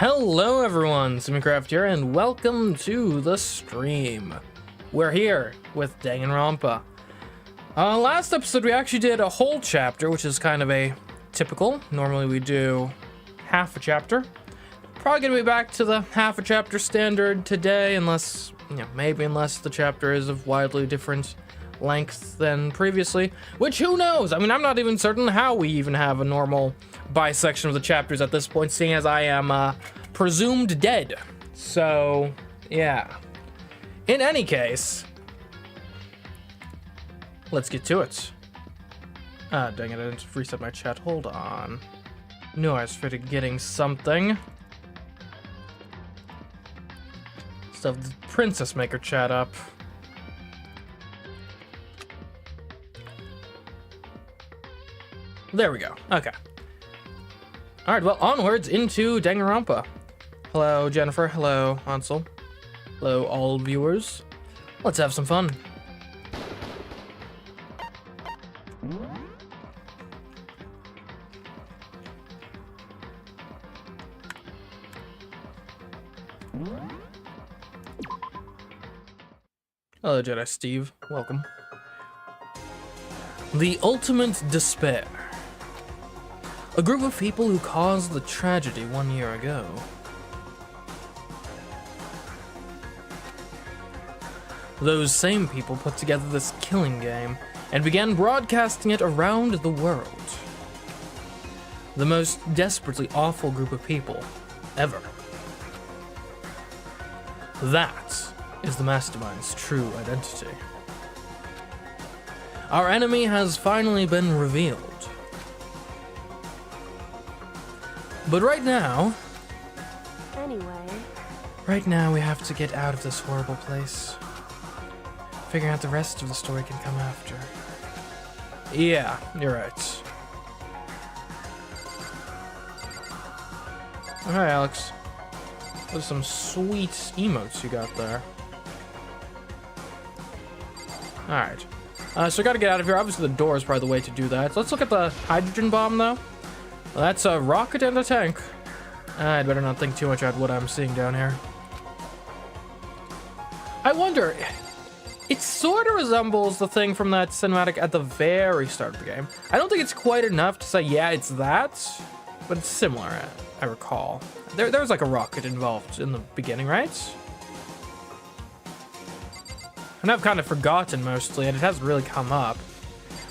Hello everyone, CMeeCraft here, and welcome to the stream. We're here with Danganronpa. Last episode we actually did a whole chapter, which is kind of a typical. Normally we do half a chapter. Probably gonna be back to the half a chapter standard today, unless, maybe unless the chapter is of wildly different length than previously, which who knows? I mean, I'm not even certain how we even have a normal bisection of the chapters at this point, seeing as I am presumed dead. So yeah, in any case, let's get to it. Dang it, I didn't reset my chat. Hold on. No, I was forgetting something. Stuff the Princess Maker chat up. There we go. Okay. All right, well, onwards into Danganronpa. Hello, Jennifer. Hello, Hansel. Hello, all viewers. Let's have some fun. Hello, Jedi Steve. Welcome. The ultimate despair. A group of people who caused the tragedy 1 year ago. Those same people put together this killing game and began broadcasting it around the world. The most desperately awful group of people ever. That is the Mastermind's true identity. Our enemy has finally been revealed. But right now, we have to get out of this horrible place. Figuring out the rest of the story can come after. Yeah, you're right. Alright, Alex. Those are some sweet emotes you got there. Alright. So we gotta get out of here. Obviously the door is probably the way to do that. So let's look at the hydrogen bomb, though. Well, that's a rocket and a tank. I'd better not think too much about what I'm seeing down here. I wonder, it sort of resembles the thing from that cinematic at the very start of the game. I don't think it's quite enough to say, yeah, it's that, but it's similar, I recall. There was like a rocket involved in the beginning, right? And I've kind of forgotten mostly, and it hasn't really come up.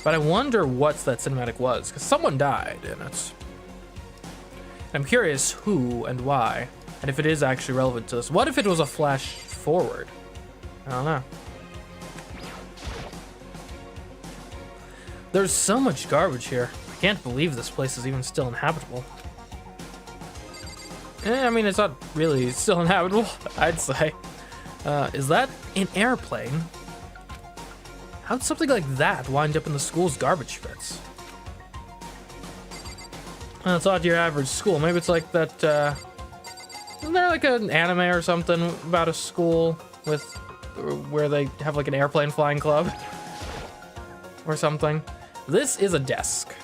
But I wonder what that cinematic was, because someone died in it. I'm curious who and why, and if it is actually relevant to this. What if it was a flash forward? I don't know. There's so much garbage here. I can't believe this place is even still inhabitable. I mean, it's not really still inhabitable, I'd say. Is that an airplane? How'd something like that wind up in the school's garbage pits? It's not your average school. Maybe it's like that, isn't there like an anime or something about a school with, where they have like an airplane flying club? Or something. This is a desk.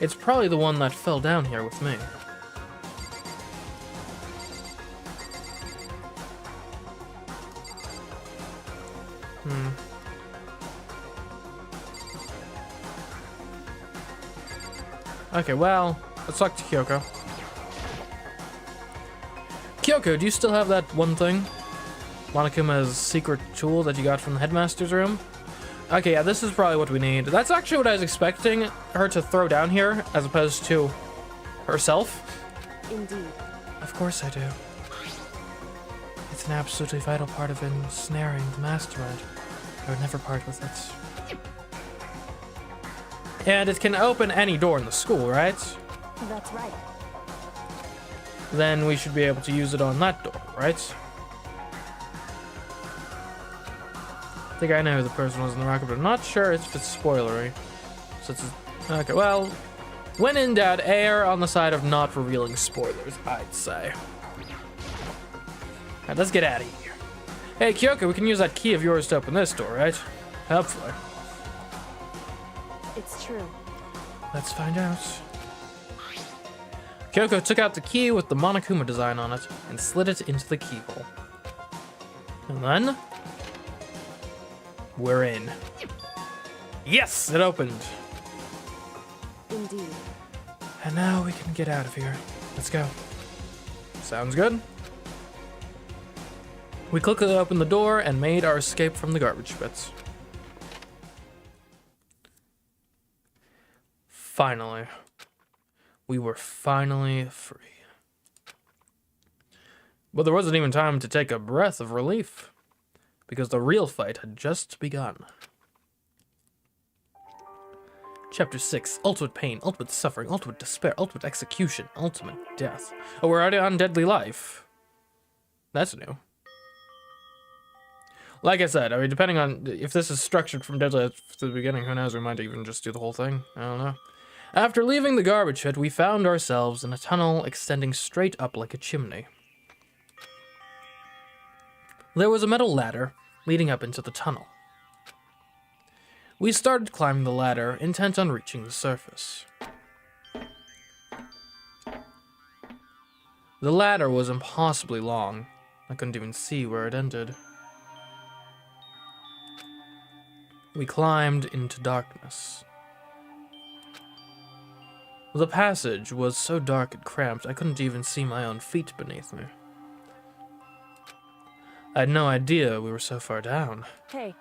It's probably the one that fell down here with me. Okay, well, let's talk to Kyoko. Kyoko, do you still have that one thing? Monokuma's secret tool that you got from the headmaster's room? Okay, yeah, this is probably what we need. That's actually what I was expecting her to throw down here, as opposed to herself. Indeed. Of course I do. It's an absolutely vital part of ensnaring the Mastermind. I would never part with it. And it can open any door in the school, right? That's right. Then we should be able to use it on that door, right? I think I know who the person was in the rocket, but I'm not sure if it's spoilery. So it's okay, well, when in doubt, err on the side of not revealing spoilers, I'd say. Alright, let's get out of here. Hey, Kyoko, we can use that key of yours to open this door, right? Hopefully. It's true. Let's find out. Kyoko took out the key with the Monokuma design on it and slid it into the keyhole. And then... we're in. Yes! It opened. Indeed. And now we can get out of here. Let's go. Sounds good. We quickly opened the door and made our escape from the garbage pits. Finally. We were finally free. But there wasn't even time to take a breath of relief, because the real fight had just begun. Chapter 6, Ultimate Pain, Ultimate Suffering, Ultimate Despair, Ultimate Execution, Ultimate Death. Oh, we're already on Deadly Life. That's new. Like I said, I mean, depending on if this is structured from Deadly Life to the beginning, who knows, we might even just do the whole thing. I don't know. After leaving the garbage pit, we found ourselves in a tunnel extending straight up like a chimney. There was a metal ladder leading up into the tunnel. We started climbing the ladder, intent on reaching the surface. The ladder was impossibly long. I couldn't even see where it ended. We climbed into darkness. The passage was so dark and cramped, I couldn't even see my own feet beneath me. I had no idea we were so far down. Hey.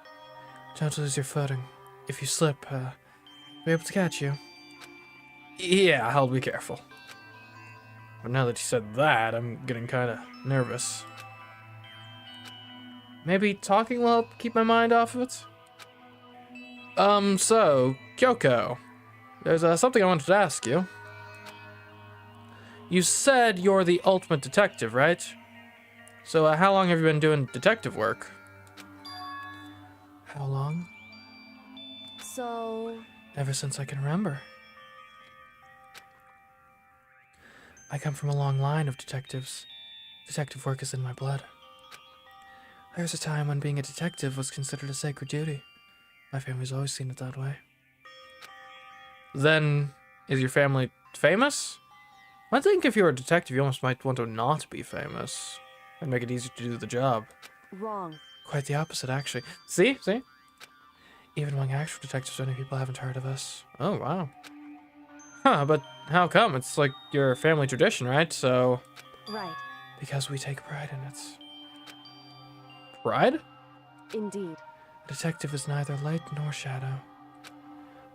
Don't lose your footing. If you slip, we'll be able to catch you. Yeah, I'll be careful. But now that you said that, I'm getting kind of nervous. Maybe talking will help keep my mind off of it? So, Kyoko, there's something I wanted to ask you. You said you're the ultimate detective, right? So, how long have you been doing detective work? How long? So... Ever since I can remember. I come from a long line of detectives. Detective work is in my blood. There was a time when being a detective was considered a sacred duty. My family's always seen it that way. Then, is your family famous? I think if you're a detective, you almost might want to not be famous. It'd make it easier to do the job. Wrong. Quite the opposite, actually. See? See? Even among actual detectives, many people haven't heard of us. Oh, wow. Huh, but how come? It's like your family tradition, right? So... Right. Because we take pride in it. Pride? Indeed. A detective is neither light nor shadow.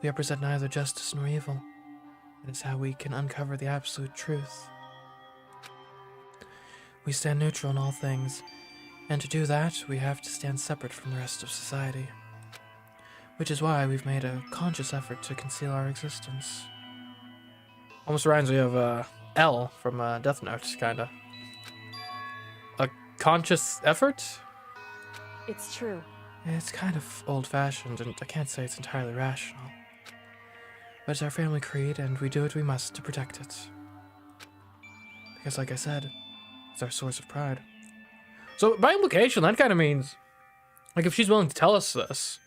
We represent neither justice nor evil. It is how we can uncover the absolute truth. We stand neutral in all things, and to do that, we have to stand separate from the rest of society. Which is why we've made a conscious effort to conceal our existence. Almost reminds me of L from Death Note, kinda. A conscious effort? It's true. It's kind of old-fashioned, and I can't say it's entirely rational. But it's our family creed, and we do what we must to protect it. Because, like I said, it's our source of pride. So, by implication, that kind of means, like, if she's willing to tell us this,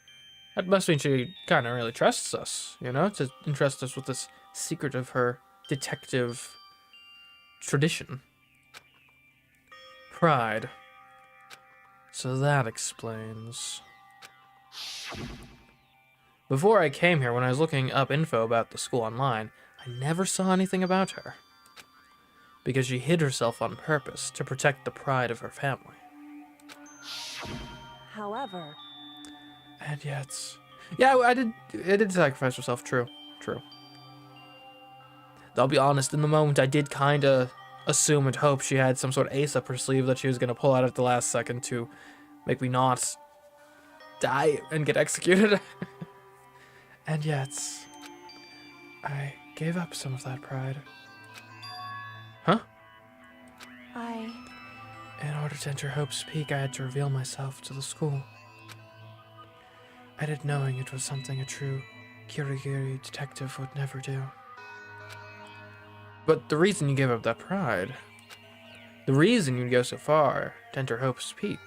that must mean she kind of really trusts us, you know, to entrust us with this secret of her detective tradition. Pride. So that explains. Before I came here, when I was looking up info about the school online, I never saw anything about her. Because she hid herself on purpose to protect the pride of her family. However... And yet... Yeah, I did sacrifice herself, true. I'll be honest, in the moment I did kind of assume and hope she had some sort of ace up her sleeve that she was going to pull out at the last second to make me not die and get executed. And yet, I gave up some of that pride. Huh? In order to enter Hope's Peak, I had to reveal myself to the school. I did knowing it was something a true Kirigiri detective would never do. But the reason you gave up that pride, the reason you'd go so far to enter Hope's Peak,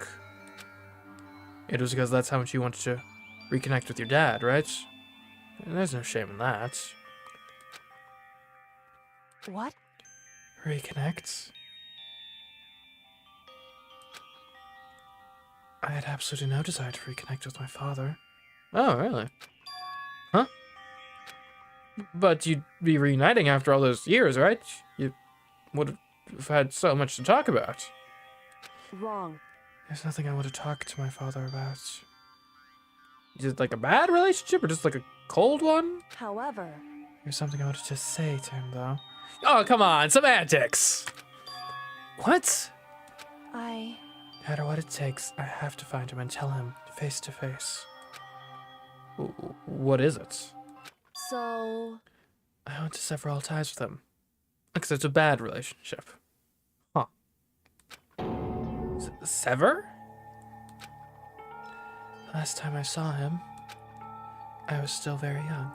it was because that's how much you wanted to reconnect with your dad, right? And there's no shame in that. What? Reconnect? I had absolutely no desire to reconnect with my father. Oh, really? Huh? But you'd be reuniting after all those years, right? You would have had so much to talk about. Wrong. There's nothing I want to talk to my father about. Is it like a bad relationship or just like a cold one? However, There's something I wanted to say to him, though. Oh, come on, semantics! What? I... No matter what it takes, I have to find him and tell him face to face. What is it? So... I want to sever all ties with him. Because it's a bad relationship. Huh. Sever? Last time I saw him, I was still very young.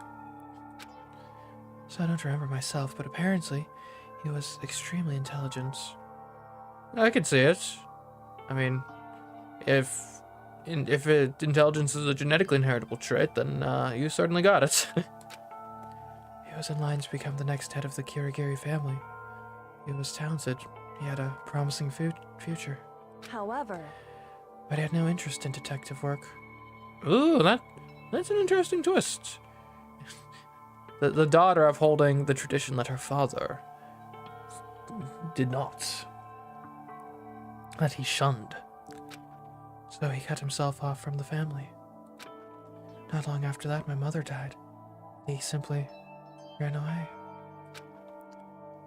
So I don't remember myself, but apparently he was extremely intelligent. I could see it. I mean, if intelligence is a genetically inheritable trait, then you certainly got it. He was in line to become the next head of the Kirigiri family. He was talented. He had a promising future. However... But he had no interest in detective work. Ooh, that's an interesting twist. The daughter of holding the tradition that her father did not. That he shunned. So he cut himself off from the family. Not long after that, my mother died. He simply ran away.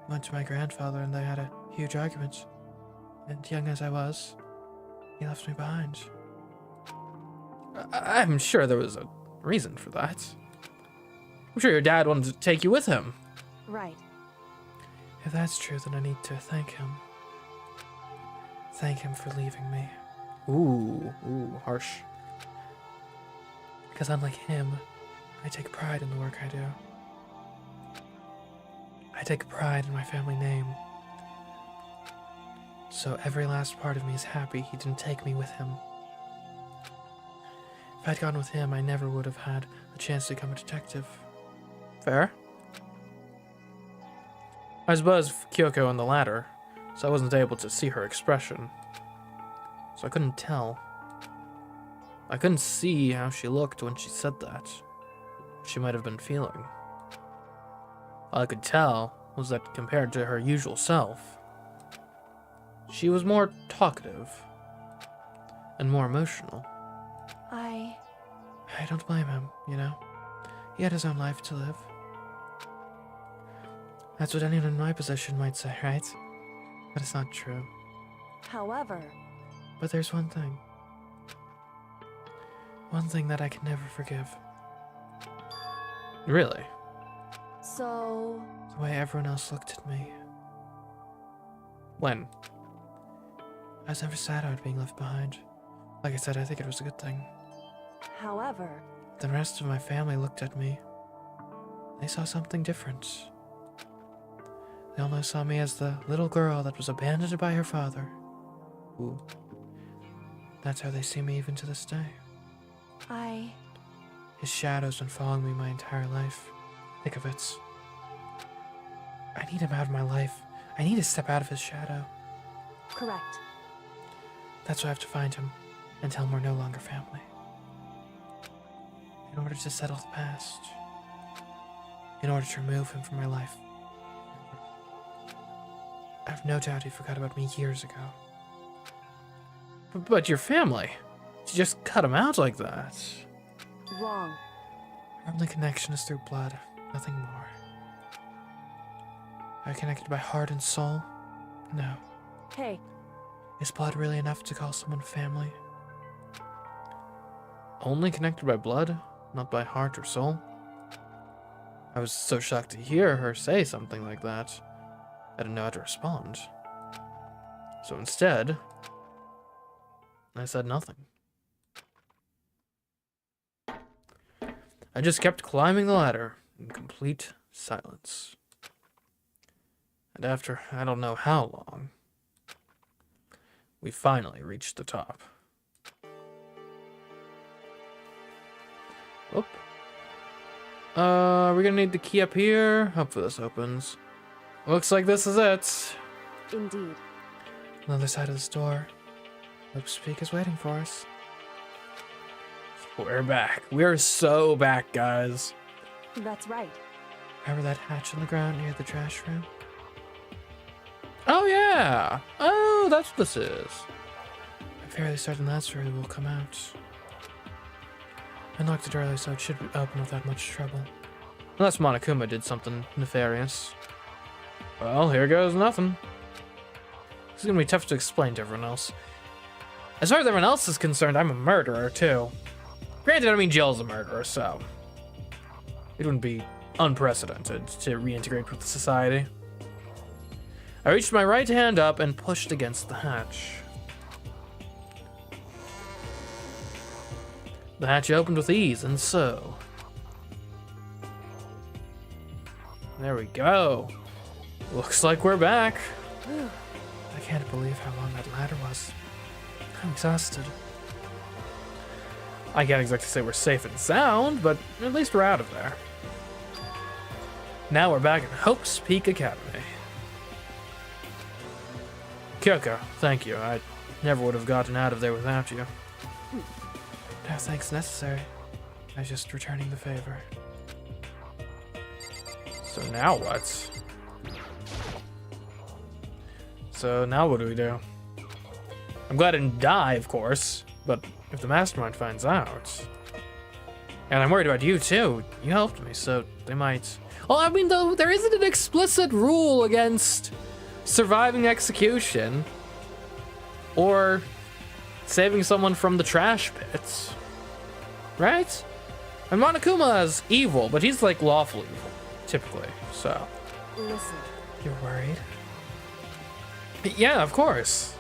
Went to my grandfather and they had a huge argument. And young as I was, he left me behind. I'm sure there was a reason for that. I'm sure your dad wanted to take you with him. Right. If that's true, then I need to thank him. Thank him for leaving me. Ooh, harsh. Because unlike him, I take pride in the work I do. I take pride in my family name. So every last part of me is happy he didn't take me with him. If I'd gone with him, I never would have had the chance to become a detective. Fair. I was above Kyoko on the ladder, so I wasn't able to see her expression. So I couldn't tell. I couldn't see how she looked when she said that. What she might have been feeling. All I could tell was that compared to her usual self, she was more talkative and more emotional. I don't blame him, you know? He had his own life to live. That's what anyone in my position might say, right? But it's not true. However... But there's one thing. One thing that I can never forgive. Really? So... The way everyone else looked at me. When? I was never sad about being left behind. Like I said, I think it was a good thing. However... The rest of my family looked at me. They saw something different. They only saw me as the little girl that was abandoned by her father. Ooh. That's how they see me even to this day. His shadow's been following me my entire life. Think of it. I need him out of my life. I need to step out of his shadow. Correct. That's why I have to find him and tell him we're no longer family. In order to settle the past. In order to remove him from my life. I have no doubt he forgot about me years ago. But your family? You just cut him out like that? Wrong. Our only connection is through blood, nothing more. Are we connected by heart and soul? No. Hey. Is blood really enough to call someone family? Only connected by blood, not by heart or soul? I was so shocked to hear her say something like that. I didn't know how to respond. So instead, I said nothing. I just kept climbing the ladder in complete silence. And after I don't know how long, we finally reached the top. Oop. Are we gonna need the key up here? Hopefully this opens. Looks like this is it. Indeed. On the other side of this door, Hope's Peak is waiting for us. We're back. We're so back, guys. That's right. Remember that hatch in the ground near the trash room? Oh, yeah. Oh, that's what this is. I'm fairly certain that's where we will come out. I locked it early, so it should open without much trouble. Unless Monokuma did something nefarious. Well, here goes nothing. This is gonna be tough to explain to everyone else. As far as everyone else is concerned, I'm a murderer, too. Granted, I mean Jill's a murderer, so it wouldn't be unprecedented to reintegrate with society. I reached my right hand up and pushed against the hatch. The hatch opened with ease, and so... There we go. Looks like we're back. I can't believe how long that ladder was. I'm exhausted. I can't exactly say we're safe and sound, but at least we're out of there. Now we're back in Hope's Peak Academy. Kyoko, thank you. I never would have gotten out of there without you. No thanks necessary. I was just returning the favor. So now what? So now what do we do? I'm glad I didn't die, of course, but if the mastermind finds out... And I'm worried about you, too. You helped me, so they might... Well, I mean, though, there isn't an explicit rule against surviving execution or saving someone from the trash pits, right? And Monokuma is evil, but he's, like, lawful evil, typically, so... Listen. You're worried? Yeah, of course.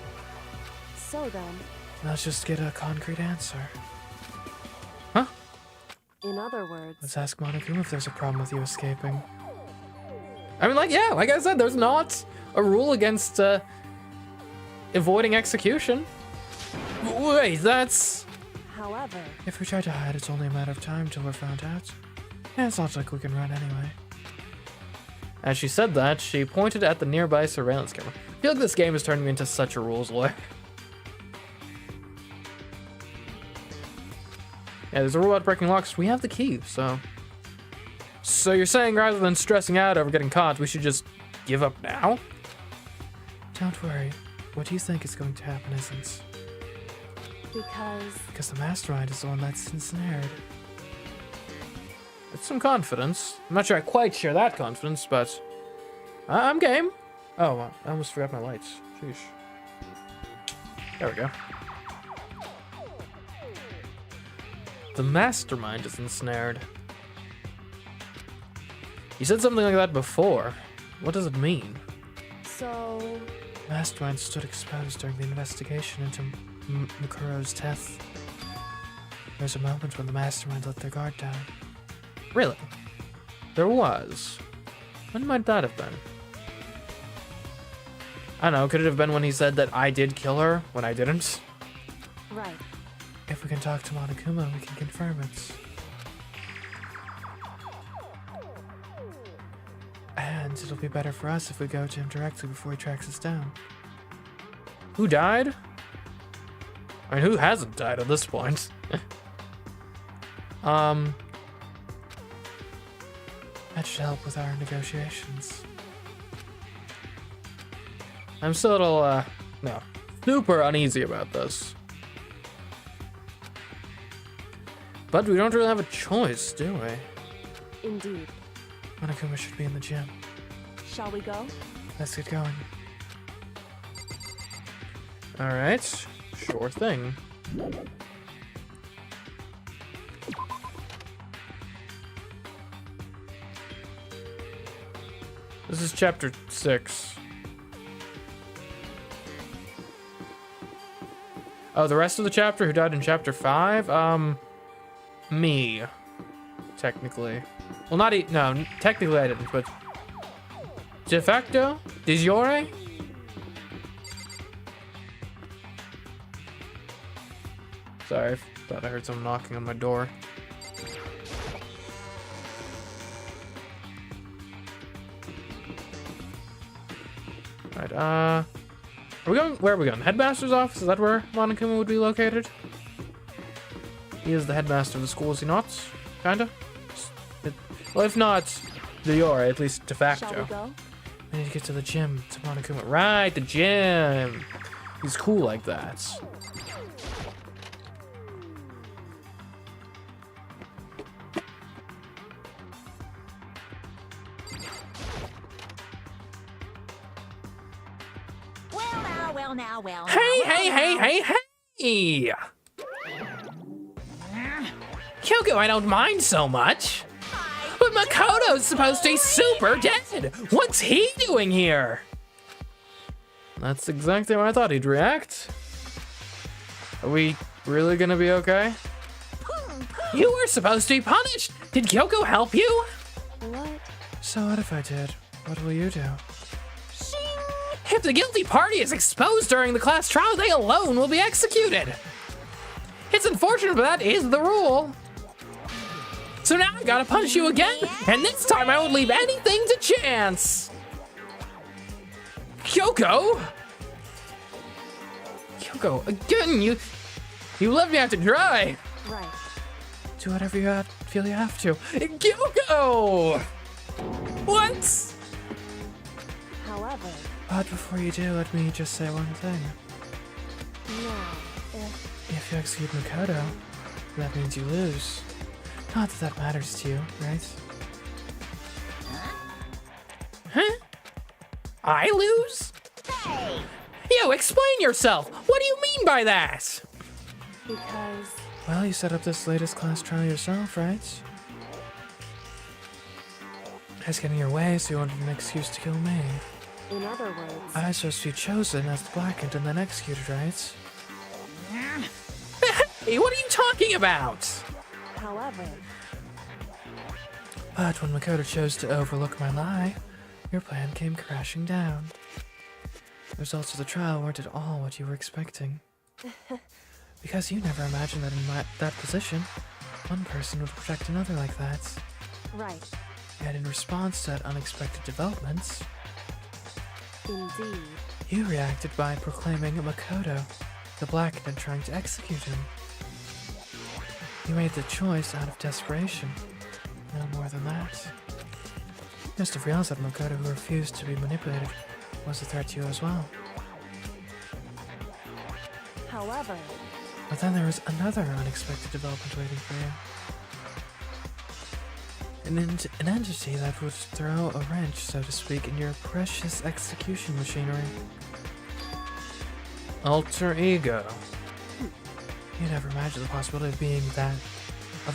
So then... Let's just get a concrete answer. Huh? In other words... Let's ask Monokuma if there's a problem with you escaping. I mean, like, yeah, like I said, there's not a rule against avoiding execution. Wait, that's... However... If we try to hide, it's only a matter of time till we're found out. Yeah, it's not like we can run anyway. As she said that, she pointed at the nearby surveillance camera. I feel like this game is turning me into such a rules lawyer. Yeah, there's a rule about breaking locks. We have the key, so... So you're saying rather than stressing out over getting caught, we should just give up now? Don't worry. What do you think is going to happen isn't. Because the mastermind is the one that's ensnared. With some confidence. I'm not sure I quite share that confidence, but... I'm game. Oh, I almost forgot my lights. Sheesh. There we go. The mastermind is ensnared. You said something like that before. What does it mean? So... Mastermind stood exposed during the investigation into Mukuro's death. There was a moment when the mastermind let their guard down. Really? There was. When might that have been? I don't know, could it have been when he said that I did kill her when I didn't? Right. If we can talk to Monokuma, we can confirm it. And it'll be better for us if we go to him directly before he tracks us down. Who died? I mean, who hasn't died at this point? That should help with our negotiations. I'm still a little, no, super uneasy about this. But we don't really have a choice, do we? Indeed. Monokuma should be in the gym. Shall we go? Let's get going. Alright, sure thing. This is chapter 6. Oh, the rest of the chapter who died in chapter 5? Me. Technically. Well, not no, technically I didn't, but... De facto? De jure? Sorry, I thought I heard someone knocking on my door. Are we going? Where are we going? Headmaster's office? Is that where Monokuma would be located? He is the headmaster of the school, is he not? Kinda? Well, if not de jure, at least de facto. Shall we go? I need to get to the gym. To Monokuma. Right, the gym. He's cool like that. Well. Hey! Kyoko, I don't mind so much. But Makoto's supposed to be super dead. What's he doing here? That's exactly how I thought he'd react. Are we really gonna be okay? You were supposed to be punished. Did Kyoko help you? What? So what if I did? What will you do? If the guilty party is exposed during the class trial, they alone will be executed. It's unfortunate, but that is the rule. So now I gotta punish you again, and this time I won't leave anything to chance. Kyoko, again, you left me out to dry. Right. Do whatever you feel you have to. Kyoko! What? However, But before you do, let me just say one thing. now, If you execute Makoto, that means you lose. Not that that matters to you, right? Huh? I lose? Hey! Yo, explain yourself! What do you mean by that? because Well, you set up this latest class trial yourself, right? I was getting your way, so you wanted an excuse to kill me. in other words, I was supposed to be chosen as the blackened and then executed, right? Hey, what are you talking about? however, But when Makoto chose to overlook my lie, your plan came crashing down. The results of the trial weren't at all what you were expecting. Because you never imagined that in that position, one person would protect another like that. right, Yet in response to that unexpected developments, indeed, you reacted by proclaiming Makoto the blackened and trying to execute him. You made the choice out of desperation. No more than that. You must have realized that Makoto, who refused to be manipulated, was a threat to you as well. however, But then there was another unexpected development waiting for you. An entity that would throw a wrench, so to speak, in your precious execution machinery. Alter ego. You never imagined the possibility of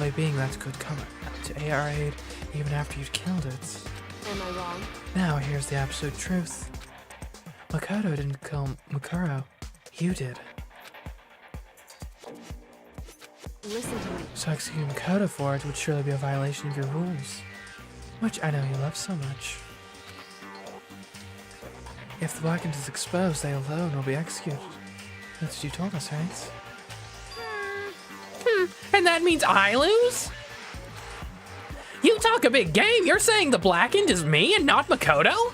a being that could come to our aid even after you'd killed it. am I wrong? Now here's the absolute truth. Makoto didn't kill Makuro. You did. Listen to me. So executing Makoto for it would surely be a violation of your rules, which I know you love so much. If the blackened is exposed, they alone will be executed. That's what you told us, right? And that means I lose? You talk a big game. You're saying the blackened is me and not Makoto?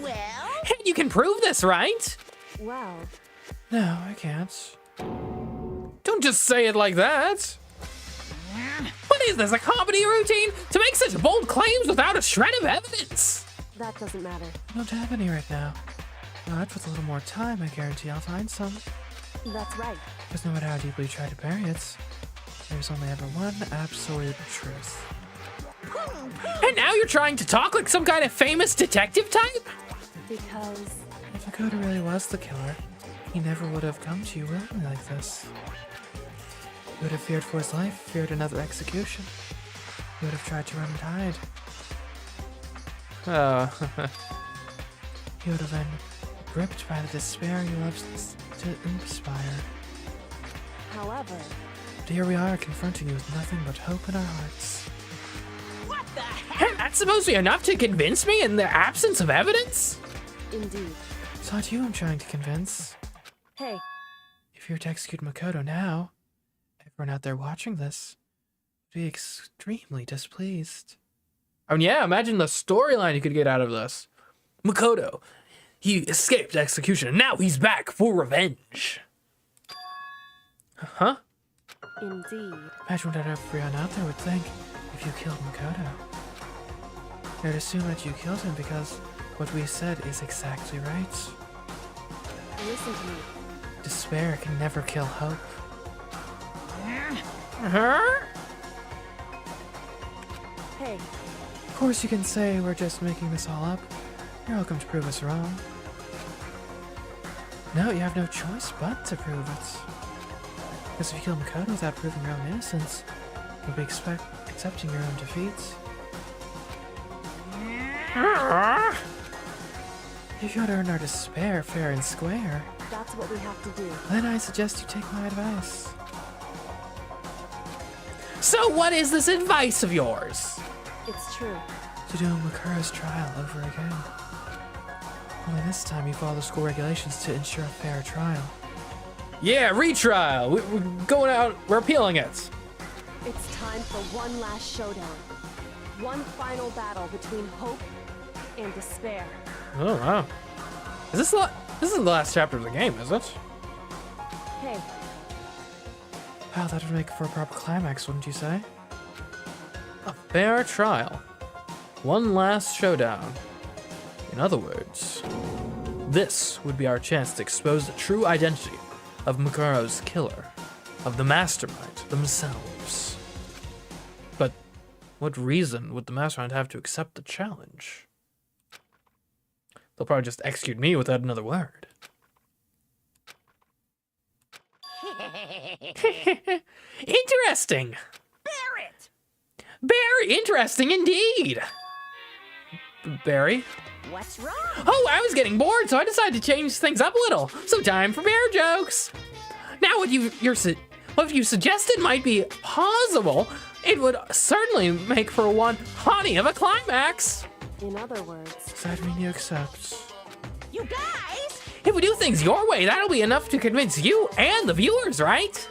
Well? And you can prove this, right? Well, No, I can't. Don't just say it like that. What is this, a comedy routine? To make such bold claims without a shred of evidence? that doesn't matter. I don't have any right now. But with a little more time, I guarantee I'll find some. That's right. Because no matter how deeply you try to bury it, there's only ever one absolute truth. And now you're trying to talk like some kind of famous detective type? Because If Makoto really was the killer, he never would have come to you willingly like this. He would have feared for his life, feared another execution. He would have tried to run and hide. Oh. He would have been gripped by the despair he loves to inspire. however, But here we are, confronting you with nothing but hope in our hearts. What the heck? And that's supposed to be enough to convince me in the absence of evidence? indeed. It's not you I'm trying to convince. Hey, If you were to execute Makoto now, everyone out there watching this would be extremely displeased. I mean, yeah, imagine the storyline you could get out of this. Makoto, He escaped execution, and now he's back for revenge. Huh? Indeed. Imagine what everyone out there would think if you killed Makoto. They'd assume that you killed him because what we said is exactly right. Listen to me. Despair can never kill hope. Huh? Hey, Of course you can say we're just making this all up. You're welcome to prove us wrong. No, you have no choice but to prove it. Because if you kill Makoto without proving your own innocence, you'll be accepting your own defeat. If you want to earn our despair fair and square, that's what we have to do. then I suggest you take my advice. So what is this advice of yours? It's true. To do Makoto's trial over again. Only this time you follow the school regulations to ensure a fair trial. Yeah, retrial. We're going out. We're appealing it. It's time for one last showdown. One final battle between hope and despair. Oh wow. Is this is the last chapter of the game, is it? Hey, Wow, that would make for a proper climax, wouldn't you say? A fair trial. One last showdown. In other words, this would be our chance to expose the true identity of Makoto's killer, of the mastermind themselves. But what reason would the mastermind have to accept the challenge? They'll probably just execute me without another word. Interesting. Barrett! Very interesting indeed. Barry? What's wrong? Oh, I was getting bored, so I decided to change things up a little. So time for bear jokes. Now, what you suggested might be plausible. It would certainly make for one honey of a climax. in other words, Does that mean you accept? You guys! If we do things your way, that'll be enough to convince you and the viewers, right?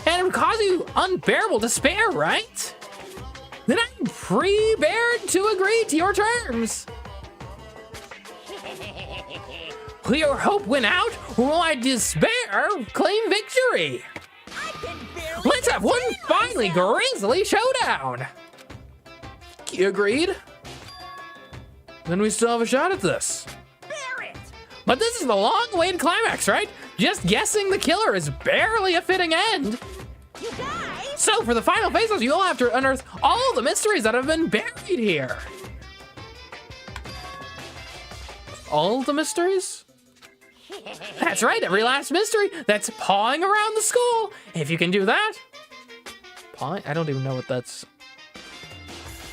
And it would cause you unbearable despair, right? Then I'm prepared to agree to your terms. Will your hope win out, or will my despair claim victory? I can barely Let's have one contain finally myself. grisly showdown. You agreed? Then we still have a shot at this. Barrett! But this is the long-awaited climax, right? Just guessing the killer is barely a fitting end. You guys! So for the final phases, you'll have to unearth all the mysteries that have been buried here. All the mysteries? That's right, every last mystery that's pawing around the school. If you can do that. Pawing? I don't even know what that's...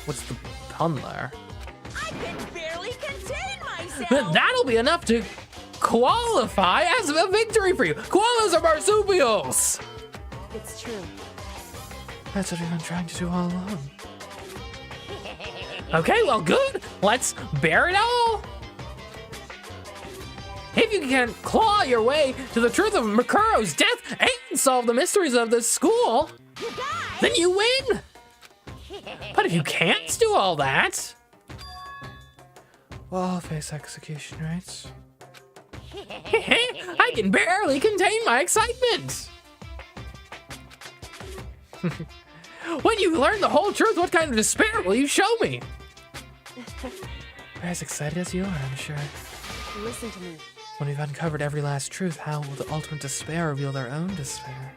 What's the pun there? I can barely contain myself! That'll be enough to qualify as a victory for you. Koalas are marsupials. it's true. That's what we've been trying to do all along. Okay, well, good. Let's bear it all. If you can claw your way to the truth of Makuro's death and solve the mysteries of this school, You guys! then you win. But if you can't do all that, well, I'll face execution, right? I can barely contain my excitement. When you learn the whole truth, what kind of despair will you show me? We're as excited as you are, I'm sure. Listen to me. When we've uncovered every last truth, how will the ultimate despair reveal their own despair?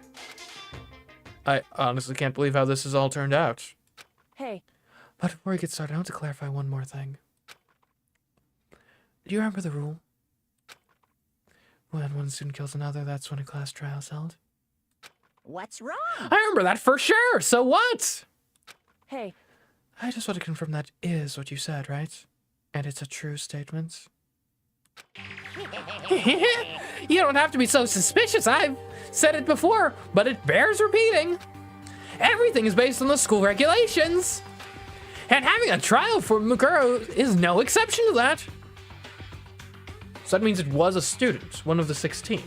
I honestly can't believe how this has all turned out. Hey, But before we get started, I want to clarify one more thing. Do you remember the rule? When one student kills another, that's when a class trial is held. What's wrong? I remember that for sure, so what? hey, I just want to confirm that is what you said, right? And it's a true statement? You don't have to be so suspicious. I've said it before, but it bears repeating. Everything is based on the school regulations. And having a trial for Makuro is no exception to that. So that means it was a student, one of the 16.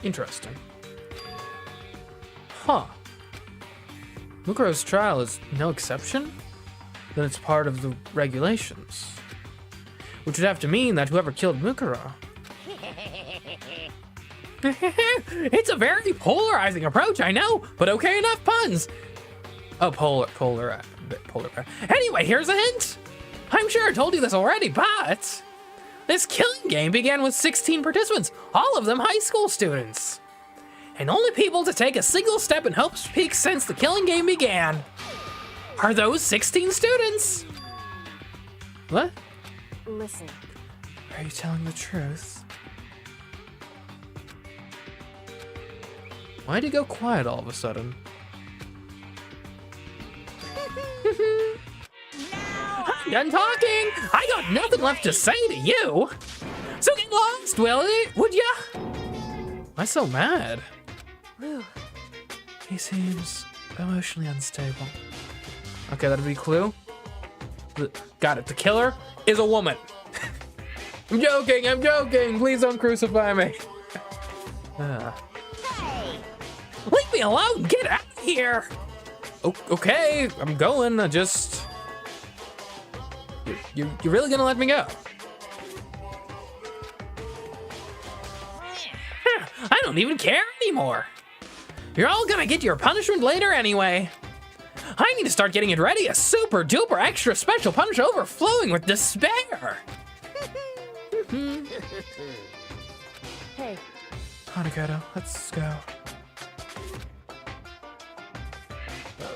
Interesting. Huh. Mukuro's trial is no exception? Then it's part of the regulations. which would have to mean that whoever killed Mukuro. It's a very polarizing approach, I know, but okay, enough puns. Oh, polar. Anyway, here's a hint. I'm sure I told you this already, but this killing game began with 16 participants, all of them high school students. And only people to take a single step in Hope's Peak since the killing game began are those 16 students. What? Listen. Are you telling the truth? Why'd you go quiet all of a sudden? I'm done talking! I got nothing left to say to you! So get lost, would ya? Why so mad? Whew. He seems emotionally unstable. Okay, that'll be a clue. Got it. The killer is a woman. I'm joking. Please don't crucify me. Hey! Leave me alone. Get out of here. Okay, I'm going. You're really gonna let me go? I don't even care anymore. You're all gonna get your punishment later anyway. I need to start getting it ready. A super duper extra special punch overflowing with despair. Hey, Hanakoto, let's go.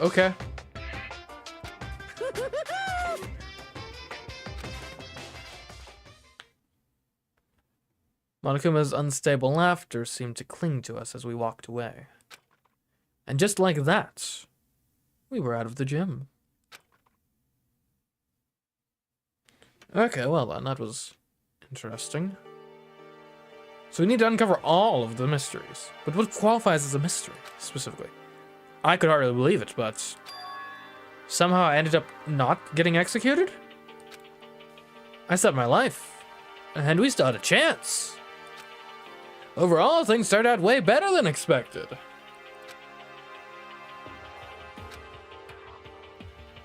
Okay. Monokuma's unstable laughter seemed to cling to us as we walked away. And just like that, we were out of the gym. Okay, well then, that was interesting. So we need to uncover all of the mysteries. But what qualifies as a mystery, specifically? I could hardly believe it, but somehow I ended up not getting executed? I saved my life, and we still had a chance. Overall, things started out way better than expected.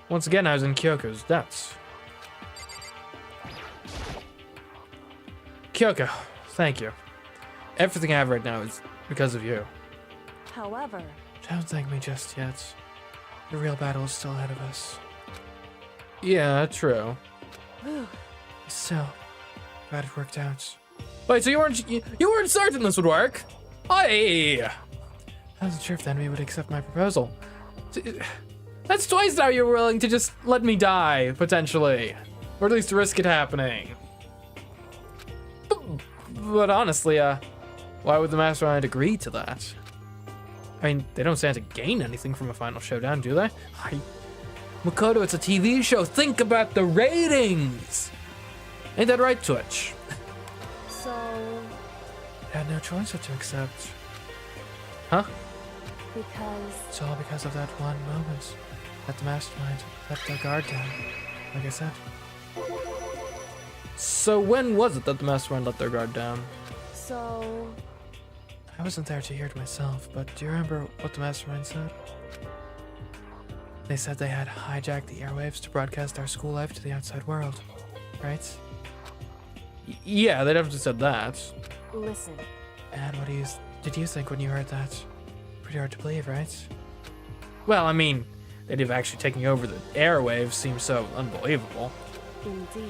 Once again, I was in Kyoko's depths. Kyoko, thank you. Everything I have right now is because of you. however, Don't thank me just yet. The real battle is still ahead of us. Yeah, true. whew, Still, glad it worked out. Wait, so you weren't certain this would work? I wasn't sure if the enemy would accept my proposal. That's twice now you're willing to just let me die, potentially. Or at least risk it happening. But honestly, why would the Mastermind agree to that? I mean, they don't stand to gain anything from a final showdown, do they? Makoto, it's a TV show. Think about the ratings. Ain't that right, Twitch? so, I had no choice but to accept. Huh? because, It's all because of that one moment that the Mastermind let their guard down, like I said. So when was it that the Mastermind let their guard down? so, I wasn't there to hear it myself, but do you remember what the Mastermind said? They said they had hijacked the airwaves to broadcast our school life to the outside world, right? Yeah, they definitely said that. listen, And what did you think when you heard that? Pretty hard to believe, right? Well, I mean, the idea of actually taking over the airwaves seems so unbelievable. indeed.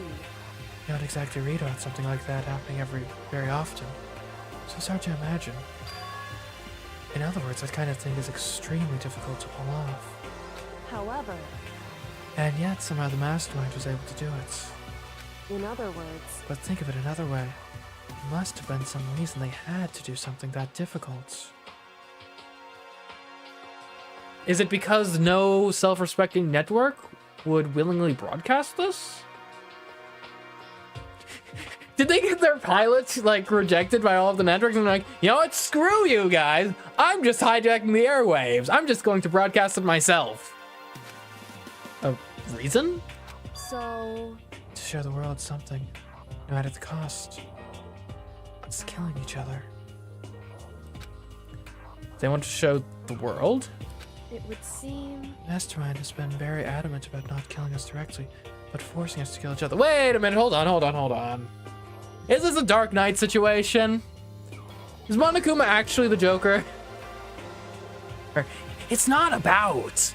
You don't exactly read about something like that happening very often. So it's hard to imagine. In other words, that kind of thing is extremely difficult to pull off. However, And yet, somehow the Mastermind was able to do it. in other words, But think of it another way. There must have been some reason they had to do something that difficult. Is it because no self-respecting network would willingly broadcast this? Did they get their pilots, like, rejected by all of the networks and they're like, you know what, screw you guys. I'm just hijacking the airwaves. I'm just going to broadcast it myself. A reason? so, To show the world something, no matter the cost. It's killing each other. They want to show the world? it would seem, Mastermind has been very adamant about not killing us directly, but forcing us to kill each other. Wait a minute, hold on. Is this a Dark Knight situation? Is Monokuma actually the Joker? It's not about,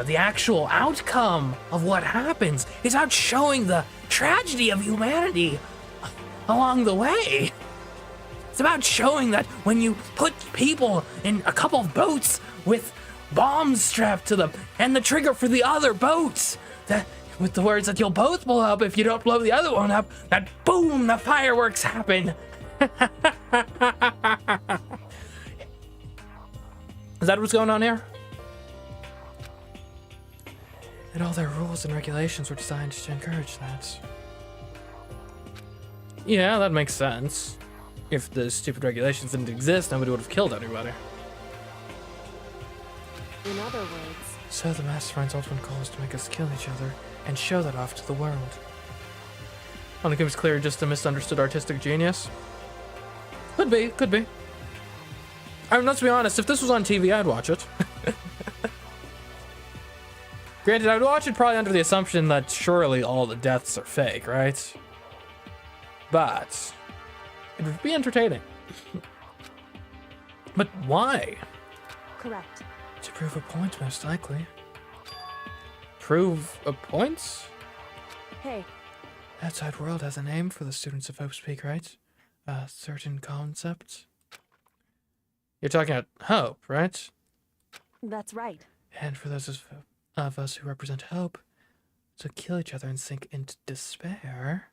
the actual outcome of what happens. It's about showing the tragedy of humanity along the way. It's about showing that when you put people in a couple of boats with bombs strapped to them and the trigger for the other boats, that with the words that you'll both blow up if you don't blow the other one up, that boom, the fireworks happen. Is that what's going on here? And all their rules and regulations were designed to encourage that. Yeah, that makes sense. If the stupid regulations didn't exist, nobody would have killed anybody. In other words, So the Mastermind's ultimate goal is to make us kill each other and show that off to the world. Monokuma's clearly just a misunderstood artistic genius. Could be. I mean, let's be honest, if this was on TV, I'd watch it. Granted, I'd watch it probably under the assumption that surely all the deaths are fake, right? But it would be entertaining. But why? correct. To prove a point, most likely. Prove a point? Hey, The outside world has a name for the students of Hope speak, right? A certain concept. You're talking about hope, right? that's right. And for those of us who represent hope, to kill each other and sink into despair.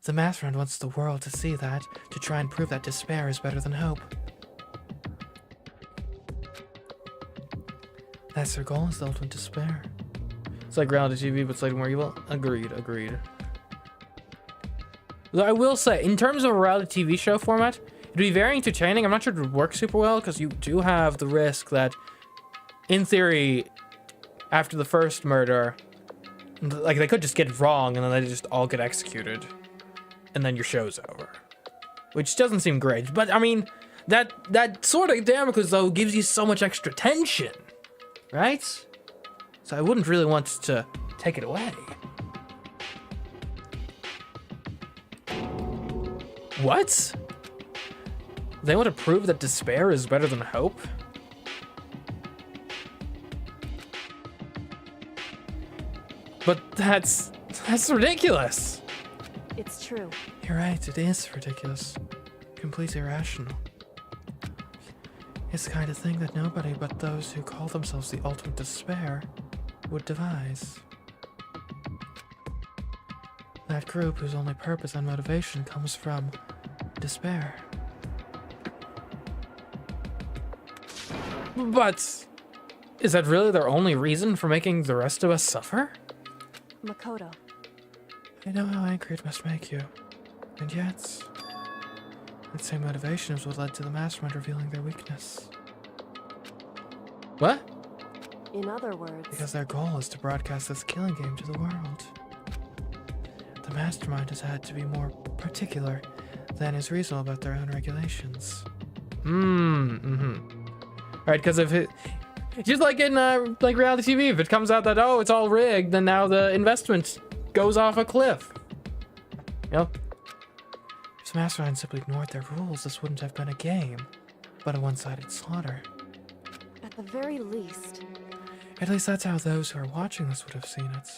The Mastermind wants the world to see that, to try and prove that despair is better than hope. That's their goal, is the ultimate despair. It's like reality TV, but slightly more evil. Agreed. I will say, in terms of a reality TV show format, it'd be very entertaining. I'm not sure it would work super well, because you do have the risk that, in theory, after the first murder, like, they could just get it wrong, and then they just all get executed. And then your show's over. Which doesn't seem great. But, I mean, that sort of Damocles, though, gives you so much extra tension. Right? So I wouldn't really want to take it away. What? They want to prove that despair is better than hope? But that's ridiculous. It's true. You're right, it is ridiculous. Completely irrational. It's the kind of thing that nobody but those who call themselves the ultimate despair would devise. That group whose only purpose and motivation comes from despair. But is that really their only reason for making the rest of us suffer? Makoto. I know how angry it must make you, and yet, that same motivation is what led to the Mastermind revealing their weakness. What? In other words, Because their goal is to broadcast this killing game to the world. The Mastermind has had to be more particular than is reasonable about their own regulations. Right, because if it... Just like in like reality TV, if it comes out that, oh, it's all rigged, then now the investment goes off a cliff. You know? If the Mastermind simply ignored their rules, this wouldn't have been a game, but a one-sided slaughter. at the very least, At least that's how those who are watching this would have seen it.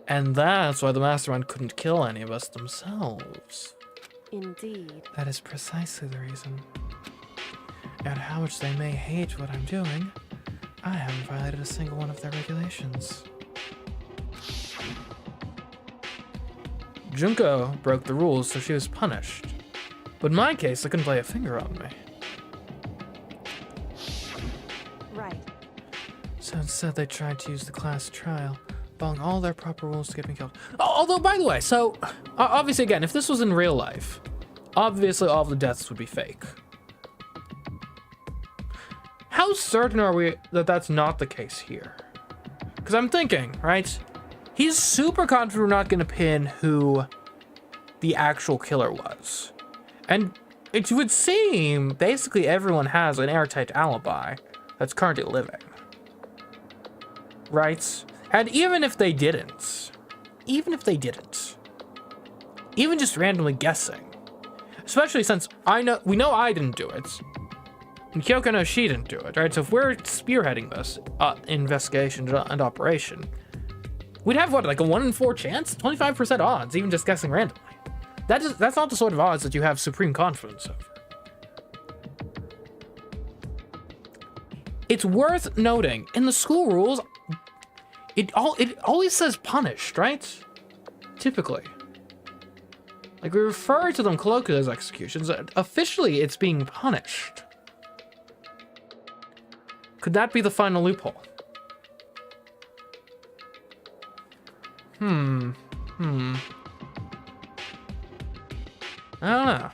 And that's why the Mastermind couldn't kill any of us themselves. indeed. That is precisely the reason. No matter how much they may hate what I'm doing, I haven't violated a single one of their regulations. Junko broke the rules, so she was punished. But in my case, they couldn't lay a finger on me. Right. So instead, they tried to use the class trial, following all their proper rules to get me killed. Although, by the way, so obviously, again, if this was in real life, obviously all of the deaths would be fake. How certain are we that that's not the case here? Because I'm thinking, right? He's super confident we're not going to pin who the actual killer was. And it would seem basically everyone has an airtight alibi that's currently living. Right? And even if they didn't, even just randomly guessing, especially since we know I didn't do it, and Kyoko knows she didn't do it, right? So if we're spearheading this investigation and operation, we'd have what, like a 1 in 4 chance, 25% odds, even just guessing randomly. That's not the sort of odds that you have supreme confidence over. It's worth noting in the school rules, it always says punished, right? Typically. Like, we refer to them colloquially as executions. Officially, it's being punished. Could that be the final loophole? I don't know.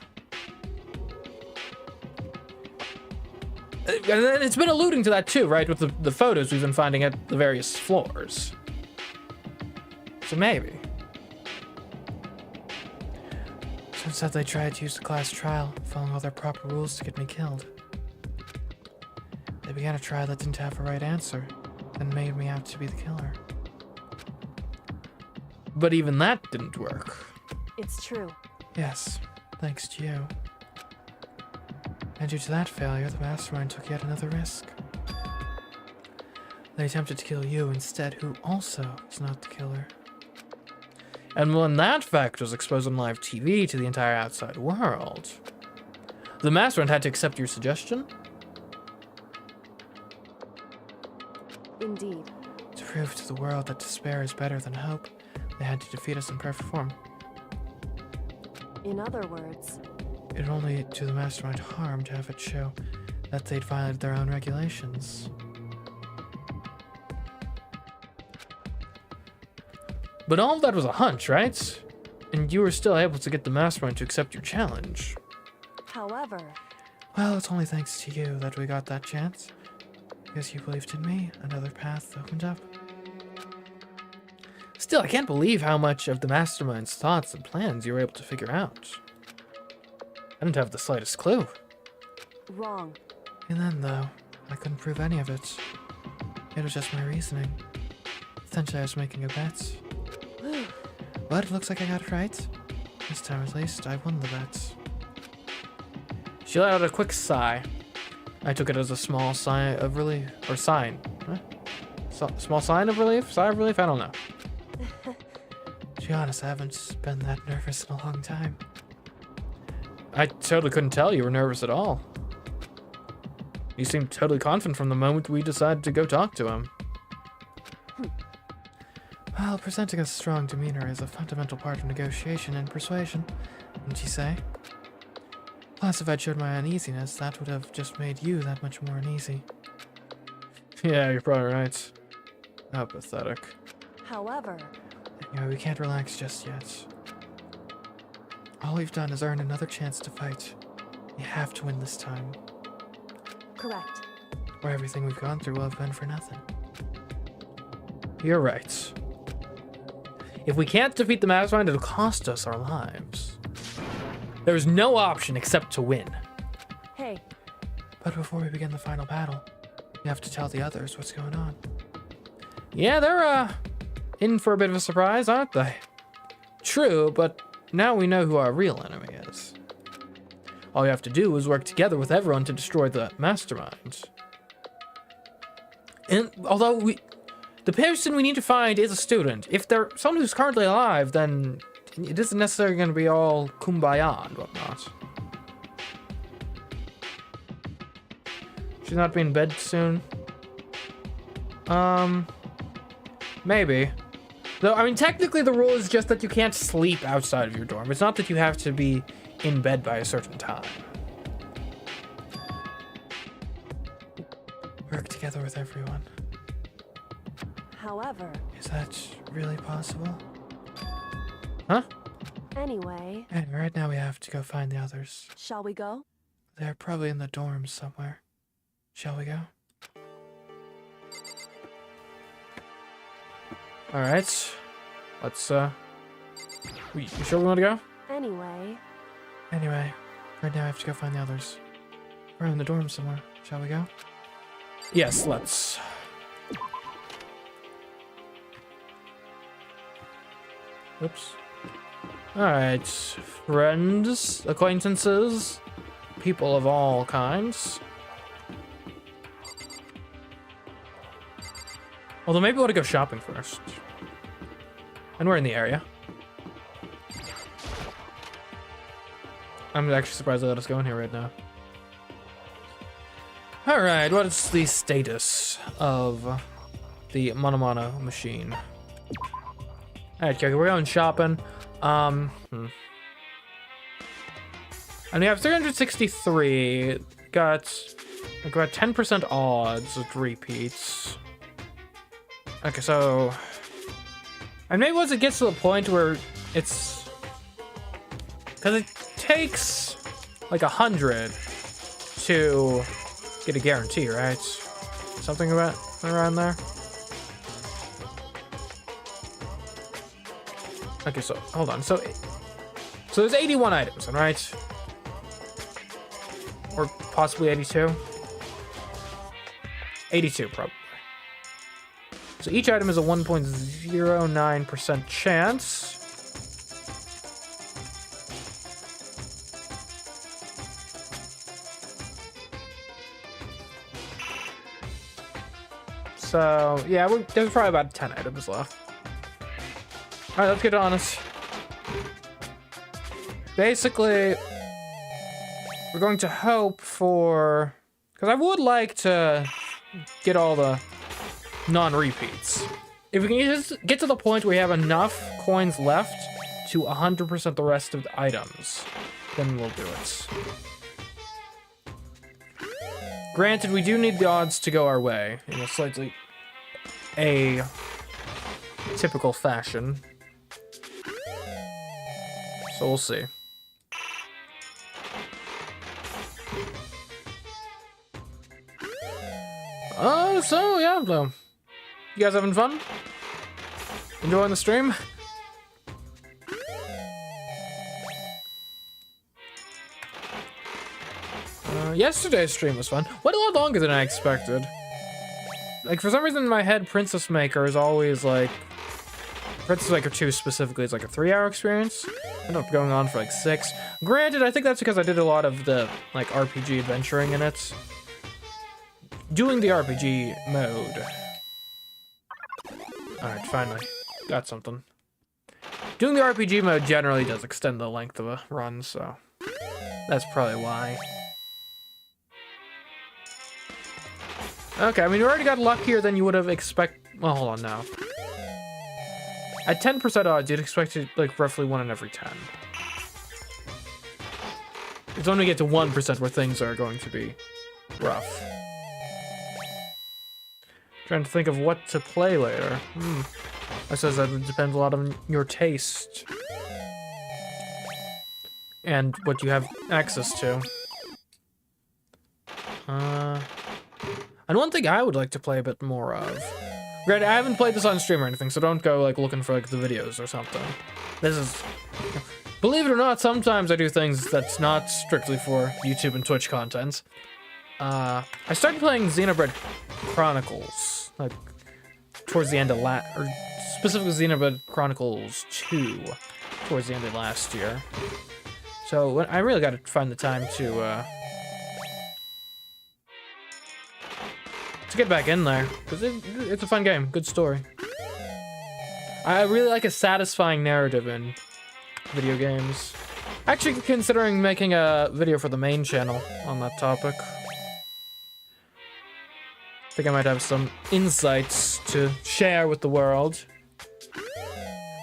And it's been alluding to that too, right? With the photos we've been finding at the various floors. So maybe. So instead they tried to use the class trial, following all their proper rules to get me killed. They began a trial that didn't have a right answer, then made me out to be the killer. But even that didn't work. It's true. Yes, thanks to you. And due to that failure, the mastermind took yet another risk. They attempted to kill you instead, who also is not the killer. And when that fact was exposed on live TV to the entire outside world, the mastermind had to accept your suggestion? Indeed. To prove to the world that despair is better than hope, they had to defeat us in perfect form. In other words, It would only do the mastermind harm to have it show that they'd violated their own regulations. But all of that was a hunch, right? And you were still able to get the mastermind to accept your challenge. however, Well, it's only thanks to you that we got that chance. Because you believed in me, another path opened up. Still, I can't believe how much of the mastermind's thoughts and plans you were able to figure out. I didn't have the slightest clue. wrong. And then, though, I couldn't prove any of it. It was just my reasoning. Essentially, I was making a bet. But it looks like I got it right. This time, at least, I won the bet. She let out a quick sigh. I took it as a small sign of relief. Or sign. Huh? Small sign of relief? Sigh of relief? I don't know. To be honest, I haven't been that nervous in a long time. I totally couldn't tell you were nervous at all. You seemed totally confident from the moment we decided to go talk to him. Well, presenting a strong demeanor is a fundamental part of negotiation and persuasion, wouldn't you say? Plus, if I'd showed my uneasiness, that would have just made you that much more uneasy. Yeah, you're probably right. How pathetic. However, Anyway, we can't relax just yet. All we've done is earn another chance to fight. We have to win this time, correct. or everything we've gone through will have been for nothing. You're right. If we can't defeat the mastermind, it'll cost us our lives. There's no option except to win. Hey, But before we begin the final battle, we have to tell the others what's going on. Yeah, they're, in for a bit of a surprise, aren't they? True, but now we know who our real enemy is. All we have to do is work together with everyone to destroy the mastermind. And although the person we need to find is a student. If they're someone who's currently alive, then it isn't necessarily going to be all kumbaya and whatnot. She's not being in bed soon. Maybe. Though, I mean, technically the rule is just that you can't sleep outside of your dorm. It's not that you have to be in bed by a certain time. Work together with everyone. however, Is that really possible? Huh? anyway, Anyway, right now we have to go find the others. shall we go? They're probably in the dorms somewhere. Shall we go? Alright. Let's, you sure we want to go? Anyway, Anyway, right now I have to go find the others. We're in the dorms somewhere. Shall we go? Yes, let's. Oops. Alright, friends, acquaintances, people of all kinds. Although maybe we want to go shopping first. And we're in the area. I'm actually surprised they let us go in here right now. Alright, what is the status of the Mono machine? Alright, okay, we're going shopping. And we have 363. Got like about 10% odds of repeats. Okay, so, and maybe once it gets to the point where it's, because it takes like 100 to get a guarantee, right? Something about around there. Okay, so hold on. So there's 81 items, right? Or possibly 82. 82 probably. So each item is a 1.09% chance. So yeah, there's probably about 10 items left. All right, let's get on it. Basically, we're going to hope for, because I would like to get all the non-repeats. If we can just get to the point where we have enough coins left to 100% the rest of the items, then we'll do it. Granted, we do need the odds to go our way in a slightly typical fashion. So we'll see. So yeah, so you guys having fun? Enjoying the stream? Yesterday's stream was fun. Went a lot longer than I expected. Like, for some reason in my head, Princess Maker is always like, Princess Maker 2 specifically is like a 3-hour experience. I ended up going on for like 6. Granted, I think that's because I did a lot of the like RPG adventuring in it. Doing the RPG mode. Alright, finally. Got something. Doing the RPG mode generally does extend the length of a run, so that's probably why. Okay, I mean, we already got luckier than you would have expected. Well, hold on now. At 10% odds, you'd expect it like roughly 1 in every 10. It's when we get to 1% where things are going to be rough. Trying to think of what to play later. I suppose that depends a lot on your taste. And what you have access to. And one thing I would like to play a bit more of. Granted, I haven't played this on stream or anything, so don't go like looking for like the videos or something. This is, believe it or not, sometimes I do things that's not strictly for YouTube and Twitch content. I started playing Xenoblade Chronicles, like towards the end of or specifically Xenoblade Chronicles 2, towards the end of last year. So I really got to find the time to get back in there, because it's a fun game, good story. I really like a satisfying narrative in video games. Actually considering making a video for the main channel on that topic. I think I might have some insights to share with the world.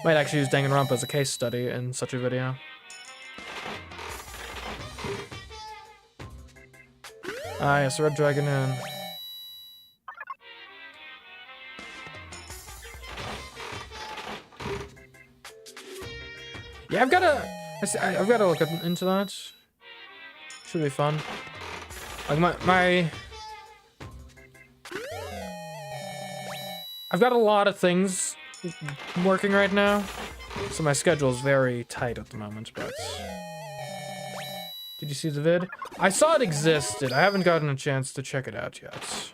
Might actually use Danganronpa as a case study in such a video. Ah yes, Red Dragon Inn. Yeah, I've got to look into that. Should be fun. Like I've got a lot of things working right now, so my schedule is very tight at the moment, but... Did you see the vid? I saw it existed. I haven't gotten a chance to check it out yet.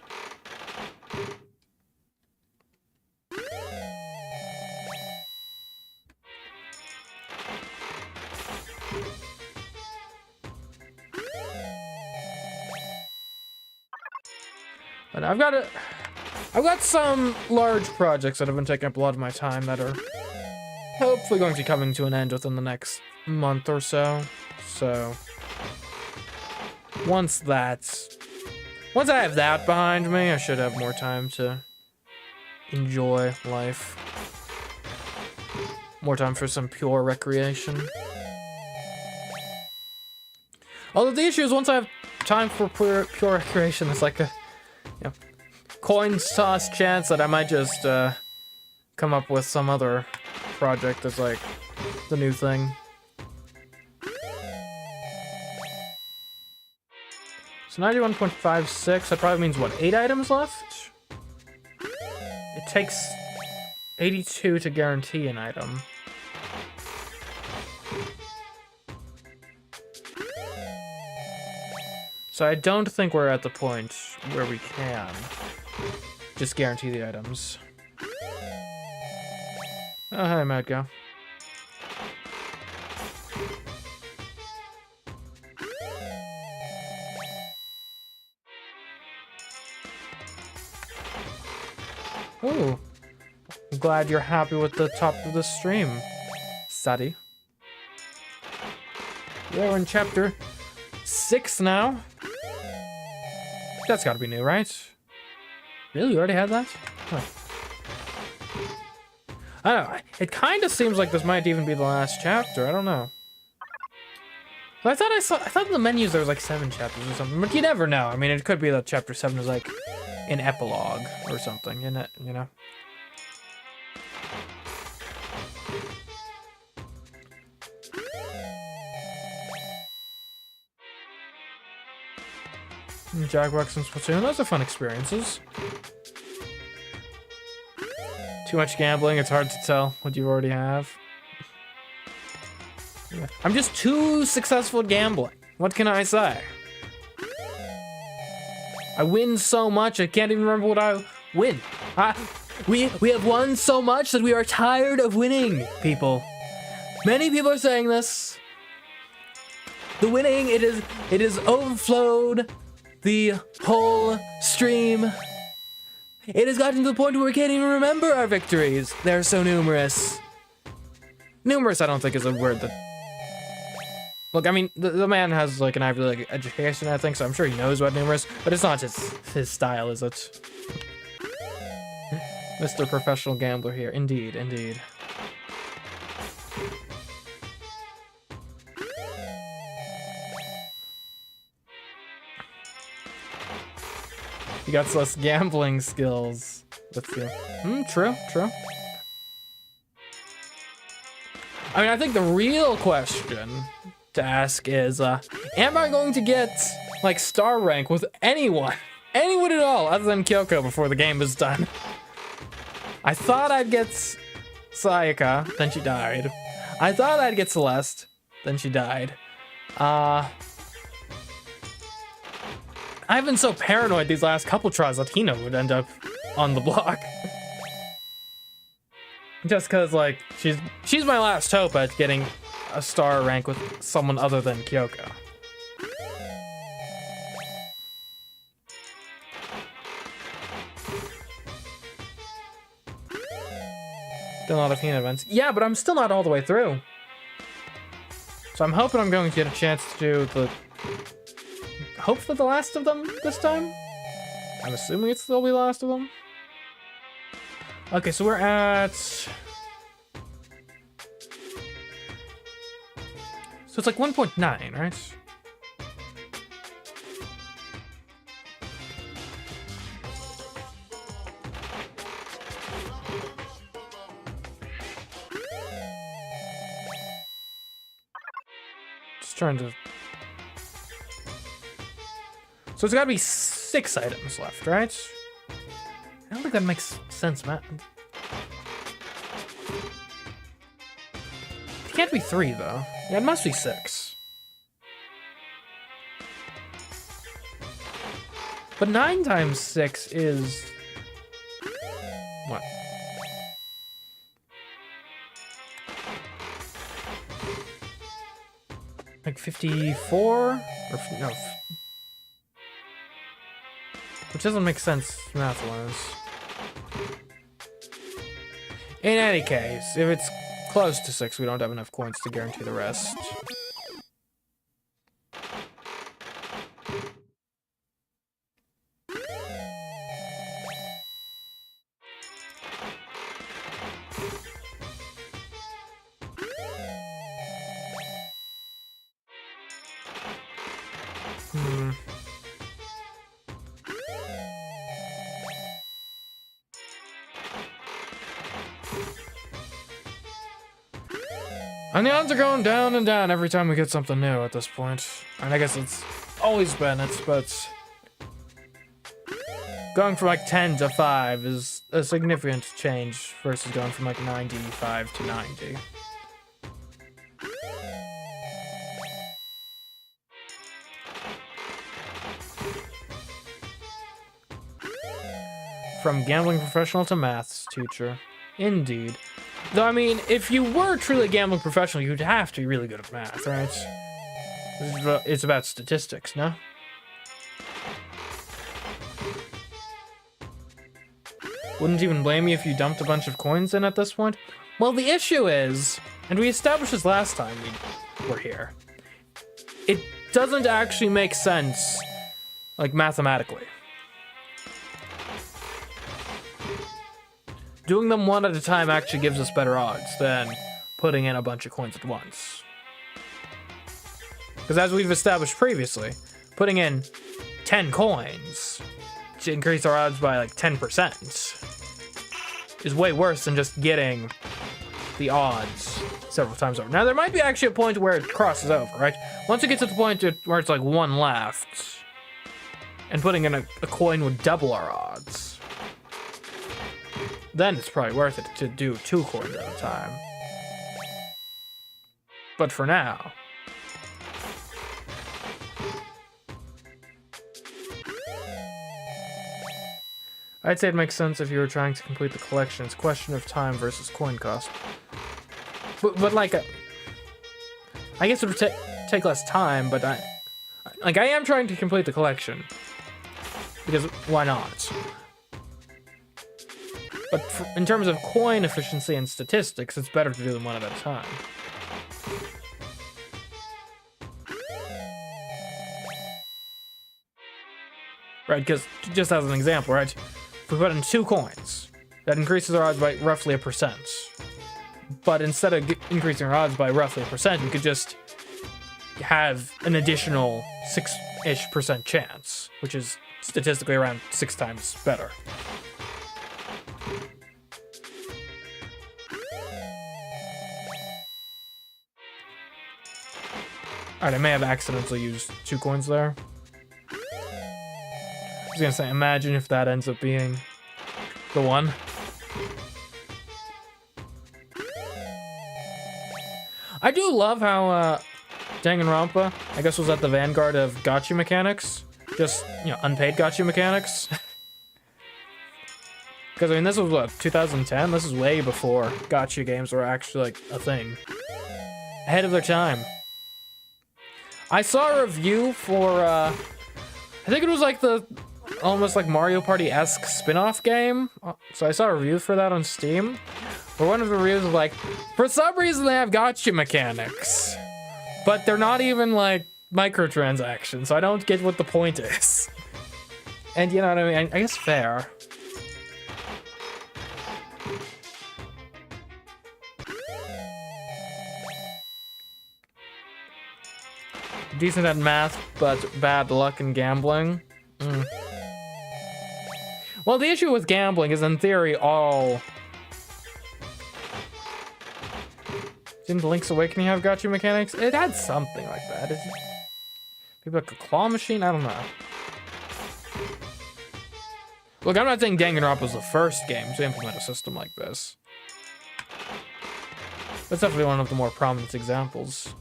But I've got some large projects that have been taking up a lot of my time that are hopefully going to be coming to an end within the next month or so. So once I have that behind me, I should have more time to enjoy life. More time for some pure recreation. Although the issue is once I have time for pure recreation, it's like a coin toss chance that I might just come up with some other project that's like the new thing. So 91.56, that probably means what, 8 items left? It takes 82 to guarantee an item. So I don't think we're at the point where we can just guarantee the items. Oh, hi, Madgo. Oh, I'm glad you're happy with the top of the stream, Sadie. Yeah, we're in chapter 6 now. That's gotta be new, right? Really? You already had that? Huh. I don't know. It kind of seems like this might even be the last chapter. I don't know. But I thought in the menus there was like 7 chapters or something. But you never know. I mean, it could be that chapter 7 is like an epilogue or something, isn't it? You know? Jackbox and Splatoon, those are fun experiences. Too much gambling, it's hard to tell what you already have. Yeah. I'm just too successful at gambling. What can I say? I win so much, I can't even remember what I win. We have won so much that we are tired of winning, people. Many people are saying this. The winning, it is overflowed the whole stream. It has gotten to the point where we can't even remember our victories. They're so numerous. Numerous, I don't think, is a word that... Look, I mean, the man has like an Ivy League education, I think, so I'm sure he knows what numerous, but it's not just his style, is it? Mr. Professional Gambler here. Indeed, indeed. He got less gambling skills. Let's see. True, true. I mean, I think the real question to ask is, am I going to get, like, star rank with anyone? Anyone at all, other than Kyoko before the game is done? I thought I'd get Sayaka, then she died. I thought I'd get Celeste, then she died. I've been so paranoid these last couple tries that Hina would end up on the block. Just cause like she's my last hope at getting a star rank with someone other than Kyoko. Done a lot of Hina events. Yeah, but I'm still not all the way through. So I'm hoping I'm going to get a chance to do the hopefully the last of them this time. I'm assuming it's still the last of them. Okay, so we're at... So it's like 1.9, right? Just trying to... So it's gotta be 6 items left, right? I don't think that makes sense, Matt. It can't be 3, though. Yeah, it must be 6. But 9 times 6 is... what? Like 54? Or no... Which doesn't make sense math-wise. In any case, if it's close to 6, we don't have enough coins to guarantee the rest. And the odds are going down and down every time we get something new at this point. And I guess it's always been, but going from like 10 to 5 is a significant change versus going from like 95 to 90. From gambling professional to maths teacher. Indeed. Though, I mean, if you were truly a gambling professional, you'd have to be really good at math, right? It's about statistics, no? Wouldn't even blame you if you dumped a bunch of coins in at this point. Well, the issue is, and we established this last time we were here, it doesn't actually make sense, like, mathematically. Doing them one at a time actually gives us better odds than putting in a bunch of coins at once. Because as we've established previously, putting in 10 coins to increase our odds by like 10% is way worse than just getting the odds several times over. Now, there might be actually a point where it crosses over, right? Once it gets to the point where it's like 1 left, and putting in a coin would double our odds. Then it's probably worth it to do 2 coins at a time. But for now... I'd say it makes sense if you were trying to complete the collection. It's a question of time versus coin cost. But like, I guess it would take less time, but I am trying to complete the collection. Because why not? But in terms of coin efficiency and statistics, it's better to do them one at a time. Right, because just as an example, right? If we put in 2 coins, that increases our odds by roughly 1%. But instead of increasing our odds by roughly 1%, we could just have an additional 6-ish% chance, which is statistically around 6 times better. Alright, I may have accidentally used 2 coins there. I was gonna say, imagine if that ends up being the one. I do love how Danganronpa, I guess, was at the vanguard of gacha mechanics. Just, you know, unpaid gacha mechanics. Because, I mean, this was, what, 2010? This is way before gacha games were actually, like, a thing. Ahead of their time. I saw a review for, I think it was, like, the almost, like, Mario Party-esque spin-off game. So I saw a review for that on Steam. Where one of the reviews was like, for some reason they have gacha mechanics. But they're not even, like, microtransactions, so I don't get what the point is. And, you know what I mean? I guess fair. Decent at math, but bad luck in gambling. Well, the issue with gambling is, in theory, all... Didn't Link's Awakening have gacha mechanics? It had something like that. Maybe like a claw machine? I don't know. Look, I'm not saying Danganronpa was the first game to implement a system like this. That's definitely one of the more prominent examples.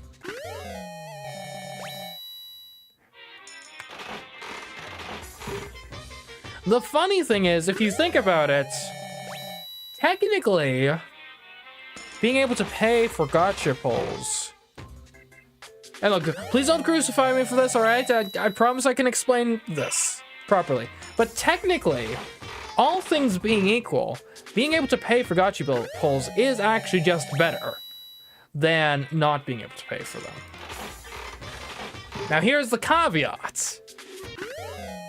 The funny thing is, if you think about it, technically, being able to pay for gacha pulls. And look, please don't crucify me for this, alright? I promise I can explain this. properly. But technically, all things being equal, being able to pay for gacha pulls is actually just better than not being able to pay for them. Now here's the caveat.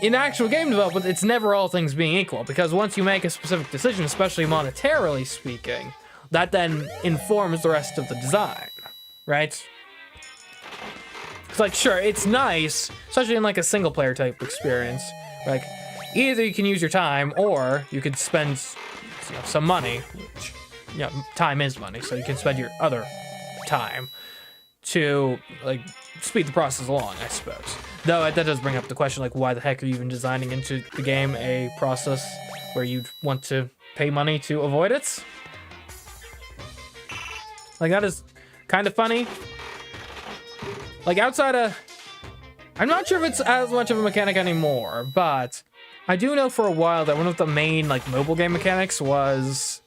In actual game development, it's never all things being equal, because once you make a specific decision, especially monetarily speaking, that then informs the rest of the design, right? It's like, sure, it's nice, especially in like a single player type experience. Like, either you can use your time, or you could spend some money, which, time is money, so you can spend your other time to like speed the process along, I suppose. Though that does bring up the question, like, why the heck are you even designing into the game a process where you'd want to pay money to avoid it? Like, that is kind of funny. Like, outside of... I'm not sure if it's as much of a mechanic anymore, but I do know for a while that one of the main, like, mobile game mechanics was...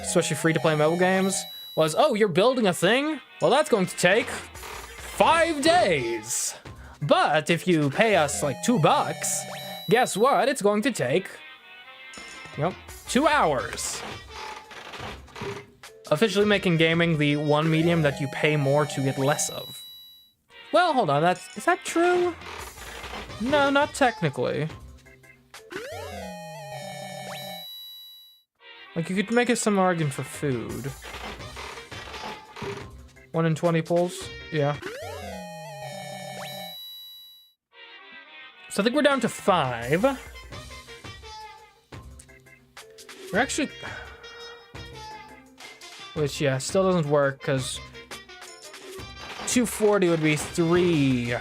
especially free-to-play mobile games, was, oh, you're building a thing? Well, that's going to take 5 days. But if you pay us, like, $2, guess what? It's going to take, 2 hours. Officially making gaming the one medium that you pay more to get less of. Well, hold on, is that true? No, not technically. Like, you could make it some argument for food. 1 in 20 pulls? Yeah. So I think we're down to 5. We're actually... which, yeah, still doesn't work, because 240 would be 3.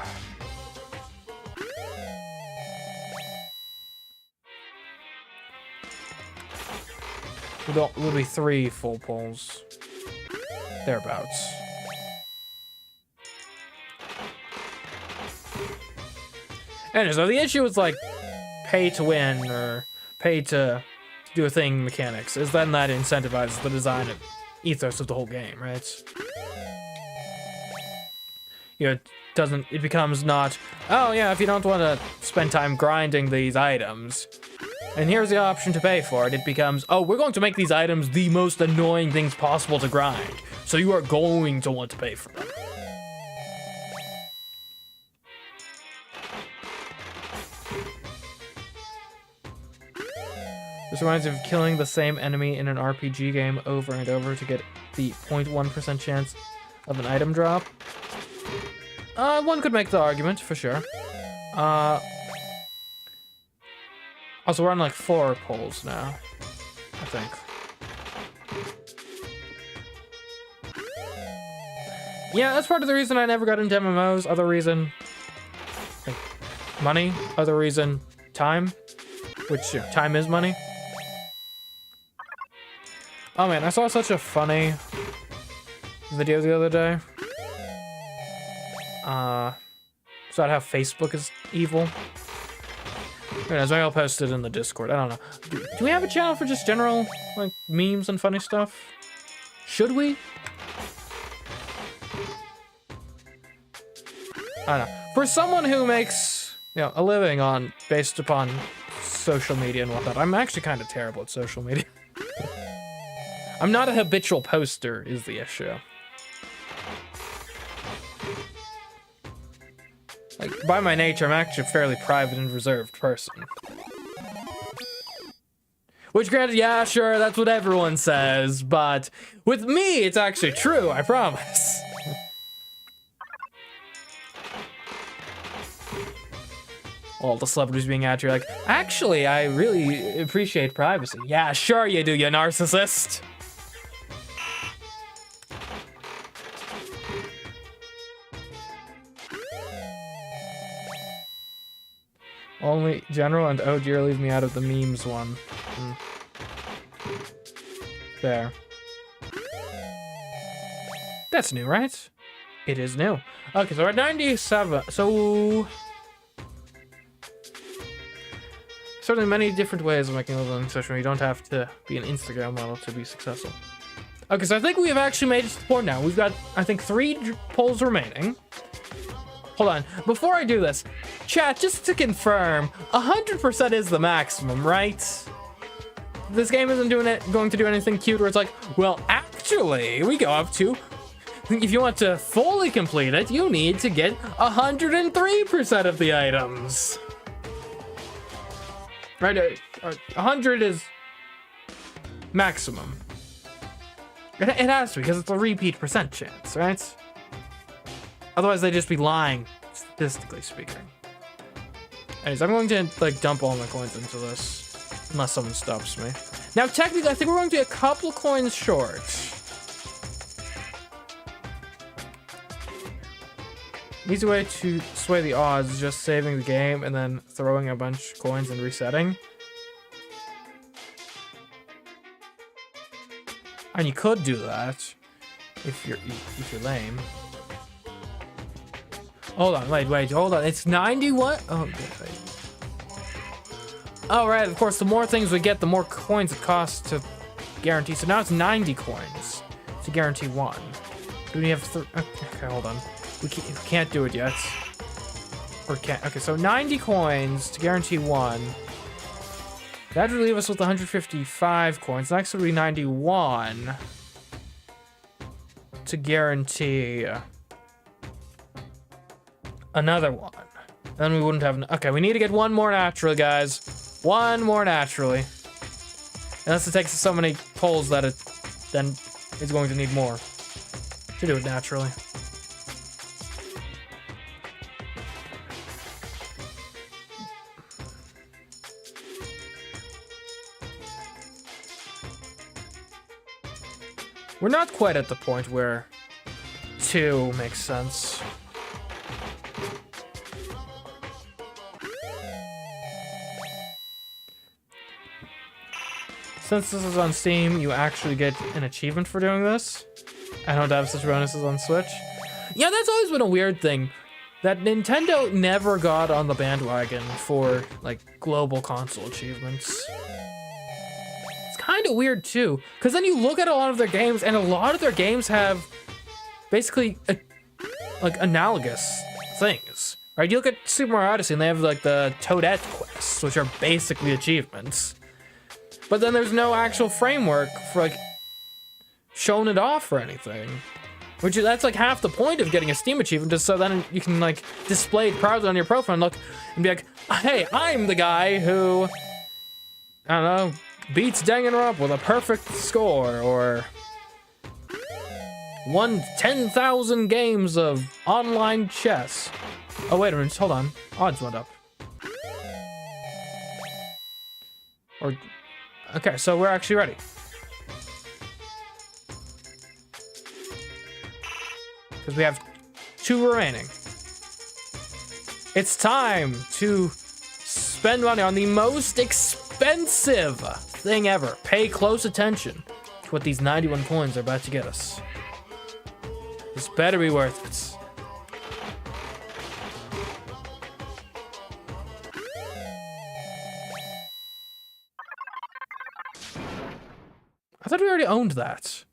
Would be 3 full pulls. Thereabouts. Anyway, so the issue is, like, pay to win, or pay to do a thing mechanics, is then that incentivizes the design and ethos of the whole game, right? It becomes not, oh yeah, if you don't want to spend time grinding these items, and here's the option to pay for it, it becomes, oh, we're going to make these items the most annoying things possible to grind, so you are going to want to pay for them. This reminds me of killing the same enemy in an RPG game over and over to get the 0.1% chance of an item drop. One could make the argument, for sure. Also, we're on like 4 pulls now, I think. Yeah, that's part of the reason I never got into MMOs. Other reason, like, money. Other reason, time. Which, time is money. Oh man, I saw such a funny video the other day. It's about how Facebook is evil. Anyways, maybe I'll post it in the Discord. I don't know. Do we have a channel for just general, like, memes and funny stuff? Should we? I don't know. For someone who makes, a living based upon social media and whatnot, I'm actually kind of terrible at social media. I'm not a habitual poster, is the issue. Like, by my nature, I'm actually a fairly private and reserved person. Which, granted, yeah, sure, that's what everyone says, but with me, it's actually true, I promise. All the celebrities being out here like, actually, I really appreciate privacy. Yeah, sure you do, you narcissist. Only general and oh dear, leave me out of the memes one. There. That's new, right? It is new. Okay, so we're at 97. So... certainly many different ways of making a living on social media. You don't have to be an Instagram model to be successful. Okay, so I think we have actually made it to the point now. We've got, I think, 3 polls remaining. hold on. Before I do this, chat, just to confirm, 100% is the maximum, right? This game isn't going to do anything cute where it's like, well, actually, we go up to, if you want to fully complete it, you need to get 103% of the items. Right? 100 is maximum. It has to, because it's a repeat percent chance, right? Otherwise, they'd just be lying, statistically speaking. Anyways, I'm going to, like, dump all my coins into this, unless someone stops me. Now, technically, I think we're going to be a couple coins short. Easy way to sway the odds is just saving the game and then throwing a bunch of coins and resetting. And you could do that if you're lame. Hold on, wait, hold on. It's 91. Oh, wait. Oh, right. Of course, the more things we get, the more coins it costs to guarantee. So now it's 90 coins to guarantee one. Do we have okay, hold on. We can't do it yet. Or can't. Okay, so 90 coins to guarantee one. That would leave us with 155 coins. Next would be 91 to guarantee another one. Then we wouldn't have. Okay, we need to get one more naturally, guys. One more naturally. Unless it takes so many pulls that it then is going to need more to do it naturally. We're not quite at the point where 2 makes sense. Since this is on Steam, you actually get an achievement for doing this. I don't have such bonuses on Switch. Yeah, that's always been a weird thing. That Nintendo never got on the bandwagon for, like, global console achievements. Kind of weird too, because then you look at a lot of their games and a lot of their games have basically like analogous things, right? You look at Super Mario Odyssey and they have like the Toadette quests, which are basically achievements, but then there's no actual framework for like showing it off or anything, which that's like half the point of getting a Steam achievement, just so then you can like display it proudly on your profile and look and be like, hey, I'm the guy who, I don't know, beats Danganronpa with a perfect score, or won 10,000 games of online chess. Oh, wait a minute, hold on. Odds went up. Or, okay, so we're actually ready. Because we have 2 remaining. It's time to spend money on the most expensive thing ever. Pay close attention to what these 91 coins are about to get us. This better be worth it. I thought we already owned that.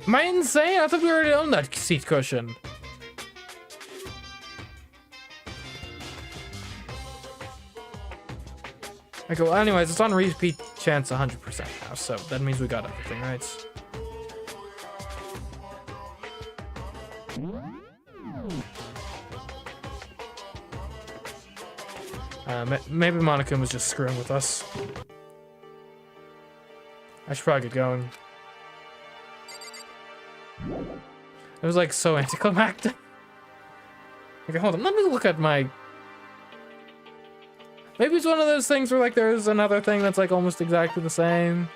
Am I insane? I thought we already owned that seat cushion. Okay, well, anyways, it's on repeat chance 100% now, so that means we got everything, right? Maybe Monica was just screwing with us. I should probably get going. It was like so anticlimactic. Okay, hold on. Let me look at my. Maybe it's one of those things where like there's another thing that's like almost exactly the same.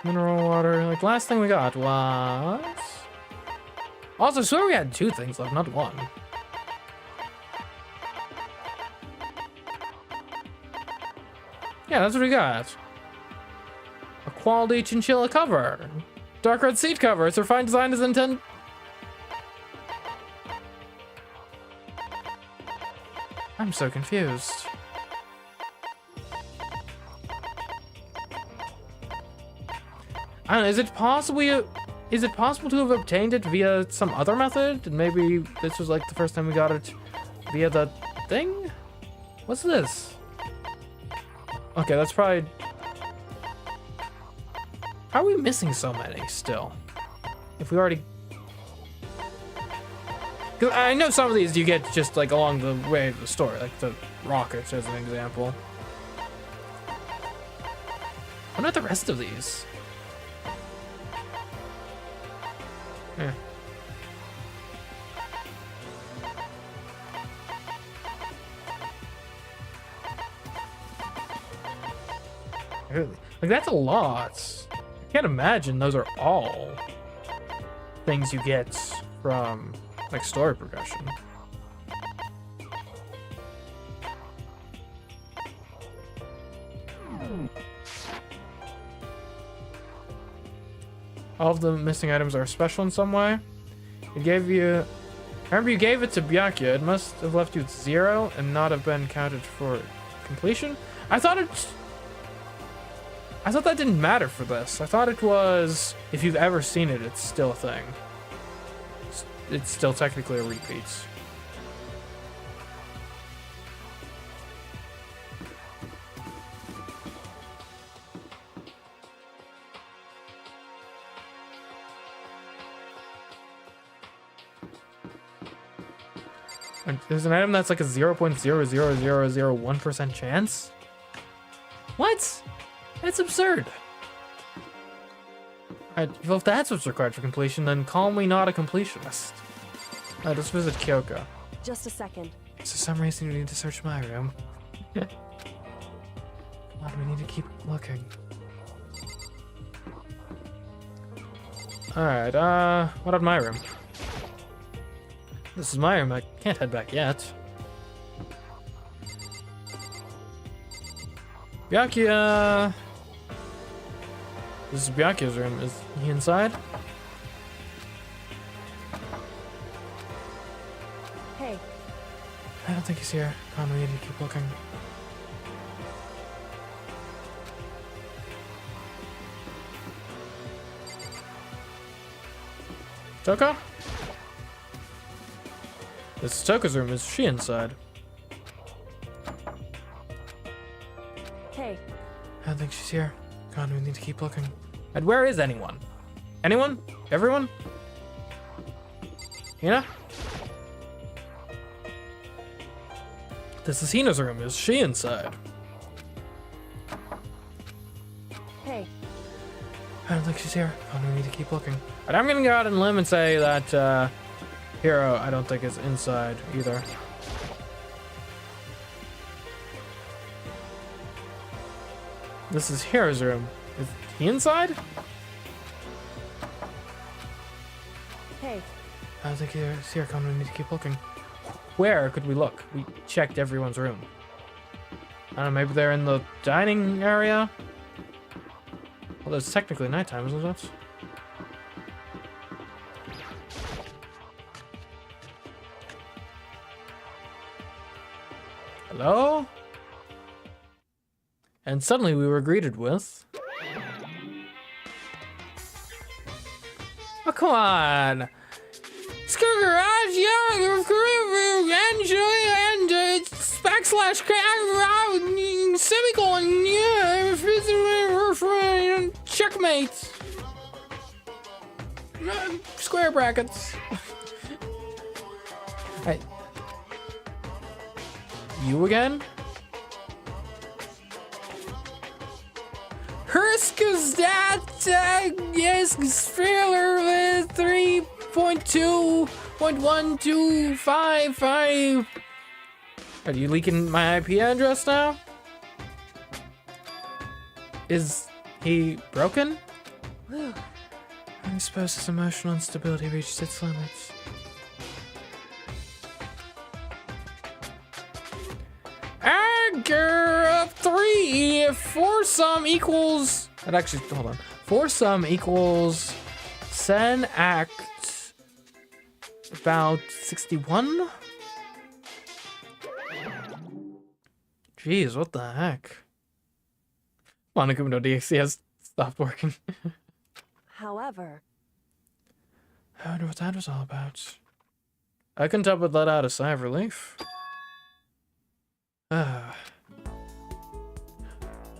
Mineral water. Like last thing we got was. Also, I swear we had 2 things left, not 1. Yeah, that's what we got. A quality chinchilla cover. Dark red seat cover. Its refined design is intended. I'm so confused. I don't know, is it possible to have obtained it via some other method? And maybe this was like the first time we got it via the thing? What's this? Okay, that's probably... How are we missing so many still? If we already... 'Cause I know some of these you get just like along the way of the story, like the rockets as an example. What about the rest of these? Yeah. Really? Like, that's a lot. I can't imagine those are all things you get from, like, story progression. All of the missing items are special in some way. It gave you... I remember you gave it to Byakuya. It must have left you with 0 and not have been counted for completion. I thought that didn't matter for this. I thought it was, if you've ever seen it, it's still a thing. It's still technically a repeat. There's an item that's like a 0.00001% chance? What? That's absurd. Alright, well, if that's what's required for completion, then call me not a completionist. Alright, let's visit Kyoko. Just a second. For some reason you need to search my room. Come on, we need to keep looking. Alright, what about my room? This is my room, I can't head back yet. Byakuya! This is Byakuya's room. Is he inside? Hey. I don't think he's here. Come on, we need to keep looking. Toko? This is Toko's room. Is she inside? Hey. I don't think she's here. God, we need to keep looking. And where is anyone? Anyone? Everyone? Hina? This is Hina's room. Is she inside? Hey. I don't think she's here. God, we need to keep looking. But I'm gonna go out on a limb and say that Hiro, I don't think is inside either. This is Hiro's room. Is he inside? Hey. I don't think he's here. Come on, we need to keep looking. Where could we look? We checked everyone's room. I don't know, maybe they're in the dining area? Well, it's technically nighttime, isn't it? Hello? And suddenly we were greeted with... Oh, come on! Screw garage, yeah, and backslash semicolon, yeah, checkmate. Square brackets. Hey. You again? Hersk's that yes, trailer 3.2.1255. Are you leaking my IP address now? Is he broken? I suppose his emotional instability reached its limits. Agger 3 if foursome equals... That actually, hold on. Foursome equals Sen Act about 61? Jeez, what the heck? Monokuma no DXC has stopped working. However, I wonder what that was all about. I couldn't help but let out a sigh of relief.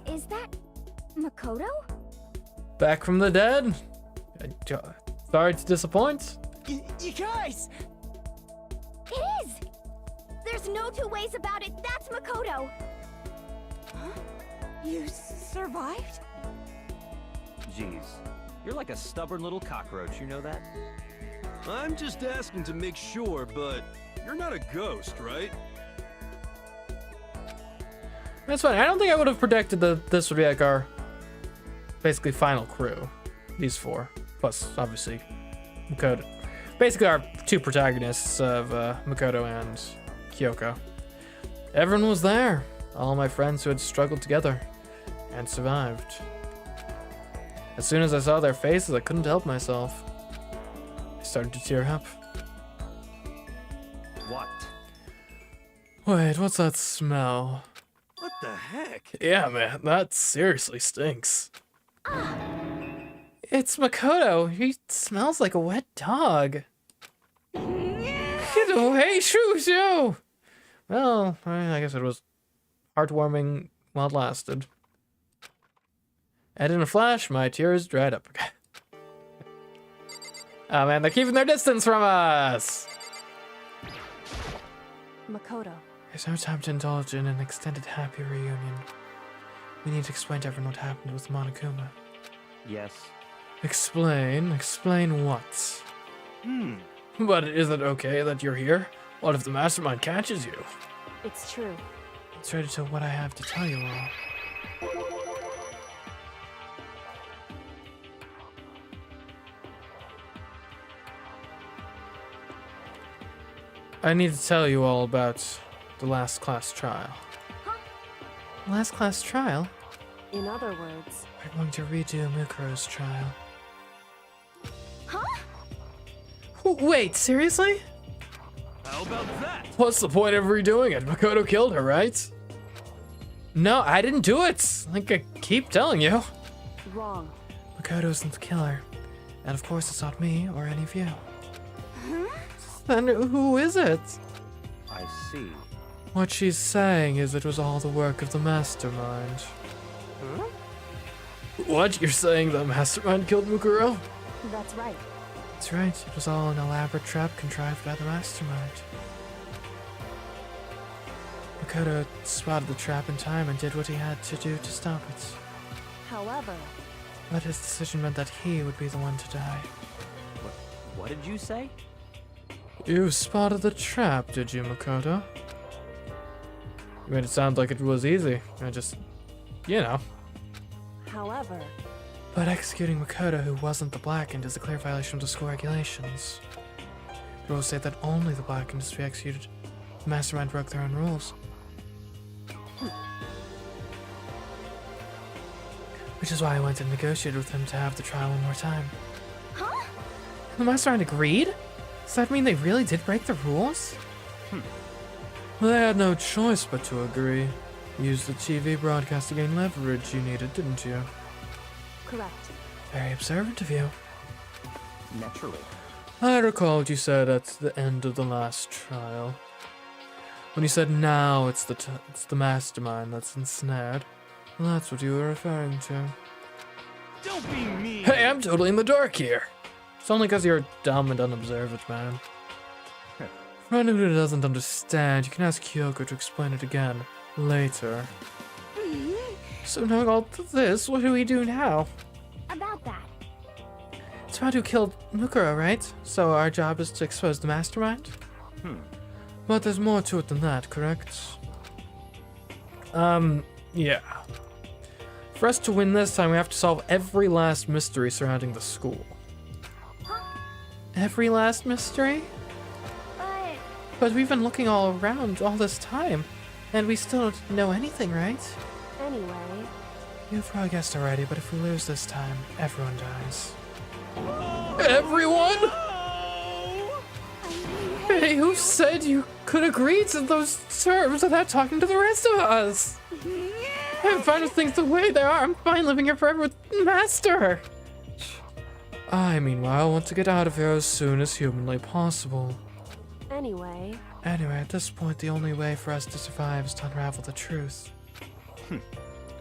Is that Makoto? Back from the dead? Sorry to disappoint. You guys! It is! There's no two ways about it. That's Makoto. You survived? Jeez, you're like a stubborn little cockroach, you know that? I'm just asking to make sure, but you're not a ghost, right? That's fine. I don't think I would have predicted that this would be like our basically final crew. These four. Plus, obviously, Makoto. Basically our two protagonists of Makoto and Kyoko. Everyone was there. All my friends who had struggled together and survived. As soon as I saw their faces, I couldn't help myself. I started to tear up. What? Wait, what's that smell? What the heck? Yeah, man, that seriously stinks. It's Makoto. He smells like a wet dog. Get away, shoo! Well, I guess it was heartwarming while it lasted. And in a flash, my tears dried up again. Oh man, they're keeping their distance from us! Makoto, There's no time to indulge in an extended happy reunion. We need to explain to everyone what happened with Monokuma. Yes. Explain? Explain what? But is it okay that you're here? What if the mastermind catches you? it's true. It's ready to what I have to tell you all. I need to tell you all about the last class trial. Last class trial? In other words, We're going to redo Mukuro's trial. Huh? Wait, seriously? How about that? What's the point of redoing it? Makoto killed her, right? No, I didn't do it. Like I keep telling you. wrong. Makoto isn't the killer. And of course it's not me or any of you. Then who is it? I see. What she's saying is it was all the work of the mastermind. Huh? What? You're saying the mastermind killed Mukuro? That's right. That's right. It was all an elaborate trap contrived by the mastermind. Makoto spotted the trap in time and did what he had to do to stop it. However, But his decision meant that he would be the one to die. What did you say? You spotted the trap, did you, Makoto? You made it sound like it was easy. I just, you know. however, But executing Makoto, who wasn't the Blackened, is a clear violation of the school regulations. The rules say that only the Blackened is to be executed. The mastermind broke their own rules. Which is why I went and negotiated with him to have the trial one more time. Huh? The mastermind agreed? Does that mean they really did break the rules? Well, they had no choice but to agree. You used the TV broadcast to gain leverage you needed, didn't you? correct. Very observant of you. Naturally. I recalled you said at the end of the last trial. When you said now it's the mastermind that's ensnared. Well, that's what you were referring to. Don't be mean. Hey, I'm totally in the dark here. It's only because you're dumb and unobservant, man. For anyone who doesn't understand, you can ask Kyoko to explain it again later. So knowing all this, what do we do now? About that. It's about who killed Mukuro, right? So our job is to expose the mastermind? But there's more to it than that, correct? Yeah. For us to win this time, we have to solve every last mystery surrounding the school. Every last mystery? But But we've been looking all around all this time, and we still don't know anything, right? Anyway, You've probably guessed already, but if we lose this time, everyone dies. Everyone? Hey, who said you could agree to those terms without talking to the rest of us? I'm fine with things the way they are. I'm fine living here forever with Master. I, meanwhile, want to get out of here as soon as humanly possible. Anyway, At this point, the only way for us to survive is to unravel the truth.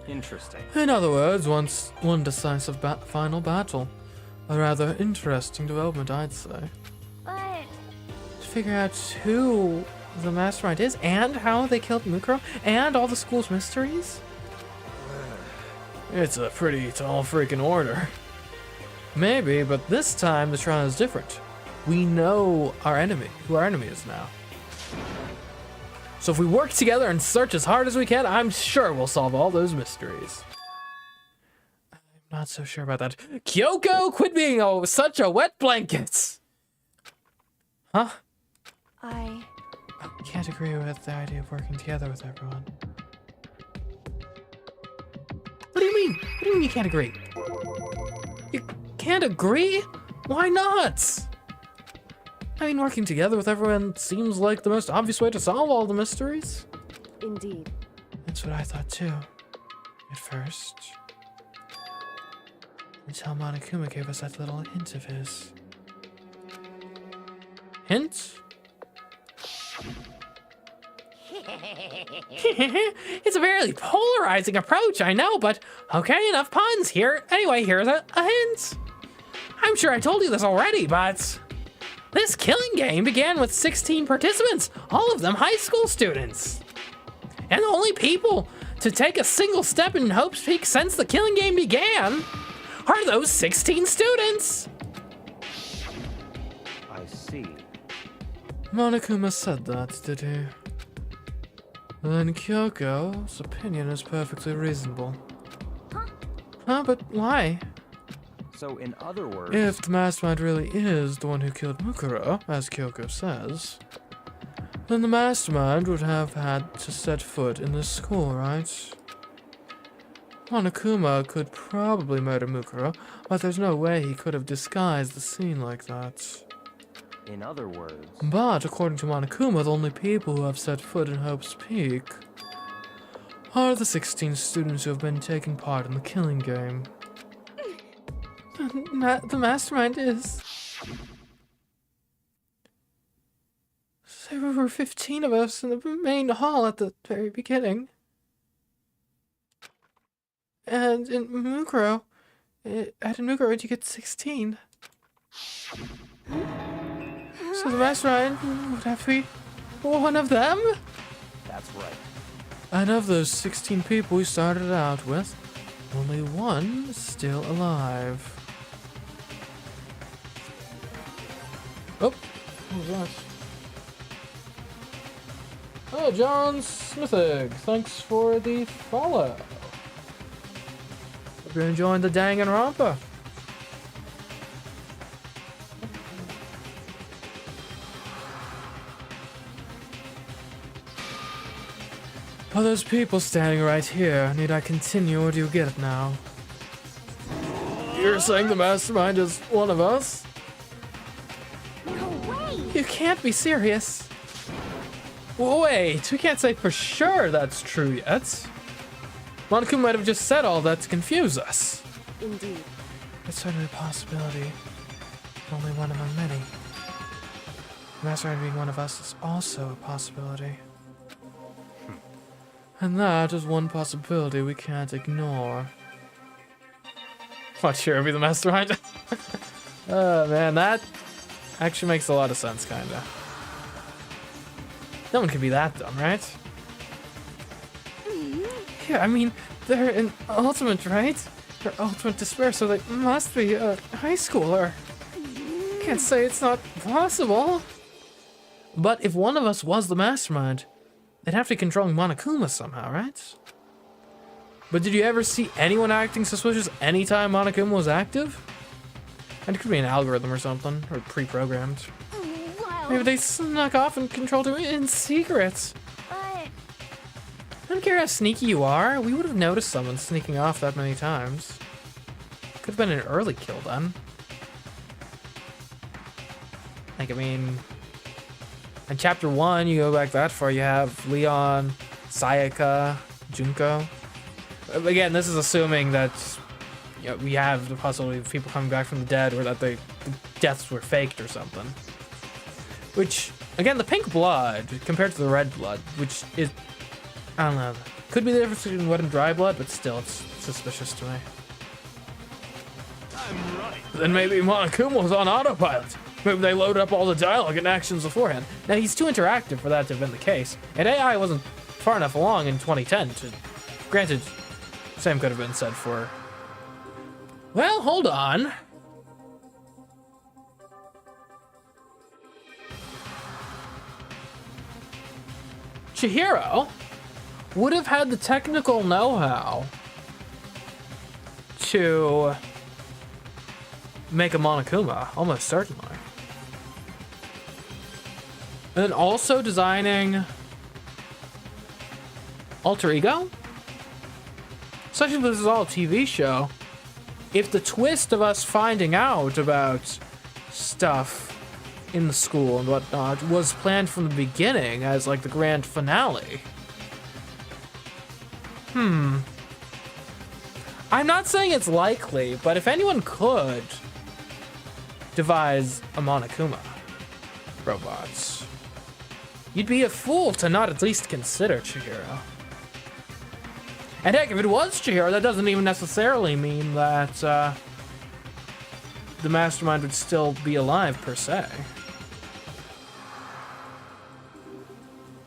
Interesting. In other words, one decisive final battle. A rather interesting development, I'd say. But To figure out who the mastermind is, and how they killed Mukuro, and all the school's mysteries? It's a pretty tall freaking order. Maybe, but this time the trial is different. We know our enemy, who our enemy is now. So if we work together and search as hard as we can, I'm sure we'll solve all those mysteries. I'm not so sure about that. Kyoko, quit being such a wet blanket! Huh? I Can't agree with the idea of working together with everyone. What do you mean? What do you mean you can't agree? You can't agree? Why not? I mean, working together with everyone seems like the most obvious way to solve all the mysteries. indeed. That's what I thought too. At first. Until Monokuma gave us that little hint of his. Hint? It's a very polarizing approach, I know, but okay, enough puns here. Anyway, here's a hint. I'm sure I told you this already, but this killing game began with 16 participants, all of them high school students. And the only people to take a single step in Hope's Peak since the killing game began are those 16 students. I see. Monokuma said that, did he? Then Kyoko's opinion is perfectly reasonable. Huh, but why? So, in other words... If the mastermind really is the one who killed Mukuro, as Kyoko says, then the mastermind would have had to set foot in this school, right? Monokuma could probably murder Mukuro, but there's no way he could have disguised the scene like that. In other words... But according to Monokuma, the only people who have set foot in Hope's Peak are the 16 students who have been taking part in the killing game. The mastermind is... There were 15 of us in the main hall at the very beginning. And in Mukuro, at Mukuro, you get 16. So the mastermind would have to be one of them? That's right. And of those 16 people we started out with, only one is still alive. Oh, what was that? Oh, John Smithig, thanks for the follow. Hope you're enjoying the Danganronpa. Are those people standing right here? Need I continue, or do you get it now? You're saying the mastermind is one of us? no way! You can't be serious. Wait, we can't say for sure that's true yet. Monokuma might have just said all that to confuse us. Indeed. It's certainly a possibility. Only one among many. The mastermind being one of us is also a possibility. And that is one possibility we can't ignore. What, sure, be the mastermind? Oh man, that actually makes a lot of sense, kinda. No one can be that dumb, right? Yeah, I mean, they're in ultimate, right? They're ultimate despair, so they must be a high schooler. Can't say it's not possible. But if one of us was the mastermind, they'd have to control Monokuma somehow, right? But did you ever see anyone acting suspicious anytime Monokuma was active? And it could be an algorithm or something, or pre-programmed. Well, Maybe they snuck off and controlled him in secret. but I don't care how sneaky you are, we would have noticed someone sneaking off that many times. Could have been an early kill then. Like, I mean, in chapter 1, you go back that far, you have Leon, Sayaka, Junko. Again, this is assuming that we have the possibility of people coming back from the dead, or that the deaths were faked or something. Which, again, the pink blood compared to the red blood, which is, I don't know, could be the difference between wet and dry blood, but still, it's suspicious to me. I'm right. Then maybe Monokuma was on autopilot. Maybe they loaded up all the dialogue and actions beforehand. Now, he's too interactive for that to have been the case, and AI wasn't far enough along in 2010 to... Granted, same could have been said for... Well, hold on. Chihiro would have had the technical know-how to make a Monokuma, almost certainly. And then also designing Alter Ego? Especially if this is all a TV show. If the twist of us finding out about stuff in the school and whatnot was planned from the beginning as like the grand finale. I'm not saying it's likely, but if anyone could devise a Monokuma robots, you'd be a fool to not at least consider Chihiro. And heck, if it was Chihiro, that doesn't even necessarily mean that the mastermind would still be alive, per se.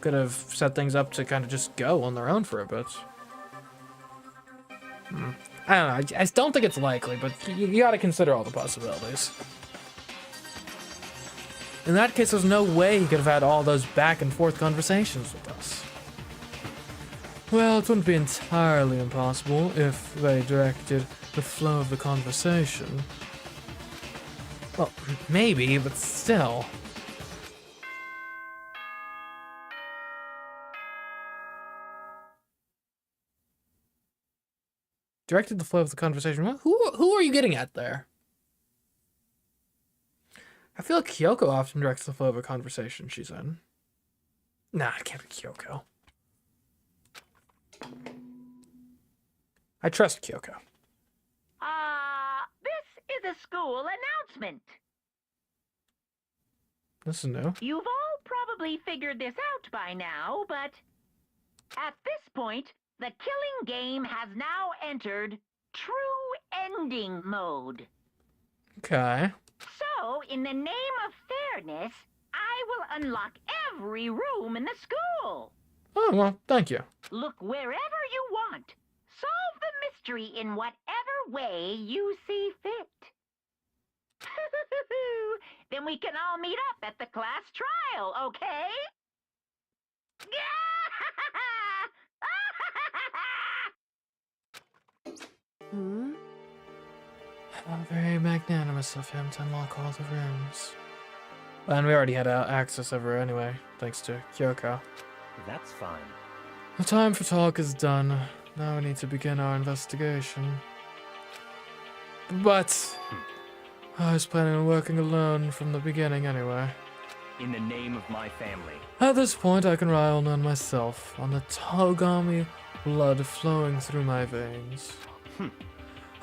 Could have set things up to kind of just go on their own for a bit. I don't know, I don't think it's likely, but you gotta consider all the possibilities. In that case, there's no way he could have had all those back and forth conversations with us. Well, it wouldn't be entirely impossible if they directed the flow of the conversation. Well, maybe, but still. Directed the flow of the conversation. Who are you getting at there? I feel like Kyoko often directs the flow of a conversation she's in. Nah, it can't be Kyoko. I trust Kyoko. This is a school announcement. This is new. You've all probably figured this out by now, but at this point, the killing game has now entered true ending mode. Okay. So, in the name of fairness, I will unlock every room in the school. Oh, well, thank you. Look wherever you want. Solve the mystery in whatever way you see fit. Then we can all meet up at the class trial, okay? How very magnanimous of him to unlock all the rooms. And we already had access over anyway, thanks to Kyoko. That's fine. The time for talk is done. Now we need to begin our investigation. But I was planning on working alone from the beginning anyway. In the name of my family. At this point, I can rely on myself, on the Togami blood flowing through my veins.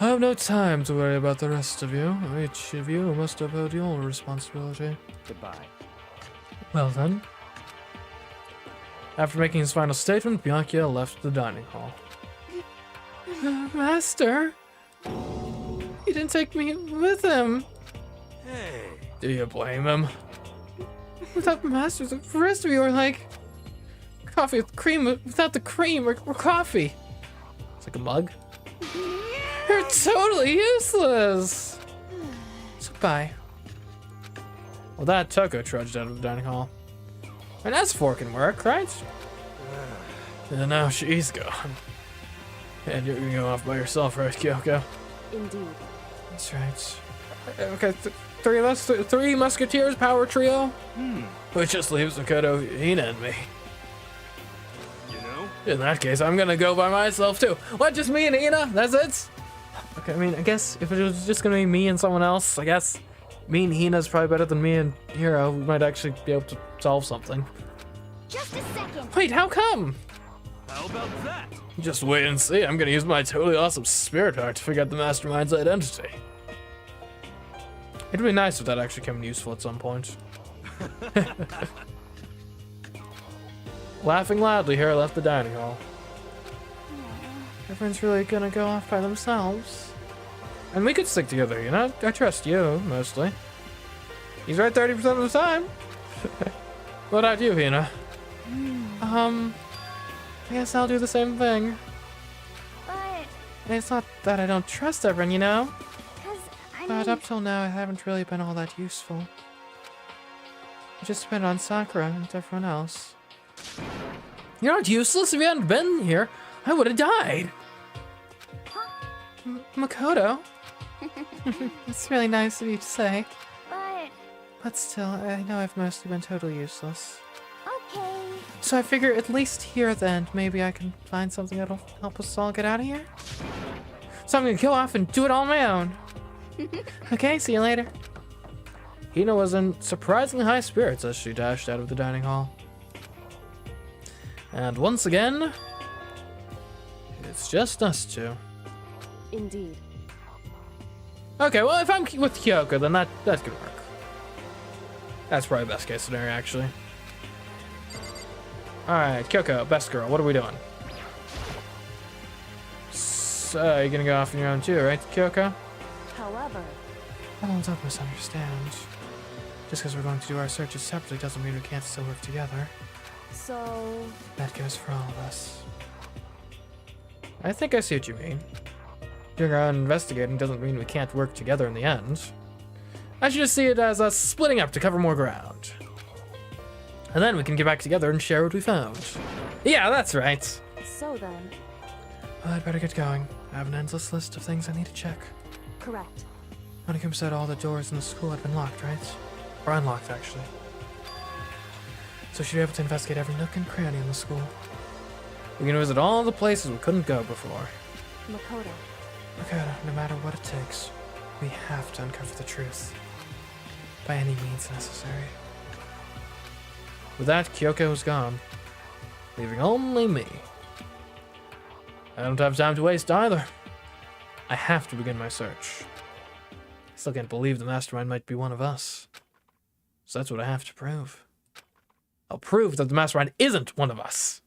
I have no time to worry about the rest of you. Each of you must uphold your responsibility. Goodbye. Well then. After making his final statement, Byakuya left the dining hall. Master? He didn't take me with him. Hey. Do you blame him? Without Master, the rest of you are like coffee with cream without the cream or coffee. It's like a mug. You're totally useless. So bye. Well, that Toko trudged out of the dining hall. And that's four can work, right? And now she's gone. And you're gonna go off by yourself, right, Kyoko? Indeed. That's right. Okay, three of us, three musketeers, power trio. Which just leaves Makoto, Hina, and me. You know? In that case, I'm gonna go by myself too. What, just me and Hina? That's it? Okay, I mean, I guess if it was just gonna be me and someone else, I guess Me and Hina's probably better than me and Hero. We might actually be able to solve something. Just a second. Wait, how come? How about that? Just wait and see. I'm gonna use my totally awesome spirit power to figure out the mastermind's identity. It'd be nice if that actually came useful at some point. Laughing loudly, Hera left the dining hall. Everyone's really gonna go off by themselves. And we could stick together, you know? I trust you, mostly. He's right 30% of the time. What about you, Hina? I guess I'll do the same thing. But, It's not that I don't trust everyone, you know? cause, I But mean, up till now, I haven't really been all that useful. I just depend on Sakura and everyone else. You're not useless. If you hadn't been here, I would have died. Makoto. It's really nice of you to say. But still, I know I've mostly been totally useless. okay. So I figure at least here at the end, maybe I can find something that'll help us all get out of here. So I'm gonna go off and do it all on my own. Okay, see you later. Hina was in surprisingly high spirits as she dashed out of the dining hall. And once again, it's just us two. Indeed. Okay, well, if I'm with Kyoko, then that could work. That's probably best case scenario, actually. Alright, Kyoko, best girl, what are we doing? So, you're gonna go off on your own too, right, Kyoko? However, Oh, don't misunderstand. Just because we're going to do our searches separately doesn't mean we can't still work together. so That goes for all of us. I think I see what you mean. Doing our own investigating doesn't mean we can't work together in the end. I should just see it as us splitting up to cover more ground. And then we can get back together and share what we found. Yeah, that's right. so then, Well, I'd better get going. I have an endless list of things I need to check. correct. Monicum said all the doors in the school had been locked, right? Or unlocked, actually. So she'd be able to investigate every nook and cranny in the school. We can visit all the places we couldn't go before. Makoto. Okay, no matter what it takes, we have to uncover the truth. By any means necessary. With that, Kyoko was gone, leaving only me. I don't have time to waste either. I have to begin my search. I still can't believe the mastermind might be one of us. So that's what I have to prove. I'll prove that the mastermind isn't one of us.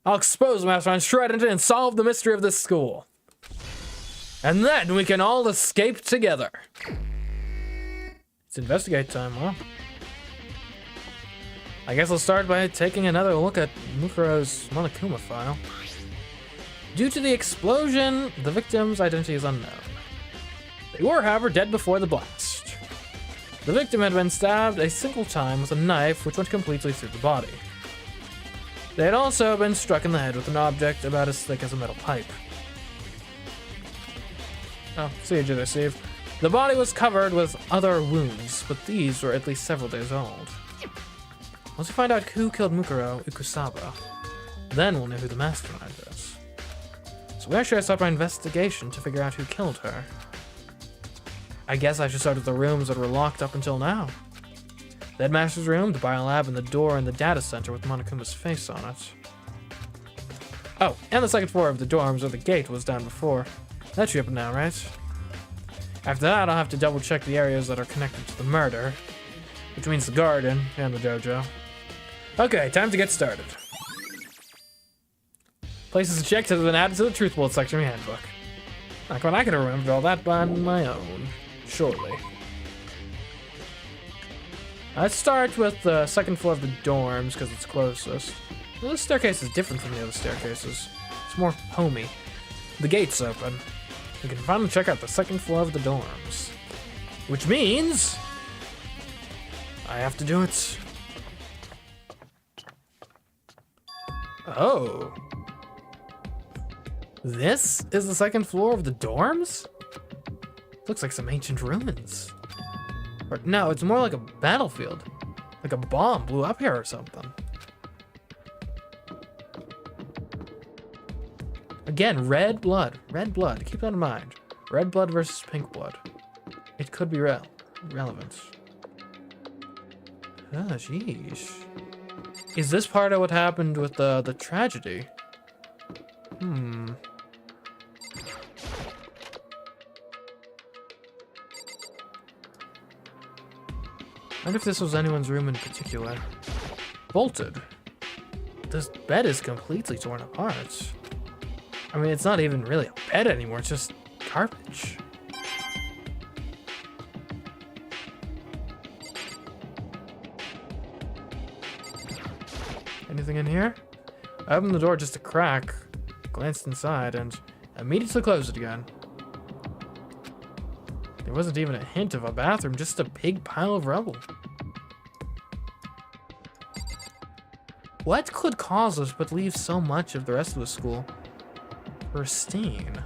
I'll expose the mastermind's true identity and solve the mystery of this school. And then we can all escape together. It's investigate time, huh? I guess I'll start by taking another look at Mukuro's Monokuma file. Due to the explosion, the victim's identity is unknown. They were, however, dead before the blast. The victim had been stabbed a single time with a knife which went completely through the body. They had also been struck in the head with an object about as thick as a metal pipe. Oh, see you, there, Steve. The body was covered with other wounds, but these were at least several days old. Once we find out who killed Mukuro Ikusaba, then we'll know who the mastermind is. So where should I start my investigation to figure out who killed her? I guess I should start with the rooms that were locked up until now. The headmaster's room, the biolab, and the door in the data center with Monokuma's face on it. Oh, and the second floor of the dorms where the gate was down before. That should be up now, right? After that, I'll have to double check the areas that are connected to the murder, which means the garden and the dojo. Okay, time to get started. Places to check have been added to the Truth World section of your handbook. Not quite, I could have remembered all that by my own, surely. Let's start with the second floor of the dorms because it's closest. Well, this staircase is different from the other staircases. It's more homey. The gate's open. We can finally check out the second floor of the dorms. Which means I have to do it. Oh. This is the second floor of the dorms? Looks like some ancient ruins. Or no, it's more like a battlefield. Like a bomb blew up here or something. Again, red blood. Red blood. Keep that in mind. Red blood versus pink blood. It could be real. relevant. Ah, jeez. Is this part of what happened with the tragedy? Hmm. I wonder if this was anyone's room in particular. Bolted. This bed is completely torn apart. I mean, it's not even really a bed anymore, it's just garbage. Anything in here? I opened the door just a crack, glanced inside, and immediately closed it again. There wasn't even a hint of a bathroom, just a big pile of rubble. What could cause this but leave so much of the rest of the school pristine?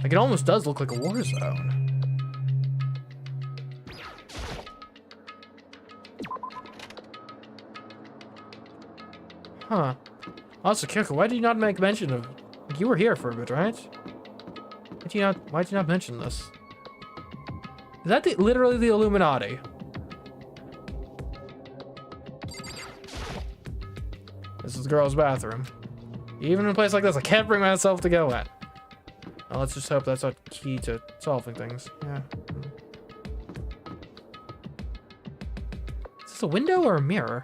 Like, it almost does look like a war zone. Huh. Also, Kyoko, why did you not make mention of... You were here for a bit, right? Why'd you not mention this? Is that literally the Illuminati? This is the girl's bathroom. Even in a place like this, I can't bring myself to go in. Well, let's just hope that's not key to solving things. Yeah. Is this a window or a mirror?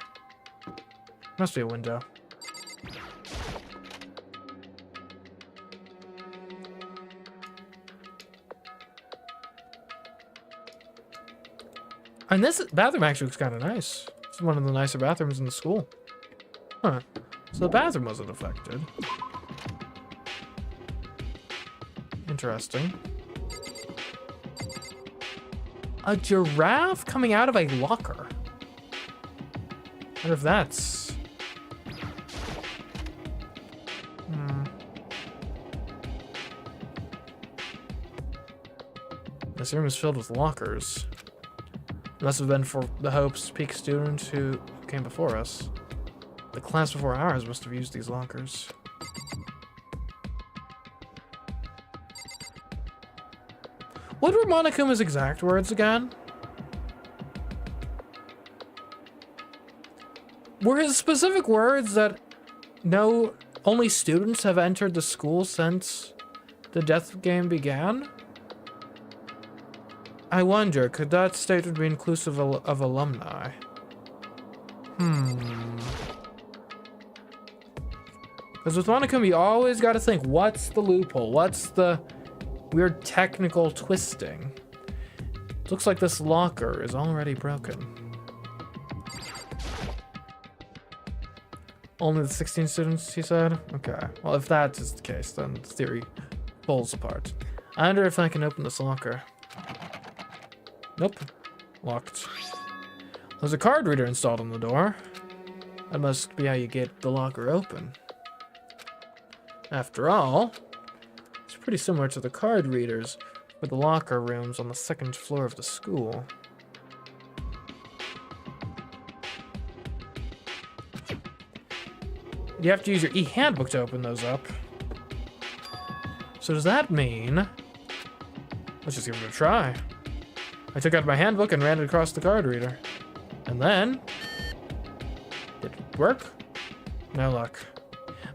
Must be a window. And this bathroom actually looks kind of nice. It's one of the nicer bathrooms in the school. Huh. So the bathroom wasn't affected. Interesting. A giraffe coming out of a locker. I wonder if that's... This room is filled with lockers. Must have been for the Hope's Peak students who came before us. The class before ours must have used these lockers. What were Monokuma's exact words again? Were his specific words that only students have entered the school since the death game began? I wonder, could that statement be inclusive of alumni? Because with Monokuma, you always got to think, what's the loophole? What's the weird technical twisting? It looks like this locker is already broken. Only the 16 students, he said? Okay, well, if that is the case, then the theory falls apart. I wonder if I can open this locker. Nope. Locked. There's a card reader installed on the door. That must be how you get the locker open. After all, it's pretty similar to the card readers for the locker rooms on the second floor of the school. You have to use your e-handbook to open those up. So does that mean... Let's just give it a try. I took out my handbook and ran it across the card reader. And then... Did it work? No luck.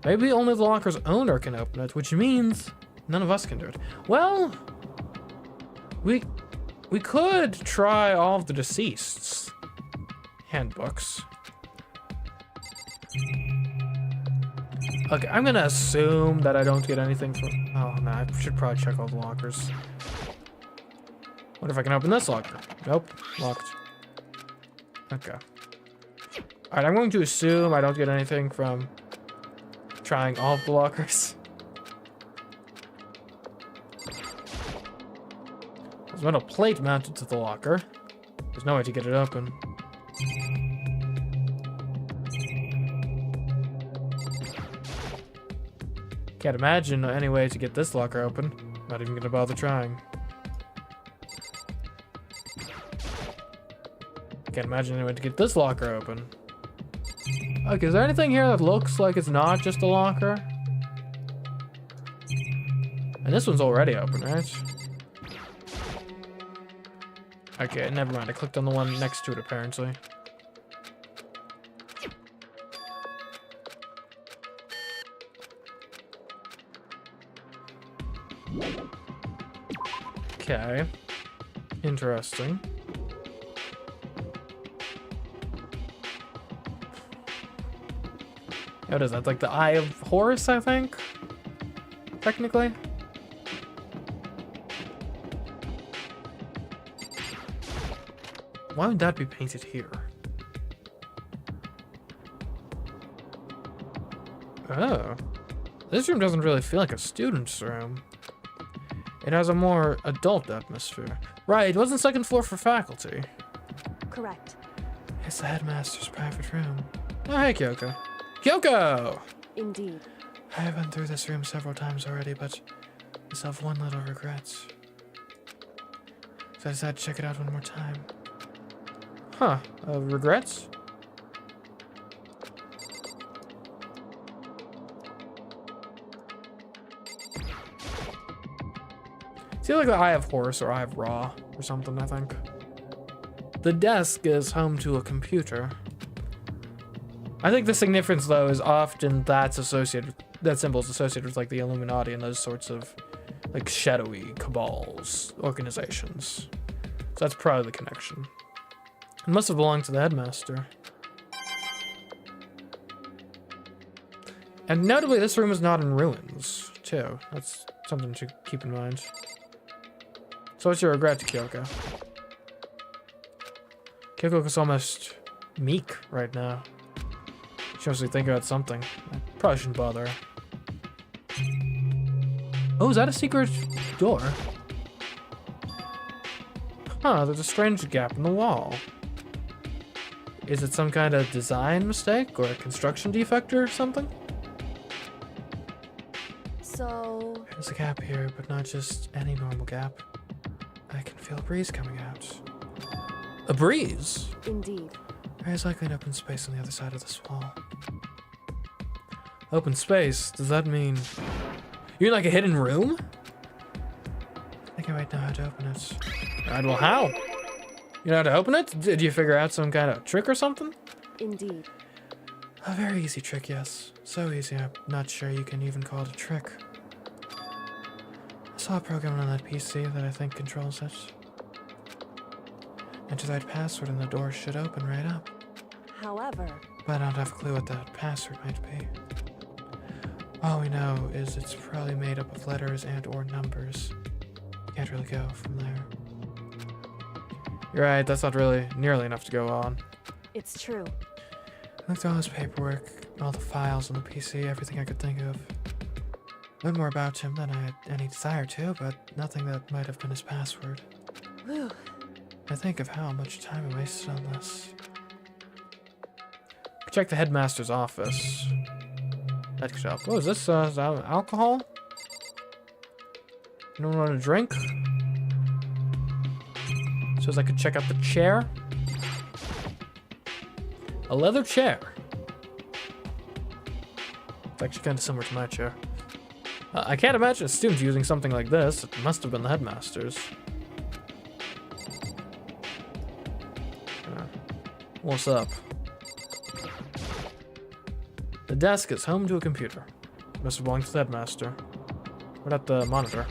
Maybe only the locker's owner can open it, which means none of us can do it. Well... We could try all of the deceased's handbooks. Okay, I'm gonna assume that I don't get anything from... Oh, no, I should probably check all the lockers. What if I can open this locker? Nope, locked. Okay. Alright, I'm going to assume I don't get anything from trying all of the lockers. There's a metal plate mounted to the locker. There's no way to get it open. Can't imagine any way to get this locker open. Not even gonna bother trying. Can't imagine any way to get this locker open. Okay, is there anything here that looks like it's not just a locker? And this one's already open, right? Okay, never mind. I clicked on the one next to it, apparently. Okay. Interesting. What is that? Like the Eye of Horus, I think? Technically? Why would that be painted here? Oh. This room doesn't really feel like a student's room. It has a more adult atmosphere. Right, it wasn't second floor for faculty. Correct. It's the headmaster's private room. Oh, hey, Kyoko. Kyoko! Indeed. I've been through this room several times already, but I still have one little regret. So I decided to check it out one more time. Huh, regrets? It's either like the Eye of Horus or Eye of Ra or something, I think. The desk is home to a computer. I think the significance, though, is often that symbol is associated with like the Illuminati and those sorts of like shadowy cabals, organizations. So that's probably the connection. It must have belonged to the headmaster. And notably, this room is not in ruins, too. That's something to keep in mind. So what's your regret, Kyoko? Kyoko's almost meek right now. She must be thinking about something. I probably shouldn't bother her. Oh, is that a secret door? Huh, there's a strange gap in the wall. Is it some kind of design mistake or a construction defect or something? So... There's a gap here, but not just any normal gap. I can feel a breeze coming out. A breeze? Indeed. There is likely an open space on the other side of this wall. Open space? Does that mean... You're in like a hidden room? I think I might know how to open it. Alright, well how? You know how to open it? Did you figure out some kind of trick or something? Indeed. A very easy trick, yes. So easy, I'm not sure you can even call it a trick. I saw a program on that PC that I think controls it. Enter that password and the door should open right up. However... But I don't have a clue what that password might be. All we know is it's probably made up of letters and or numbers. Can't really go from there. You're right, that's not really nearly enough to go on. It's true. I looked at all this paperwork, all the files on the PC, everything I could think of. Learned more about him than I had any desire to, but nothing that might have been his password. Whew. I think of how much time I wasted on this. Check the headmaster's office. That could help. What is this? Is that alcohol? Anyone want a drink? So I could check out the chair. A leather chair. It's actually kind of similar to my chair. I can't imagine a student using something like this. It must have been the headmaster's. What's up? The desk is home to a computer. Must have belonged to the headmaster. What about the monitor?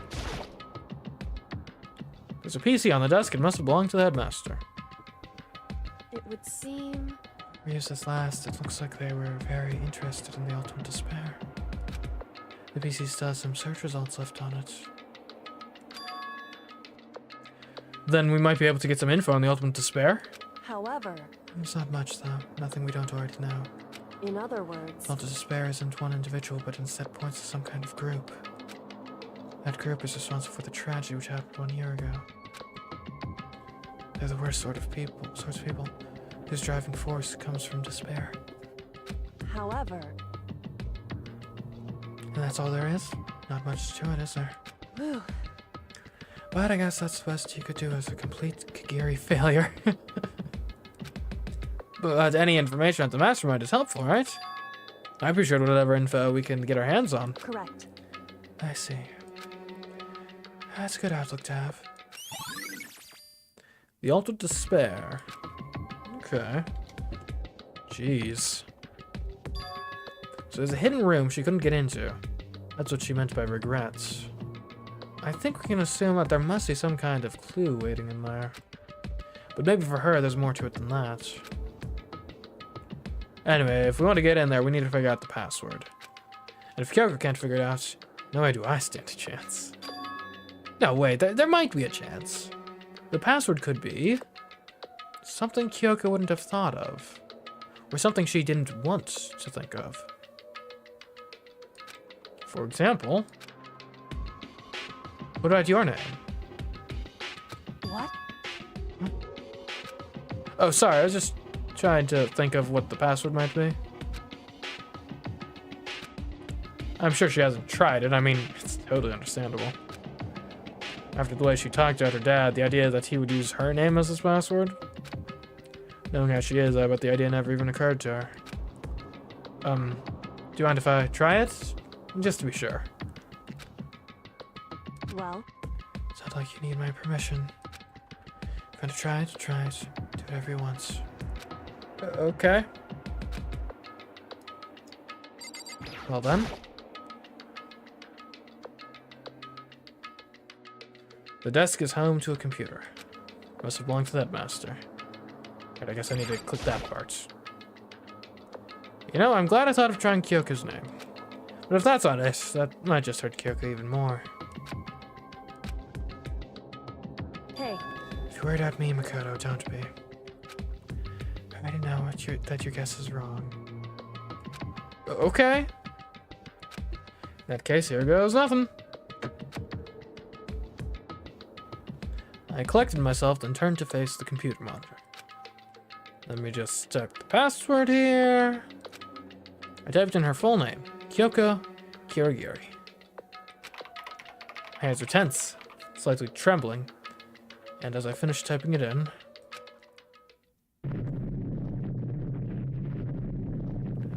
There's a PC on the desk. It must have belonged to the headmaster. It would seem... We used this last. It looks like they were very interested in the ultimate despair. The PC still has some search results left on it. Then we might be able to get some info on the ultimate despair. However... There's not much, though. Nothing we don't already know. In other words... Ultimate despair isn't one individual, but instead points to some kind of group. That group is responsible for the tragedy which happened 1 year ago. They're the worst sorts of people, whose driving force comes from despair. However... And that's all there is? Not much to it, is there? Whew. But I guess that's the best you could do as a complete Kagiri failure. But any information at the mastermind is helpful, right? I appreciate whatever info we can get our hands on. Correct. I see. That's a good outlook to have. The Altar of Despair. Okay. Jeez. So there's a hidden room she couldn't get into. That's what she meant by regrets. I think we can assume that there must be some kind of clue waiting in there. But maybe for her, there's more to it than that. Anyway, if we want to get in there, we need to figure out the password. And if Kyoko can't figure it out, no way do I stand a chance. No, wait, there might be a chance. The password could be something Kyoko wouldn't have thought of. Or something she didn't want to think of. For example, what about your name? What? Oh, sorry, I was just trying to think of what the password might be. I'm sure she hasn't tried it. I mean, it's totally understandable. After the way she talked about her dad, the idea that he would use her name as his password? Knowing how she is, I bet the idea never even occurred to her. Do you mind if I try it? Just to be sure. Well, Sounds like you need my permission. If you're gonna try it, try it. Do whatever you want. Okay. Well then. The desk is home to a computer. Must have belonged to the headmaster. Right, I guess I need to click that part. You know, I'm glad I thought of trying Kyoko's name. But if that's not it, that might just hurt Kyoko even more. hey, If you're worried about me, Makoto, don't be. I already know that your guess is wrong. Okay. In that case, here goes nothing. I collected myself, then turned to face the computer monitor. Let me just type the password here. I typed in her full name, Kyoko Kirigiri. My hands are tense, slightly trembling, and as I finish typing it in,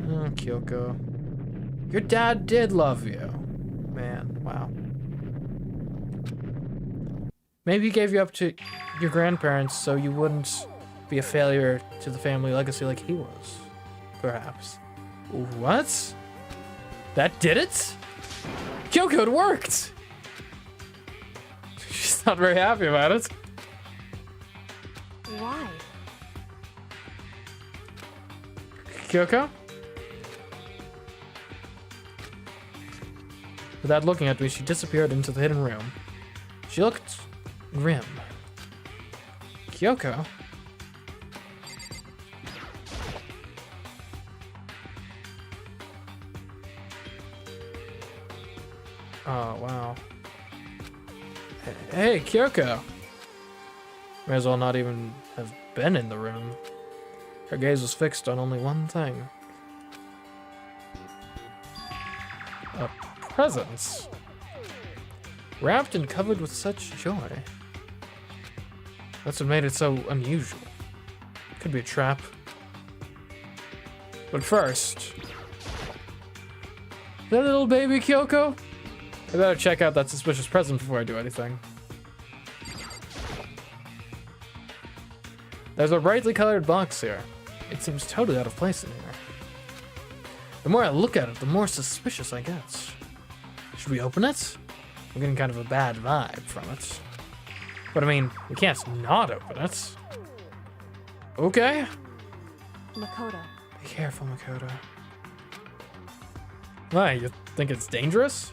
oh, Kyoko, your dad did love you. Man, wow. Maybe he gave you up to your grandparents so you wouldn't be a failure to the family legacy like he was. Perhaps. What? That did it? Kyoko, it worked! She's not very happy about it. why? Kyoko? Without looking at me, she disappeared into the hidden room. She looked grim. Kyoko? Oh, wow. Hey, Kyoko! May as well not even have been in the room. Her gaze was fixed on only one thing. A presence. Wrapped and covered with such joy. That's what made it so unusual. Could be a trap. But first... that little baby Kyoko? I better check out that suspicious present before I do anything. There's a brightly colored box here. It seems totally out of place in here. The more I look at it, the more suspicious I get. Should we open it? I'm getting kind of a bad vibe from it. But I mean, we can't not open it. Okay. Makoto. Be careful, Makoto. Why, you think it's dangerous?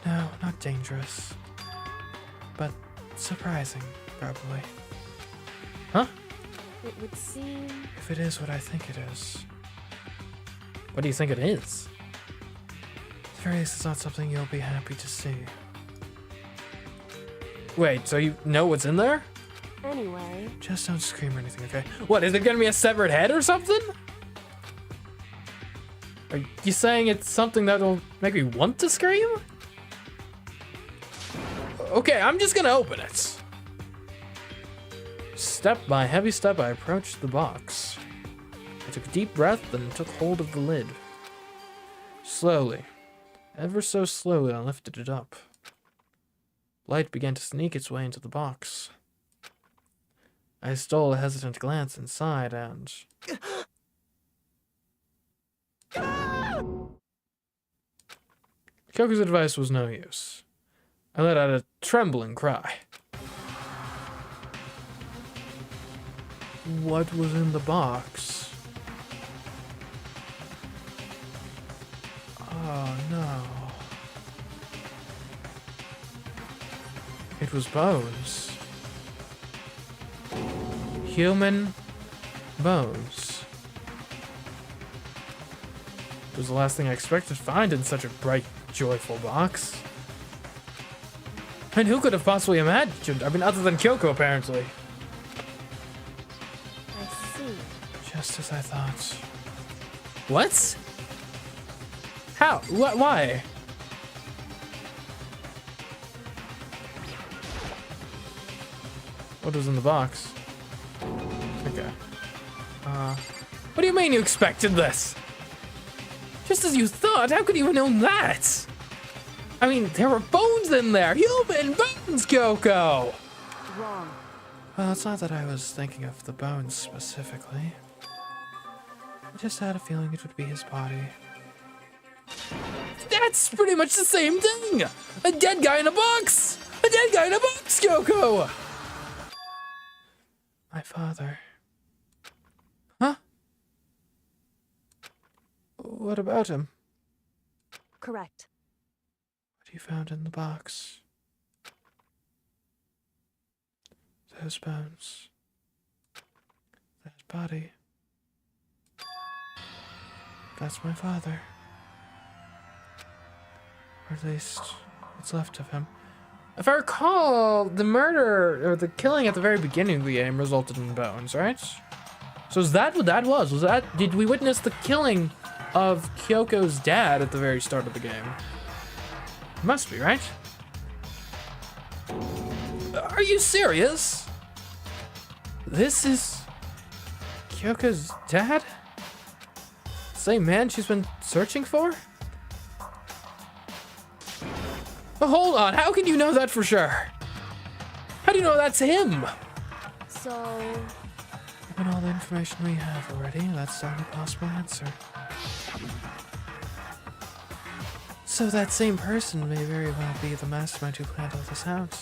No, not dangerous. But surprising, probably. Huh? It would seem... If it is what I think it is. What do you think it is? At the very least, it's not something you'll be happy to see. Wait, so you know what's in there? Anyway, Just don't scream or anything, okay? What, is it gonna be a severed head or something? Are you saying it's something that'll make me want to scream? Okay, I'm just gonna open it. Step by heavy step, I approached the box. I took a deep breath and took hold of the lid. Slowly, ever so slowly, I lifted it up. Light began to sneak its way into the box. I stole a hesitant glance inside and... Kyoko's advice was no use. I let out a trembling cry. What was in the box? Oh no. It was bones. Human bones. It was the last thing I expected to find in such a bright, joyful box. And who could have possibly imagined? I mean, other than Kyoko, apparently. I see. Just as I thought. What? How? Why? What was in the box? Okay. What do you mean you expected this? Just as you thought, how could you have known that? I mean, there were bones in there! Human bones, Kyoko! Wrong. Well, it's not that I was thinking of the bones specifically. I just had a feeling it would be his body. That's pretty much the same thing! A dead guy in a box! A dead guy in a box, Kyoko! My father. Huh? What about him? Correct. What you found in the box? Those bones. That body. That's my father. Or at least, what's left of him. If I recall, the murder, or the killing at the very beginning of the game resulted in bones, right? So is that what that was? Did we witness the killing of Kyoko's dad at the very start of the game? Must be, right? Are you serious? This is Kyoko's dad? Same man she's been searching for? But hold on, how can you know that for sure? How do you know that's him? So, Given all the information we have already, that's the only possible answer. So that same person may very well be the mastermind who planned all this out.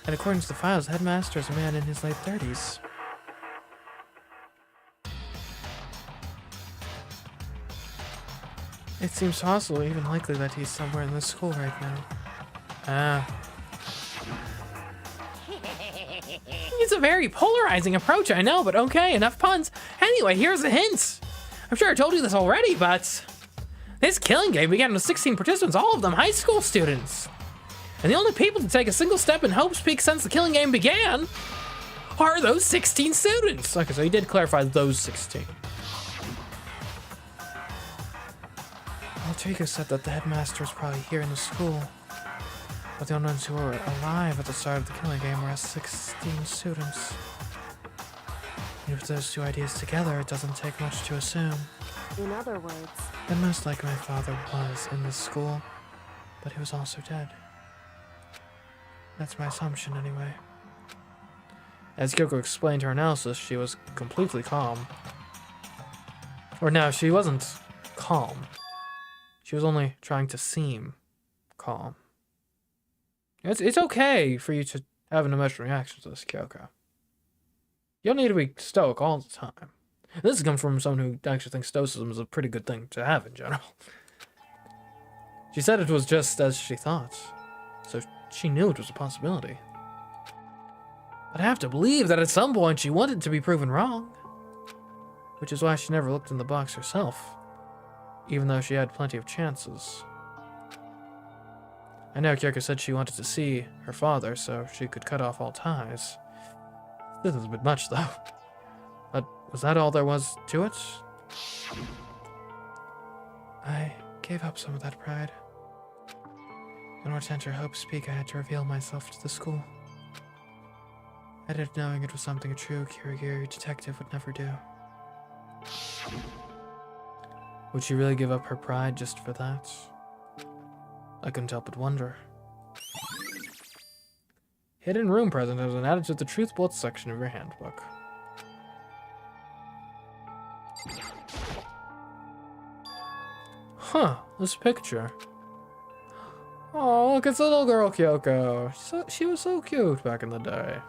And according to the files, the headmaster is a man in his late 30s. It seems possible, even likely, that he's somewhere in this school right now. It's a very polarizing approach, I know, but okay, enough puns. Anyway, here's a hint. I'm sure I told you this already, but this killing game began with 16 participants, all of them high school students. And the only people to take a single step in Hope's Peak since the killing game began are those 16 students. Okay, so he did clarify those 16. Trico said that the headmaster was probably here in the school, but the only ones who were alive at the start of the killing game were 16 students. And with those two ideas together, it doesn't take much to assume. in other words, Then most likely my father was in this school, but he was also dead. That's my assumption anyway. As Kyoko explained her analysis, she was completely calm. Or no, she wasn't calm. She was only trying to seem calm. It's okay for you to have an emotional reaction to this, Kyoko. You don't need to be stoic all the time. This has come from someone who actually thinks stoicism is a pretty good thing to have in general. She said it was just as she thought, so she knew it was a possibility. But I have to believe that at some point she wanted to be proven wrong. Which is why she never looked in the box herself, even though she had plenty of chances. I know Kyoko said she wanted to see her father so she could cut off all ties. This is a bit much, though. But was that all there was to it? I gave up some of that pride. In order to enter Hope's Peak, I had to reveal myself to the school. I did it knowing it was something a true Kirigiri detective would never do. Would she really give up her pride just for that? I couldn't help but wonder. Hidden room present has been added to the truth bullet section of your handbook. Huh, this picture. Oh, look, it's little girl Kyoko. She was so cute back in the day.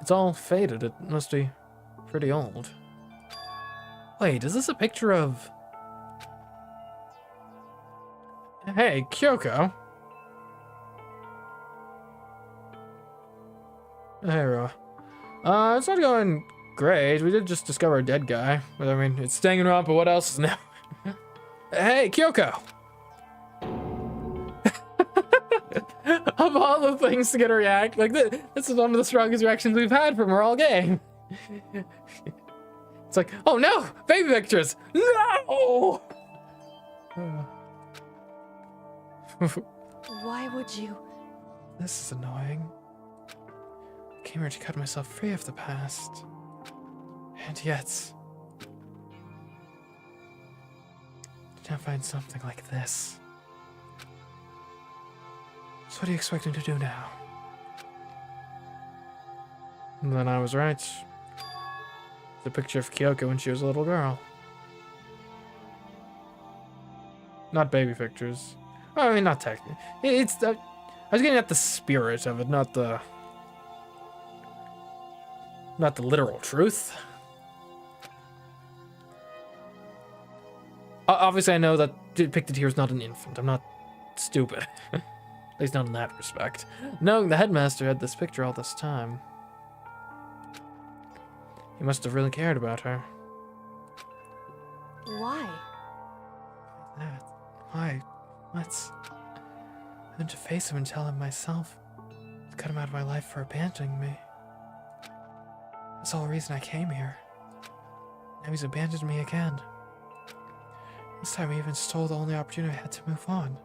It's all faded. It must be pretty old. Wait, is this a picture of... Hey, Kyoko. Hey, it's not going great. We did just discover a dead guy. But I mean, it's Danganronpa. What else is new? Hey, Kyoko. Of all the things to get a react, like this is one of the strongest reactions we've had from her all game. It's like, oh no, baby pictures, no! Why would you? This is annoying. I came here to cut myself free of the past. And yet... did I find something like this? So what are you expecting to do now? And then I was right. The picture of Kyoko when she was a little girl. Not baby pictures. I mean, not technically. It's I was getting at the spirit of it, not the literal truth. Obviously, I know that depicted here is not an infant. I'm not stupid. At least not in that respect. Knowing the headmaster had this picture all this time. He must have really cared about her. Why? Why? What? I had to face him and tell him myself. To cut him out of my life for abandoning me. That's the whole reason I came here. Now he's abandoned me again. This time he even stole the only opportunity I had to move on.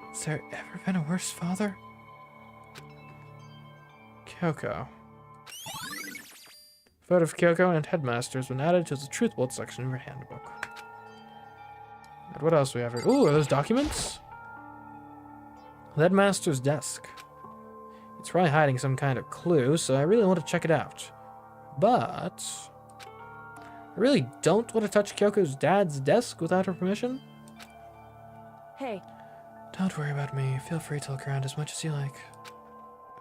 Has there ever been a worse father? Kyoko. Photo of Kyoko and Headmaster has been added to the Truth Bullet section of your handbook. And what else do we have here? Ooh, are those documents? The Headmaster's desk. It's probably hiding some kind of clue, so I really want to check it out. But... I really don't want to touch Kyoko's dad's desk without her permission. Hey. Don't worry about me. Feel free to look around as much as you like.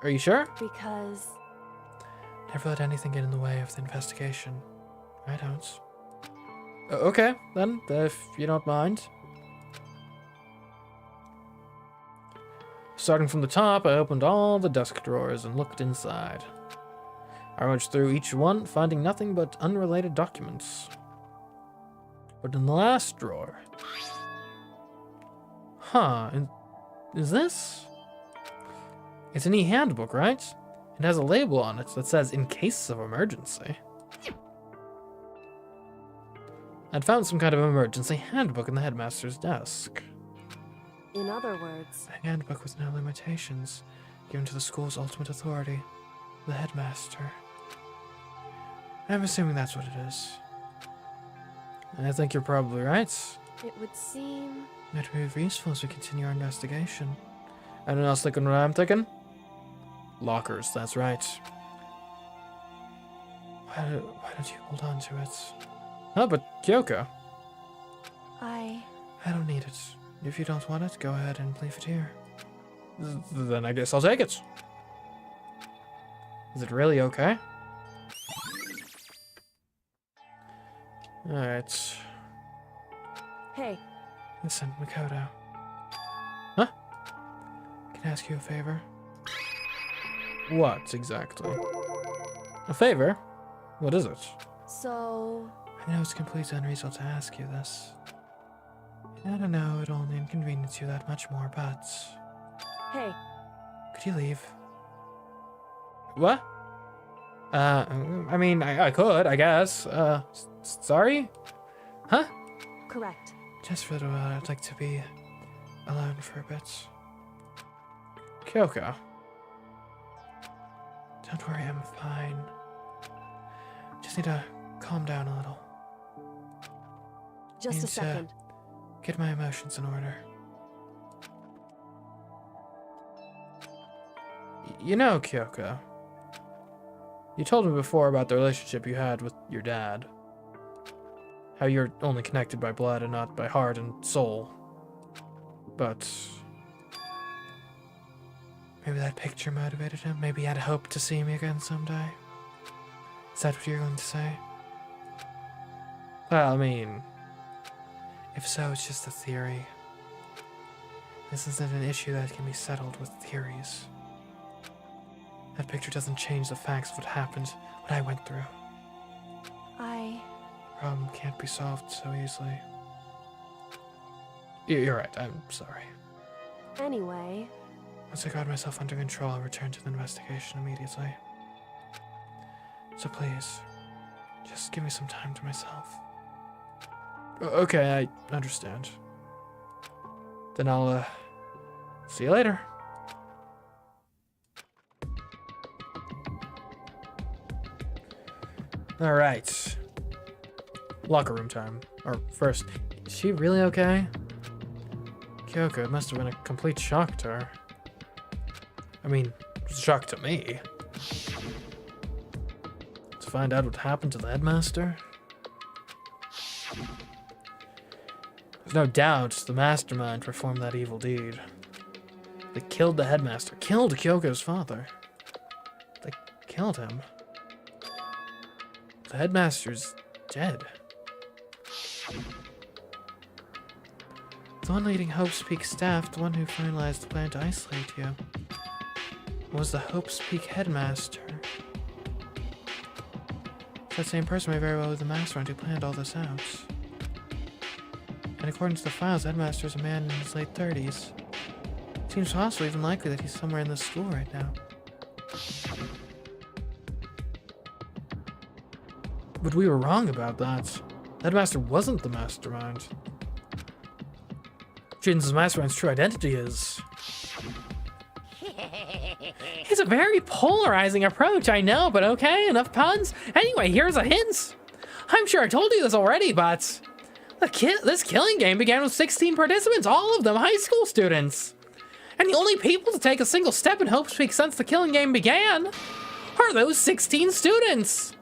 Are you sure? Because... never let anything get in the way of the investigation. I don't. Okay, then, if you don't mind. Starting from the top, I opened all the desk drawers and looked inside. I rummaged through each one, finding nothing but unrelated documents. But in the last drawer... Huh, is this? It's an e-handbook, right? It has a label on it that says, in case of emergency. I'd found some kind of emergency handbook in the headmaster's desk. in other words... A handbook with no limitations, given to the school's ultimate authority, the headmaster. I'm assuming that's what it is. I think you're probably right. It would seem... Might be useful as we continue our investigation. Anyone else thinking what I'm thinking? Lockers, that's right. Why don't you hold on to it? Oh, but Kyoko. I don't need it. If you don't want it, go ahead and leave it here. Then I guess I'll take it. Is it really okay? Alright. Hey. Listen, Makoto. Huh? Can I ask you a favor? What, exactly? A favor? What is it? So... I know it's completely unreasonable to ask you this. And I know it'll only inconvenience you that much more, but... Hey. Could you leave? What? I mean, I could, I guess. Sorry? Huh? Correct. Just for a little while, I'd like to be alone for a bit. Kyoko. Don't worry, I'm fine. Just need to calm down a little. Just a second. Get my emotions in order. You know, Kyoko, you told me before about the relationship you had with your dad. How you're only connected by blood and not by heart and soul. But maybe that picture motivated him? Maybe he had hope to see me again someday? Is that what you're going to say? Well, I mean, if so, it's just a theory. This isn't an issue that can be settled with theories. That picture doesn't change the facts of what happened, what I went through. The problem can't be solved so easily. You're right, I'm sorry. Anyway, Once I got myself under control, I'll return to the investigation immediately. So please, just give me some time to myself. Okay, I understand. Then I'll, see you later. Alright. Locker room time. Or first, is she really okay? Kyoko, it must have been a complete shock to her. I mean, it was a shock to me. To find out what happened to the headmaster? There's no doubt the mastermind performed that evil deed. They killed the headmaster, killed Kyoko's father. They killed him. The headmaster's dead. The one leading Hope's Peak staff, the one who finalized the plan to isolate you, was the Hope's Peak headmaster. That same person may very well be the mastermind who planned all this out. And according to the files, the headmaster is a man in his late 30s. Seems possible, even likely, that he's somewhere in this school right now. But we were wrong about that. The headmaster wasn't the mastermind. Jin's mastermind's true identity is... It's a very polarizing approach, I know, but okay, enough puns. Anyway, here's a hint. I'm sure I told you this already, but this killing game began with 16 participants, all of them high school students. And the only people to take a single step in Hope's Peak since the killing game began are those 16 students.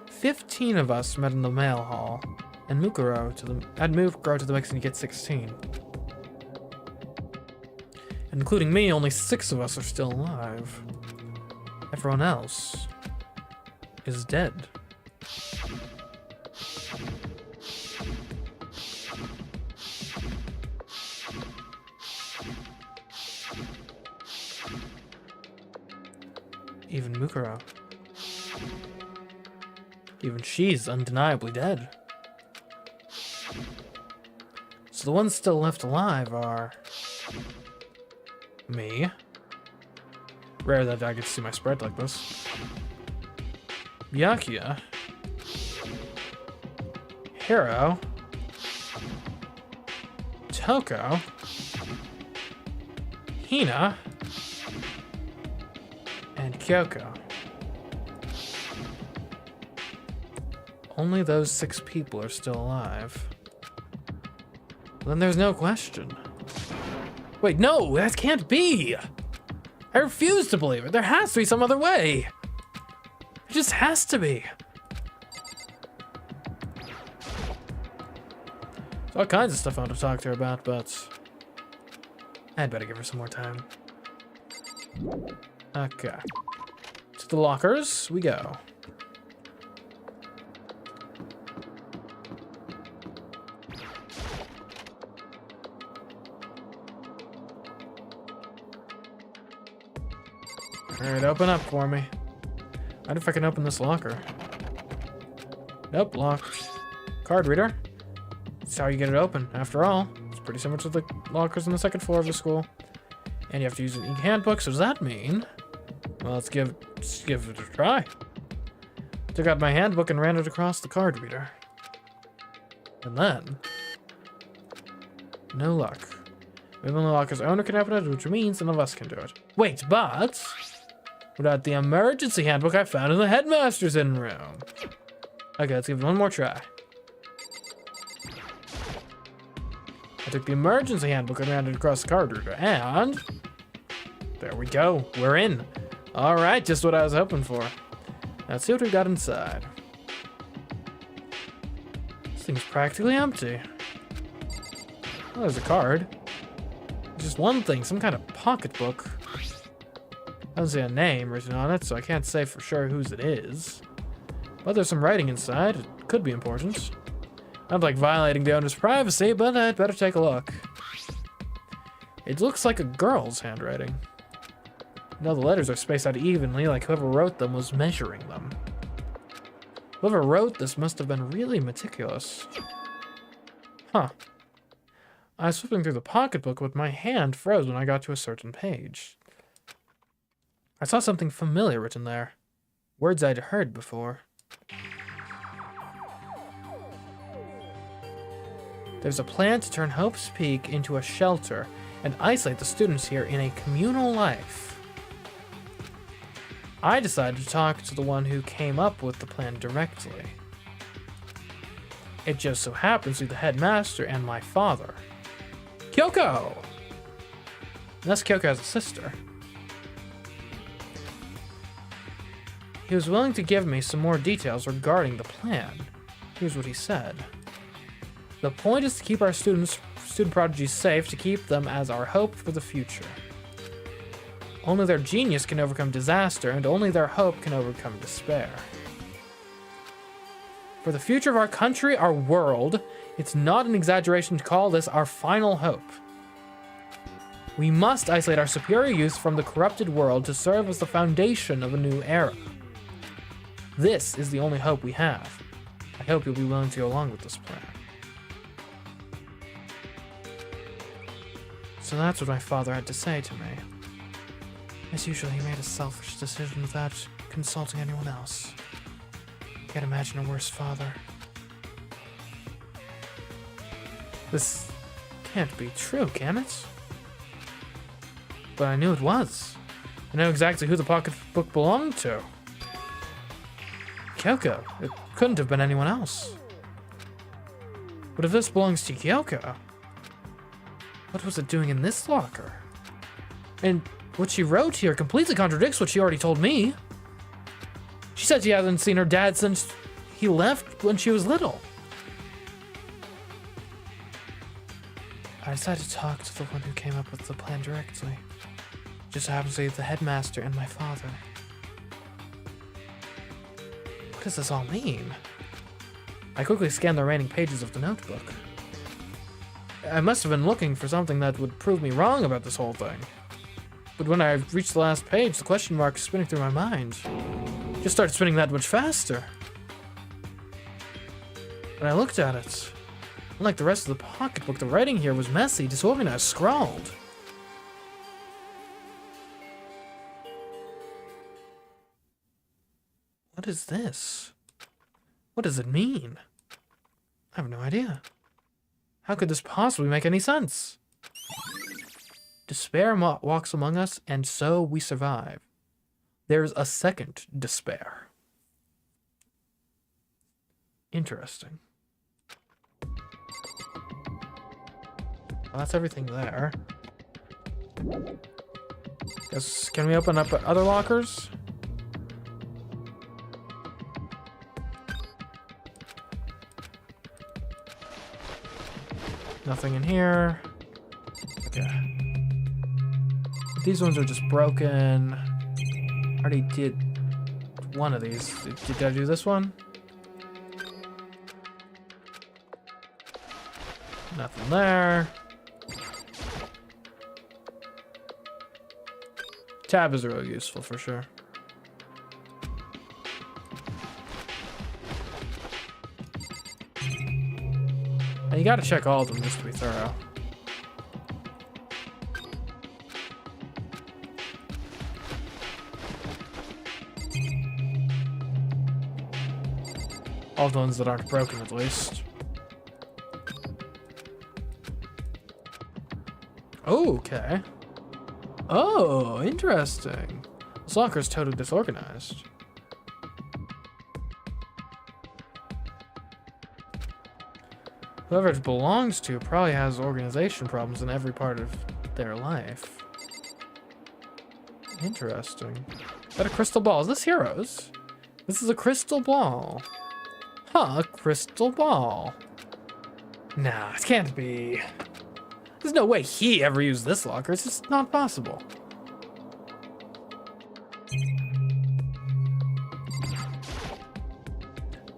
15 of us met in the mail hall, and Mukuro had Mukuro to the mix and you get 16. And including me, only 6 of us are still alive. Everyone else is dead. Even Mukuro. Even she's undeniably dead. So the ones still left alive are... me. Rare that I get to see my spread like this. Byakuya. Hiro. Toko. Hina. And Kyoko. Only those 6 people are still alive. Then there's no question. Wait, no, that can't be! I refuse to believe it. There has to be some other way. It just has to be. There's all kinds of stuff I want to talk to her about, but I'd better give her some more time. Okay. To the lockers we go. Alright, open up for me. I wonder if I can open this locker. Nope, locked. Card reader. That's how you get it open. After all, it's pretty similar to the lockers on the 2nd floor of the school. And you have to use an e-handbook, so does that mean... Well, let's give it a try. Took out my handbook and ran it across the card reader. And then... no luck. Maybe only the locker's owner can open it, which means none of us can do it. Wait, but... without the emergency handbook I found in the headmaster's hidden room. Okay, let's give it one more try. I took the emergency handbook and ran it across the corridor, and there we go. We're in. All right, just what I was hoping for. Let's see what we got inside. This thing's practically empty. Oh, there's a card. Just one thing, some kind of pocketbook. I don't see a name written on it, so I can't say for sure whose it is. But there's some writing inside. It could be important. I don't like violating the owner's privacy, but I'd better take a look. It looks like a girl's handwriting. No, the letters are spaced out evenly, like whoever wrote them was measuring them. Whoever wrote this must have been really meticulous. Huh. I was flipping through the pocketbook, but my hand froze when I got to a certain page. I saw something familiar written there. Words I'd heard before. There's a plan to turn Hope's Peak into a shelter and isolate the students here in a communal life. I decided to talk to the one who came up with the plan directly. It just so happens to be the headmaster and my father. Kyoko! Unless Kyoko has a sister. He was willing to give me some more details regarding the plan. Here's what he said. The point is to keep our student prodigies safe, to keep them as our hope for the future. Only their genius can overcome disaster, and only their hope can overcome despair. For the future of our country, our world, it's not an exaggeration to call this our final hope. We must isolate our superior youth from the corrupted world to serve as the foundation of a new era. This is the only hope we have. I hope you'll be willing to go along with this plan. So that's what my father had to say to me. As usual, he made a selfish decision without consulting anyone else. Can't imagine a worse father. This can't be true, can it? But I knew it was. I know exactly who the pocketbook belonged to. Kyoko. It couldn't have been anyone else. But if this belongs to Kyoko, what was it doing in this locker? And what she wrote here completely contradicts what she already told me. She said she hasn't seen her dad since he left when she was little. I decided to talk to the one who came up with the plan directly. Just happens to be the headmaster and my father. What does this all mean? I quickly scanned the remaining pages of the notebook. I must have been looking for something that would prove me wrong about this whole thing. But when I reached the last page, the question mark spinning through my mind just started spinning that much faster. When I looked at it, unlike the rest of the pocketbook, the writing here was messy, disorganized, scrawled. What is this? What does it mean? I have no idea. How could this possibly make any sense? Despair walks among us, and so we survive. There's a second despair. Interesting. Well, that's everything there. Guess, can we open up other lockers? Nothing in here. Okay. These ones are just broken. I already did one of these. Did I do this one? Nothing there. Tab is really useful for sure. And you gotta check all of them just to be thorough. All the ones that aren't broken, at least. Oh, okay. Oh, interesting. This locker is totally disorganized. Whoever it belongs to probably has organization problems in every part of their life. Interesting. Is that a crystal ball? Is this Heroes? This is a crystal ball. Huh, crystal ball. Nah, it can't be. There's no way he ever used this locker. It's just not possible.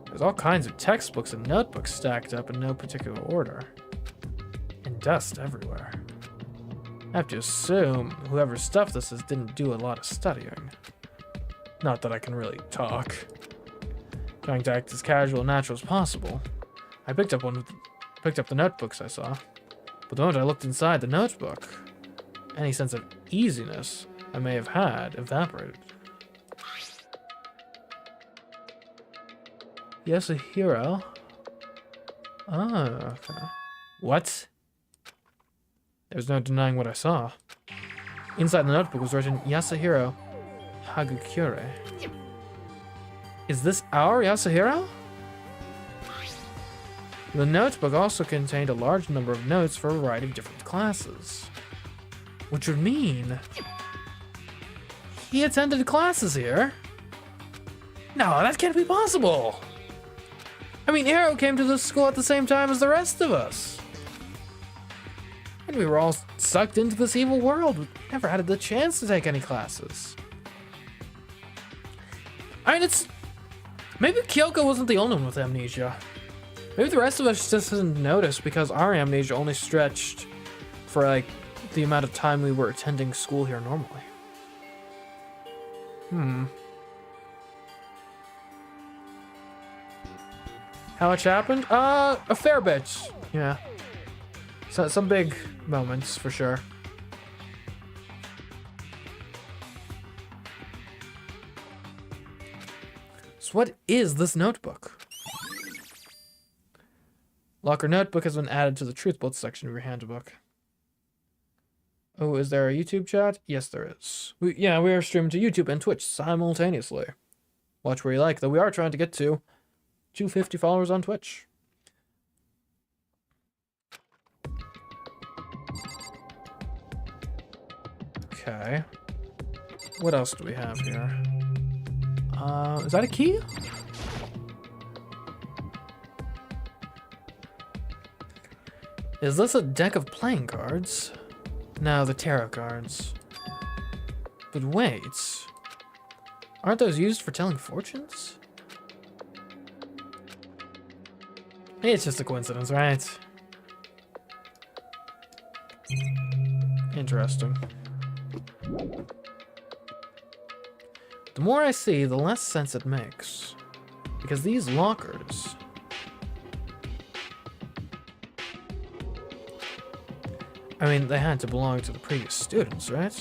There's all kinds of textbooks and notebooks stacked up in no particular order. And dust everywhere. I have to assume whoever stuffed this didn't do a lot of studying. Not that I can really talk. Trying to act as casual and natural as possible. I picked up the notebooks I saw. But the moment I looked inside the notebook, any sense of easiness I may have had evaporated. Yes, a hero. Oh, okay. What? There's no denying what I saw. Inside the notebook was written Yasuhiro Hagakure. Is this our Yasuhiro? The notebook also contained a large number of notes for a variety of different classes. Which would mean he attended classes here? No, that can't be possible. I mean, Hiro came to this school at the same time as the rest of us. And we were all sucked into this evil world. We never had the chance to take any classes. I mean, maybe Kyoko wasn't the only one with amnesia. Maybe the rest of us just didn't notice because our amnesia only stretched for, like, the amount of time we were attending school here normally. How much happened? A fair bit. Yeah. So, some big moments, for sure. So what is this notebook? Locker notebook has been added to the truth bullets section of your handbook. Oh, is there a YouTube chat? Yes, there is. We are streaming to YouTube and Twitch simultaneously. Watch where you like, though we are trying to get to 250 followers on Twitch. Okay. What else do we have here? Is that a key? Is this a deck of playing cards? No, the tarot cards. But wait. Aren't those used for telling fortunes? It's just a coincidence, right? Interesting. The more I see, the less sense it makes. Because these lockers... I mean, they had to belong to the previous students, right?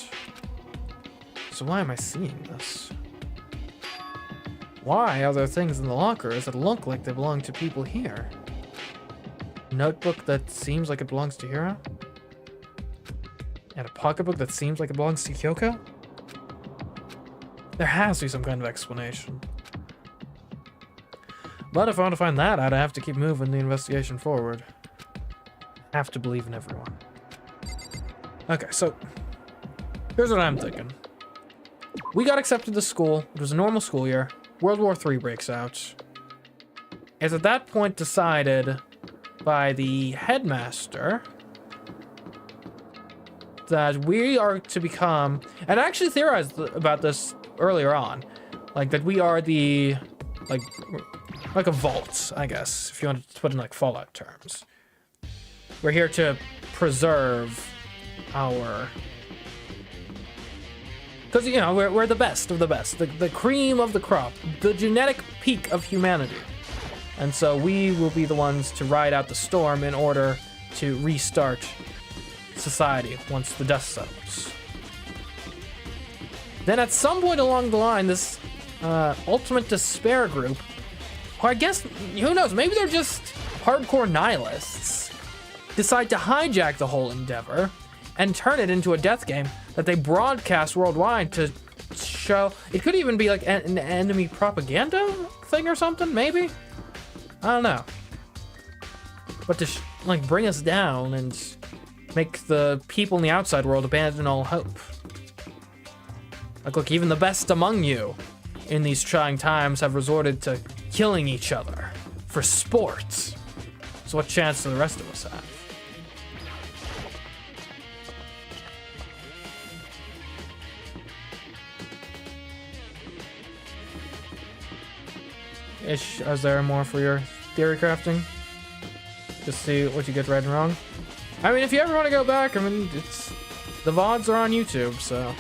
So why am I seeing this? Why are there things in the lockers that look like they belong to people here? Notebook that seems like it belongs to Hiro? And a pocketbook that seems like it belongs to Kyoko? There has to be some kind of explanation. But if I want to find that out, I have to keep moving the investigation forward. I have to believe in everyone. Okay, so here's what I'm thinking. We got accepted to school. It was a normal school year. World War III breaks out. It's at that point decided by the headmaster that we are to become, and I actually theorized about this earlier on, like that we are the, like a vault, I guess, if you want to put in like Fallout terms. We're here to preserve our, because, you know, we're the best of the best, the cream of the crop, the genetic peak of humanity. And so we will be the ones to ride out the storm in order to restart society once the dust settles. Then at some point along the line, this ultimate despair group, or I guess, who knows, maybe they're just hardcore nihilists, decide to hijack the whole endeavor and turn it into a death game that they broadcast worldwide to show. It could even be like an enemy propaganda thing or something, maybe? I don't know. but to like bring us down and make the people in the outside world abandon all hope. Like, look, even the best among you in these trying times have resorted to killing each other for sport. So what chance do the rest of us have? Is there more for your theory crafting? Just see what you get right and wrong. I mean, if you ever want to go back, I mean, the VODs are on YouTube, so.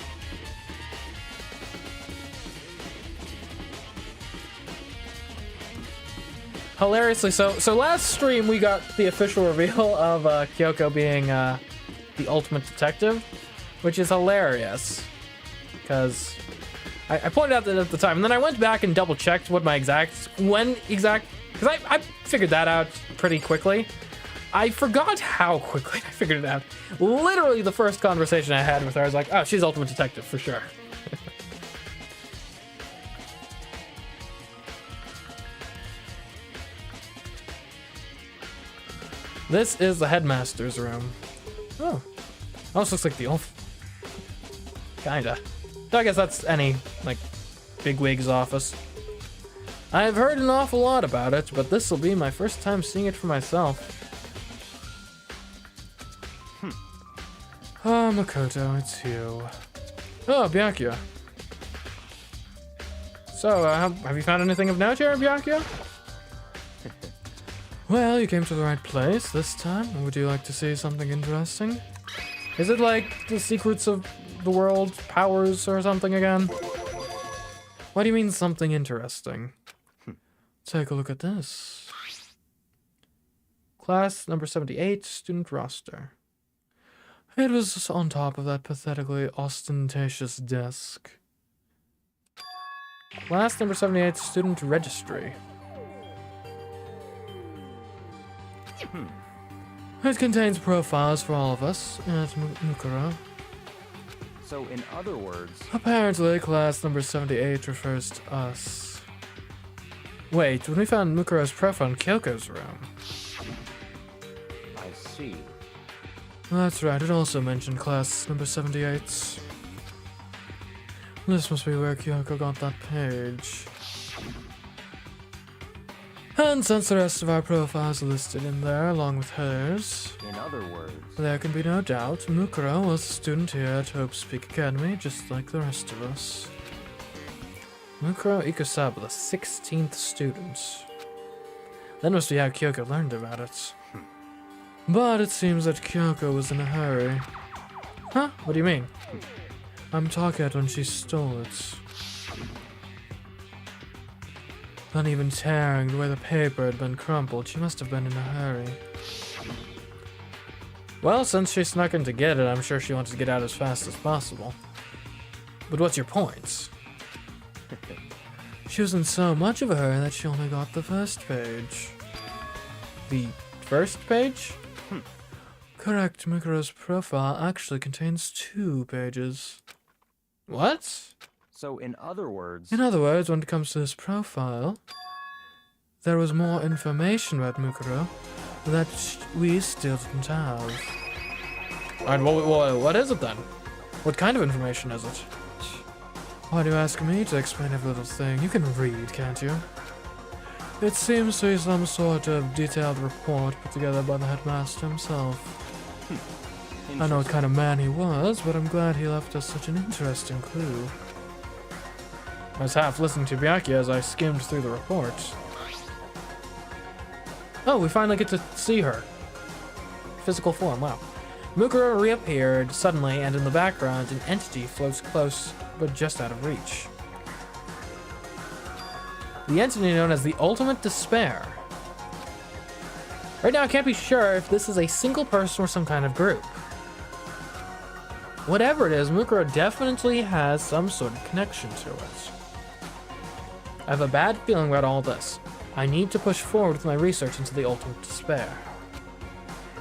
Hilariously, so last stream we got the official reveal of Kyoko being the ultimate detective, which is hilarious, because I pointed out that at the time, and then I went back and double checked what my because I figured that out pretty quickly. I forgot how quickly I figured it out. Literally the first conversation I had with her, I was like, oh, she's ultimate detective for sure. This is the headmaster's room. Oh, almost looks like the old. Kinda. So I guess that's any, like, bigwig's office. I've heard an awful lot about it, but this will be my first time seeing it for myself. Oh, Makoto, it's you. Oh, Byakuya. So, have you found anything of note here, Byakuya? Well, you came to the right place this time. Would you like to see something interesting? Is it like the secrets of the world powers or something again? What do you mean something interesting? Take a look at this. Class number 78, student roster. It was on top of that pathetically ostentatious desk. Class number 78, student registry. It contains profiles for all of us at Mukuro. So, in other words... Apparently, class number 78 refers to us. Wait, when we found Mukuro's profile in Kyoko's room. I see. That's right, it also mentioned class number 78. This must be where Kyoko got that page. And since the rest of our profiles are listed in there along with hers, In other words... there can be no doubt Mukuro was a student here at Hope Speak Academy, just like the rest of us. Mukuro Ikusawa, the 16th student. That must be how Kyoko learned about it. But it seems that Kyoko was in a hurry. Huh? What do you mean? I'm talking when she stole it. Not even tearing the way the paper had been crumpled, she must have been in a hurry. Well, since she snuck in to get it, I'm sure she wants to get out as fast as possible. But what's your point? She was in so much of a hurry that she only got the first page. The first page? Correct, Mukuro's profile actually contains 2 pages. What? So, in other words... In other words, when it comes to this profile, there was more information about Mukuro that we still didn't have. Alright, what is it then? What kind of information is it? Why do you ask me to explain every little thing? You can read, can't you? It seems to be some sort of detailed report put together by the headmaster himself. I know what kind of man he was, but I'm glad he left us such an interesting clue. I was half listening to Byakuya as I skimmed through the report. Oh, we finally get to see her. Physical form, wow. Mukuro reappeared suddenly, and in the background, an entity floats close, but just out of reach. The entity known as the Ultimate Despair. Right now, I can't be sure if this is a single person or some kind of group. Whatever it is, Mukuro definitely has some sort of connection to it. I have a bad feeling about all this. I need to push forward with my research into the Ultimate Despair.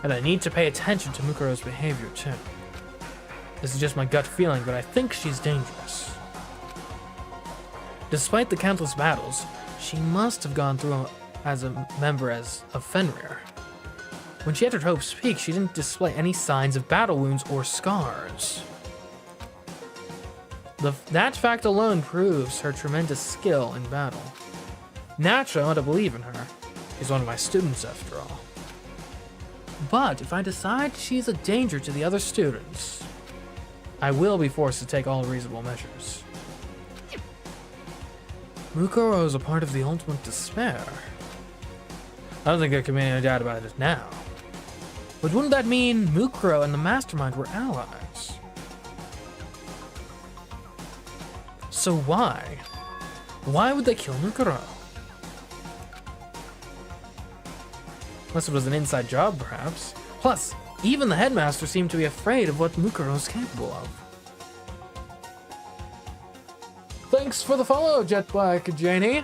And I need to pay attention to Mukuro's behavior too. This is just my gut feeling, but I think she's dangerous. Despite the countless battles, she must have gone through as a member of Fenrir. When she entered Hope's Peak, she didn't display any signs of battle wounds or scars. That fact alone proves her tremendous skill in battle. Naturally, I want to believe in her. She's one of my students, after all. But if I decide she's a danger to the other students, I will be forced to take all reasonable measures. Mukuro is a part of the ultimate despair. I don't think there can be any doubt about it now. But wouldn't that mean Mukuro and the Mastermind were allies? So why? Why would they kill Mukuro? Unless it was an inside job, perhaps. Plus, even the headmaster seemed to be afraid of what Mukuro is capable of. Thanks for the follow, Jetbike Janie.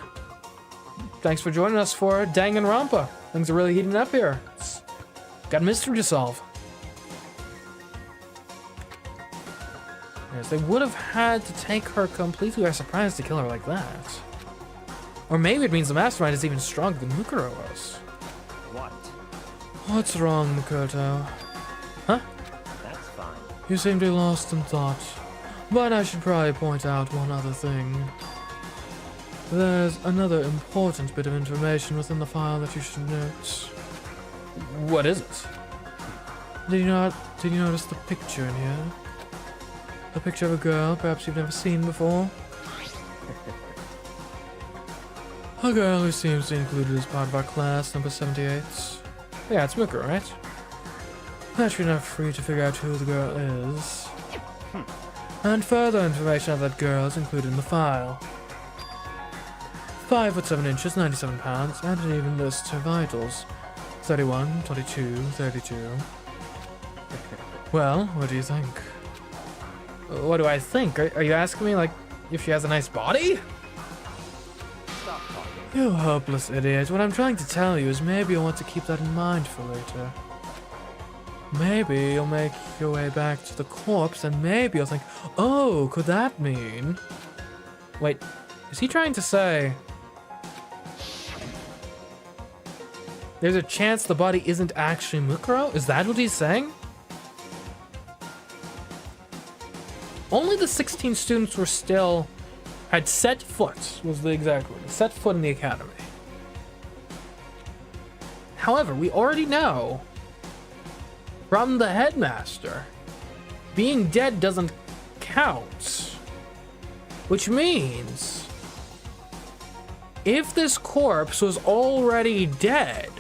Thanks for joining us for Danganronpa. Things are really heating up here. Got a mystery to solve. Yes, they would have had to take her completely by surprise to kill her like that. Or maybe it means the Mastermind is even stronger than Mukuro was. What? What's wrong, Makoto? Huh? That's fine. You seem to be lost in thought. But I should probably point out one other thing. There's another important bit of information within the file that you should note. What is it? Did you notice the picture in here? A picture of a girl perhaps you've never seen before? A girl who seems to be included as part of our class, number 78. Yeah, it's Mukuro, right? Naturally enough for you to figure out who the girl is. And further information of that girl is included in the file. 5 foot 7 inches, 97 pounds, and an even list her vitals. 31, 22, 32. Well, what do you think? What do I think? Are you asking me, like, if she has a nice body? Stop talking. You hopeless idiot. What I'm trying to tell you is maybe you'll want to keep that in mind for later. Maybe you'll make your way back to the corpse and maybe you'll think, oh, could that mean? Wait, is he trying to say there's a chance the body isn't actually Mukuro? Is that what he's saying? Only the 16 students were had set foot, was the exact word, set foot in the academy. However, we already know from the headmaster, being dead doesn't count. Which means, if this corpse was already dead,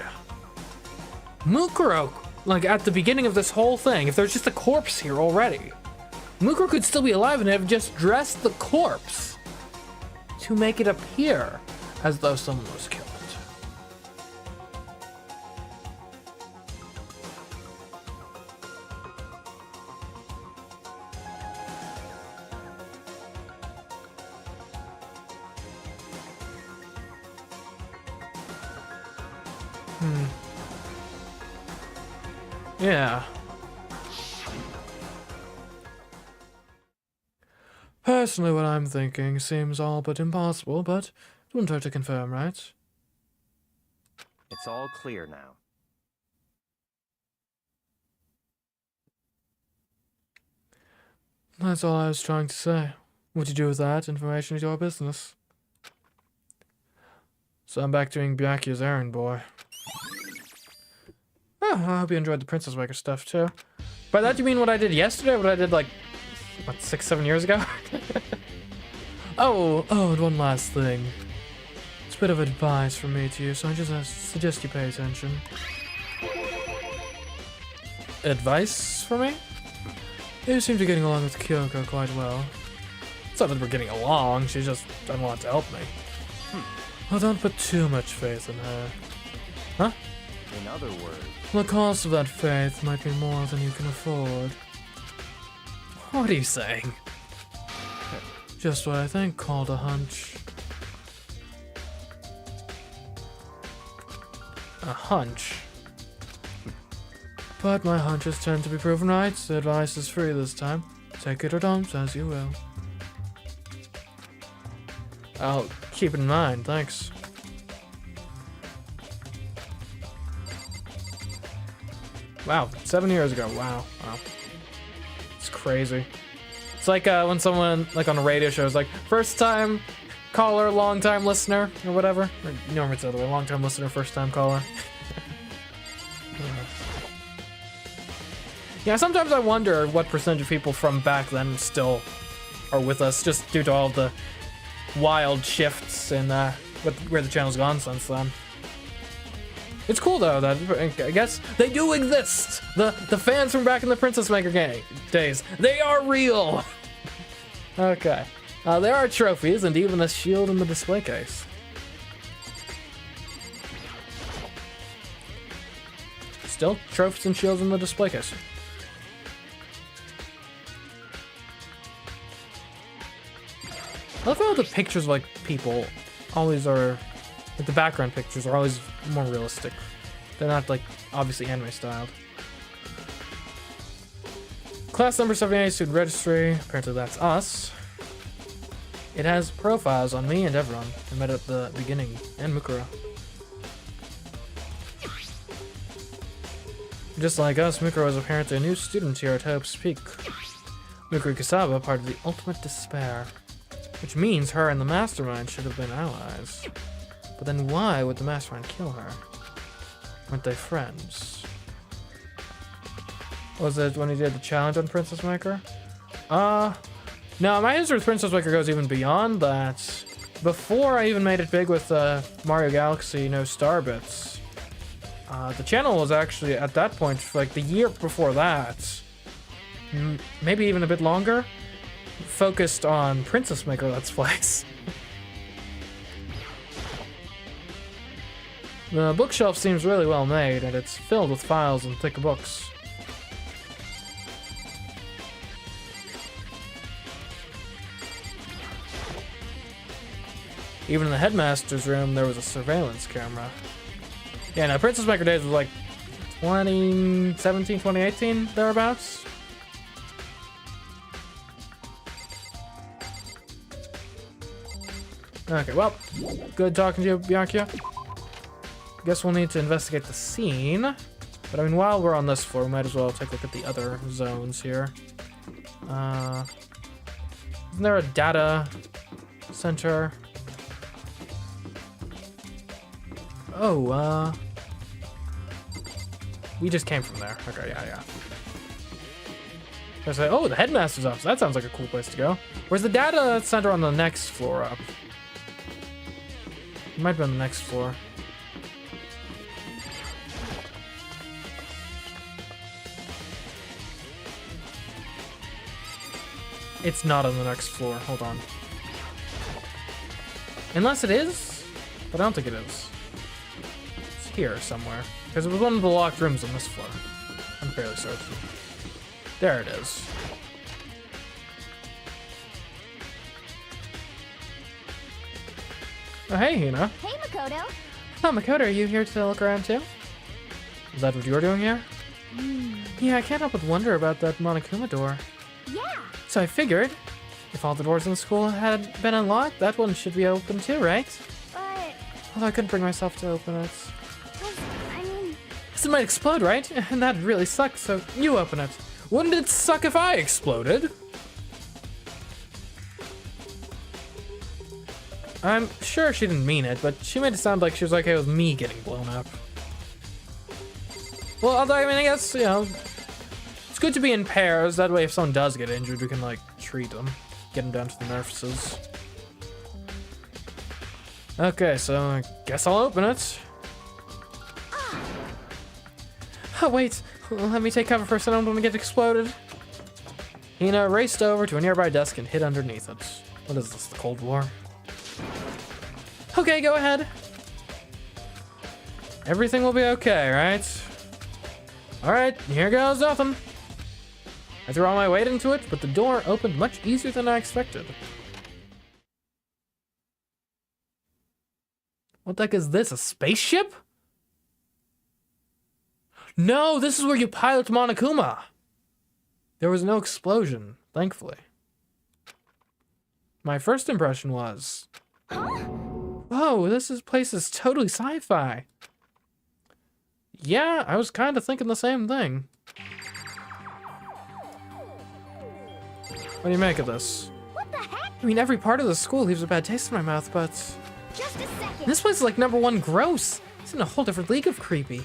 Mukuro, like at the beginning of this whole thing, if there's just a corpse here already, Mukuro could still be alive and have just dressed the corpse to make it appear as though someone was killed. Yeah. Personally, what I'm thinking seems all but impossible, but it wouldn't hurt to confirm, right? It's all clear now. That's all I was trying to say. What you do with that information is your business. So I'm back doing Byakuya's errand, boy. Oh, I hope you enjoyed the Princess Waker stuff, too. By that you mean what I did yesterday? What I did, like, what, 6-7 years ago? oh, and one last thing. It's a bit of advice from me to you, so I just suggest you pay attention. Advice for me? You seem to be getting along with Kyoko quite well. It's not that we're getting along, she just doesn't want to help me. Well, don't put too much faith in her. Huh? In other words, The cost of that faith might be more than you can afford. What are you saying? Just what I think called a hunch. A hunch? But my hunches tend to be proven right. The advice is free this time. Take it or don't, as you will. I'll keep it in mind, thanks. Wow, 7 years ago. Wow. It's crazy. It's like when someone, like on a radio show, is like, first time caller, long time listener, or whatever. Or normally it's the other way, long time listener, first time caller. Yeah, sometimes I wonder what percentage of people from back then still are with us, just due to all the wild shifts and where the channel's gone since then. It's cool though that I guess they do exist. The fans from back in the Princess Maker days, they are real. Okay, there are trophies and even a shield in the display case. Still trophies and shields in the display case. I love how the pictures of, like, people always are, like, the background pictures are always more realistic. They're not, like, obviously anime styled. Class number 78, student registry. Apparently that's us. It has profiles on me and everyone I met at the beginning, and Mukuro. Just like us, Mukuro is apparently a new student here at Hope's Peak. Mukuro Kasaba, part of the Ultimate Despair. Which means her and the Mastermind should have been allies. But then why would the Mastermind kill her? Weren't they friends? Was it when he did the challenge on Princess Maker? No, my history with Princess Maker goes even beyond that. Before I even made it big with Mario Galaxy No Star Bits, the channel was actually, at that point, like the year before that, maybe even a bit longer, focused on Princess Maker Let's Plays. The bookshelf seems really well made, and it's filled with files and thick books. Even in the headmaster's room, there was a surveillance camera. Yeah, now Princess Maker Days was like 2017, 2018, thereabouts. Okay, well, good talking to you, Bianca. Guess we'll need to investigate the scene. But I mean, while we're on this floor, we might as well take a look at the other zones here. Isn't there a data center? Oh, we just came from there. Okay, yeah. I say, oh, the headmaster's office. That sounds like a cool place to go. Where's the data center on the next floor up? It might be on the next floor. It's not on the next floor. Hold on. Unless it is, but I don't think it is. It's here somewhere. Because it was one of the locked rooms on this floor. I'm fairly certain. There it is. Oh, hey, Hina. Hey, Makoto. Oh, Makoto, are you here to look around too? Is that what you're doing here? Yeah, I can't help but wonder about that Monokuma door. Yeah. So I figured, if all the doors in the school had been unlocked, that one should be open too, right? But, Although I couldn't bring myself to open it. I mean, Because it might explode, right? And that'd really suck, so you open it. Wouldn't it suck if I exploded? I'm sure she didn't mean it, but she made it sound like she was okay with me getting blown up. Well, although, I mean, I guess, you know, it's good to be in pairs. That way, if someone does get injured, we can, like, treat them. Get them down to the nurses. Okay, so I guess I'll open it. Oh, wait. Let me take cover first. I don't want to get exploded. Hina raced over to a nearby desk and hid underneath it. What is this, the Cold War? Okay, go ahead. Everything will be okay, right? Alright, here goes nothing. I threw all my weight into it, but the door opened much easier than I expected. What the heck is this, a spaceship? No, this is where you pilot Monokuma. There was no explosion, thankfully. My first impression was, whoa, place is totally sci-fi. Yeah, I was kind of thinking the same thing. What do you make of this? What the heck? I mean, every part of the school leaves a bad taste in my mouth, but Just a second. this place is like #1 gross. It's in a whole different league of creepy.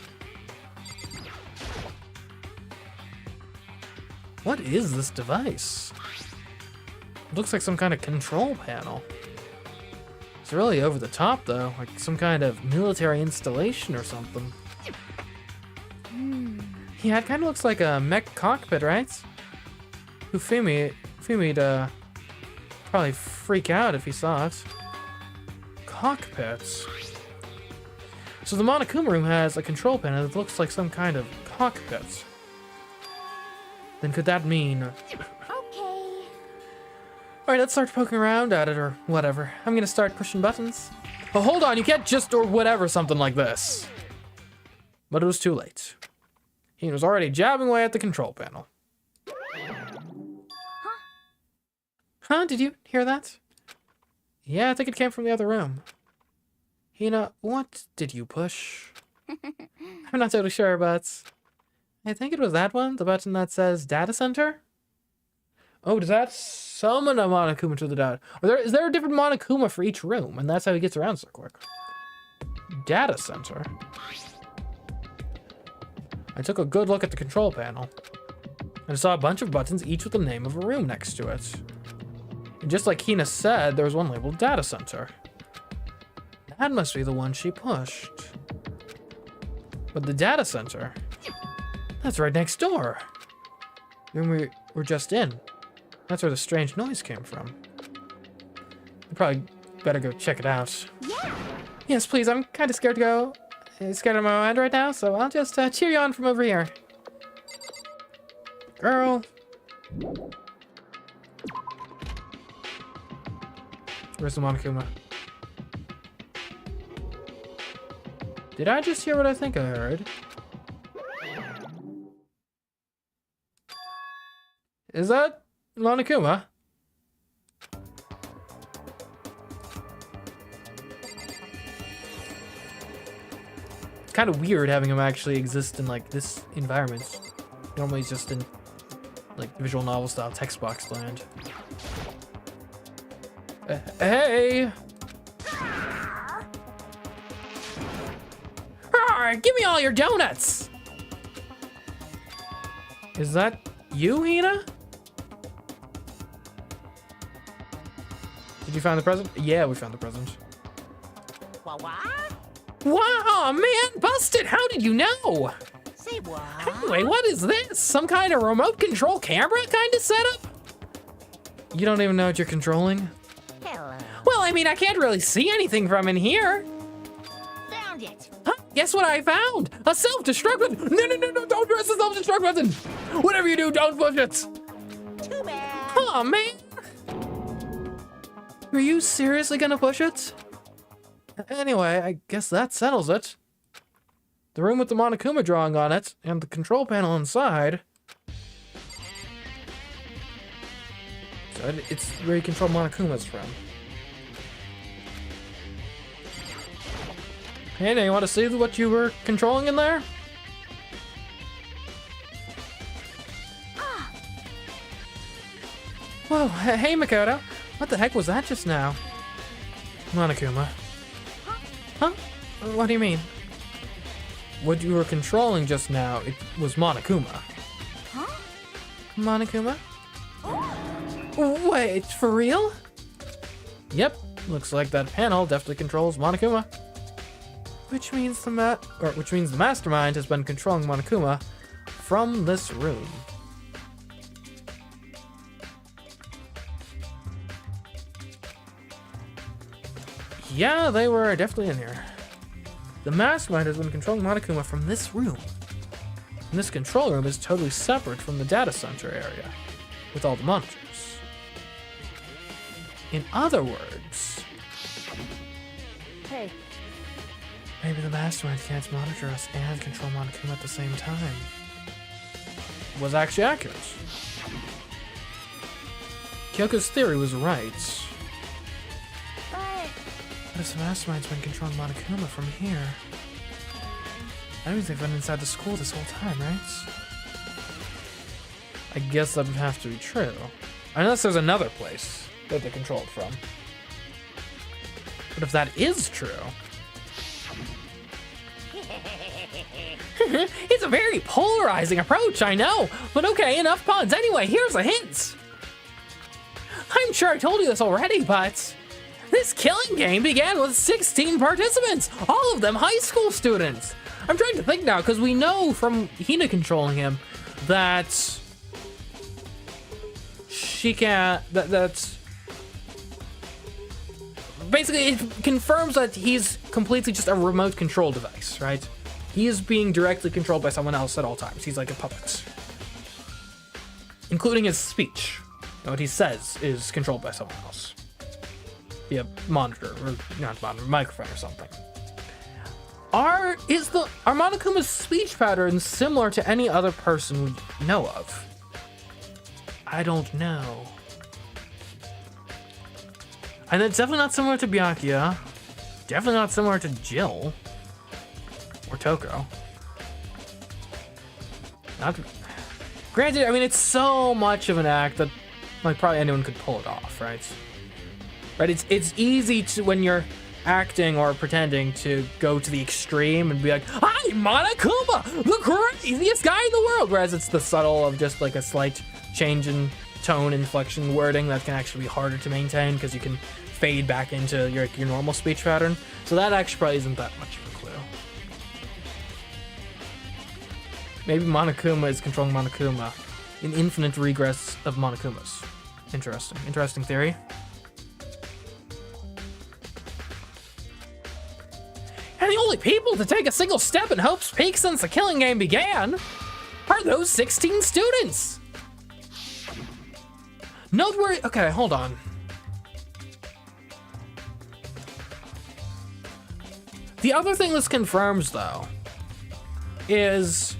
What is this device? It looks like some kind of control panel. It's really over the top, though, like some kind of military installation or something. Yeah, it kind of looks like a mech cockpit, right? Fumi'd probably freak out if he saw it. Cockpits. So the Monokuma room has a control panel that looks like some kind of cockpit. Then could that mean... Okay. Alright, let's start poking around at it or whatever. I'm gonna start pushing buttons. Oh, hold on, you can't just or whatever something like this. But it was too late. He was already jabbing away at the control panel. Huh? Did you hear that? Yeah, I think it came from the other room. Hina, what did you push? I'm not totally sure, but I think it was that one, the button that says Data Center. Oh, does that summon a Monokuma to the data? Or is there a different Monokuma for each room, and that's how he gets around so quick? Data Center. I took a good look at the control panel, and I saw a bunch of buttons, each with the name of a room next to it. And just like Hina said, there was one labeled Data Center. That must be the one she pushed. But the Data Center, that's right next door. The room we were just in. That's where the strange noise came from. We probably better go check it out. Yeah. Yes, please, I'm kind of scared to go. Scared of my mind right now, so I'll just cheer you on from over here. Girl. Where's the Monokuma? Did I just hear what I think I heard? Is that Monokuma? It's kind of weird having him actually exist in like this environment. Normally he's just in like visual novel style text box land. Hey! Arr, give me all your donuts! Is that you, Hina? Did you find the present? Yeah, we found the present. What? Wow, man, busted! How did you know? Say what? Anyway, what is this? Some kind of remote control camera kind of setup? You don't even know what you're controlling? Hello. Well, I mean, I can't really see anything from in here. Found it. Huh? Guess what I found? A self-destruct button. No, don't press the self-destruct button. Whatever you do, don't push it. Too bad. Oh, man. Are you seriously gonna push it? Anyway, I guess that settles it. The room with the Monokuma drawing on it, and the control panel inside. So it's where you control Monokumas from. Hey, now you want to see what you were controlling in there? Whoa, hey Makoto. What the heck was that just now? Monokuma. Huh? What do you mean? What you were controlling just now, it was Monokuma. Huh? Monokuma? Wait, for real? Yep, looks like that panel definitely controls Monokuma. Which means the mastermind has been controlling Monokuma from this room. Yeah, they were definitely in here. The mastermind has been controlling Monokuma from this room. And this control room is totally separate from the data center area, with all the monitors. In other words, Hey, maybe the mastermind can't monitor us and control Monokuma at the same time. Was actually accurate. Kyoko's theory was right. But What if the mastermind's been controlling Monokuma from here? That means they've been inside the school this whole time, right? I guess that would have to be true. Unless there's another place that they're controlled from. But if that is true... It's a very polarizing approach, I know. But okay, enough puns. Anyway, here's a hint. I'm sure I told you this already, but... This killing game began with 16 participants, all of them high school students. I'm trying to think now, because we know from Hina controlling him that she can't, that's basically, it confirms that he's completely just a remote control device, right? He is being directly controlled by someone else at all times. He's like a puppet. Including his speech. What he says is controlled by someone else. Via monitor, or not monitor, microphone or something. Are Monokuma's speech patterns similar to any other person we know of? I don't know. And it's definitely not similar to Byakuya. Definitely not similar to Jill. Or Toko. Not... Granted, I mean, it's so much of an act that like probably anyone could pull it off, right? Right? It's easy to, when you're acting or pretending, to go to the extreme and be like, I'm Monokuma, the craziest guy in the world, whereas it's the subtle of just like a slight change in tone, inflection, wording that can actually be harder to maintain because you can fade back into your normal speech pattern. So that actually probably isn't that much of a clue. Maybe Monokuma is controlling Monokuma, an infinite regress of Monokumas. Interesting theory. And the only people to take a single step in Hope's Peak since the killing game began are those 16 students. Noteworthy. Okay, hold on. The other thing this confirms, though, is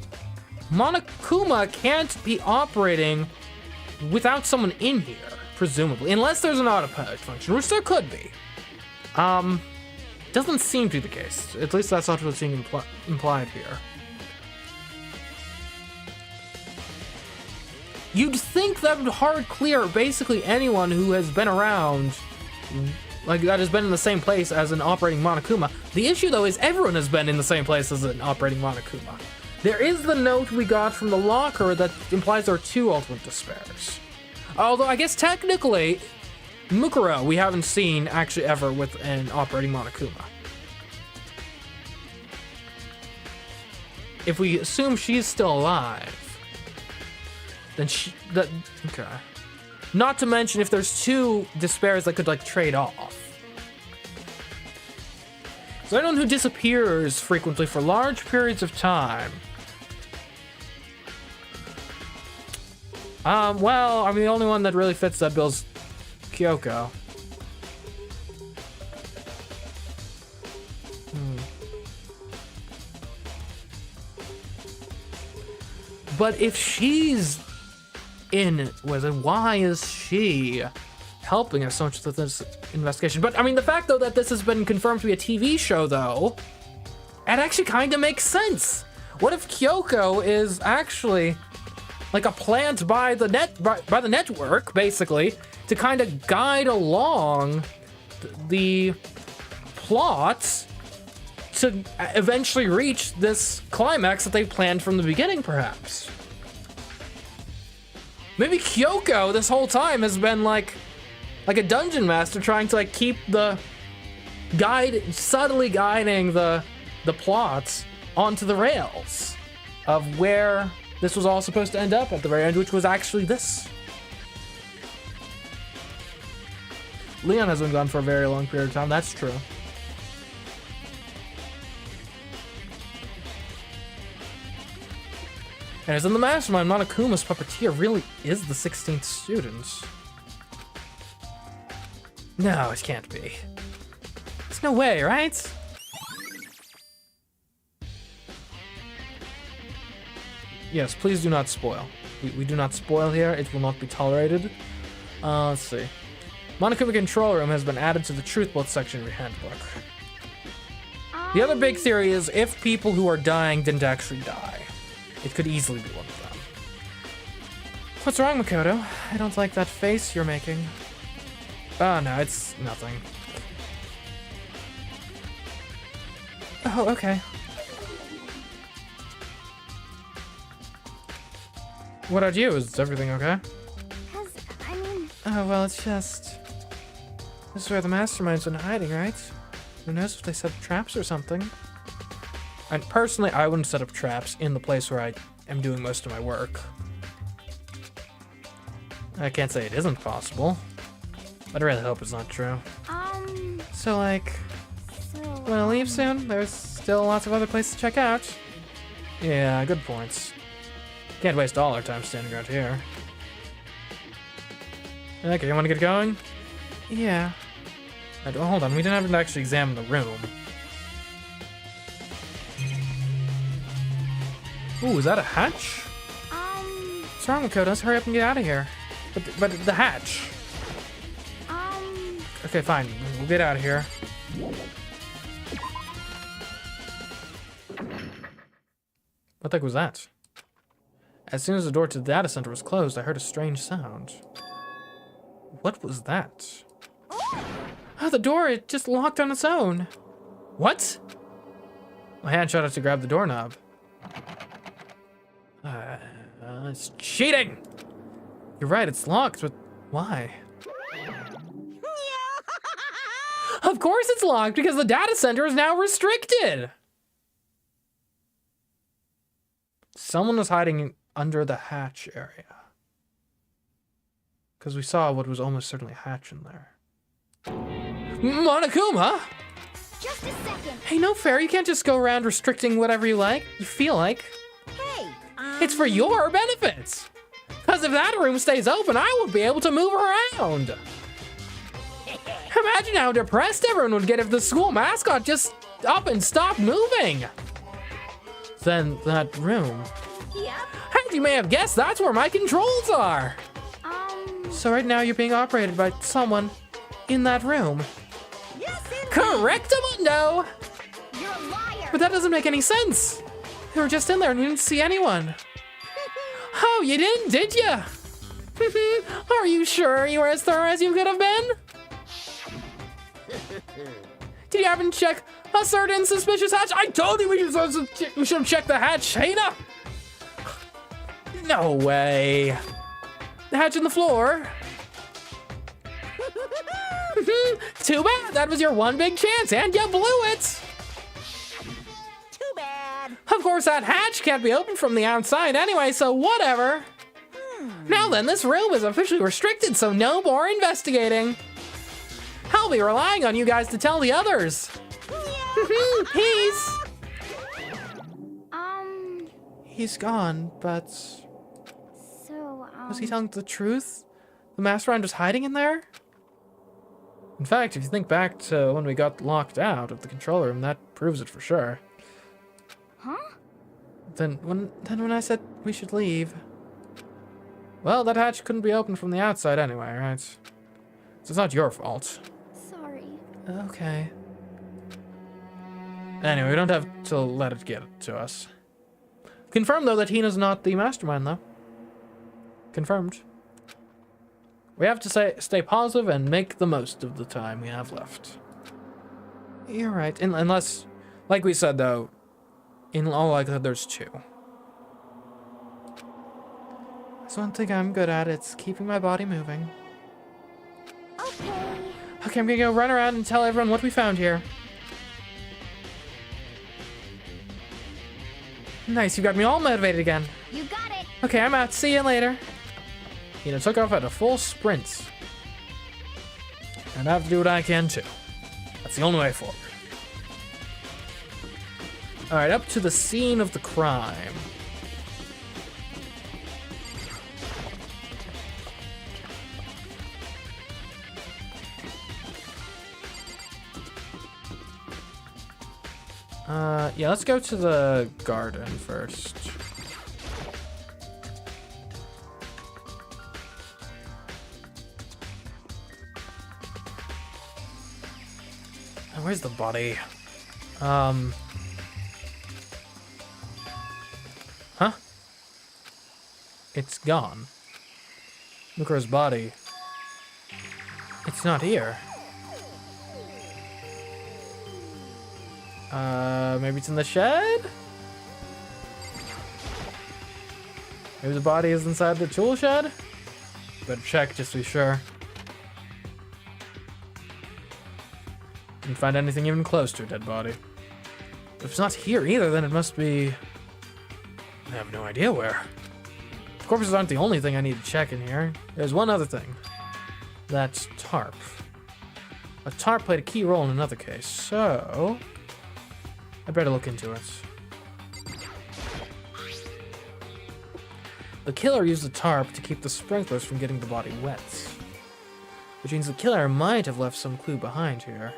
Monokuma can't be operating without someone in here, presumably, unless there's an autopilot function, which there could be. Doesn't seem to be the case. At least that's not what's being implied here. You'd think that would hard clear basically anyone who has been around, like that has been in the same place as an operating Monokuma. The issue though is everyone has been in the same place as an operating Monokuma. There is the note we got from the locker that implies there are 2 ultimate despairs. Although I guess technically, Mukuro we haven't seen actually ever with an operating Monokuma. If we assume she's still alive, then okay. Not to mention if there's 2 despairs that could like trade off. So anyone who disappears frequently for large periods of time. Well, I mean the only one that really fits that bill's Kyoko. But if she's in with it, why is she helping us so much with this investigation? But I mean, the fact though that this has been confirmed to be a TV show though, it actually kind of makes sense. What if Kyoko is actually like a plant by the network, basically, to kind of guide along the plot to eventually reach this climax that they planned from the beginning, perhaps. Maybe Kyoko this whole time has been like a dungeon master trying to like keep the subtly guiding the plots onto the rails of where this was all supposed to end up at the very end, which was actually this. Leon has been gone for a very long period of time, that's true. And as in the mastermind, Monokuma's puppeteer really is the 16th student. No, it can't be. There's no way, right? Yes, please do not spoil. We do not spoil here. It will not be tolerated. Let's see. Monokuma Control Room has been added to the Truth Bolt section of your handbook. The other big theory is if people who are dying didn't actually die, it could easily be one of them. What's wrong, Makoto? I don't like that face you're making. Oh, no, it's nothing. Oh, okay. What about you? Is everything okay? Oh, well, it's just... This is where the mastermind's been hiding, right? Who knows if they set up traps or something? And personally, I wouldn't set up traps in the place where I am doing most of my work. I can't say it isn't possible, but I really hope it's not true. So, like, wanna leave soon? There's still lots of other places to check out. Yeah, good points. Can't waste all our time standing around here. Okay, you wanna get going? Yeah. Right, well, hold on, we didn't have to actually examine the room. Ooh, is that a hatch? What's wrong, Makoto? Let's hurry up and get out of here. But the hatch. Okay, fine. We'll get out of here. What the heck was that? As soon as the door to the data center was closed, I heard a strange sound. What was that? Oh, the door, it just locked on its own. What? My hand shot out to grab the doorknob. It's cheating! You're right, it's locked, but why? Of course it's locked, because the data center is now restricted! Someone was hiding under the hatch area. Because we saw what was almost certainly a hatch in there. Monokuma? Just a second. Hey, no fair, you can't just go around restricting whatever you like, you feel like. Hey, It's for your benefits. Because if that room stays open, I won't be able to move around. Imagine how depressed everyone would get if the school mascot just up and stopped moving. Then that room. Yep. As you may have guessed, that's where my controls are. So right now you're being operated by someone in that room. Yes, indeed. Correctamundo! You're a liar. But that doesn't make any sense. You were just in there and you didn't see anyone. Oh, you didn't, did you? Are you sure you were as thorough as you could have been? Did you happen to check a certain suspicious hatch? I told you we should have checked the hatch, Hana! No way. The hatch in the floor? Too bad, that was your one big chance and you blew it! Too bad. Of course, that hatch can't be opened from the outside anyway, so whatever. Now then, this room is officially restricted, so no more investigating. I'll be relying on you guys to tell the others. Peace. He's gone, but... So, Was he telling the truth? The mastermind was hiding in there? In fact, if you think back to when we got locked out of the control room, that proves it for sure. Huh? Then when I said we should leave... Well, that hatch couldn't be opened from the outside anyway, right? So it's not your fault. Sorry. Okay. Anyway, we don't have to let it get to us. Confirmed, though, that Hina's not the mastermind, though. Confirmed. We have to stay positive and make the most of the time we have left. You're right. Unless, like we said, though, in all likelihood, there's two. There's one thing I'm good at. It's keeping my body moving. Okay. Okay, I'm gonna go run around and tell everyone what we found here. Nice, you got me all motivated again. You got it. Okay, I'm out. See you later. Hina took off at a full sprint. And I have to do what I can too. That's the only way forward. Alright, up to the scene of the crime. Yeah, let's go to the garden first. Where's the body? Huh? It's gone. Mukura's body. It's not here. Maybe it's in the shed? Maybe the body is inside the tool shed? Better check just to be sure. Didn't find anything even close to a dead body. If it's not here either, then it must be... I have no idea where. Corpses aren't the only thing I need to check in here. There's one other thing. That's tarp. A tarp played a key role in another case, so... I better look into it. The killer used the tarp to keep the sprinklers from getting the body wet. Which means the killer might have left some clue behind here.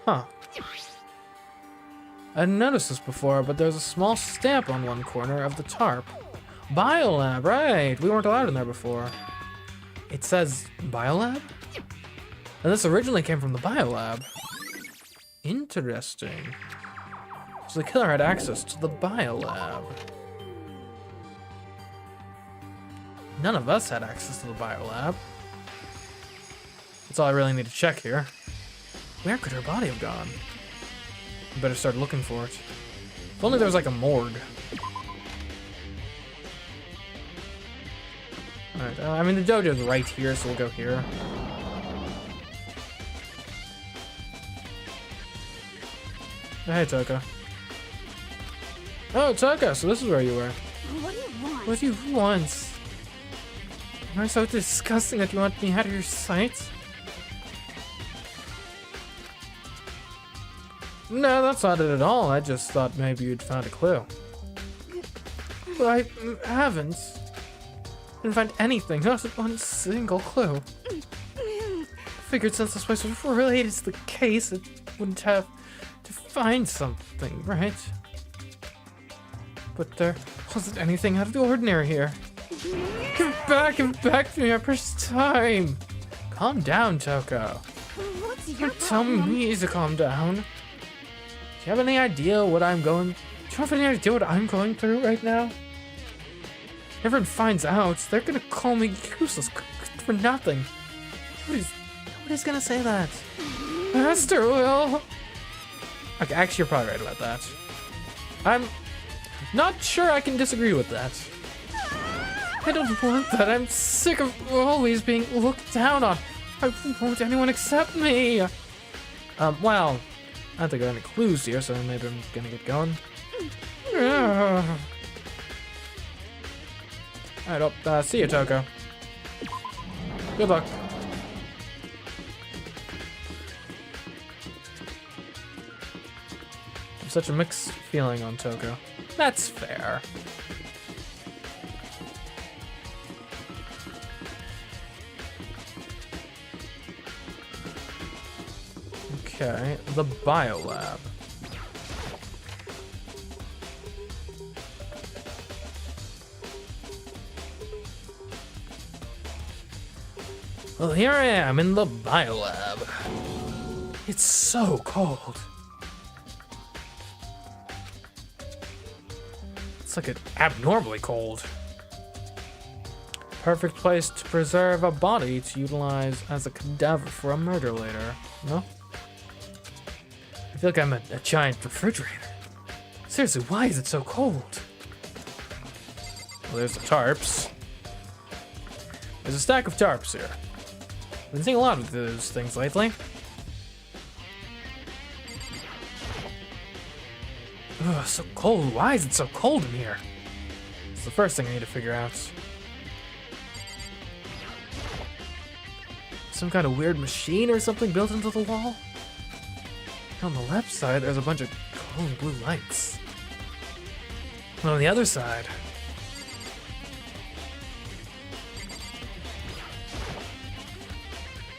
Huh. I didn't notice this before, but there's a small stamp on one corner of the tarp. Biolab, right! We weren't allowed in there before. It says Biolab? And this originally came from the Biolab. Interesting. So the killer had access to the Biolab. None of us had access to the Biolab. That's all I really need to check here. Where could her body have gone? I better start looking for it. If only there was like a morgue. Alright, I mean the dojo's right here, so we'll go here. Hey, Toka. Oh, Toka, so this is where you were. What do you want? What do you want? Am I so disgusting that you want me out of your sight? No, that's not it at all. I just thought maybe you'd found a clue. But I haven't. Didn't find anything, not one single clue. Figured since this place was related to the case, it wouldn't have to find something, right? But there wasn't anything out of the ordinary here. Give back to me, my precious time. Calm down, Toko. What's your Tell problem? me to calm down. Do you have any idea what I'm going? Do you have any idea what I'm going through right now? If everyone finds out, they're gonna call me useless for nothing. Nobody's gonna say that. Master will. Okay, actually, you're probably right about that. I'm not sure I can disagree with that. I don't want that. I'm sick of always being looked down on. I won't anyone accept me. Well, I don't think I have any clues here, so maybe I'm gonna get going. Alright, I'll see you, Toko. Good luck. I have such a mixed feeling on Toko. That's fair. Okay, the Biolab. Well, here I am in the Biolab. It's so cold. It's like abnormally cold. Perfect place to preserve a body to utilize as a cadaver for a murder later, no? I feel like I'm a giant refrigerator. Seriously, why is it so cold? Well, there's the tarps. There's a stack of tarps here. I've been seeing a lot of those things lately. Ugh, so cold. Why is it so cold in here? It's the first thing I need to figure out. Some kind of weird machine or something built into the wall? On the left side, there's a bunch of glowing blue lights. And on the other side,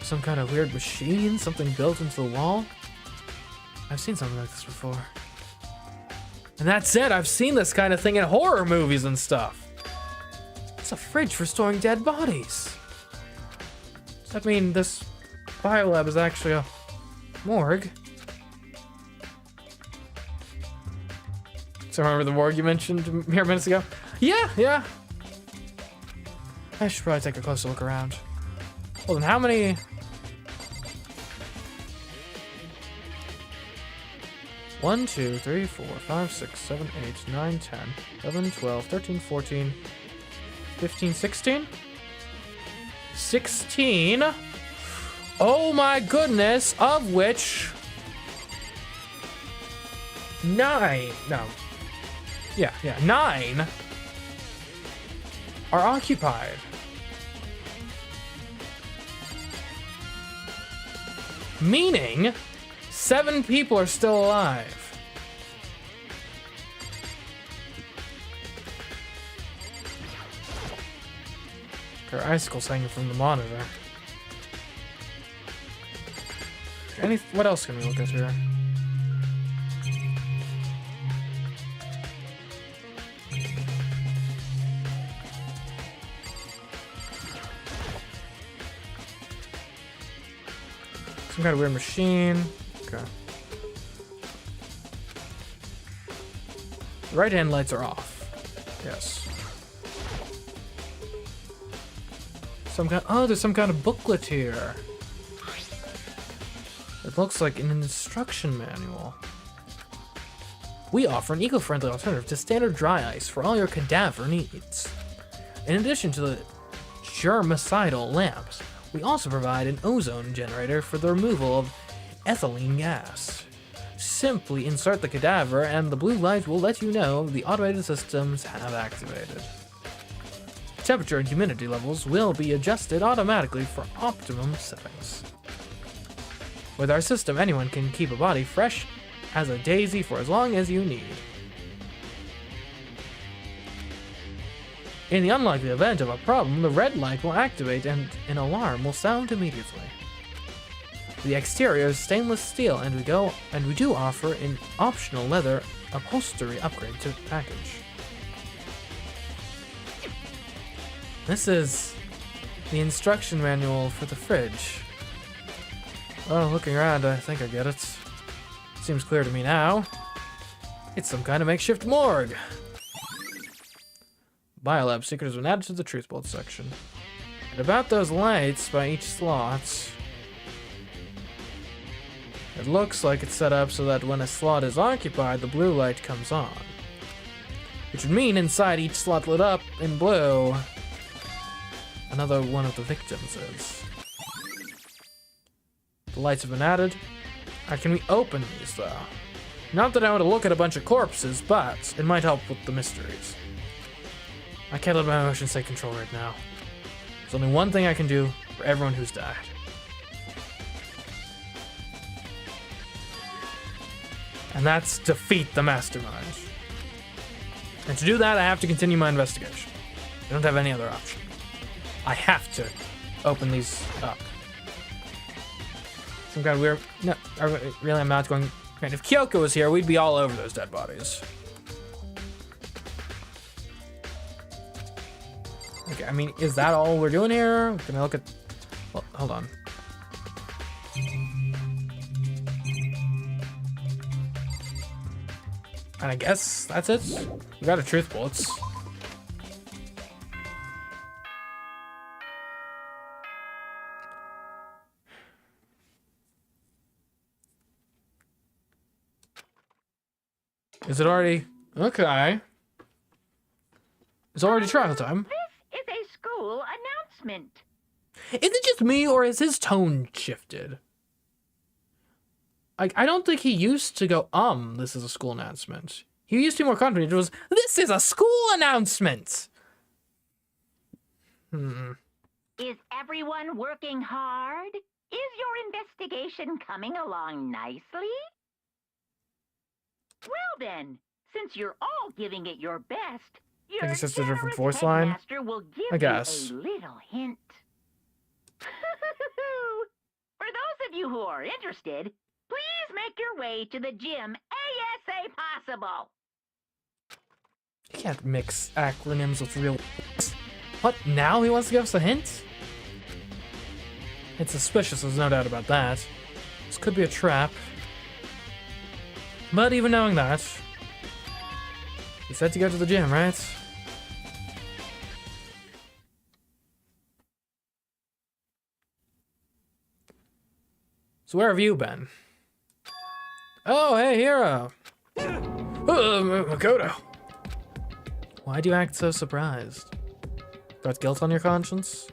some kind of weird machine, something built into the wall. I've seen something like this before. And that's it, I've seen this kind of thing in horror movies and stuff. It's a fridge for storing dead bodies. Does that mean this biolab is actually a morgue? So remember the warg you mentioned here minutes ago? Yeah. I should probably take a closer look around. Hold on, how many... 1, 2, 3, 4, 5, 6, 7, 8, 9, 10, 11, 12, 13, 14, 15, 16? 16? Oh my goodness, of which... 9, no. Yeah, 9 are occupied. Meaning, 7 people are still alive. There are icicles hanging from the monitor. What else can we look at here? Some kind of weird machine. Okay. The right-hand lights are off. Yes. There's some kind of booklet here. It looks like an instruction manual. We offer an eco-friendly alternative to standard dry ice for all your cadaver needs. In addition to the germicidal lamps, we also provide an ozone generator for the removal of ethylene gas. Simply insert the cadaver and the blue light will let you know the automated systems have activated. Temperature and humidity levels will be adjusted automatically for optimum settings. With our system, anyone can keep a body fresh as a daisy for as long as you need. In the unlikely event of a problem, the red light will activate and an alarm will sound immediately. The exterior is stainless steel and we do offer an optional leather upholstery upgrade to package. This is the instruction manual for the fridge. Well, looking around, I think I get it. Seems clear to me now. It's some kind of makeshift morgue. Biolab secret has been added to the truth bolt section. And about those lights by each slot, it looks like it's set up so that when a slot is occupied, the blue light comes on. Which would mean inside each slot lit up in blue, another one of the victims is. The lights have been added. Can we open these though? Not that I want to look at a bunch of corpses, but it might help with the mysteries. I can't let my emotions take control right now. There's only one thing I can do for everyone who's died. And that's defeat the mastermind. And to do that, I have to continue my investigation. I don't have any other option. I have to open these up. Some kind of weird... No, really, I'm not going... If Kyoko was here, we'd be all over those dead bodies. Okay, I mean, is that all we're doing here? Can I look at... Well, hold on. And I guess that's it. We got a truth bullets. Is it already? Okay. It's already trial time. This is a school announcement. Is it just me, or is his tone shifted? I don't think he used to go, this is a school announcement. He used to be more confident. It was, this is a school announcement! Is everyone working hard? Is your investigation coming along nicely? Well then, since you're all giving it your best, your it's just a different generous voice line, headmaster will give I guess. you a little hint. For those of you who are interested, please make your way to the gym ASA possible. You can't mix acronyms with real... What, now he wants to give us a hint? It's suspicious, there's no doubt about that. This could be a trap. But even knowing that, You said to go to the gym, right? So where have you been? Oh, hey, Hero. Makoto. Why do you act so surprised? Got guilt on your conscience?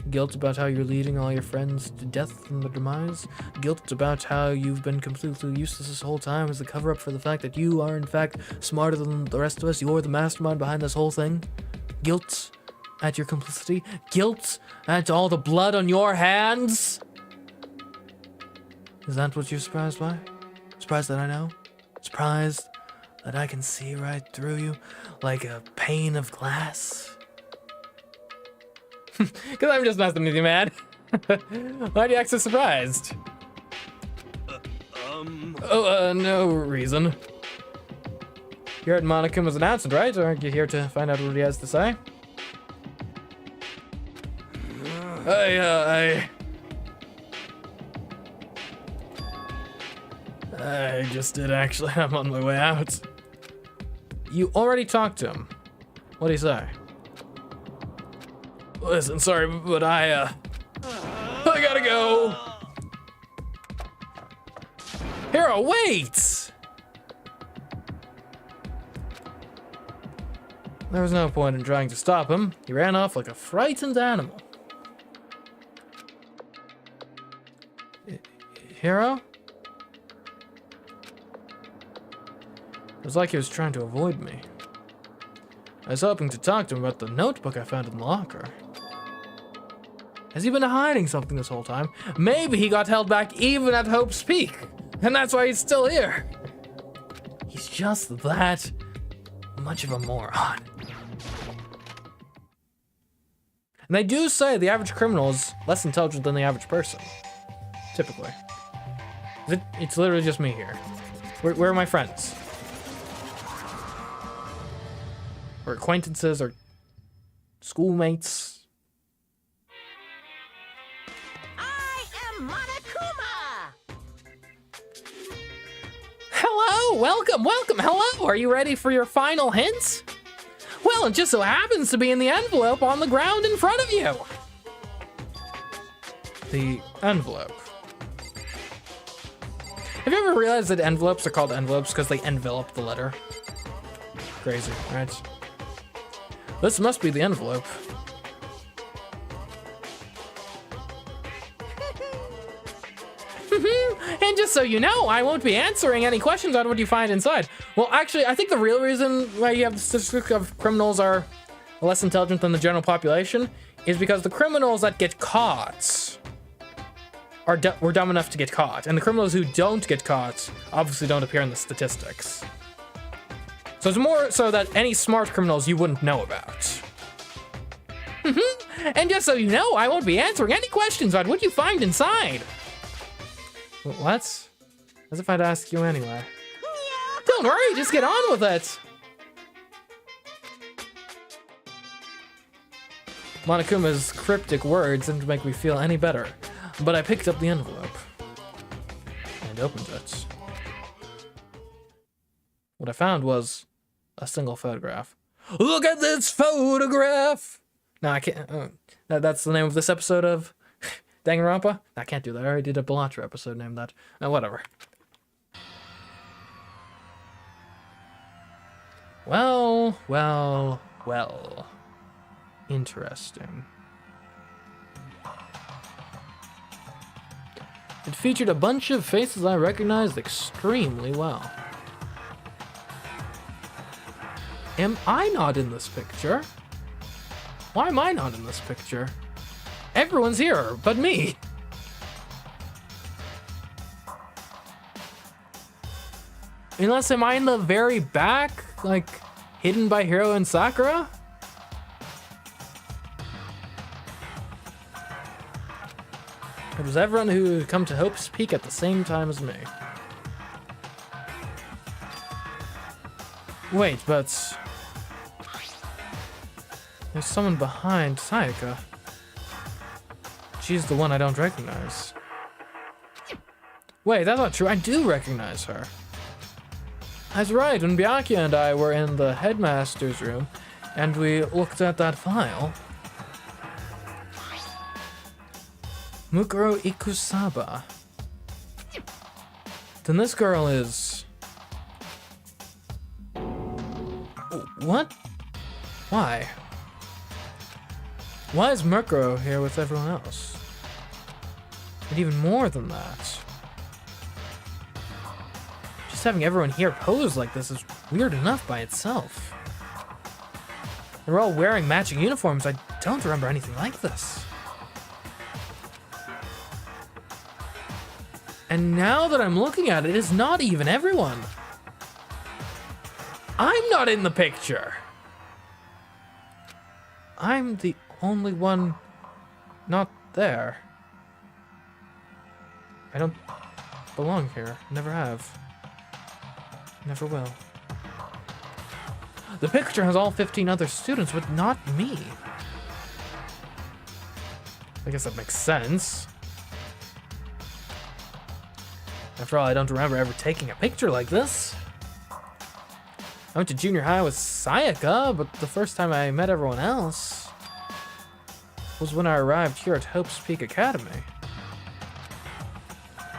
Guilt about how you're leading all your friends to death and their demise? Guilt about how you've been completely useless this whole time as a cover-up for the fact that you are in fact smarter than the rest of us? You're the mastermind behind this whole thing? Guilt at your complicity? Guilt at all the blood on your hands? Is that what you're surprised by? Surprised that I know? Surprised that I can see right through you like a pane of glass? Because I'm just messing with you, man. Why do you act so surprised? No reason. You heard Monakuma's announcement, right? Aren't you here to find out what he has to say? I just did, actually. I'm on my way out. You already talked to him. What'd he say? Listen, sorry, but I gotta go. Hero, wait! There was no point in trying to stop him. He ran off like a frightened animal. Hero? It was like he was trying to avoid me. I was hoping to talk to him about the notebook I found in the locker. Has he been hiding something this whole time? Maybe he got held back even at Hope's Peak, and that's why he's still here. He's just that much of a moron. And they do say the average criminal is less intelligent than the average person. Typically. It's literally just me here. Where are my friends? Or acquaintances, or schoolmates? I am Monokuma! Hello, welcome, hello. Are you ready for your final hints? Well, it just so happens to be in the envelope on the ground in front of you. The envelope. Have you ever realized that envelopes are called envelopes because they envelop the letter? Crazy, right? This must be the envelope. And just so you know, I won't be answering any questions on what you find inside. Well, actually, I think the real reason why you have the statistic of criminals are less intelligent than the general population is because the criminals that get caught were dumb enough to get caught, and the criminals who don't get caught obviously don't appear in the statistics. So it's more so that any smart criminals you wouldn't know about. And just so you know, I won't be answering any questions on what you find inside. What? As if I'd ask you anyway. Don't worry, just get on with it. Monokuma's cryptic words didn't make me feel any better, but I picked up the envelope and opened it. What I found was a single photograph. Look at this photograph! No, I can't. That's the name of this episode of Danganronpa? I can't do that. I already did a Bellatra episode named that. Whatever. Well. Interesting. It featured a bunch of faces I recognized extremely well. Am I not in this picture? Why am I not in this picture? Everyone's here but me. Unless, am I in the very back? Like, hidden by Hiro and Sakura? It was everyone who had come to Hope's Peak at the same time as me. Wait, but there's someone behind Sayaka. She's the one I don't recognize. Wait, that's not true. I do recognize her. That's right, when Byakuya and I were in the headmaster's room and we looked at that file. Mukuro Ikusaba. Then this girl is... What? Why? Why is Mukuro here with everyone else? And even more than that. Just having everyone here pose like this is weird enough by itself. They're all wearing matching uniforms. I don't remember anything like this. And now that I'm looking at it, it's not even everyone. I'm not in the picture. I'm the only one not there. I don't belong here. Never have. Never will. The picture has all 15 other students, but not me. I guess that makes sense. After all, I don't remember ever taking a picture like this. I went to junior high with Sayaka, but the first time I met everyone else was when I arrived here at Hope's Peak Academy.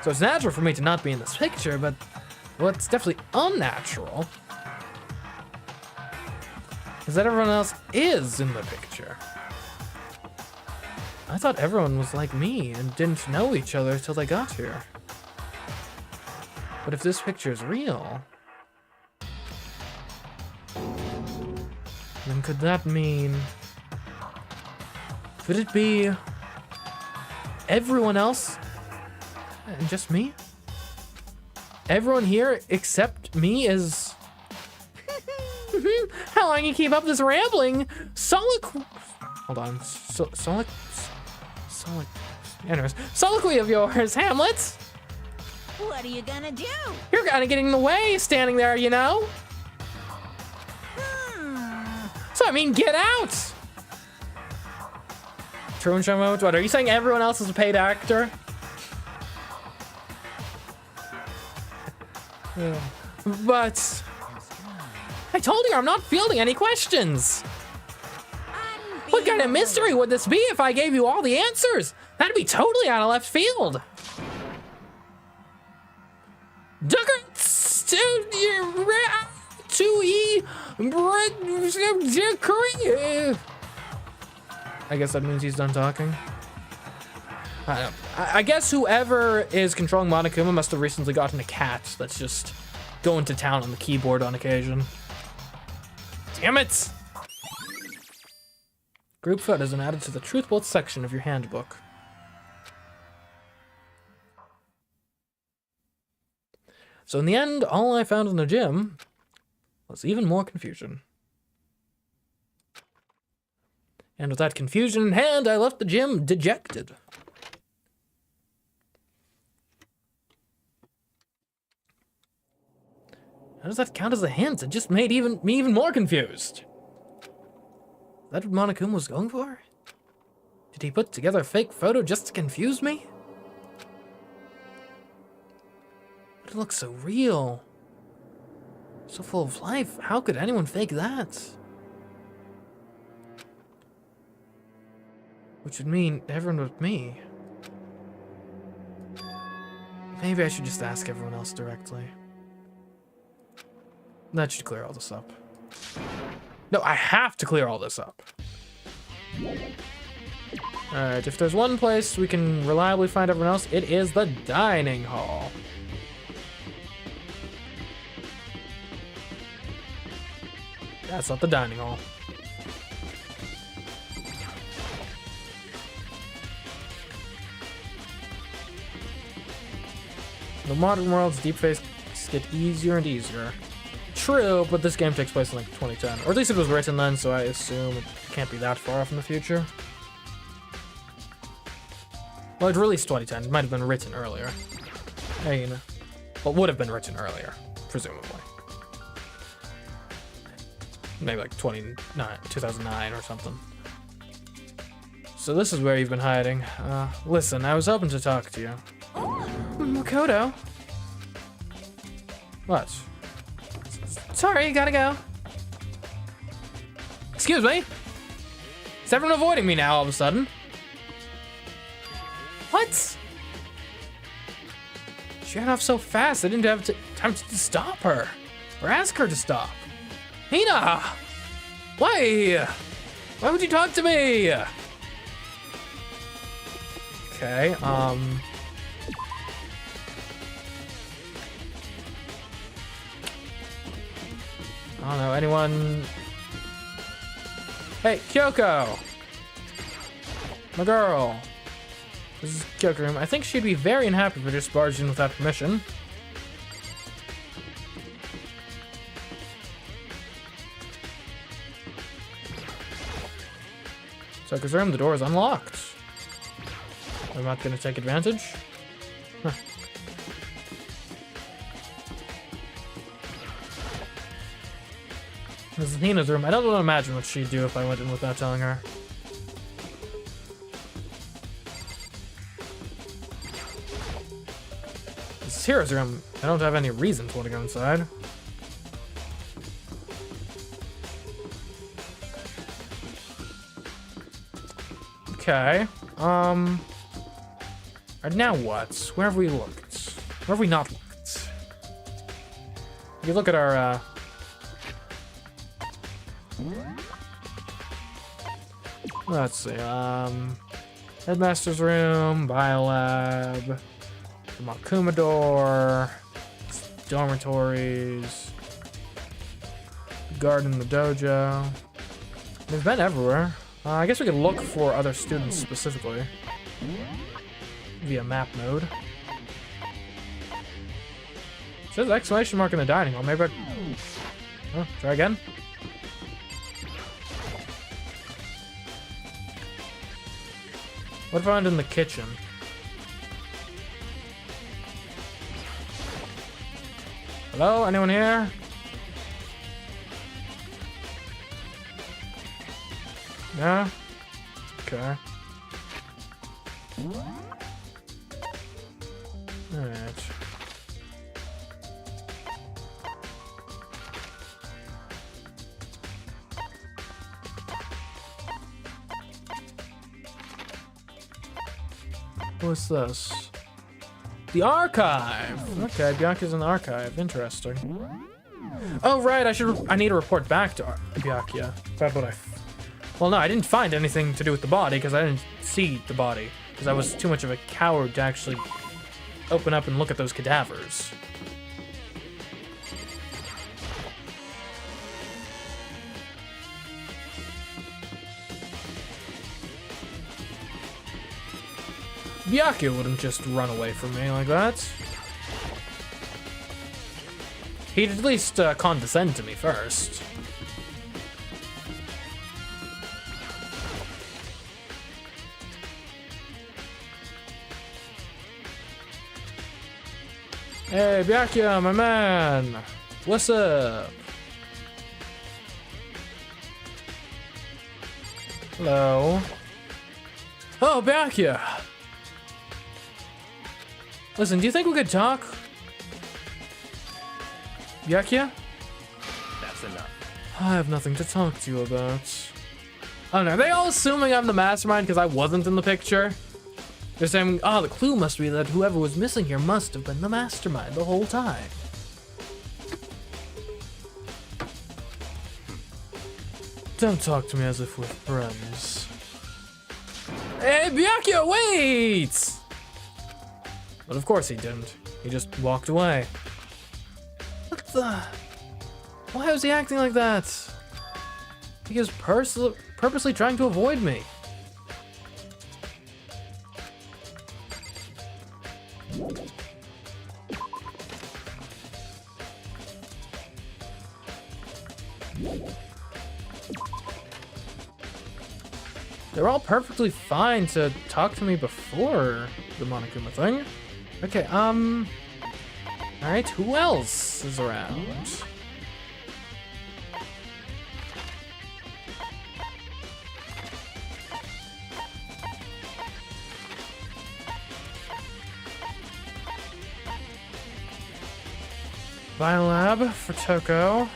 So it's natural for me to not be in this picture, but what's definitely unnatural is that everyone else is in the picture. I thought everyone was like me and didn't know each other till they got here. But if this picture is real, then could that mean... Could it be everyone else and just me? Everyone here except me is... How long you keep up this rambling? Hold on. Anyways, soliloquy of yours, Hamlet. What are you gonna do? You're kind of getting in the way, standing there, you know? So, I mean, get out! Truman Show moment? What, are you saying everyone else is a paid actor? But... I told you I'm not fielding any questions! What kind of mystery would this be if I gave you all the answers? That'd be totally out of left field! I guess that means he's done talking. I don't know. I guess whoever is controlling Monokuma must have recently gotten a cat that's just going to town on the keyboard on occasion. Damn it! Group photos and added to the Truth Bolt section of your handbook. So in the end, all I found in the gym was even more confusion. And with that confusion in hand, I left the gym dejected. How does that count as a hint? It just made me even more confused. Is that what Monokuma was going for? Did he put together a fake photo just to confuse me? But it looks so real. So full of life. How could anyone fake that? Which would mean everyone but me. Maybe I should just ask everyone else directly. That should clear all this up. No, I have to clear all this up. Alright, if there's one place we can reliably find everyone else, it is the dining hall. That's not the dining hall. The modern world's deepfakes get easier and easier. True, but this game takes place in like 2010. Or at least it was written then, so I assume it can't be that far off in the future. Well, it released 2010. It might have been written earlier. Hey, you know. Well, would have been written earlier, presumably. Maybe like 2009 or something. So this is where you've been hiding. Listen, I was hoping to talk to you. Makoto? What? Sorry, gotta go. Excuse me? Is everyone avoiding me now all of a sudden? What? She ran off so fast, I didn't have time to stop her. Or ask her to stop. Hina! Why? Why would you talk to me? Okay, I don't know, anyone? Hey, Kyoko! My girl. This is Kyoko's room. I think she'd be very unhappy if we just barged in without permission. Kyoko's room, the door is unlocked. I'm not gonna take advantage. Huh. This is Nina's room. I don't want to imagine what she'd do if I went in without telling her. This is Hira's room. I don't have any reason to want to go inside. Okay. Alright, now what? Where have we looked? Where have we not looked? If you look at our, let's see, Headmaster's room, Biolab, the Makuma door, dormitories, garden, the dojo. They've been everywhere. I guess we could look for other students specifically via map mode. It says exclamation mark in the dining hall. Maybe oh, try again. What if I went in the kitchen? Hello, anyone here? No? Okay. Alright. What's this? The archive! Okay, Byakuya's in the archive. Interesting. Oh, right, I need to report back to Byakuya. About what well, no, I didn't find anything to do with the body because I didn't see the body. Because I was too much of a coward to actually open up and look at those cadavers. Byakuya wouldn't just run away from me like that. He'd at least condescend to me first. Hey, Byakuya, my man! What's up? Hello? Oh, Byakuya! Listen, do you think we could talk? Byakuya? That's enough. I have nothing to talk to you about. I don't know, are they all assuming I'm the mastermind because I wasn't in the picture? They're saying, oh, the clue must be that whoever was missing here must have been the mastermind the whole time. Don't talk to me as if we're friends. Hey, Byakuya, wait! But of course he didn't. He just walked away. What the? Why was he acting like that? He was purposely trying to avoid me. They're all perfectly fine to talk to me before the Monokuma thing. Okay, alright, who else is around? Biolab for Toko.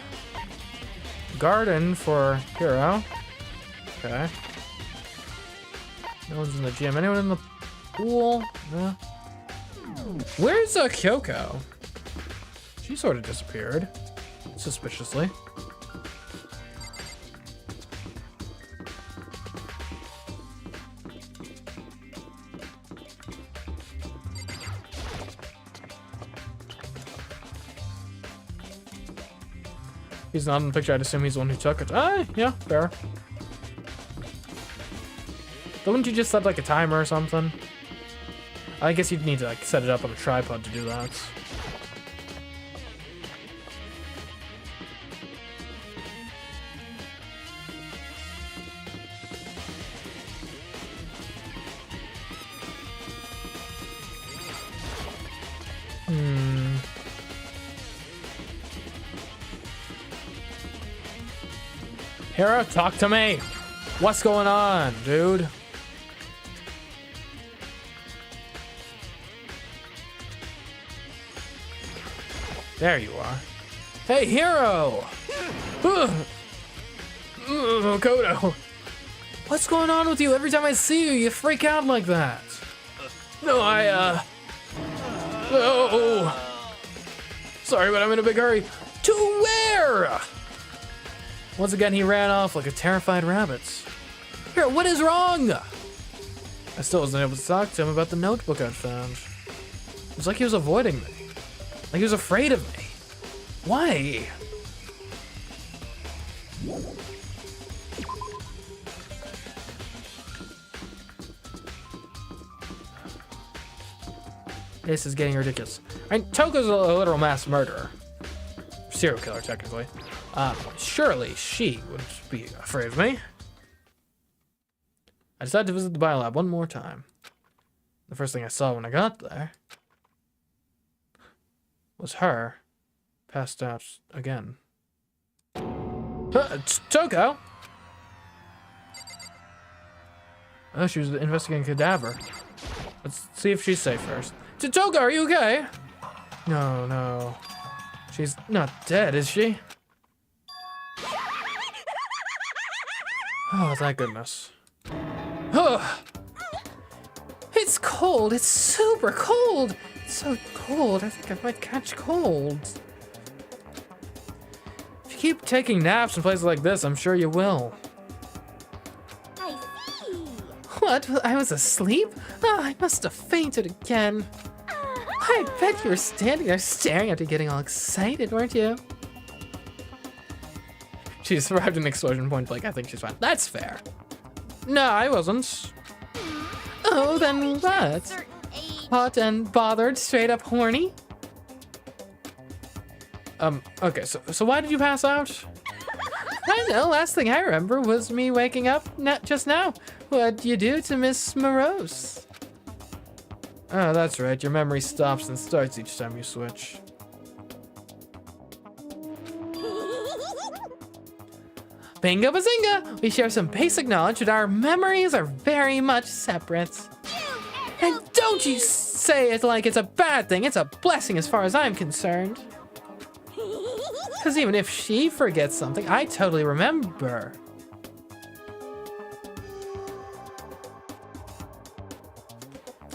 garden for Hero. Okay. No one's in the gym. Anyone in the pool? No. Where's Kyoko? She sort of disappeared. Suspiciously. He's not in the picture. I'd assume he's the one who took it. Ah, yeah, fair. Wouldn't you just set like a timer or something? I guess you'd need to like set it up on a tripod to do that. Hero, talk to me. What's going on, dude? There you are. Hey, Hero! Makoto! What's going on with you? Every time I see you, you freak out like that. No, Oh! Sorry, but I'm in a big hurry. To where? Once again, he ran off like a terrified rabbit. Hero, what is wrong? I still wasn't able to talk to him about the notebook I'd found. It was like he was avoiding me. Like he was afraid of me. Why? This is getting ridiculous. I mean, Toko's a literal mass murderer. Serial killer, technically. Surely she would be afraid of me. I decided to visit the biolab one more time. The first thing I saw when I got there was her passed out again. Toko! Oh, she was investigating a cadaver. Let's see if she's safe first. Toko, are you okay? No. She's not dead, is she? Oh, thank goodness. It's cold. It's super cold. It's so cold. I think I might catch colds. If you keep taking naps in places like this, I'm sure you will. I see. What? I was asleep? Oh, I must have fainted again. I bet you were standing there staring at me, getting all excited, weren't you? She survived an explosion point blank. I think she's fine. That's fair. No, I wasn't. Oh, then what? Hot and bothered, straight up horny? Okay, so why did you pass out? I know, last thing I remember was me waking up just now. What'd you do to Miss Morose? Oh, that's right. Your memory stops and starts each time you switch. Bingo bazinga! We share some basic knowledge, but our memories are very much separate. And don't you say it like it's a bad thing. It's a blessing as far as I'm concerned. Because even if she forgets something, I totally remember.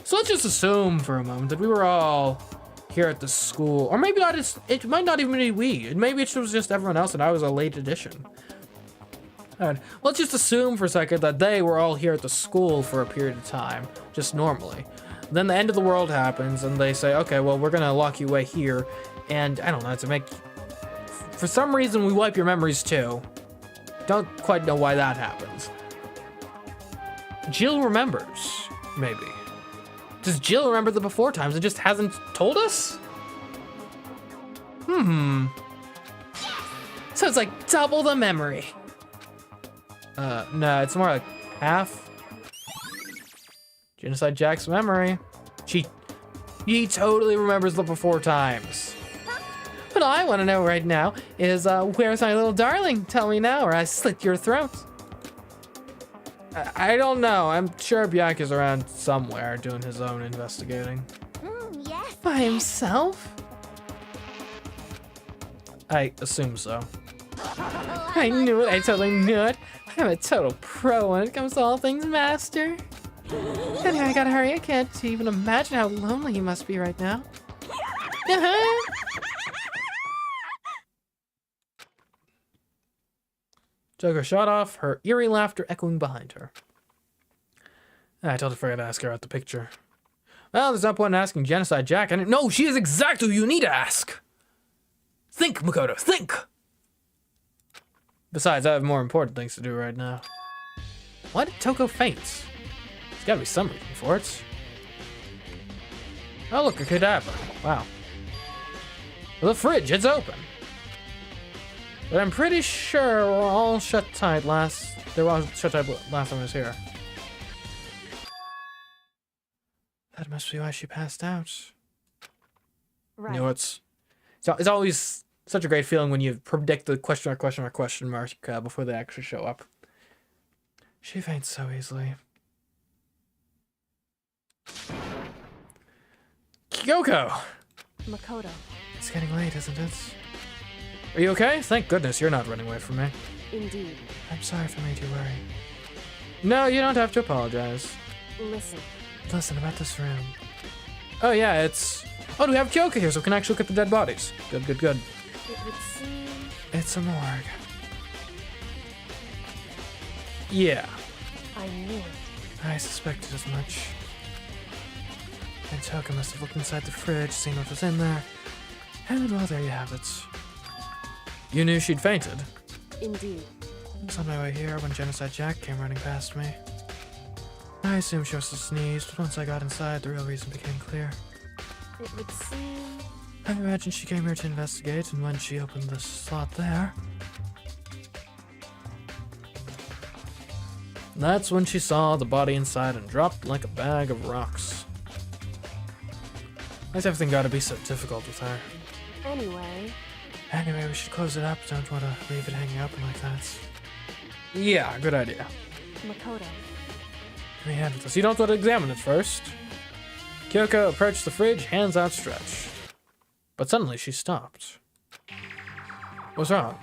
So let's just assume for a moment that we were all here at the school. Or maybe not, it might not even be we. Maybe it was just everyone else and I was a late addition. Alright, let's just assume for a second that they were all here at the school for a period of time, just normally. Then the end of the world happens and they say, okay, well, we're gonna lock you away here. And I don't know, to make, for some reason we wipe your memories too. Don't quite know why that happens. Jill remembers, maybe. Does Jill remember the before times and just hasn't told us? So it's like double the memory. No, it's more like half. Genocide Jack's memory. He totally remembers the before times. What I want to know right now is, where's my little darling? Tell me now or I slit your throat. I don't know. I'm sure Byaku's around somewhere doing his own investigating. Yes. By himself? I assume so. I knew it. I totally knew it. I'm a total pro when it comes to all things master. Anyway, I gotta hurry. I can't even imagine how lonely he must be right now. Joker shot off, her eerie laughter echoing behind her. I totally forgot to ask her about the picture. Well, there's no point in asking Genocide Jack. No, she is exactly who you need to ask. Think, Makoto, think! Besides, I have more important things to do right now. Why did Toko faint? There's gotta be some reason for it. Oh, look, a cadaver. Wow. The fridge, it's open. But I'm pretty sure we're all shut tight they were all shut tight last time I was here. That must be why she passed out. Right. You know, it's always such a great feeling when you predict the question mark before they actually show up. She faints so easily. Kyoko! Makoto. It's getting late, isn't it? Are you okay? Thank goodness you're not running away from me. Indeed. I'm sorry if I made you worry. No, you don't have to apologize. Listen. About this room. Oh yeah, oh, do we have Kyoko here so we can actually look at the dead bodies? Good. It would seem... It's a morgue. Yeah. I knew it. I suspected as much. And Toka must have looked inside the fridge, seen what was in there. And well, there you have it. You knew she'd fainted? Indeed. I was on my way here when Genocide Jack came running past me. I assumed she must have sneezed, but once I got inside, the real reason became clear. It would seem... I imagine she came here to investigate, and when she opened the slot there... That's when she saw the body inside and dropped like a bag of rocks. Why's everything gotta be so difficult with her? Anyway, we should close it up. Don't want to leave it hanging open like that. Yeah, good idea. Makoto. Let me handle this. You don't want to examine it first. Kyoko approached the fridge, hands outstretched. But suddenly she stopped. What's wrong?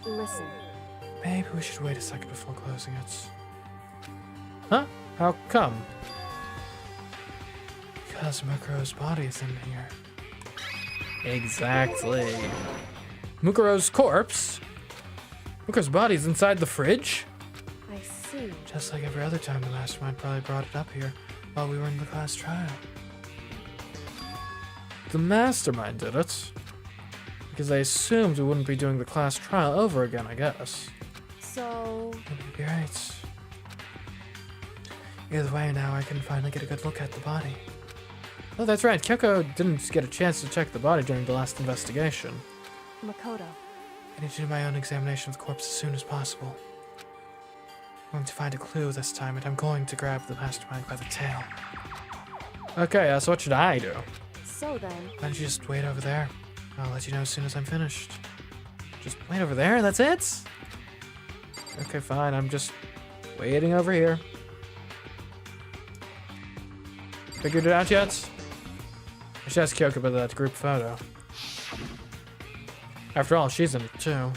Listen. Maybe we should wait a second before closing it. Huh? How come? Because Mukuro's body is in here. Exactly. Mukuro's corpse? Mukuro's body's inside the fridge? I see. Just like every other time the mastermind probably brought it up here while we were in the class trial. The mastermind did it. Because they assumed we wouldn't be doing the class trial over again, I guess. So... You'd be right. Either way, now I can finally get a good look at the body. Oh, that's right. Kyoko didn't get a chance to check the body during the last investigation. Makoto. I need to do my own examination of the corpse as soon as possible. I'm going to find a clue this time, and I'm going to grab the mastermind by the tail. Okay, so what should I do? So then... Why don't you just wait over there? I'll let you know as soon as I'm finished. Just wait over there? That's it? Okay, fine. I'm just waiting over here. Figured it out yet? I should ask Kyoko about that group photo. After all, she's in it too.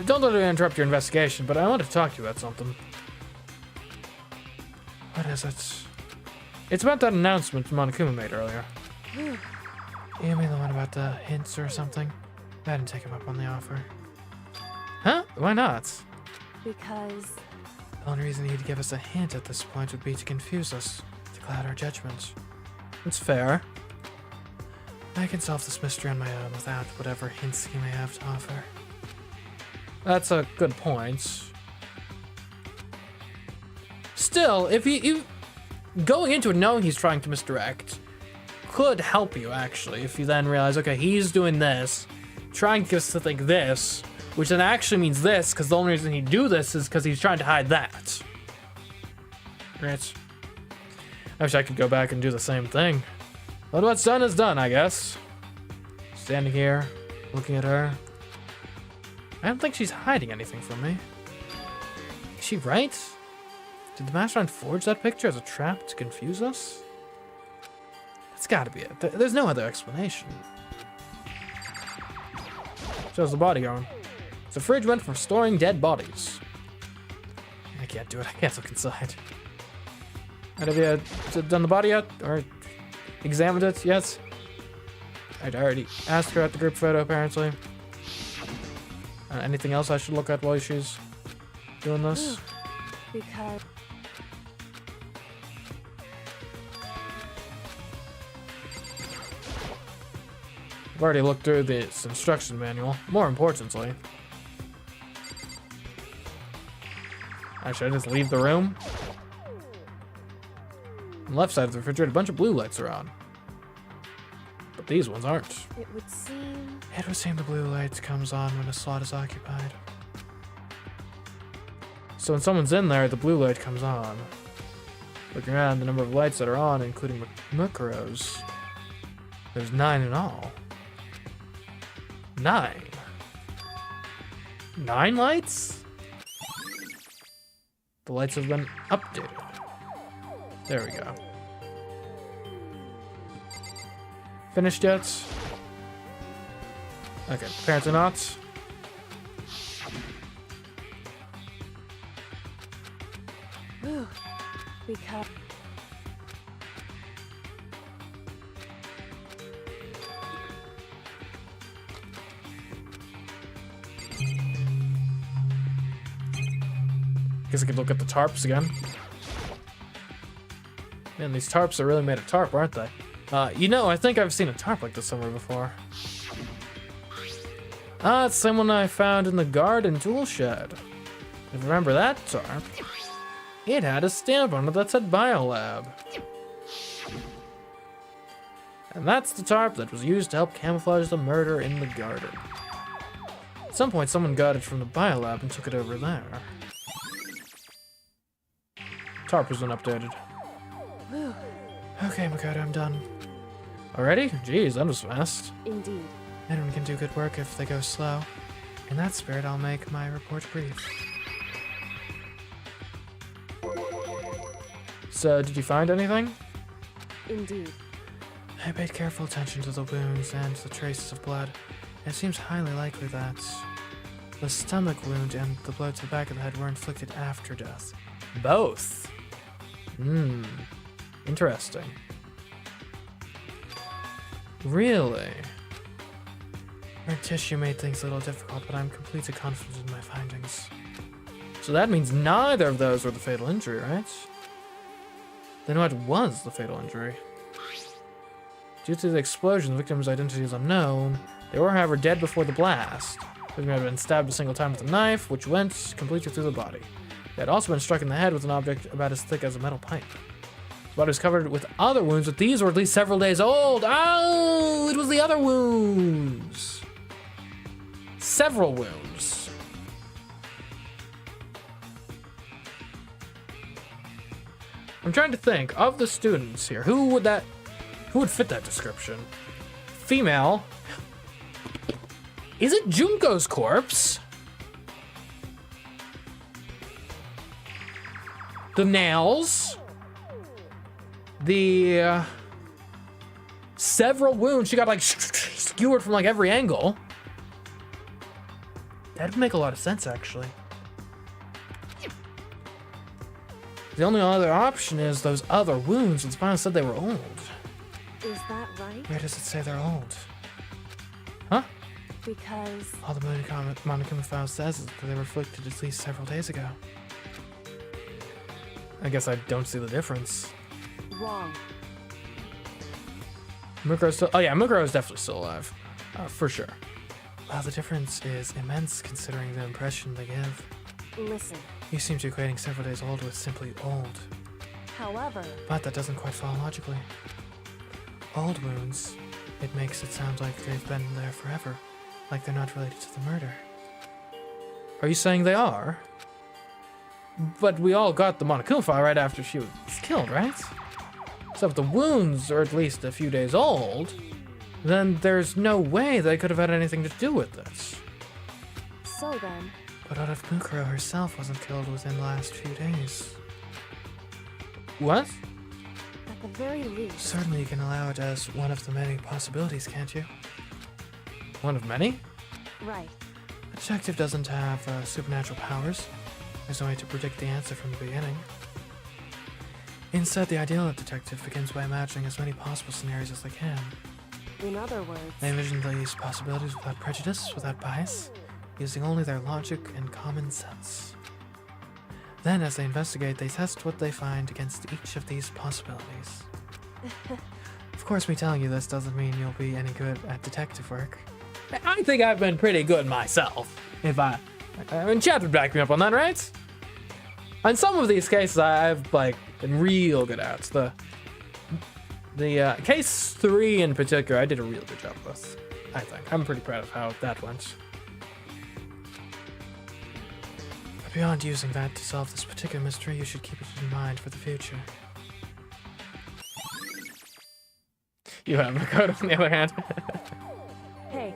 Don't let me interrupt your investigation, but I want to talk to you about something. What is it? It's about that announcement Monokuma made earlier. You mean the one about the hints or something? I didn't take him up on the offer. Huh? Why not? Because... The only reason he'd give us a hint at this point would be to confuse us, to cloud our judgment. It's fair. I can solve this mystery on my own without whatever hints he may have to offer. That's a good point. Still, if you going into it knowing he's trying to misdirect could help you, actually, if you then realize, okay, he's doing this, trying to get us to think this, which then actually means this, because the only reason he'd do this is because he's trying to hide that. Right. I wish I could go back and do the same thing. But what's done is done, I guess. Standing here, looking at her. I don't think she's hiding anything from me. Is she right? Did the mastermind forge that picture as a trap to confuse us? That's gotta be it. There's no other explanation. How's the body going? It's a fridge meant for storing dead bodies. I can't do it. I can't look inside. Have you done the body yet? Or examined it yet? I already asked her at the group photo, apparently. Anything else I should look at while she's doing this? Because... I've already looked through this instruction manual. More importantly... Should I just leave the room? On the left side of the refrigerator, a bunch of blue lights are on. But these ones aren't. It would seem... It would seem the blue light comes on when a slot is occupied. So when someone's in there, the blue light comes on. Looking around the number of lights that are on, including Mukuro's, there's 9 in all. 9? 9 lights? The lights have been updated. There we go. Finished yet? Okay, apparently not. Because... Guess I could look at the tarps again. Man, these tarps are really made of tarp, aren't they? You know, I think I've seen a tarp like this somewhere before. Ah, it's the same one I found in the garden tool shed. If you remember that tarp, it had a stamp on it that said Biolab. And that's the tarp that was used to help camouflage the murder in the garden. At some point, someone got it from the Biolab and took it over there. Tarp has been updated. Okay, Makoto, I'm done. Already? Jeez, that was fast. Indeed. Anyone can do good work if they go slow. In that spirit, I'll make my report brief. So, did you find anything? Indeed. I paid careful attention to the wounds and the traces of blood. It seems highly likely that the stomach wound and the blow to the back of the head were inflicted after death. Both? Interesting. Really? Her tissue made things a little difficult, but I'm completely confident in my findings. So that means neither of those were the fatal injury, right? Then what was the fatal injury? Due to the explosion, the victim's identity is unknown. They were, however, dead before the blast. The victim had been stabbed a single time with a knife, which went completely through the body. They had also been struck in the head with an object about as thick as a metal pipe. The body was covered with other wounds, but these were at least several days old. Oh, it was the other wounds. Several wounds. I'm trying to think of the students here. Who would fit that description? Female. Is it Junko's corpse? The nails, the several wounds. She got like skewered from like every angle. That would make a lot of sense, actually. The only other option is those other wounds. And Spino said they were old. Is that right? Where does it say they're old? Huh? Because... All the Monokuma file says is that they were inflicted at least several days ago. I guess I don't see the difference. Wrong. Mukuro's still... Oh yeah, Mukuro is definitely still alive. For sure. Well, the difference is immense considering the impression they give. Listen. You seem to be equating several days old with simply old. However... But that doesn't quite follow logically. Old wounds, it makes it sound like they've been there forever. Like they're not related to the murder. Are you saying they are? But we all got the Monokuma file right after she was killed, right? So if the wounds are at least a few days old, then there's no way they could have had anything to do with this. So then... But what if Mukuro herself wasn't killed within the last few days? What? At the very least... Certainly you can allow it as one of the many possibilities, can't you? One of many? Right. A detective doesn't have supernatural powers. There's no way to predict the answer from the beginning. Instead, the ideal detective begins by imagining as many possible scenarios as they can. In other words, They envision these possibilities without prejudice, without bias, using only their logic and common sense. Then, as they investigate, they test what they find against each of these possibilities. Of course, me telling you this doesn't mean you'll be any good at detective work. I think I've been pretty good myself. Chad would back me up on that, right? On some of these cases, I've been real good at. The case 3 in particular, I did a real good job with. I think I'm pretty proud of how that went. But beyond using that to solve this particular mystery, you should keep it in mind for the future. You have a code on the other hand. hey,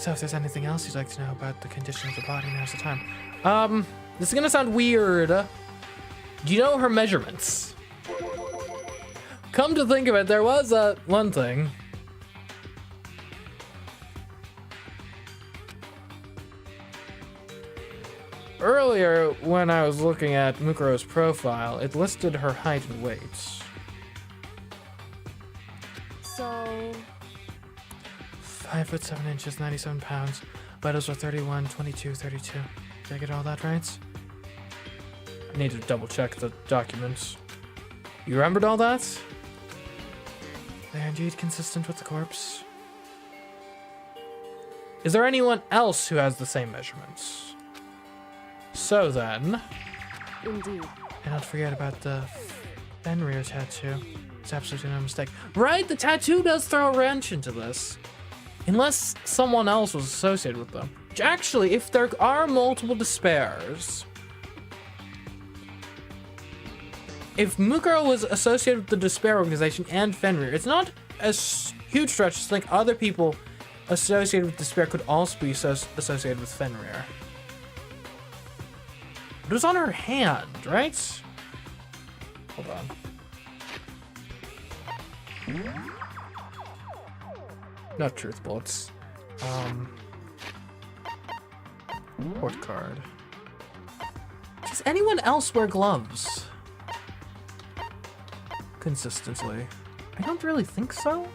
So if there's anything else you'd like to know about the condition of the body, now's the time. This is gonna sound weird. Do you know her measurements? Come to think of it, there was one thing. Earlier, when I was looking at Mukuro's profile, it listed her height and weight. so 5 foot 7 inches, 97 pounds. Vitals are 31, 22, 32. Did I get all that right? I need to double check the documents. You remembered all that? They're indeed consistent with the corpse. Is there anyone else who has the same measurements? So then, indeed. and don't forget about the Fenrir tattoo. It's absolutely no mistake. Right, the tattoo does throw a wrench into this. Unless someone else was associated with them. Which actually, if there are multiple despairs, if Mukuro was associated with the Despair organization and Fenrir, it's not a huge stretch to think other people associated with Despair could also be associated with Fenrir. It was on her hand, right? Hold on. Not truth bullets. Port card. Does anyone else wear gloves? Consistently. I don't really think so.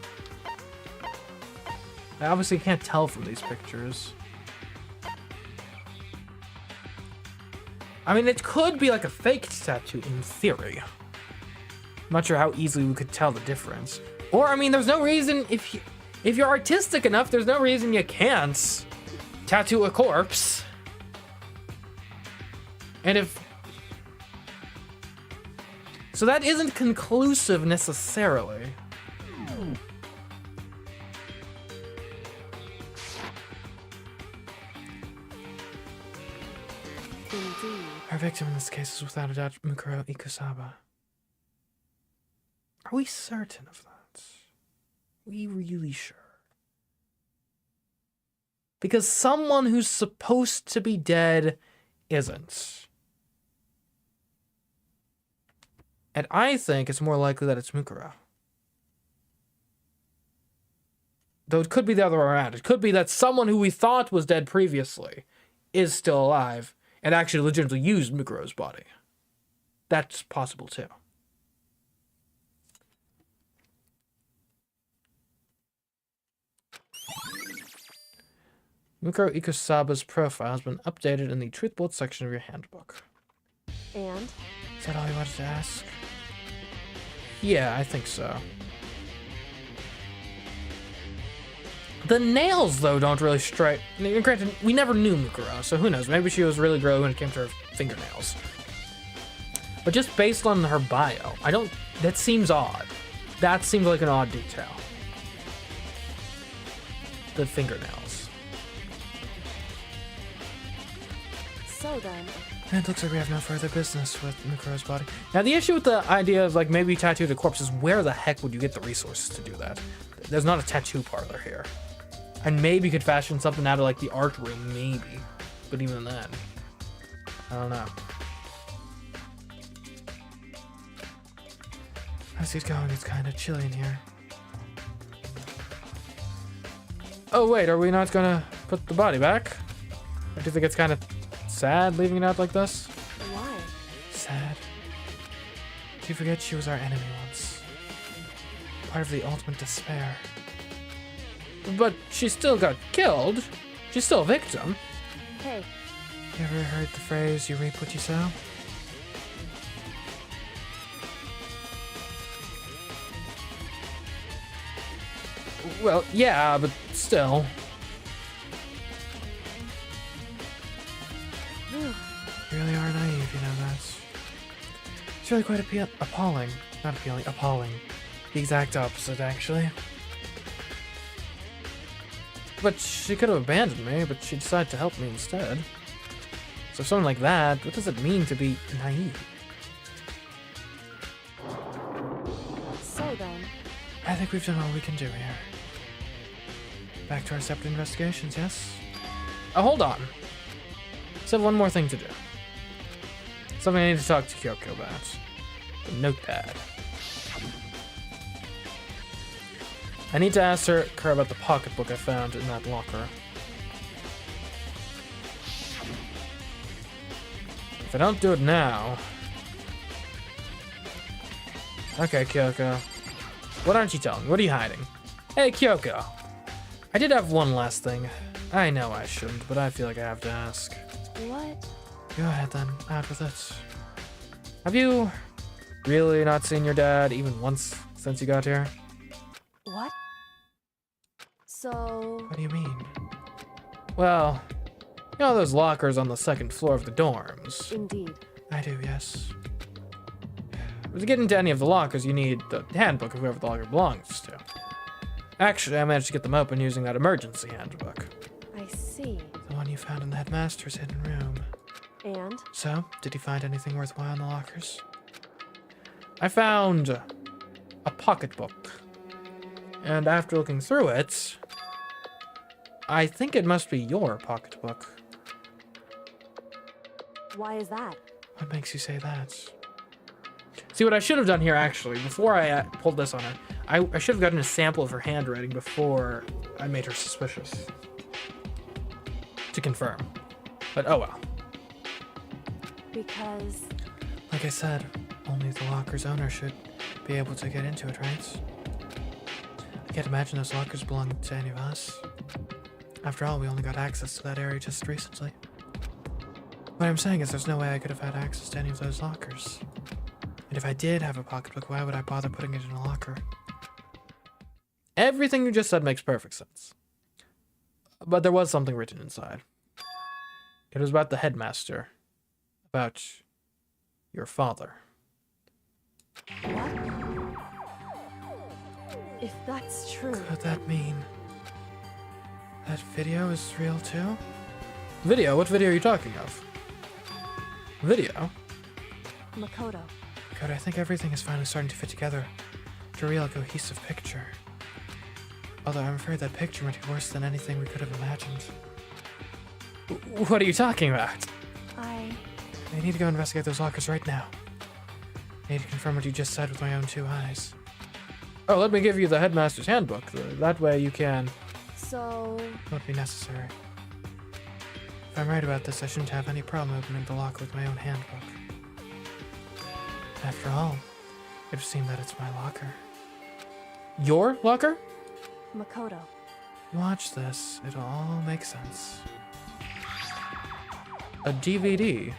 I obviously can't tell from these pictures. I mean, it could be like a faked tattoo in theory. I'm not sure how easily we could tell the difference. Or, I mean, there's no reason, if you're artistic enough, there's no reason you can't tattoo a corpse. And if... So that isn't conclusive necessarily. Indeed. Our victim in this case is without a doubt Mukuro Ikusaba. Are we certain of that? Are we really sure? Because someone who's supposed to be dead isn't. And I think it's more likely that it's Mukuro. Though it could be the other way around. It could be that someone who we thought was dead previously is still alive and actually legitimately used Mukuro's body. That's possible too. Mukuro Ikusaba's profile has been updated in the Truth Bullet section of your handbook. And? Is that all you wanted to ask? Yeah, I think so. The nails, though, don't really strike. Granted, we never knew Mukuro, so who knows? Maybe she was really grown when it came to her fingernails. But just based on her bio, that seems odd. That seems like an odd detail. The fingernails. So then... And it looks like we have no further business with Mukuro's body. Now, the issue with the idea of, like, maybe tattoo the corpse is where the heck would you get the resources to do that? There's not a tattoo parlor here. And maybe you could fashion something out of, like, the art room, maybe. But even then, I don't know. As he's going, it's kind of chilly in here. Oh, wait, are we not gonna put the body back. I do think it's kind of sad leaving it out like this. Why? Sad. Do you forget she was our enemy once? Part of the ultimate despair. But she still got killed. She's still a victim. Hey, You ever heard the phrase, you reap what you sow? Well, yeah, but still. You really are naive, you know that. It's really quite appalling. Not appealing, appalling. The exact opposite, actually. But she could have abandoned me, but she decided to help me instead. So someone like that, what does it mean to be naive? so then, I think we've done all we can do here. Back to our separate investigations, yes? Oh, hold on. So one more thing to do. Something I need to talk to Kyoko about. The notepad. I need to ask her about the pocketbook I found in that locker. If I don't do it now... Okay, Kyoko. What aren't you telling me? What are you hiding? Hey, Kyoko. I did have one last thing. I know I shouldn't, but I feel like I have to ask. what? Go ahead then, out with it. Have you really not seen your dad even once since you got here? What? So, What do you mean? Well, you know those lockers on the second floor of the dorms? indeed. I do, yes. But to get into any of the lockers, you need the handbook of whoever the locker belongs to. Actually, I managed to get them open using that emergency handbook. I see. The one you found in the headmaster's hidden room. And? So, did you find anything worthwhile in the lockers? I found a pocketbook. And after looking through it, I think it must be your pocketbook. Why is that? What makes you say that? See, what I should have done here, actually, before I pulled this on her, I should have gotten a sample of her handwriting before I made her suspicious. To confirm. But oh well. Because, Like I said, only the locker's owner should be able to get into it, right? I can't imagine those lockers belong to any of us. After all, we only got access to that area just recently. What I'm saying is there's no way I could have had access to any of those lockers. And if I did have a pocketbook, why would I bother putting it in a locker? Everything you just said makes perfect sense. But there was something written inside. It was about the headmaster. About your father. what? If that's true, Could that mean that video is real too? Video? What video are you talking of? Video? Makoto, God, I think everything is finally starting to fit together to a real cohesive picture. Although I'm afraid that picture might be worse than anything we could have imagined. What are you talking about? I need to go investigate those lockers right now. I need to confirm what you just said with my own 2 eyes. Oh, let me give you the headmaster's handbook. That way you can... so, Won't be necessary. If I'm right about this, I shouldn't have any problem opening the locker with my own handbook. After all, it would seem that it's my locker. Your locker? Makoto, Watch this. It'll all make sense. A DVD.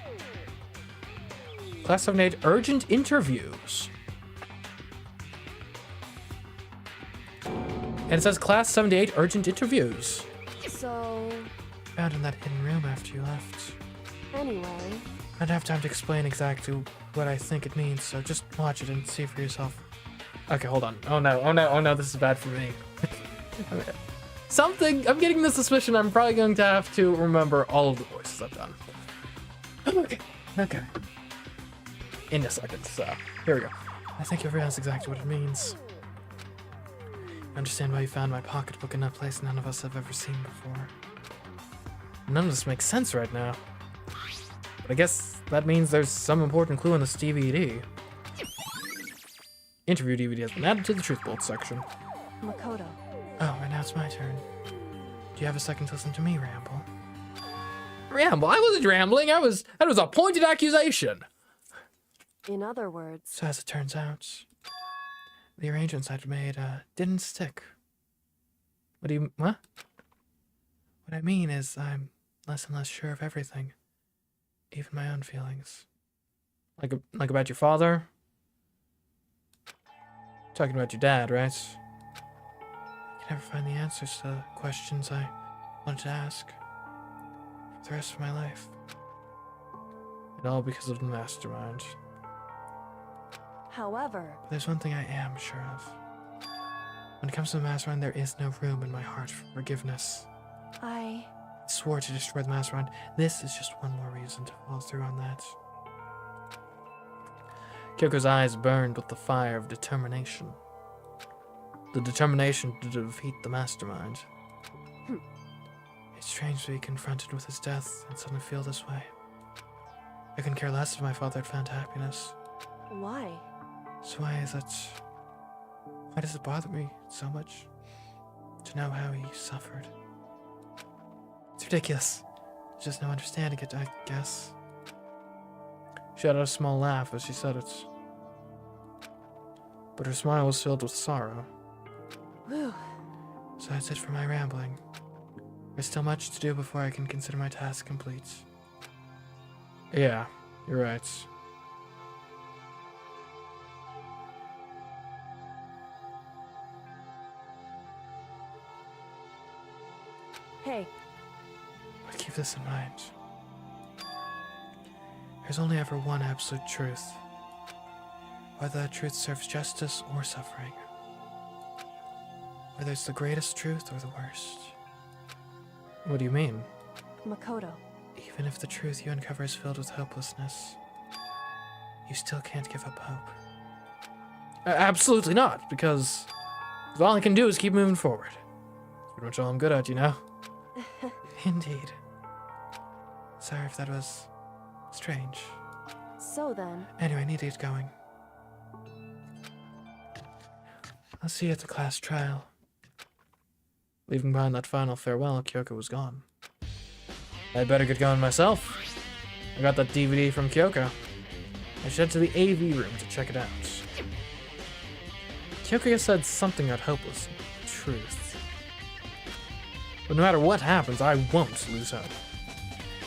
Class 7-8 urgent interviews. And it says Class 78 urgent interviews. so, Found in that hidden room after you left. anyway, I don't have time to explain exactly what I think it means, so just watch it and see for yourself. Okay, hold on. Oh no, oh no, oh no, this is bad for me. I'm getting the suspicion I'm probably going to have to remember all of the voices I've done. Okay. In a second, so here we go. I think you'll realize exactly what it means. I understand why you found my pocketbook in a place none of us have ever seen before. None of this makes sense right now. But I guess that means there's some important clue in this DVD. Interview DVD has been added to the Truth Bolt section. Makoto, Oh, and now it's my turn. Do you have a second to listen to me ramble? Ramble? I wasn't rambling. That was a pointed accusation. In other words, So as it turns out, the arrangements I'd made didn't stick. What? What I mean is I'm less and less sure of everything, even my own feelings. Like about your father? Talking about your dad, right? I can never find the answers to the questions I wanted to ask for the rest of my life. And all because of the mastermind. however, But there's one thing I am sure of. When it comes to the mastermind, there is no room in my heart for forgiveness. I Swore to destroy the mastermind. This is just one more reason to follow through on that. Kyoko's eyes burned with the fire of determination. The determination to defeat the mastermind. It's strange to be confronted with his death and suddenly feel this way. I couldn't care less if my father had found happiness. why? So why does it bother me so much to know how he suffered? It's ridiculous. There's just no understanding it, I guess. She had a small laugh as she said it. But her smile was filled with sorrow. Whew. So that's it for my rambling. There's still much to do before I can consider my task complete. Yeah, you're right. Hey, But keep this in mind. There's only ever one absolute truth. Whether that truth serves justice or suffering. Whether it's the greatest truth or the worst. What do you mean? Makoto. Even if the truth you uncover is filled with hopelessness, you still can't give up hope. Absolutely not, because all I can do is keep moving forward. That's pretty much all I'm good at, you know? Indeed. Sorry if that was strange. So then, Anyway, I need to get going. I'll see you at the class trial. Leaving behind that final farewell, Kyoko was gone. I'd better get going myself. I got that DVD from Kyoko. I should head to the AV room to check it out. Kyoko said something about hopeless truth. But no matter what happens, I won't lose hope.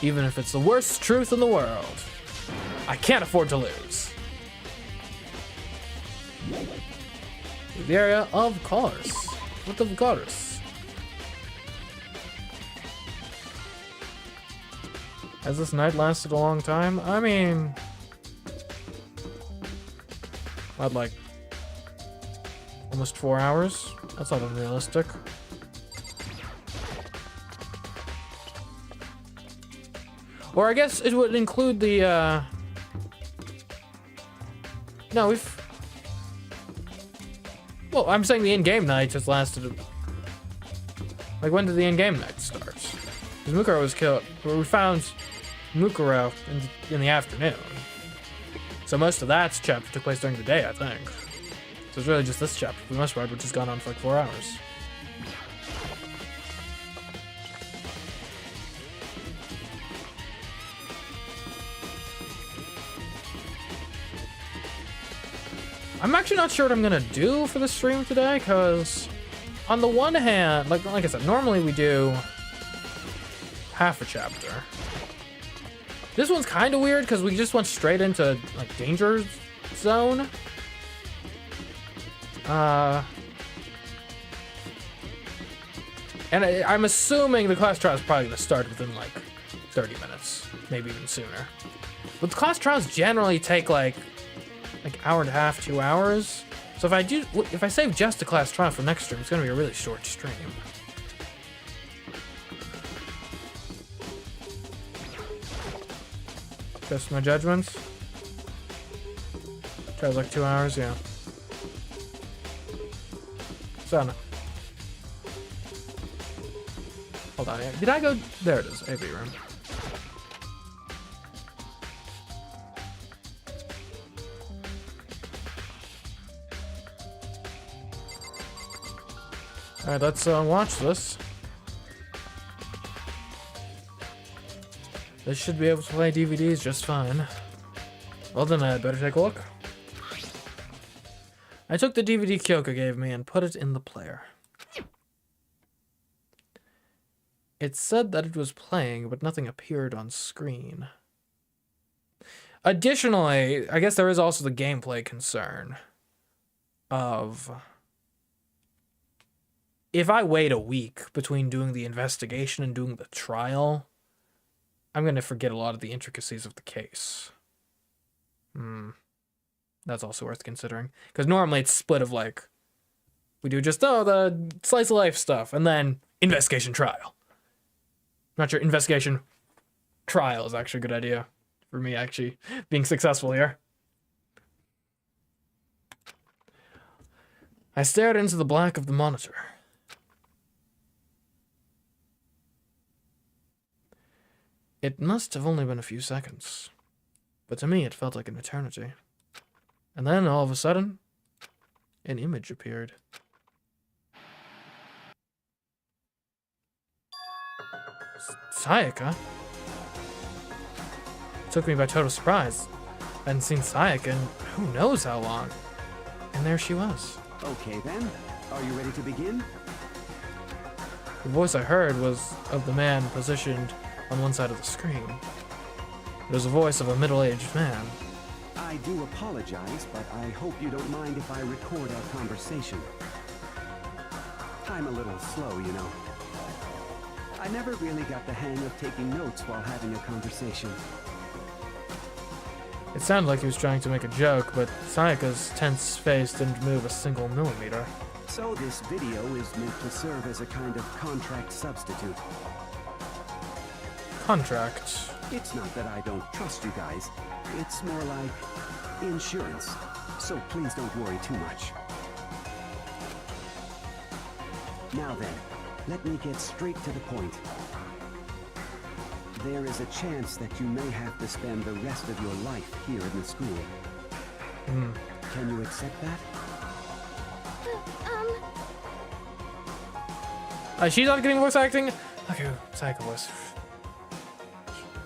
Even if it's the worst truth in the world. I can't afford to lose. The area of cars. What the cars? Has this night lasted a long time? I mean, I'd like almost 4 hours. That's not unrealistic. Or I guess it would include the, no, well, I'm saying the in-game night just lasted, like, when did the in-game night start? Because Mukuro was killed, we found Mukuro in the afternoon. So most of that chapter took place during the day, I think. So it's really just this chapter, for the most part, which has gone on for like 4 hours. I'm actually not sure what I'm gonna do for the stream today, because on the one hand, like I said, normally we do half a chapter. This one's kind of weird because we just went straight into like danger zone. And I'm assuming the class trial is probably gonna start within like 30 minutes, maybe even sooner. But the class trials generally take like hour and a half, 2 hours. So if I save just the class trial for next stream, it's gonna be a really short stream. Just my judgments. Trial's like 2 hours, yeah. So no. Hold on, did I go? There it is, AV room. Alright, let's watch this. This should be able to play DVDs just fine. Well then, I'd better take a look. I took the DVD Kyoka gave me and put it in the player. It said that it was playing, but nothing appeared on screen. Additionally, I guess there is also the gameplay concern of if I wait a week between doing the investigation and doing the trial, I'm going to forget a lot of the intricacies of the case. That's also worth considering. Because normally it's split of like, we do just, the slice of life stuff, and then investigation trial. Not sure investigation trial is actually a good idea for me actually being successful here. I stared into the black of the monitor. It must have only been a few seconds, but to me it felt like an eternity. And then, all of a sudden, an image appeared. Sayaka? It took me by total surprise. I hadn't seen Sayaka in who knows how long. And there she was. Okay then, are you ready to begin? The voice I heard was of the man positioned on one side of the screen. It was the voice of a middle-aged man. I do apologize, but I hope you don't mind if I record our conversation. I'm a little slow, you know. I never really got the hang of taking notes while having a conversation. It sounded like he was trying to make a joke, but Sayaka's tense face didn't move a single millimeter. So this video is meant to serve as a kind of contract substitute. Contract? It's not that I don't trust you guys. It's more like insurance. So please don't worry too much. Now then, let me get straight to the point. There is a chance that you may have to spend the rest of your life here in the school. Can you accept that? She's not getting voice acting? Okay, Sayaka voice.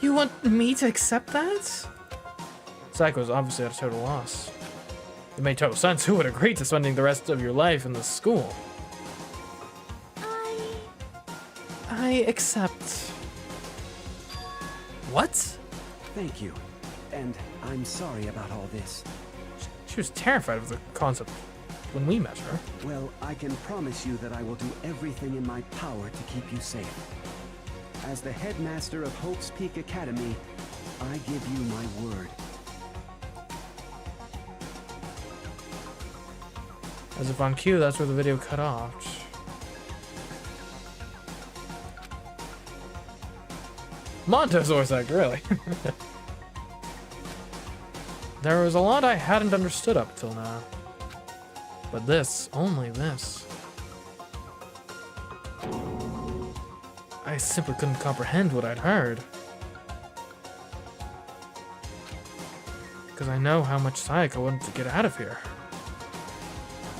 You want me to accept that? Sayaka was obviously at a total loss. It made total sense. Who would agree to spending the rest of your life in the school? I accept. What? Thank you. And I'm sorry about all this. She was terrified of the concept when we met her. Well, I can promise you that I will do everything in my power to keep you safe. As the headmaster of Hope's Peak Academy, I give you my word. As if on cue, that's where the video cut off. Monto's voice actor, really. There was a lot I hadn't understood up till now. But this, only this. I simply couldn't comprehend what I'd heard. Because I know how much Sayaka wanted to get out of here.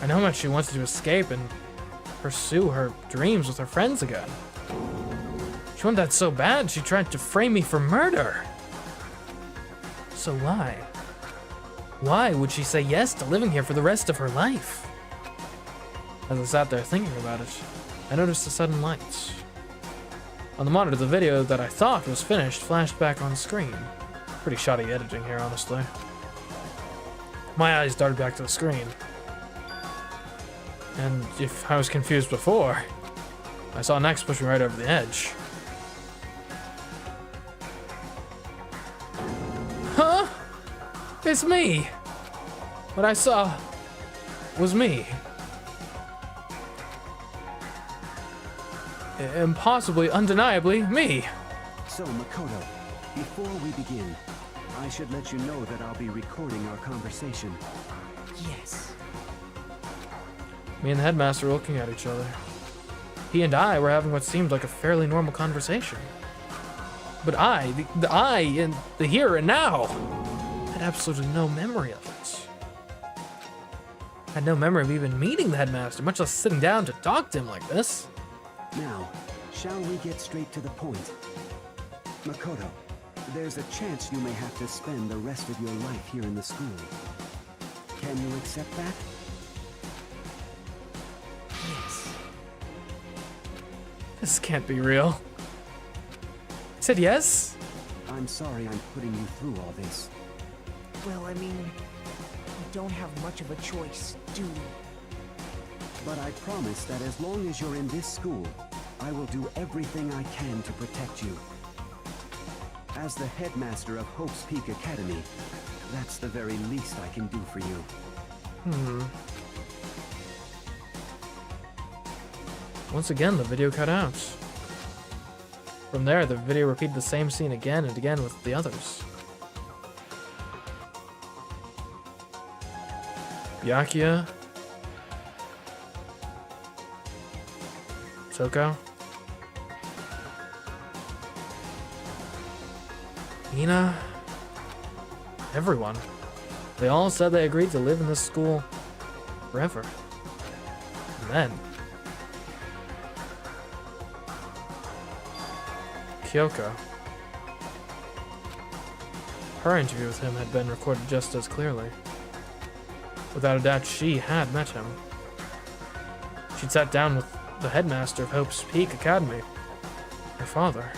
I know how much she wanted to escape and pursue her dreams with her friends again. She wanted that so bad, she tried to frame me for murder. So why? Why would she say yes to living here for the rest of her life? As I sat there thinking about it, I noticed a sudden light. On the monitor, the video that I thought was finished flashed back on screen. Pretty shoddy editing here, honestly. My eyes darted back to the screen. And if I was confused before, I saw an X push me right over the edge. Huh? It's me! What I saw was me. Impossibly, undeniably, me. So, Makoto, before we begin, I should let you know that I'll be recording our conversation. Yes. Me and the headmaster were looking at each other. He and I were having what seemed like a fairly normal conversation. But I, the I in the here and now, had absolutely no memory of it. I had no memory of even meeting the headmaster, much less sitting down to talk to him like this. Now, shall we get straight to the point? Makoto, There's a chance you may have to spend the rest of your life here in the school. Can you accept that? Yes. This can't be real. I said yes? I'm sorry I'm putting you through all this. Well, I mean, we don't have much of a choice, do we? But I promise that as long as you're in this school, I will do everything I can to protect you. As the headmaster of Hope's Peak Academy, that's the very least I can do for you. Once again, the video cut out. From there, the video repeated the same scene again and again with the others. Byakuya. Toko. Ina. Everyone. They all said they agreed to live in this school forever. And then Kyoko. Her interview with him had been recorded just as clearly. Without a doubt, she had met him. She'd sat down with the headmaster of Hope's Peak Academy, her father.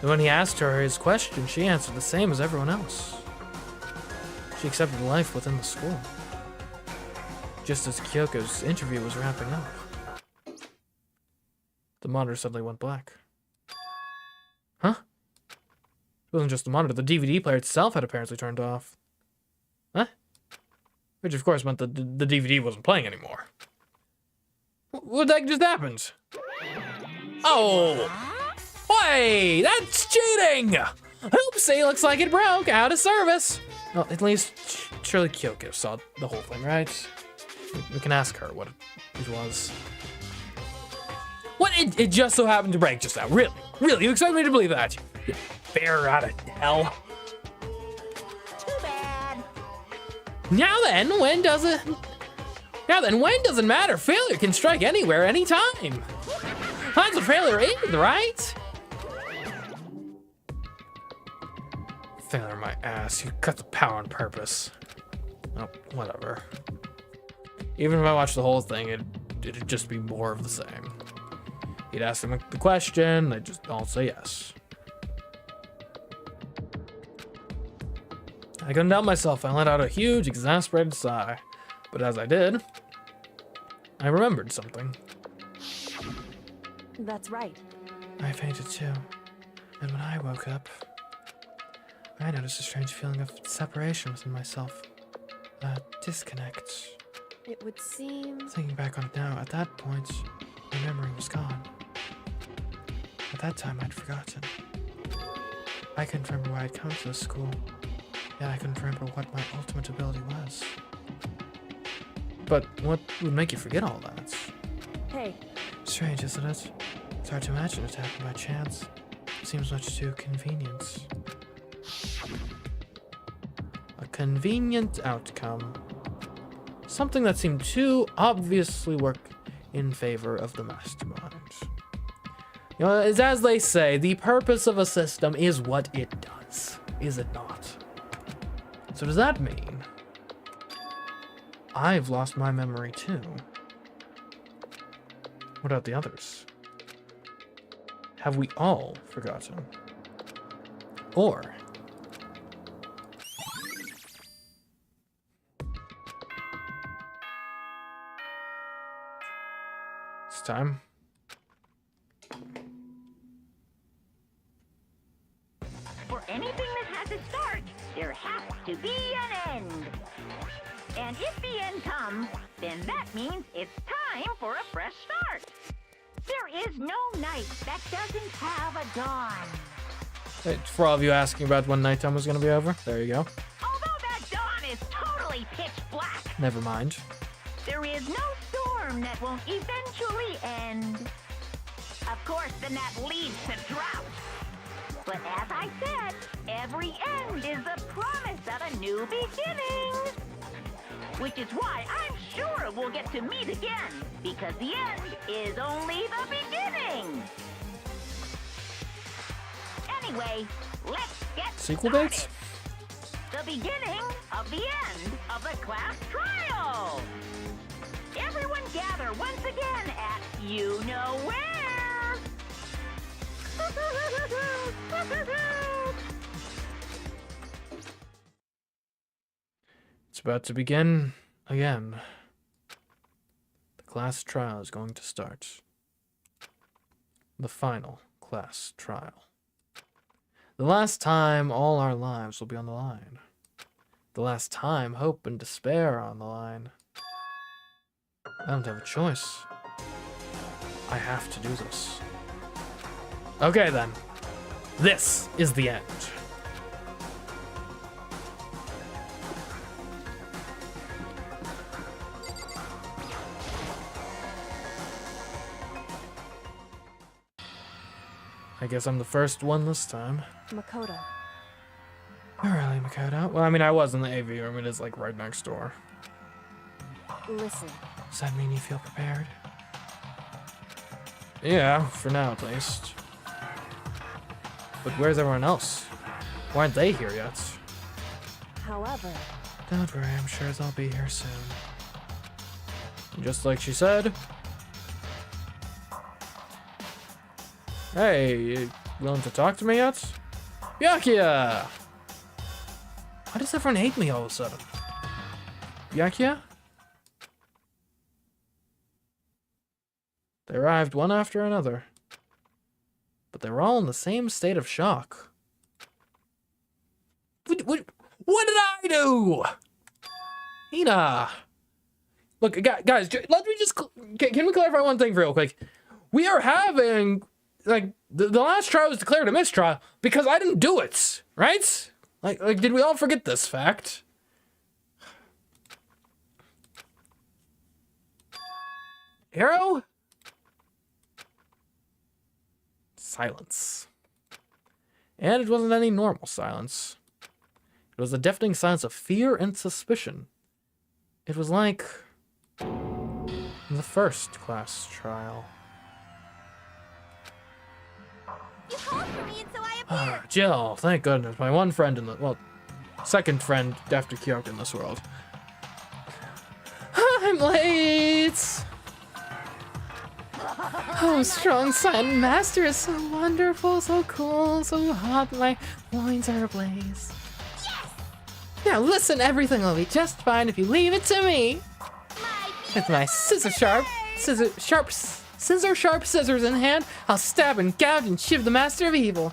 And when he asked her his question, she answered the same as everyone else. She accepted life within the school. Just as Kyoko's interview was wrapping up, the monitor suddenly went black. Huh? It wasn't just the monitor, the DVD player itself had apparently turned off. Huh? Which of course meant that the DVD wasn't playing anymore. What the heck just happened? Oh! Wait, that's cheating! Oopsie, looks like it broke out of service. Well, at least surely Kyoko saw the whole thing, right? We can ask her what it was. What? It just so happened to break just now. Really? Really? You expect me to believe that? You bear out of hell. Too bad. Now then, when doesn't matter. Failure can strike anywhere, anytime. That's what failure is, right? Failure my ass. You cut the power on purpose. Oh, whatever. Even if I watched the whole thing, it'd just be more of the same. He'd ask them the question, they'd just all say yes. I couldn't help myself. I let out a huge, exasperated sigh. But as I did, I remembered something. That's right. I fainted too. And when I woke up, I noticed a strange feeling of separation within myself. A disconnect. It would seem... Thinking back on it now, at that point, my memory was gone. At that time, I'd forgotten. I couldn't remember why I'd come to this school, yet I couldn't remember what my ultimate ability was. But what would make you forget all that? Hey, Strange, isn't it? It's hard to imagine it happened by chance. It seems much too convenient. A convenient outcome. Something that seemed to obviously work in favor of the mastermind. You know, it's as they say, the purpose of a system is what it does, is it not? So does that mean I've lost my memory too? What about the others? Have we all forgotten? Or it's time. For anything that has a start, there has to be an end. And if the end comes, then that means it's time for a fresh start. There is no night that doesn't have a dawn. For all of you asking about when nighttime was going to be over, there you go. Although that dawn is totally pitch black, Never mind. there is no storm that won't eventually end. Of course, then that leads to drought. But as I said, every end is the promise of a new beginning. Which is why I'm sure we'll get to meet again, because the end is only the beginning. Anyway, let's get Sequel started. dates? The beginning of the end of the class trial. Everyone gather once again at you know where. It's about to begin again. The class trial is going to start. The final class trial. The last time all our lives will be on the line. The last time hope and despair are on the line. I don't have a choice. I have to do this. Okay then. This is the end. I guess I'm the first one this time. Makoto. Oh, really, Makoto? Well, I mean, I was in the AV room. It is, like, right next door. Listen. Does that mean you feel prepared? Yeah, for now, at least. But where's everyone else? Why aren't they here yet? However, Don't worry, I'm sure they'll be here soon. And just like she said... Hey, you willing to talk to me yet? Byakuya! Why does everyone hate me all of a sudden? Byakuya? They arrived one after another. But they were all in the same state of shock. What did I do? Hina! Look, guys, let me just... Can we clarify one thing real quick? We are having... Like, the last trial was declared a mistrial because I didn't do it, right? Like, did we all forget this fact? Hero? Silence. And it wasn't any normal silence. It was a deafening silence of fear and suspicion. It was like the first class trial. You called for me, and so I appeared. Jill, thank goodness. My one friend in the... Well, second friend after Kyoko in this world. I'm late! Oh, strong silent master is so wonderful, so cool, so hot. My loins are ablaze. Yes! Now listen, everything will be just fine if you leave it to me. With my scissor sharp scissors in hand, I'll stab and gouge and shiv the master of evil.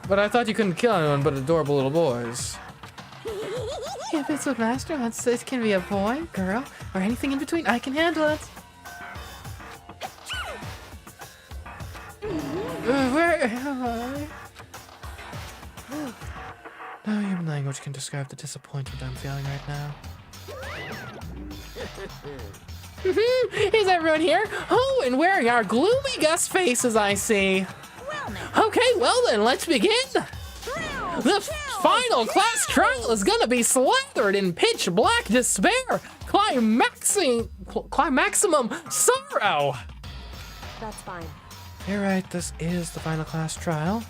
But I thought you couldn't kill anyone but adorable little boys. If it's what master wants, it can be a boy, girl, or anything in between. I can handle it. Where am I? No human language can describe the disappointment I'm feeling right now. Is everyone here? Oh, and wearing our gloomy Gus faces, I see. Okay, well then, let's begin. The final class trial is gonna be slathered in pitch black despair, climaximum sorrow. That's fine. You're right, this is the final class trial,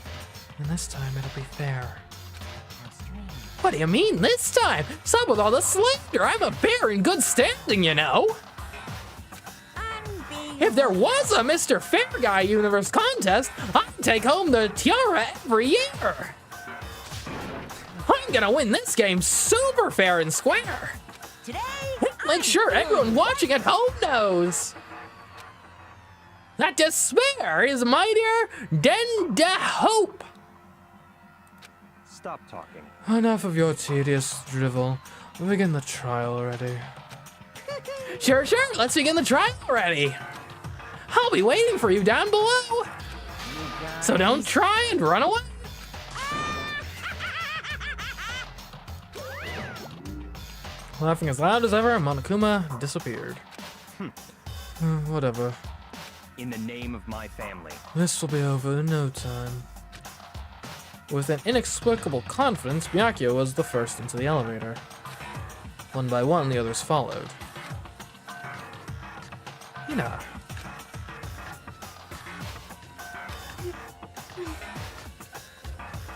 and this time it'll be fair. What do you mean this time? Stop with all the slander. I'm a bear in good standing, you know. If there was a Mr. Fair Guy Universe contest, I'd take home the tiara every year. I'm gonna win this game super fair and square. Today, Make sure everyone watching at home knows that despair is mightier than the hope. Stop talking. Enough of your tedious drivel. We'll begin the trial already. Sure, let's begin the trial already. I'll be waiting for you down below. So don't try and run away. Laughing as loud as ever, Monokuma disappeared. Whatever. In the name of my family. This will be over in no time. With an inexplicable confidence, Byakuya was the first into the elevator. One by one, the others followed.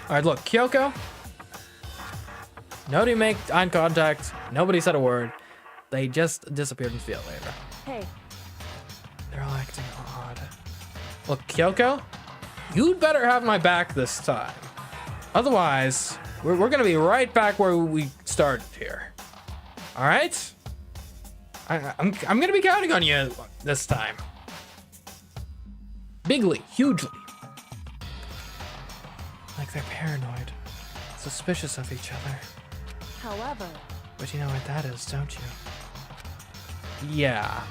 All right, look, Kyoko. Nobody make eye contact. Nobody said a word. They just disappeared into the elevator. Hey, They're all acting odd. Look, Kyoko, you'd better have my back this time. Otherwise, we're gonna be right back where we started here. All right? I'm gonna be counting on you this time. Bigly, hugely. Like they're paranoid, suspicious of each other. however, But you know what that is, don't you? Yeah,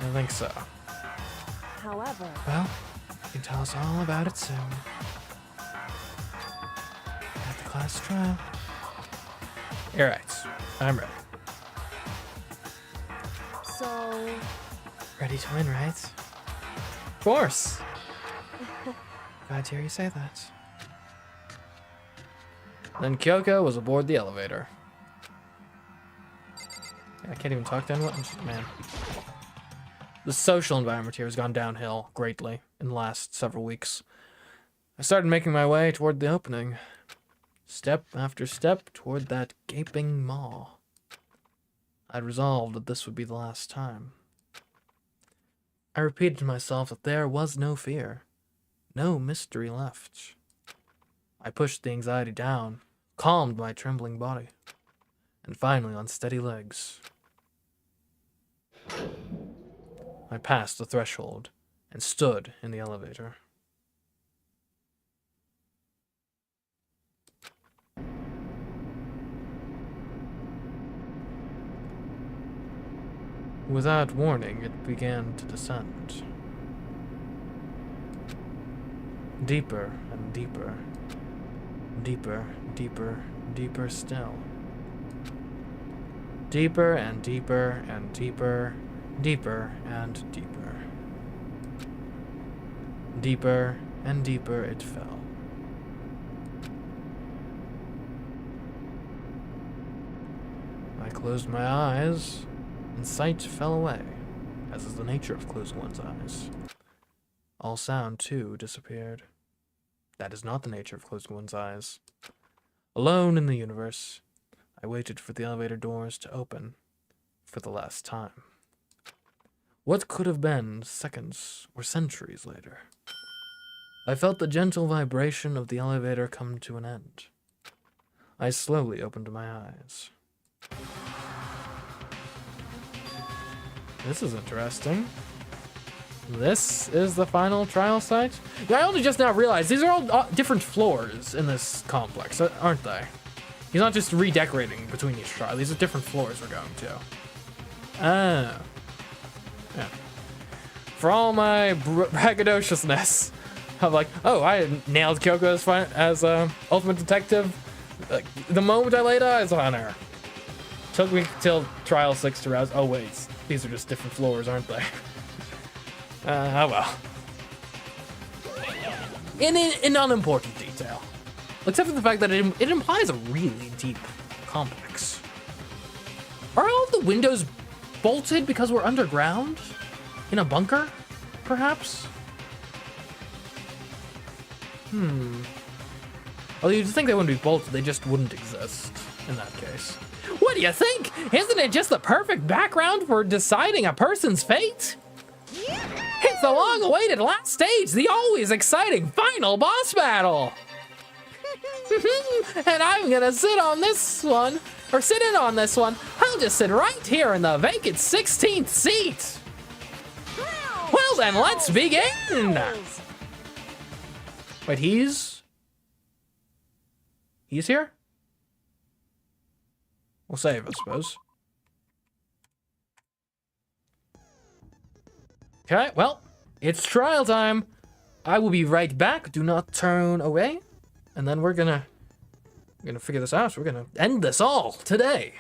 I think so. however, Well, you can tell us all about it soon. At the class trial. You're right. I'm ready. so Ready to win, right? Of course. Glad to hear you say that. Then Kyoko was aboard the elevator. I can't even talk to anyone. Man. The social environment here has gone downhill greatly in the last several weeks. I started making my way toward the opening. Step after step toward that gaping maw. I'd resolved that this would be the last time. I repeated to myself that there was no fear, no mystery left. I pushed the anxiety down, calmed my trembling body, and finally on steady legs. I passed the threshold and stood in the elevator. Without warning, it began to descend. Deeper and deeper. Deeper, deeper, deeper still. Deeper and deeper and deeper, deeper and deeper. Deeper and deeper it fell. I closed my eyes, and sight fell away, as is the nature of closing one's eyes. All sound, too, disappeared. That is not the nature of closing one's eyes. Alone in the universe, I waited for the elevator doors to open for the last time. What could have been seconds or centuries later? I felt the gentle vibration of the elevator come to an end. I slowly opened my eyes. This is interesting. This is the final trial site? Yeah, I only just now realized these are all different floors in this complex, aren't they? He's not just redecorating between each trial. These are different floors we're going to. Oh. Yeah. For all my braggadociousness of like, oh, I nailed Kyoko as ultimate detective. Like, the moment I laid eyes on her. Took me till trial 6 to rouse. Oh, wait. These are just different floors, aren't they? Oh well. An unimportant detail. Except for the fact that it implies a really deep complex. Are all of the windows bolted because we're underground? In a bunker, perhaps? Well, you'd think they wouldn't be bolted, they just wouldn't exist in that case. What do you think? Isn't it just the perfect background for deciding a person's fate? It's the long-awaited last stage, the always exciting final boss battle! And I'm gonna sit in on this one. I'll just sit right here in the vacant 16th seat! Well then, let's begin! Wait, he's here? We'll save, I suppose. Okay, well, it's trial time. I will be right back. Do not turn away. And then we're gonna figure this out. We're gonna end this all today.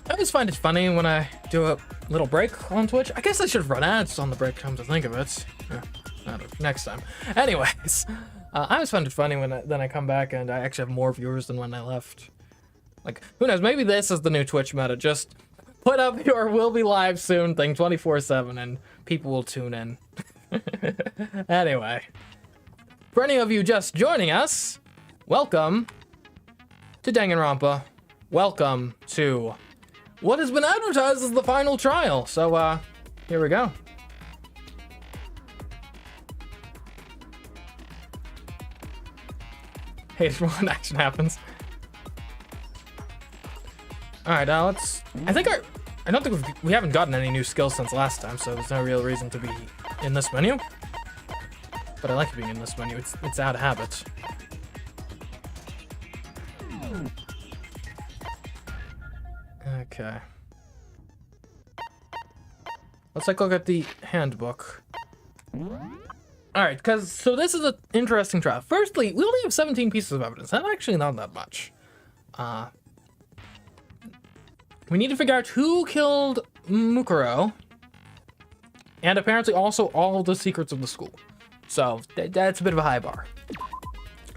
I always find it funny when I do a little break on Twitch. I guess I should run ads on the break, come to think of it. Yeah, next time. Anyways, I always find it funny when then I come back and I actually have more viewers than when I left. Like, who knows, maybe this is the new Twitch meta. Just put up your "will be live soon" thing 24/7 and people will tune in. Anyway, for any of you just joining us, welcome to Danganronpa. Welcome to what has been advertised as the final trial. So, here we go. Hate it when action happens. All right, let's. I don't think we haven't gotten any new skills since last time, so there's no real reason to be in this menu. But I like being in this menu. It's out of habit. Okay. Let's take a look at the handbook. Alright, so this is an interesting trial. Firstly, we only have 17 pieces of evidence. That's actually not that much. We need to figure out who killed Mukuro, and apparently also all the secrets of the school. So that's a bit of a high bar.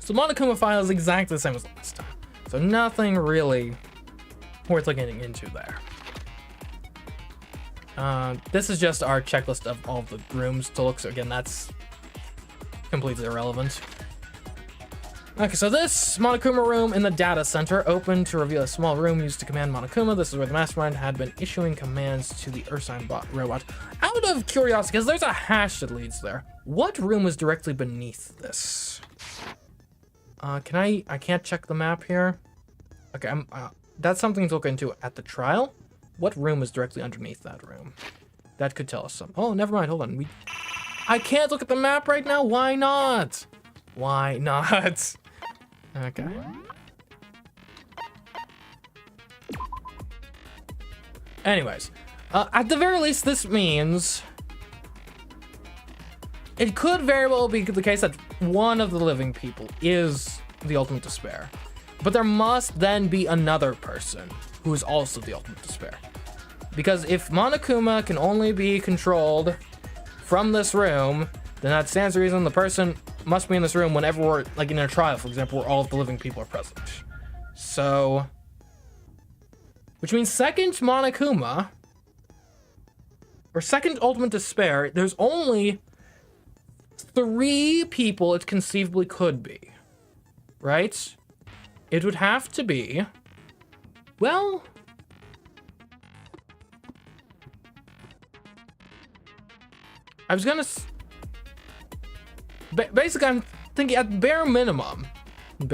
So Monokuma file is exactly the same as last time. So nothing really worth looking into there. This is just our checklist of all the rooms to look. So again, that's completely irrelevant. Okay, so this Monokuma room in the data center opened to reveal a small room used to command Monokuma. This is where the mastermind had been issuing commands to the Ursine robot. Out of curiosity, because there's a hash that leads there, what room is directly beneath this? I can't check the map here. Okay, that's something to look into at the trial. What room is directly underneath that room? That could tell us something. Oh, never mind, hold on. I can't look at the map right now. Why not? Why not? Okay. Anyways, at the very least, this means it could very well be the case that one of the living people is the Ultimate Despair. But there must then be another person who is also the Ultimate Despair. Because if Monokuma can only be controlled from this room, then that stands to reason the person must be in this room whenever we're, like in a trial, for example, where all of the living people are present. So, which means second Monokuma, or second Ultimate Despair, there's only 3 people it conceivably could be, right? It would have to be, well, I was gonna basically, I'm thinking at bare minimum, it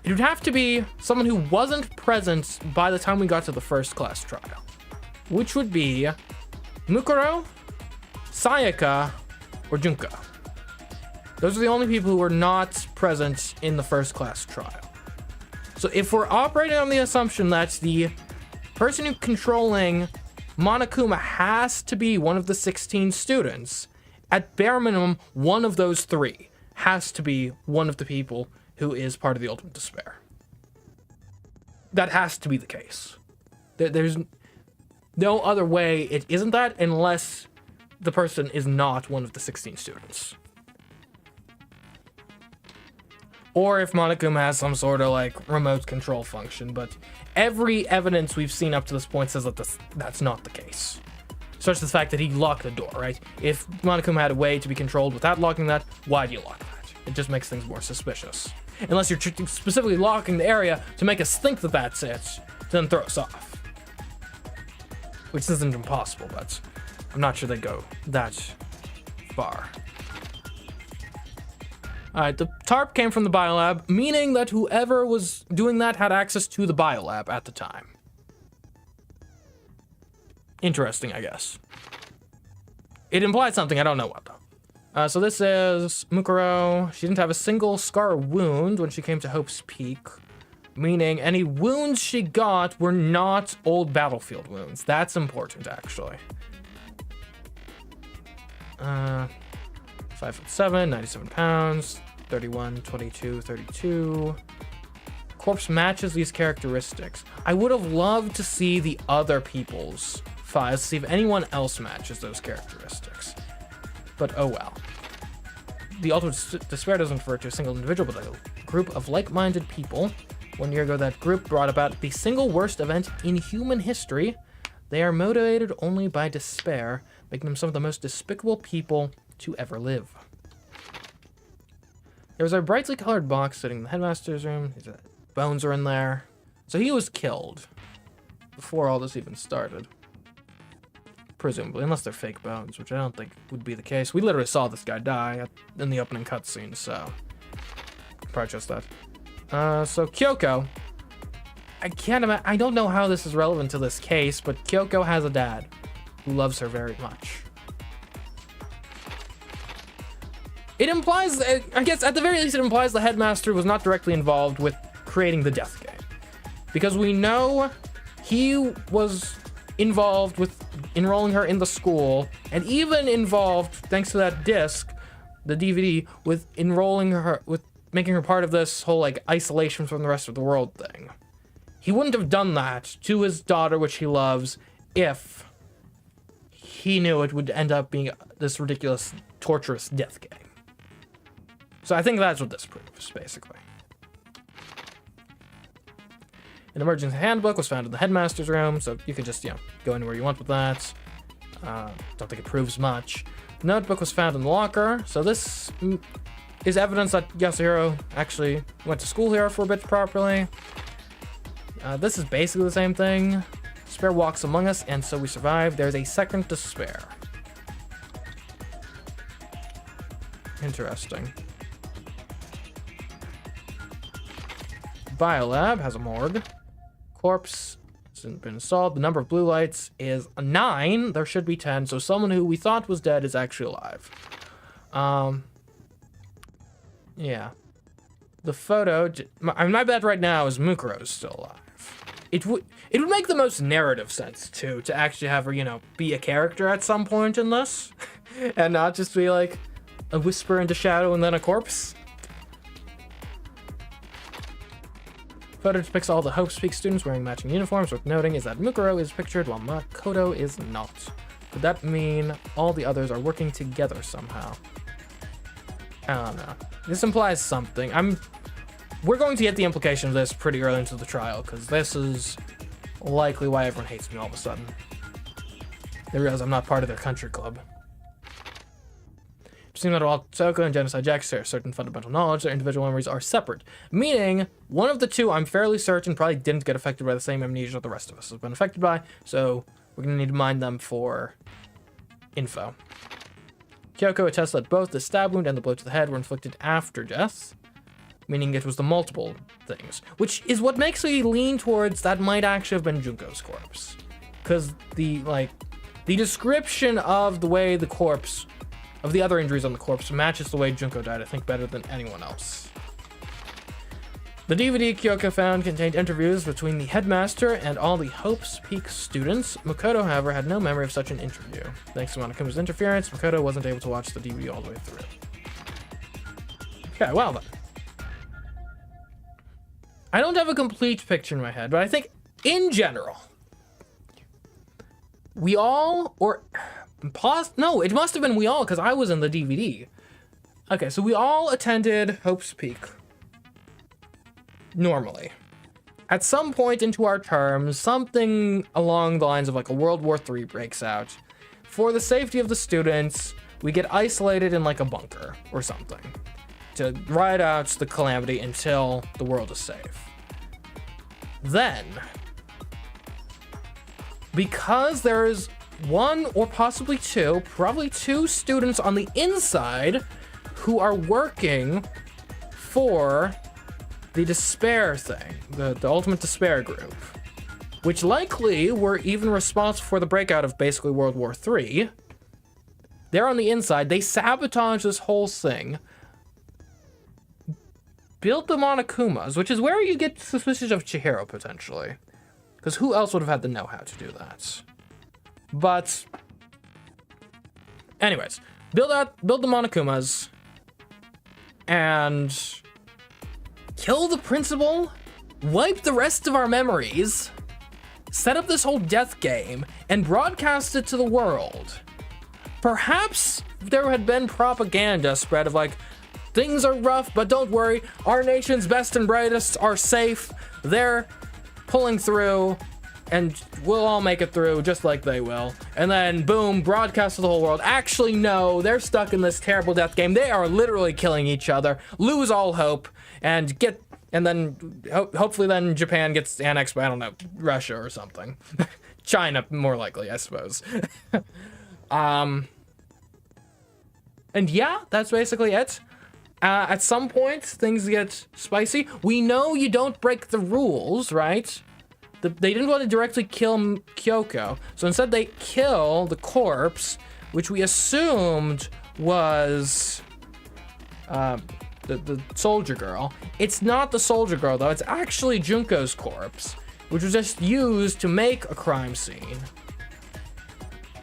would have to be someone who wasn't present by the time we got to the first class trial, which would be Mukuro, Sayaka, or Junko. Those are the only people who were not present in the first class trial. So if we're operating on the assumption that the person who's controlling Monokuma has to be one of the 16 students, at bare minimum, one of those 3 has to be one of the people who is part of the Ultimate Despair. That has to be the case. There's no other way it isn't that unless the person is not one of the 16 students. Or if Monokuma has some sort of like remote control function, but every evidence we've seen up to this point says that that's not the case. Such as the fact that he locked the door, right? If Monokuma had a way to be controlled without locking that, why do you lock that? It just makes things more suspicious. Unless you're specifically locking the area to make us think that that's it, to then throw us off. Which isn't impossible, but I'm not sure they go that far. Alright, the tarp came from the biolab, meaning that whoever was doing that had access to the biolab at the time. Interesting, I guess. It implies something, I don't know what though. So this is Mukuro. She didn't have a single scar or wound when she came to Hope's Peak, meaning any wounds she got were not old battlefield wounds. That's important, actually. 5'7", 97 pounds, 31, 22, 32. corpse matches these characteristics. I would have loved to see the other people's files, to see if anyone else matches those characteristics. But oh well. The ultimate despair doesn't refer to a single individual, but a group of like-minded people. 1 year ago, that group brought about the single worst event in human history. They are motivated only by despair, making them some of the most despicable people to ever live. There was a brightly colored box sitting in the headmaster's room. His bones are in there. So he was killed before all this even started. Presumably, unless they're fake bones, which I don't think would be the case. We literally saw this guy die in the opening cutscene, so probably just that. So Kyoko, I don't know how this is relevant to this case, but Kyoko has a dad who loves her very much. It implies, I guess at the very least, it implies the headmaster was not directly involved with creating the death game. Because we know he was involved with enrolling her in the school, and even involved, thanks to that disc, the DVD, with enrolling her, with making her part of this whole like isolation from the rest of the world thing. He wouldn't have done that to his daughter, which he loves, if he knew it would end up being this ridiculous, torturous death game. So I think that's what this proves, basically. An emergency handbook was found in the headmaster's room, so you can just, go anywhere you want with that. Don't think it proves much. The notebook was found in the locker, so this is evidence that Yasuhiro actually went to school here for a bit properly. This is basically the same thing. Despair walks among us, and so we survive. There's a second despair. Interesting. Biolab has a morgue. Corpse hasn't been installed. The number of blue lights is 9. There should be 10, so someone who we thought was dead is actually alive. Yeah. The photo, my bet right now is Mukuro is still alive. It would make the most narrative sense too, to actually have her, be a character at some point in this, and not just be like a whisper into shadow and then a corpse. Photo depicts all the Hope Speak students wearing matching uniforms. Worth noting is that Mukuro is pictured while Makoto is not. Could that mean all the others are working together somehow? I don't know. This implies something. We're going to get the implication of this pretty early into the trial, because this is likely why everyone hates me all of a sudden. They realize I'm not part of their country club. It seems that while Soko and Genocide Jack share certain fundamental knowledge, their individual memories are separate. Meaning, one of the two, I'm fairly certain, probably didn't get affected by the same amnesia the rest of us have been affected by, so we're going to need to mine them for info. Kyoko attests that both the stab wound and the blow to the head were inflicted after death, meaning it was the multiple things, which is what makes me lean towards that might actually have been Junko's corpse. Because the description of the way the corpse, of the other injuries on the corpse, matches the way Junko died, I think, better than anyone else. The DVD Kyoko found contained interviews between the headmaster and all the Hope's Peak students. Makoto, however, had no memory of such an interview. Thanks to Monokuma's interference, Makoto wasn't able to watch the DVD all the way through. Okay, well then. I don't have a complete picture in my head, but I think, in general, we all, no, it must have been we all, because I was in the DVD. Okay, so we all attended Hope's Peak. Normally. At some point into our terms, something along the lines of like a World War III breaks out. For the safety of the students, we get isolated in like a bunker or something to ride out the calamity until the world is safe. Then, because there's one or possibly two, probably two students on the inside who are working for the despair thing, the ultimate despair group, which likely were even responsible for the breakout of basically World War III. They're on the inside. They sabotage this whole thing, built the Monokumas, which is where you get suspicious of Chihiro, potentially. Because who else would have had the know-how to do that? But, anyways, build the Monokumas, and kill the principal wipe the rest of our memories, set up this whole death game, and broadcast it to the world. Perhaps there had been propaganda spread of like, things are rough, but don't worry, our nation's best and brightest are safe. They're pulling through, and we'll all make it through just like they will. And then boom, broadcast to the whole world. Actually, no, they're stuck in this terrible death game. They are literally killing each other, lose all hope, and then hopefully then Japan gets annexed by, I don't know, Russia or something. China, more likely, I suppose. And yeah, that's basically it. At some point, things get spicy. We know you don't break the rules, right? They didn't want to directly kill Kyoko, so instead they kill the corpse, which we assumed was the soldier girl. It's not the soldier girl, though. It's actually Junko's corpse, which was just used to make a crime scene.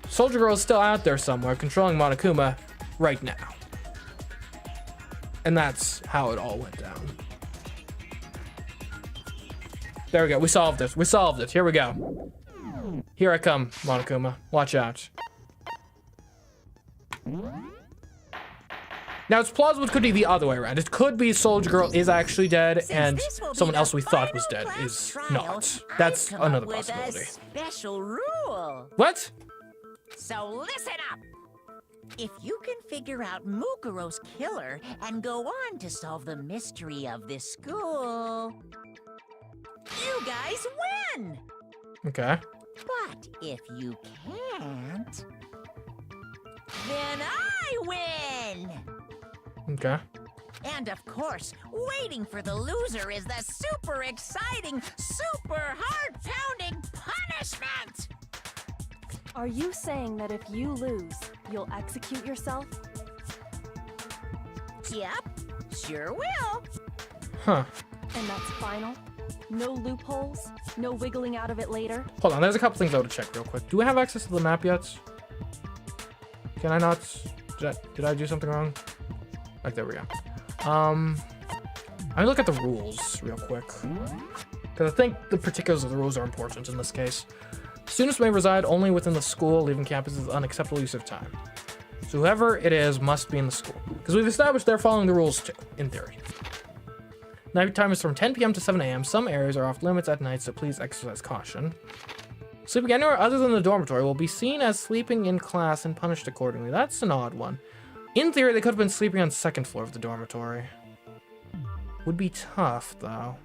Soldier girl is still out there somewhere, controlling Monokuma right now. And that's how it all went down. There we go. We solved it. We solved it. Here we go. Here I come, Monokuma. Watch out. Now, it's plausible it could be the other way around. It could be Soldier Girl is actually dead, and someone else we thought was dead is not. That's another possibility. Special rule. What? So listen up. If you can figure out Mukuro's killer and go on to solve the mystery of this school, you guys win. Okay. But if you can't, then I win. Okay. And of course, waiting for the loser is the super exciting, super heart-pounding punishment! Are you saying that if you lose, you'll execute yourself? Yep, sure will. Huh. And that's final? No loopholes? No wiggling out of it later? Hold on, there's a couple things I want to check real quick. Do we have access to the map yet? Can I not? Did I do something wrong? Like, there we go. I'm gonna look at the rules real quick, because I think the particulars of the rules are important in this case. Students may reside only within the school. Leaving campus is unacceptable use of time. So whoever it is must be in the school, because we've established they're following the rules too, in theory. Night time is from 10 p.m. to 7 a.m. Some areas are off limits at night, so please exercise caution. Sleeping anywhere other than the dormitory will be seen as sleeping in class and punished accordingly. That's an odd one. In theory, they could have been sleeping on the second floor of the dormitory. Would be tough, though.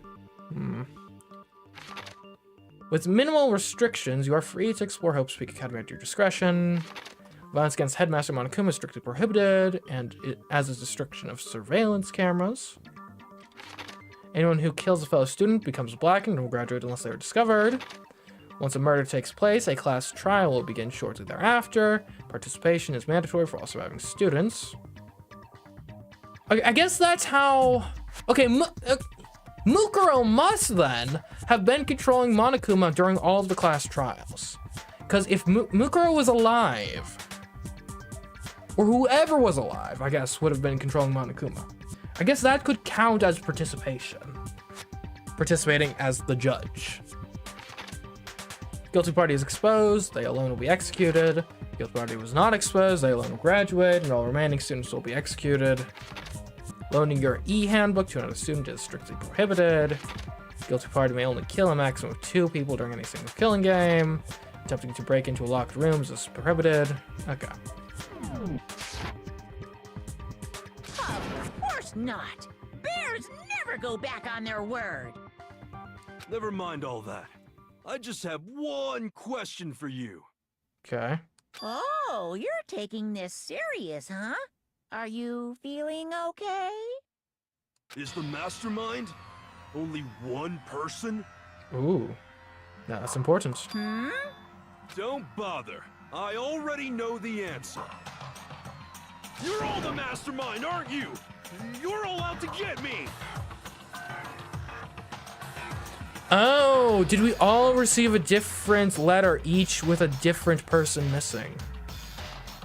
With minimal restrictions, you are free to explore Hope Peak Academy at your discretion. Violence against Headmaster Monokuma is strictly prohibited, and as is destruction of surveillance cameras. Anyone who kills a fellow student becomes blackened and will graduate unless they are discovered. Once a murder takes place, a class trial will begin shortly thereafter. Participation is mandatory for all surviving students. I guess that's how... Okay, Mukuro must then have been controlling Monokuma during all of the class trials. Because if Mukuro was alive, or whoever was alive, I guess, would have been controlling Monokuma. I guess that could count as participation. Participating as the judge. Guilty party is exposed, they alone will be executed. Guilty party was not exposed, they alone will graduate, and all remaining students will be executed. Loaning your e-handbook to another student is strictly prohibited. Guilty party may only kill a maximum of 2 people during any single killing game. Attempting to break into locked rooms is prohibited. Okay. Of course not. Bears never go back on their word. Never mind all that. I just have one question for you. Okay. Oh, you're taking this serious, huh? Are you feeling okay? Is the mastermind only one person? Ooh. Yeah, that's important. Hmm? Don't bother. I already know the answer. You're all the mastermind, aren't you? You're all out to get me! Oh, did we all receive a different letter, each with a different person missing?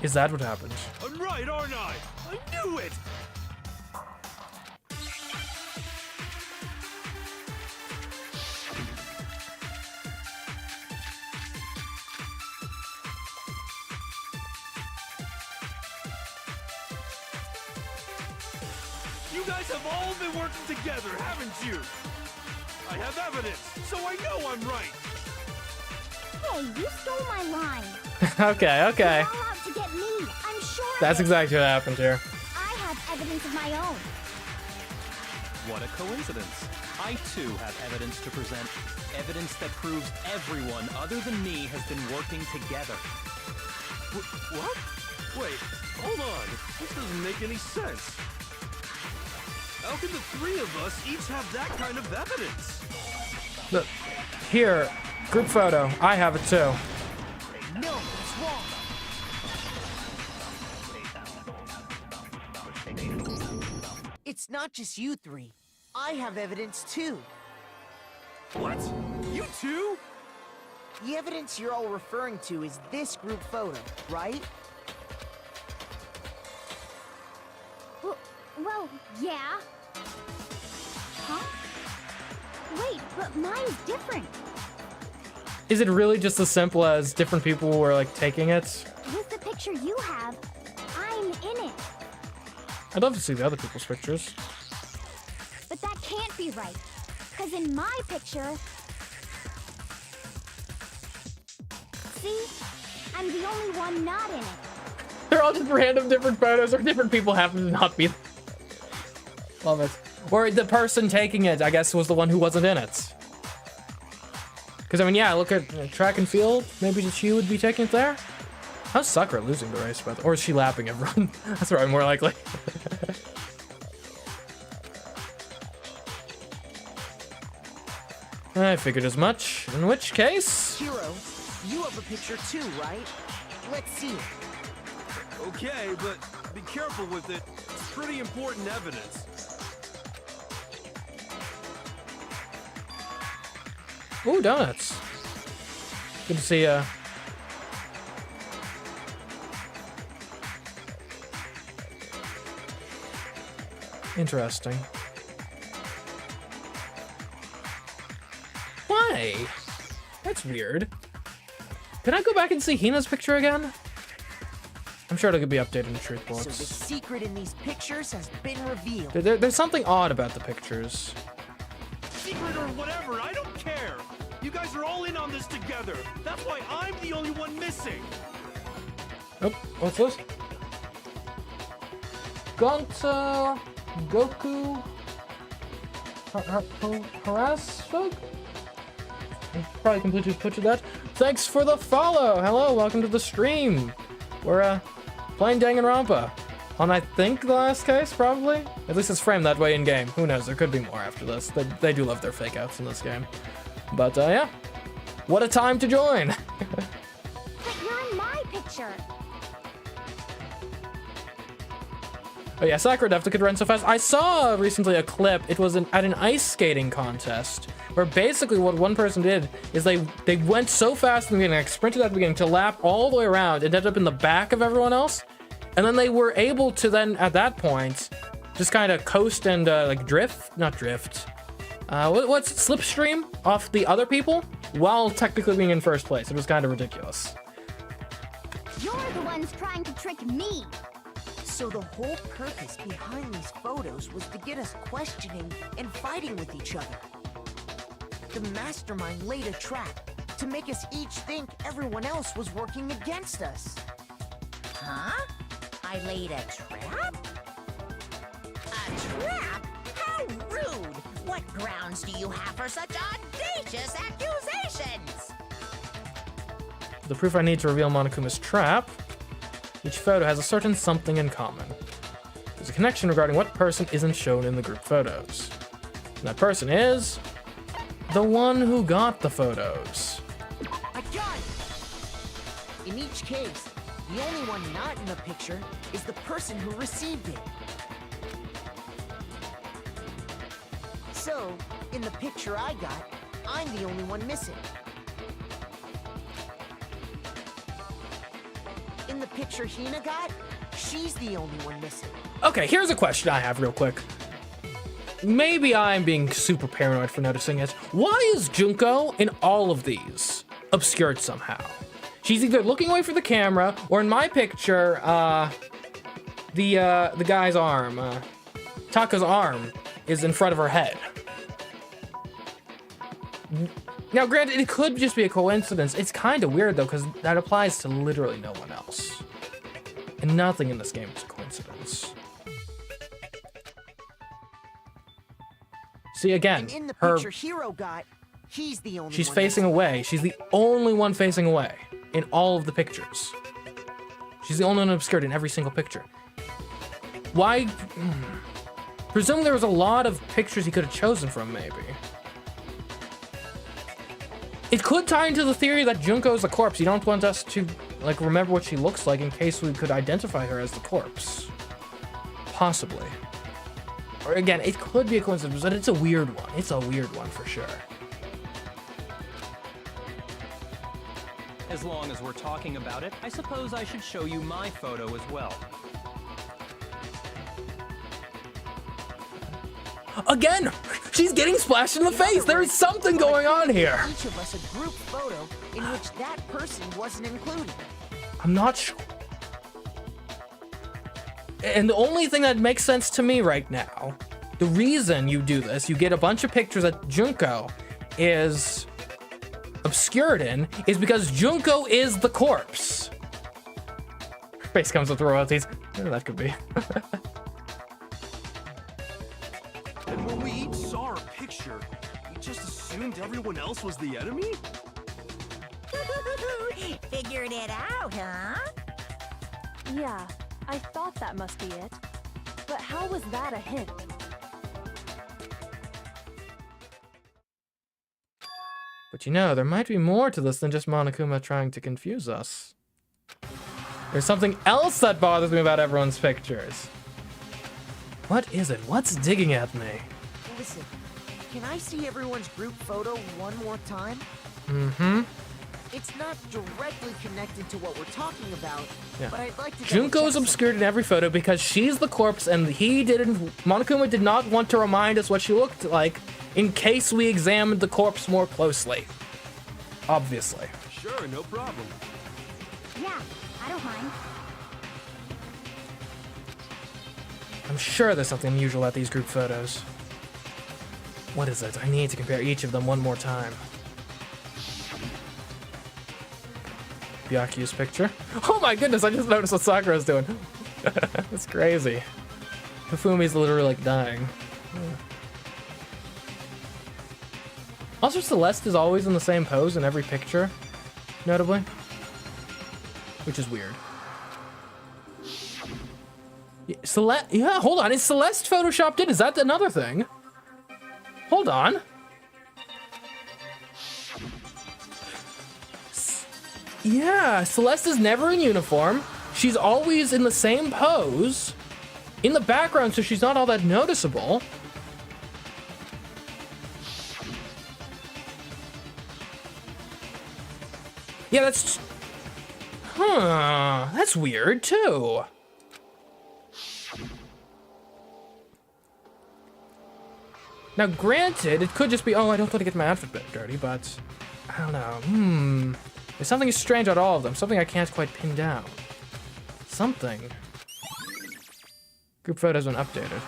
Is that what happened? I'm right, aren't I? I knew it! You guys have all been working together, haven't you? I have evidence, so I know I'm right. Hey, you stole my line. Okay, okay. You're all out to get me. I'm sure. That's exactly what happened here. I have evidence of my own. What a coincidence. I too have evidence to present. Evidence that proves everyone other than me has been working together. What? Wait, hold on. This doesn't make any sense. How can the three of us each have that kind of evidence? Look, here, group photo. I have it too. No, it's wrong. It's not just you three. I have evidence too. What? You too? The evidence you're all referring to is this group photo, right? Well, yeah. Huh? Wait, but mine's different. Is it really just as simple as different people were like taking it? With the picture you have, I'm in it. I'd love to see the other people's pictures. But that can't be right. Because in my picture... See? I'm the only one not in it. They're all just random different photos, or different people happen to not be. Love it. Or the person taking it, I guess, was the one who wasn't in it. Because, I mean, yeah, look at track and field. Maybe she would be taking it there. How's Sakura losing the race, by the way? Or is she lapping everyone? That's probably more likely. I figured as much. In which case... Hiro, you have a picture too, right? Let's see it. Okay, but be careful with it. It's pretty important evidence. Ooh, donuts. Good to see, Interesting. Why? That's weird. Can I go back and see Hina's picture again? I'm sure it'll be updated in truth So the books. secret in these pictures has been revealed. There's something odd about the pictures. Secret or whatever, I don't care. You guys are all in on this together. That's why I'm the only one missing. Oh, what's this? Gonta, Goku, Harass folk? I probably completely butchered that. Thanks for the follow. Hello, welcome to the stream. We're playing Danganronpa on, I think, the last case, probably. At least it's framed that way in game. Who knows? There could be more after this. They do love their fake outs in this game. But yeah, what a time to join. But you're in my picture. Oh yeah, Sakura Defta could run so fast. I saw recently a clip. It was at an ice skating contest where basically what one person did is they went so fast in the beginning, like sprinted at the beginning to lap all the way around and ended up in the back of everyone else. And then they were able to then, at that point, just kind of coast and like not drift. What's slipstream off the other people while technically being in first place. It was kind of ridiculous. You're the ones trying to trick me. So the whole purpose behind these photos was to get us questioning and fighting with each other. The mastermind laid a trap to make us each think everyone else was working against us. Huh? I laid a trap? A trap? How rude! What grounds do you have for such audacious accusations? The proof I need to reveal Monokuma's trap. Each photo has a certain something in common. There's a connection regarding what person isn't shown in the group photos. And that person is the one who got the photos. I got it! In each case, the only one not in the picture is the person who received it. So, in the picture I got, I'm the only one missing. In the picture Hina got, she's the only one missing. Okay, here's a question I have real quick. Maybe I'm being super paranoid for noticing it. Why is Junko in all of these obscured somehow? She's either looking away from the camera, or in my picture, the guy's arm. Taka's arm is in front of her head. Now, granted, it could just be a coincidence. It's kind of weird, though, because that applies to literally no one else. And nothing in this game is a coincidence. See, again, In the her... picture Hero got, he's the only She's one facing away. She's the only one facing away in all of the pictures. She's the only one obscured in every single picture. Why? Presume there was a lot of pictures he could have chosen from, maybe. It could tie into the theory that Junko is a corpse. You don't want us to, like, remember what she looks like in case we could identify her as the corpse. Possibly. Or again, it could be a coincidence, but it's a weird one. It's a weird one for sure. As long as we're talking about it, I suppose I should show you my photo as well. Again, she's getting splashed in the face. There is something going on here. Each of us a group photo in which that person wasn't included. I'm not sure. And the only thing that makes sense to me right now, the reason you do this, you get a bunch of pictures that Junko is obscured in, is because Junko is the corpse. Her face comes with royalties. Whatever that could be. And when we each saw our picture, we just assumed everyone else was the enemy? Figured it out, huh? Yeah, I thought that must be it. But how was that a hint? But you know, there might be more to this than just Monokuma trying to confuse us. There's something else that bothers me about everyone's pictures. What is it? What's digging at me? Listen, can I see everyone's group photo one more time? Mm-hmm. It's not directly connected to what we're talking about, Yeah. but I'd like to Junko is obscured in every photo because she's the corpse, and Monokuma did not want to remind us what she looked like in case we examined the corpse more closely. Obviously. Sure, no problem. Yeah, I don't mind. I'm sure there's something unusual about these group photos. What is it? I need to compare each of them one more time. Byaku's picture. Oh my goodness, I just noticed what Sakura's doing. That's crazy. Hifumi's literally like dying. Also, Celeste is always in the same pose in every picture, notably. Which is weird. Yeah, hold on. Is Celeste photoshopped in? Is that another thing? Hold on. Yeah, Celeste is never in uniform. She's always in the same pose in the background, so she's not all that noticeable. Yeah, that's... Huh, that's weird, too. Now, granted, it could just be, oh, I don't want to get my outfit bit dirty, but I don't know. There's something strange about all of them, something I can't quite pin down. Something. Group photos been updated.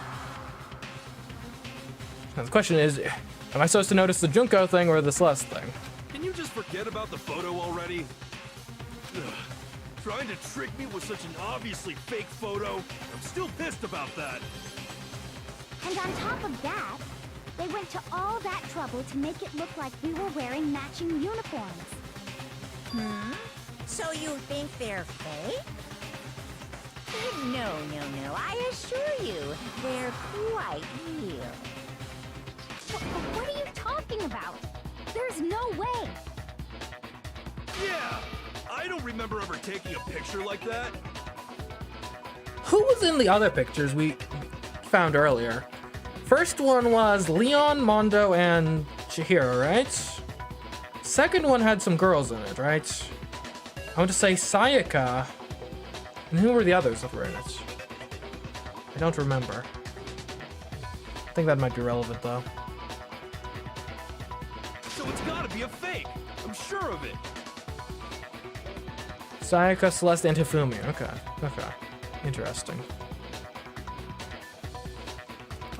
Now, the question is, am I supposed to notice the Junko thing or the Celeste thing? Can you just forget about the photo already? Ugh. Trying to trick me with such an obviously fake photo? I'm still pissed about that. And on top of that, they went to all that trouble to make it look like we were wearing matching uniforms. So you think they're fake? No, I assure you, they're quite real. What are you talking about? There's no way. Yeah! I don't remember ever taking a picture like that. Who was in the other pictures we found earlier? First one was Leon, Mondo, and Chihiro, right? Second one had some girls in it, right? I want to say Sayaka. And who were the others that were in it? I don't remember. I think that might be relevant, though. So it's gotta be a fake. I'm sure of it. Sayaka, Celeste, and Hifumi. Okay. Interesting.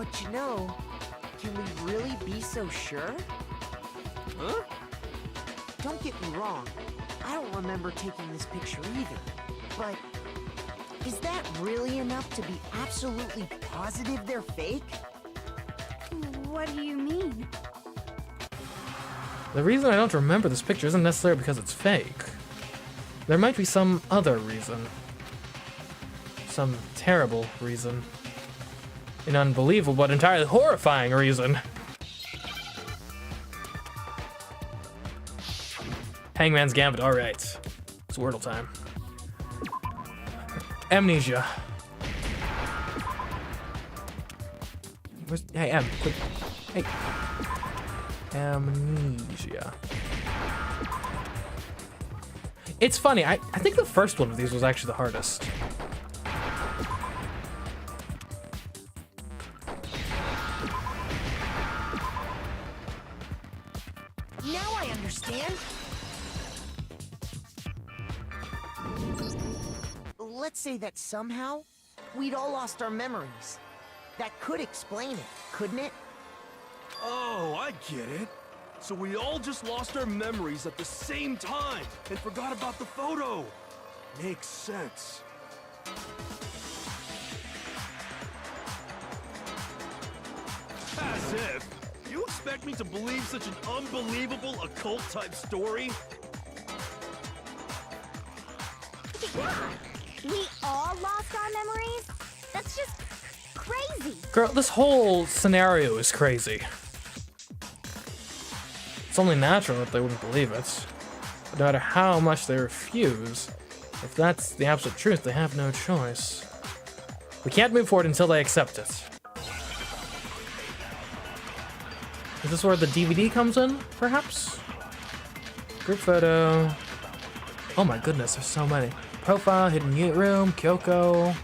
But you know, can we really be so sure? Huh? Don't get me wrong, I don't remember taking this picture either. But is that really enough to be absolutely positive they're fake? What do you mean? The reason I don't remember this picture isn't necessarily because it's fake. There might be some other reason. Some terrible reason. An unbelievable but entirely horrifying reason. Hangman's Gambit, alright. It's Wordle time. Amnesia. Where's, hey, Em, quick. Hey. Amnesia. It's funny, I think the first one of these was actually the hardest. Now I understand. Let's say that somehow we'd all lost our memories. That could explain it, couldn't it? Oh, I get it. So we all just lost our memories at the same time and forgot about the photo. Makes sense. As if. You expect me to believe such an unbelievable occult-type story? Yeah, we all lost our memories? That's just crazy. Girl, this whole scenario is crazy. It's only natural that they wouldn't believe it. But no matter how much they refuse, if that's the absolute truth, they have no choice. We can't move forward until they accept it. Is this where the DVD comes in, perhaps? Group photo. Oh my goodness, there's so many. Profile, hidden mute room, Kyoko.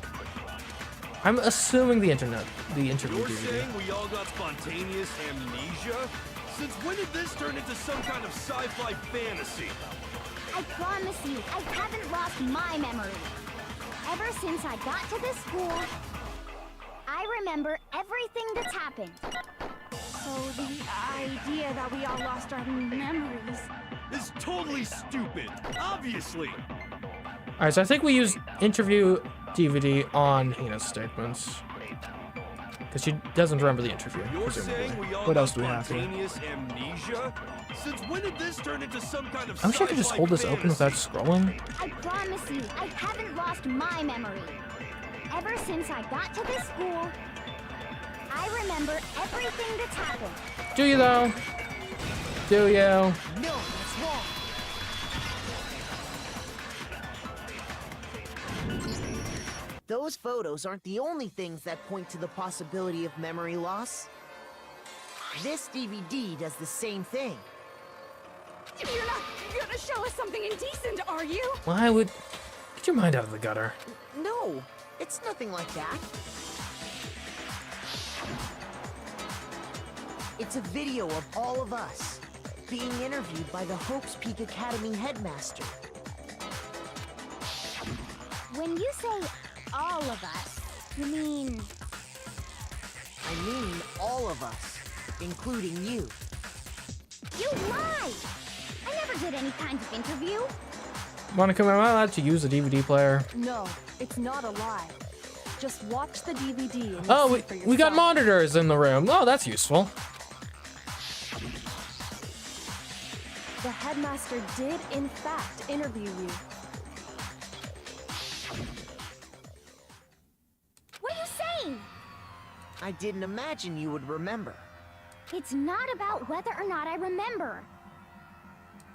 I'm assuming the interview You're DVD. saying we all got spontaneous amnesia? Since when did this turn into some kind of sci-fi fantasy? I promise you, I haven't lost my memory. Ever since I got to this school, I remember everything that's happened. So the idea that we all lost our memories. It's totally stupid, obviously. Alright, so I think we used interview DVD on Hina's statements. Because she doesn't remember the interview, You're saying presumably. we all What got else do we have here? spontaneous amnesia? Since when did this turn into some kind of I wish I could just sci-fi hold this open without fantasy? scrolling. I promise you, I haven't lost my memory. Ever since I got to this school, I remember everything that's happened. Do you though? Do you? No, that's wrong. Those photos aren't the only things that point to the possibility of memory loss. This DVD does the same thing. You're not gonna show us something indecent, are you? Why would... Get your mind out of the gutter. No, it's nothing like that. It's a video of all of us being interviewed by the Hope's Peak Academy headmaster. When you say all of us, you mean... I mean all of us, including you. You lied! I never did any kind of interview. Monica, am I allowed to use a DVD player? No, it's not a lie. Just watch the DVD and Oh, see for we got yourself. monitors in the room. Oh, that's useful. The headmaster did, in fact, interview you. What are you saying? I didn't imagine you would remember. It's not about whether or not I remember.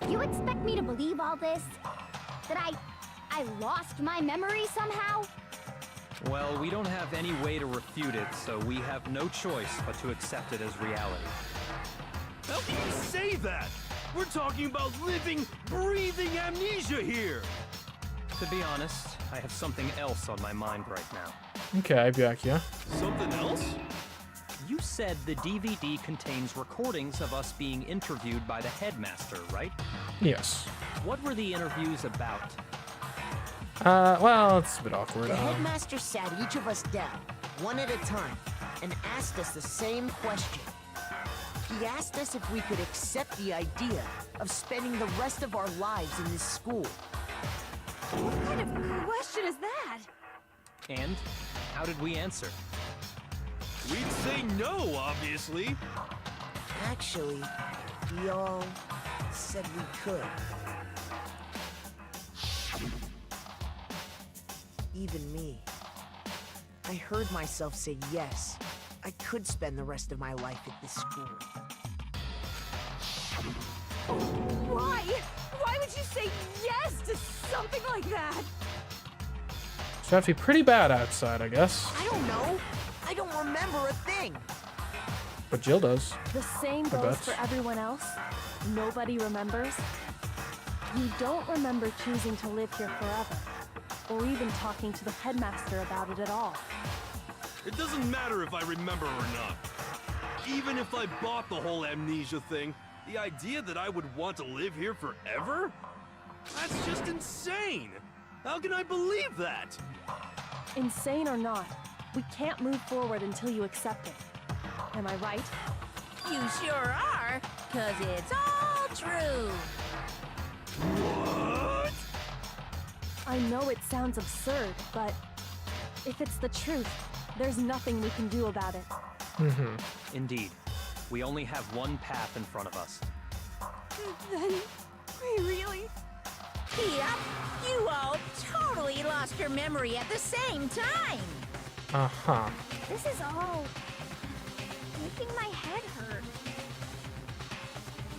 You expect me to believe all this? That I lost my memory somehow? Well, we don't have any way to refute it, so we have no choice but to accept it as reality. How can you say that? We're talking about living, breathing amnesia here. To be honest, I have something else on my mind right now. Okay, Byakuya. Something else? You said the DVD contains recordings of us being interviewed by the headmaster, right? Yes. What were the interviews about? Well, it's a bit awkward. The headmaster sat each of us down, one at a time, and asked us the same question. He asked us if we could accept the idea of spending the rest of our lives in this school. What kind of question is that? And how did we answer? We'd say no, obviously. Actually, we all said we could. Even me. I heard myself say yes. I could spend the rest of my life at this school. Why? Why would you say yes to something like that? So have to be pretty bad outside, I guess. I don't know. I don't remember a thing. But Jill does. The same I goes bet. for everyone else. Nobody remembers. You don't remember choosing to live here forever, or even talking to the headmaster about it at all. It doesn't matter if I remember or not. Even if I bought the whole amnesia thing, the idea that I would want to live here forever? That's just insane! How can I believe that? Insane or not, we can't move forward until you accept it. Am I right? You sure are, 'cause it's all true. What? I know it sounds absurd, but if it's the truth, there's nothing we can do about it. Indeed. We only have one path in front of us. Then, we really... Yep, you all totally lost your memory at the same time. Uh-huh. This is all making my head hurt.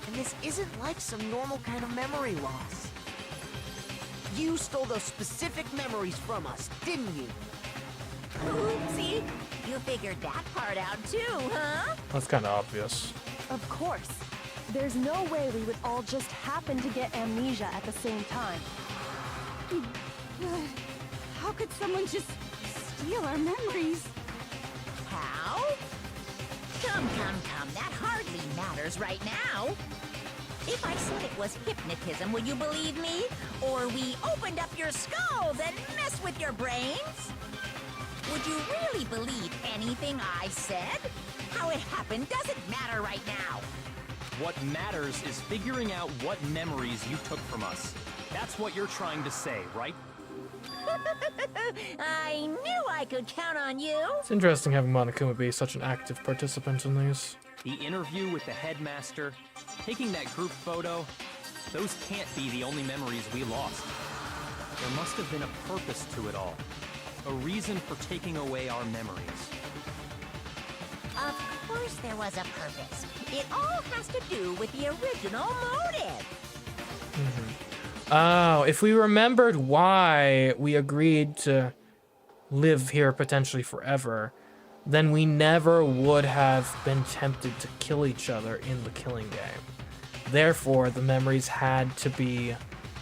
And this isn't like some normal kind of memory loss. You stole those specific memories from us, didn't you? Oopsie, you figured that part out too, huh? That's kind of obvious. Of course. There's no way we would all just happen to get amnesia at the same time. How could someone just steal our memories? How? Come, that hardly matters right now. If I said it was hypnotism, would you believe me? Or we opened up your skulls and messed with your brains? Would you really believe anything I said? How it happened doesn't matter right now. What matters is figuring out what memories you took from us. That's what you're trying to say, right? I knew I could count on you. It's interesting having Monokuma be such an active participant in these. The interview with the headmaster, taking that group photo, those can't be the only memories we lost. There must have been a purpose to it all. A reason for taking away our memories. Of course there was a purpose. It all has to do with the original motive. Oh, if we remembered why we agreed to live here potentially forever, then we never would have been tempted to kill each other in the killing game. Therefore, the memories had to be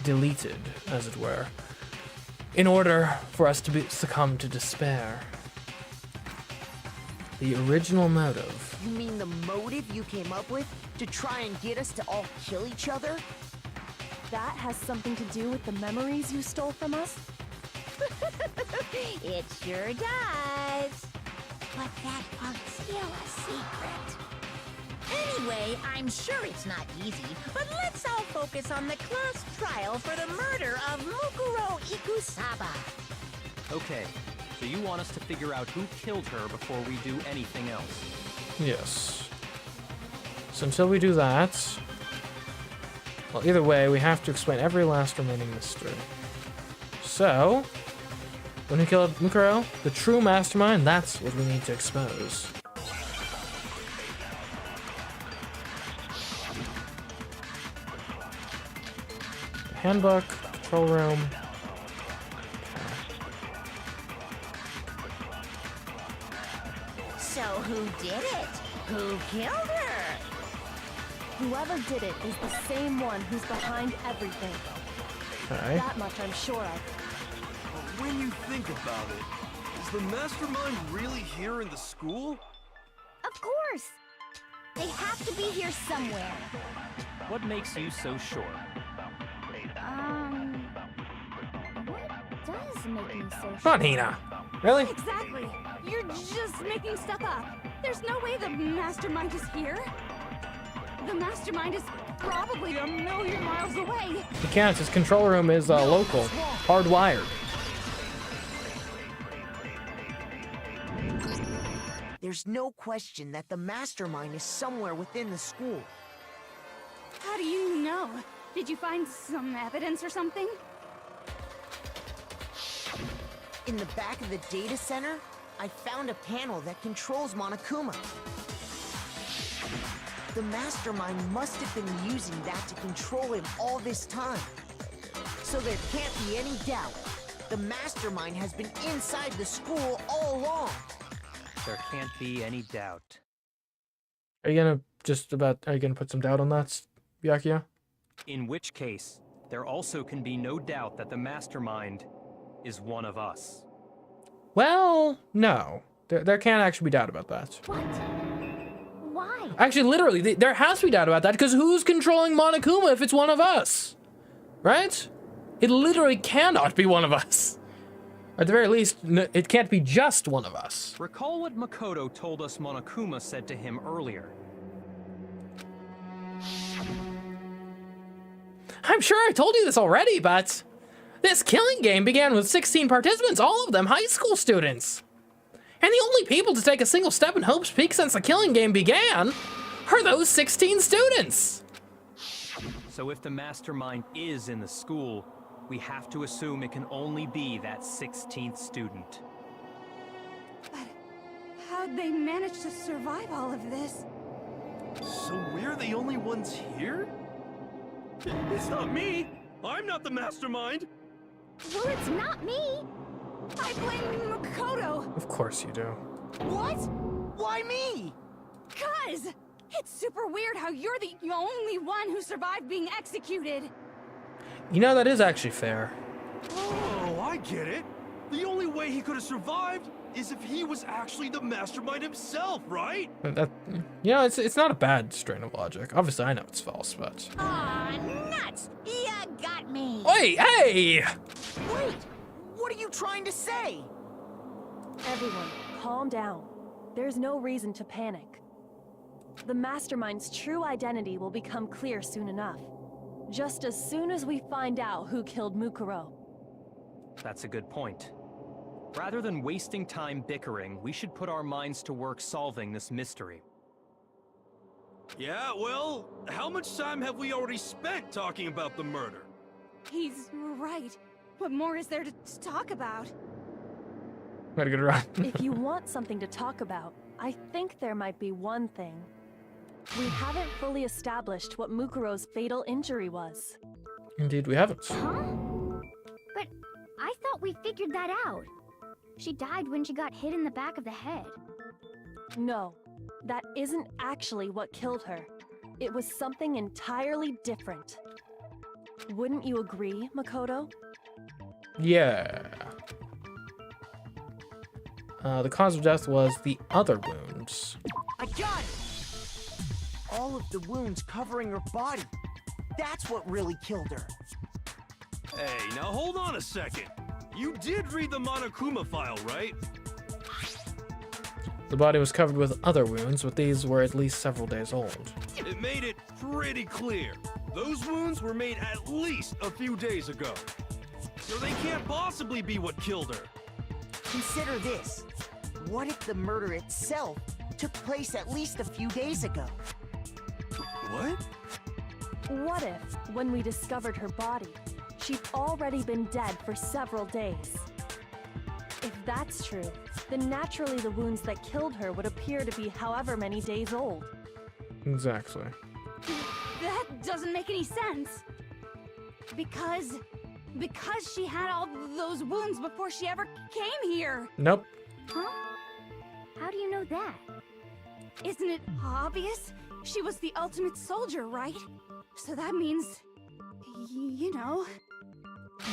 deleted, as it were, in order for us to succumb to despair. The original motive. You mean the motive you came up with to try and get us to all kill each other? That has something to do with the memories you stole from us? It sure does. But that part's still a secret. Anyway, I'm sure it's not easy, but let's all focus on the class trial for the murder of Mukuro Ikusaba. Okay, so you want us to figure out who killed her before we do anything else? Yes. So until we do that, well, either way, we have to explain every last remaining mystery. So, when we killed Mukuro, the true mastermind, that's what we need to expose. Handbook, control room. So who did it? Who killed her? Whoever did it is the same one who's behind everything. Okay. That much I'm sure of. But when you think about it, is the mastermind really here in the school? Of course! They have to be here somewhere. What makes you so sure? What does make me so Come on, Hina. Really? Exactly! You're just making stuff up. There's no way the mastermind is here. The mastermind is probably a million miles away. He can't. His control room is local, hardwired. There's no question that the mastermind is somewhere within the school. How do you know? Did you find some evidence or something? In the back of the data center, I found a panel that controls Monokuma. The mastermind must have been using that to control him all this time. So there can't be any doubt. The mastermind has been inside the school all along. There can't be any doubt. Are you gonna put some doubt on that, Byakuya? In which case, there also can be no doubt that the mastermind is one of us. Well, no. There can't actually be doubt about that. What? Why? Actually, literally, there has to be doubt about that, because who's controlling Monokuma if it's one of us? Right? It literally cannot be one of us. At the very least, it can't be just one of us. Recall what Makoto told us Monokuma said to him earlier. I'm sure I told you this already, but this killing game began with 16 participants, all of them high school students. And the only people to take a single step in Hope's Peak since the killing game began are those 16 students. So if the mastermind is in the school, we have to assume it can only be that 16th student. But how'd they manage to survive all of this? So we're the only ones here? It's not me! I'm not the mastermind! Well, it's not me. I blame Makoto. Of course you do. What? Why me? 'Cause it's super weird how you're the only one who survived being executed. You know, that is actually fair. Oh, I get it. The only way he could have survived is if he was actually the mastermind himself, right? You know, it's not a bad strain of logic. Obviously, I know it's false, but... Aw, nuts! You got me! Wait, hey! Wait! What are you trying to say? Everyone, calm down. There's no reason to panic. The mastermind's true identity will become clear soon enough. Just as soon as we find out who killed Mukuro. That's a good point. Rather than wasting time bickering, we should put our minds to work solving this mystery. Yeah, well, how much time have we already spent talking about the murder? He's right. What more is there to talk about? Gotta get around. If you want something to talk about, I think there might be one thing. We haven't fully established what Mukuro's fatal injury was. Indeed, we haven't. Huh? But I thought we figured that out. She died when she got hit in the back of the head. No, that isn't actually what killed her. It was something entirely different. Wouldn't you agree, Makoto? Yeah. The cause of death was the other wounds. I got it! All of the wounds covering her body. That's what really killed her. Hey, now hold on a second. You did read the Monokuma file, right? The body was covered with other wounds, but these were at least several days old. It made it pretty clear. Those wounds were made at least a few days ago. So they can't possibly be what killed her. Consider this. What if the murder itself took place at least a few days ago? What? What if, when we discovered her body, she'd already been dead for several days? If that's true, then naturally the wounds that killed her would appear to be however many days old. Exactly. That doesn't make any sense. Because she had all those wounds before she ever came here. Nope. Huh? How do you know that? Isn't it obvious? She was the ultimate soldier, right? So that means, you know.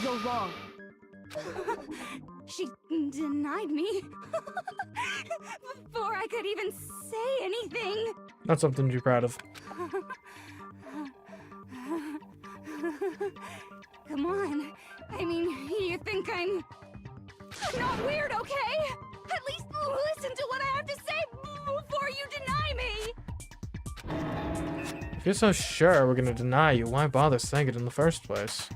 You're wrong. She denied me before I could even say anything. Not something to be proud of. Come on. I mean, you think I'm not weird, okay? At least listen to what I have to say before you deny me! If you're so sure we're gonna deny you, why bother saying it in the first place?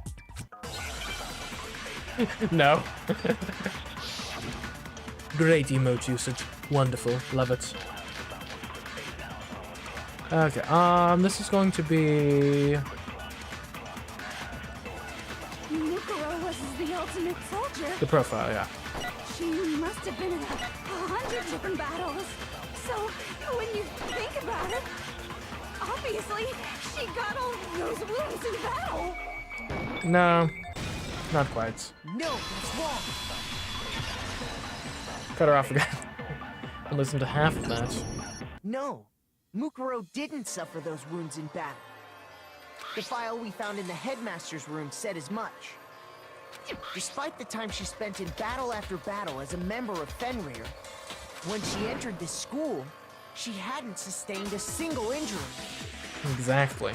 No. Great emote usage. Wonderful. Love it. Okay, this is going to be... Mukuro was the ultimate soldier. the profile, yeah. She must have been in 100 different battles. So, when you think about it, obviously, she got all those wounds in battle. No, not quite. No, that's wrong. Cut her off again. And listen to half of that. No, Mukuro didn't suffer those wounds in battle. The file we found in the headmaster's room said as much. Despite the time she spent in battle after battle as a member of Fenrir, when she entered this school, she hadn't sustained a single injury. Exactly.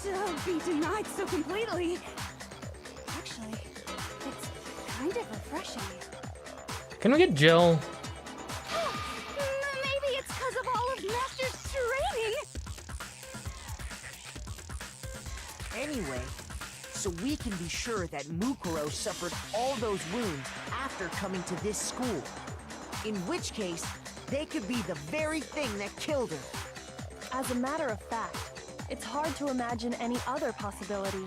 To be denied so completely. Actually, it's kind of refreshing. Can we get Jill? Maybe it's because of all of Master's training. Anyway, so we can be sure that Mukuro suffered all those wounds after coming to this school. In which case, they could be the very thing that killed her. As a matter of fact, it's hard to imagine any other possibility.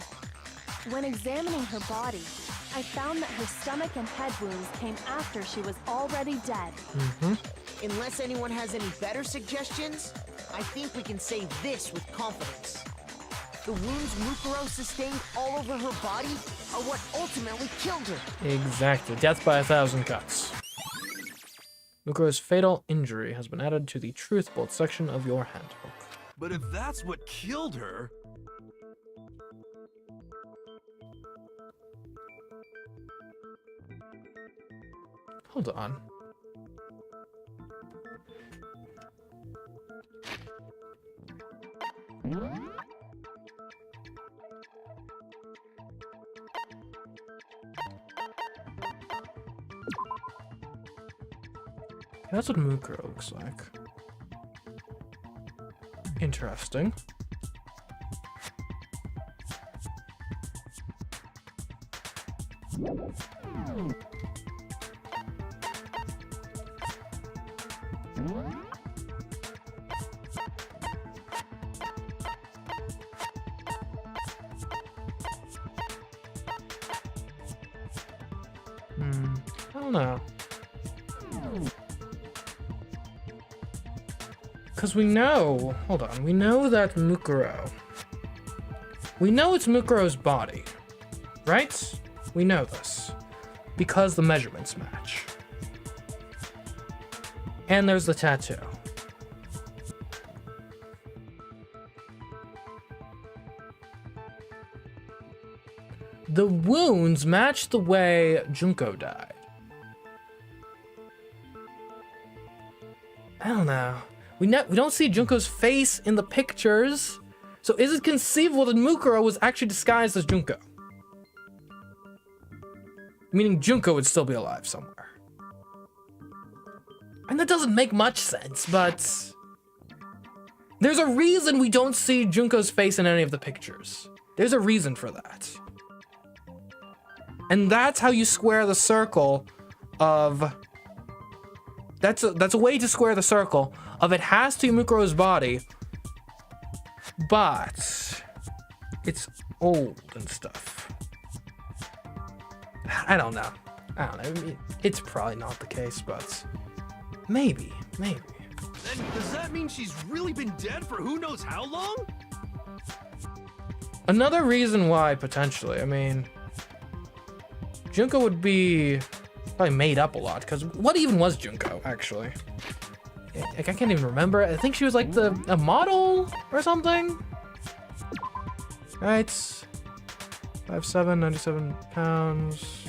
When examining her body, I found that her stomach and head wounds came after she was already dead. Unless anyone has any better suggestions, I think we can say this with confidence. The wounds Mukuro sustained all over her body are what ultimately killed her. Exactly. Death by 1,000 cuts. Mukuro's fatal injury has been added to the Truth Bolt section of your handbook. But if that's what killed her... Hold on. That's what Mukuro looks like. Interesting. I don't know. Because we know, hold on, we know that Mukuro, we know it's Mukuro's body, right? We know this because the measurements match. And there's the tattoo. The wounds match the way Junko died. I don't know. We don't see Junko's face in the pictures. So is it conceivable that Mukuro was actually disguised as Junko? Meaning Junko would still be alive somewhere. And that doesn't make much sense, but... there's a reason we don't see Junko's face in any of the pictures. There's a reason for that. And that's how you square the circle of... That's a way to square the circle of it has to be Mukuro's body, but it's old and stuff. I don't know. I mean, it's probably not the case, but maybe. Then does that mean she's really been dead for who knows how long? Another reason why, potentially, I mean, Junko would be probably made up a lot, because what even was Junko, actually? Like, I can't even remember. I think she was like a model or something. Right. 5'7", 97 pounds.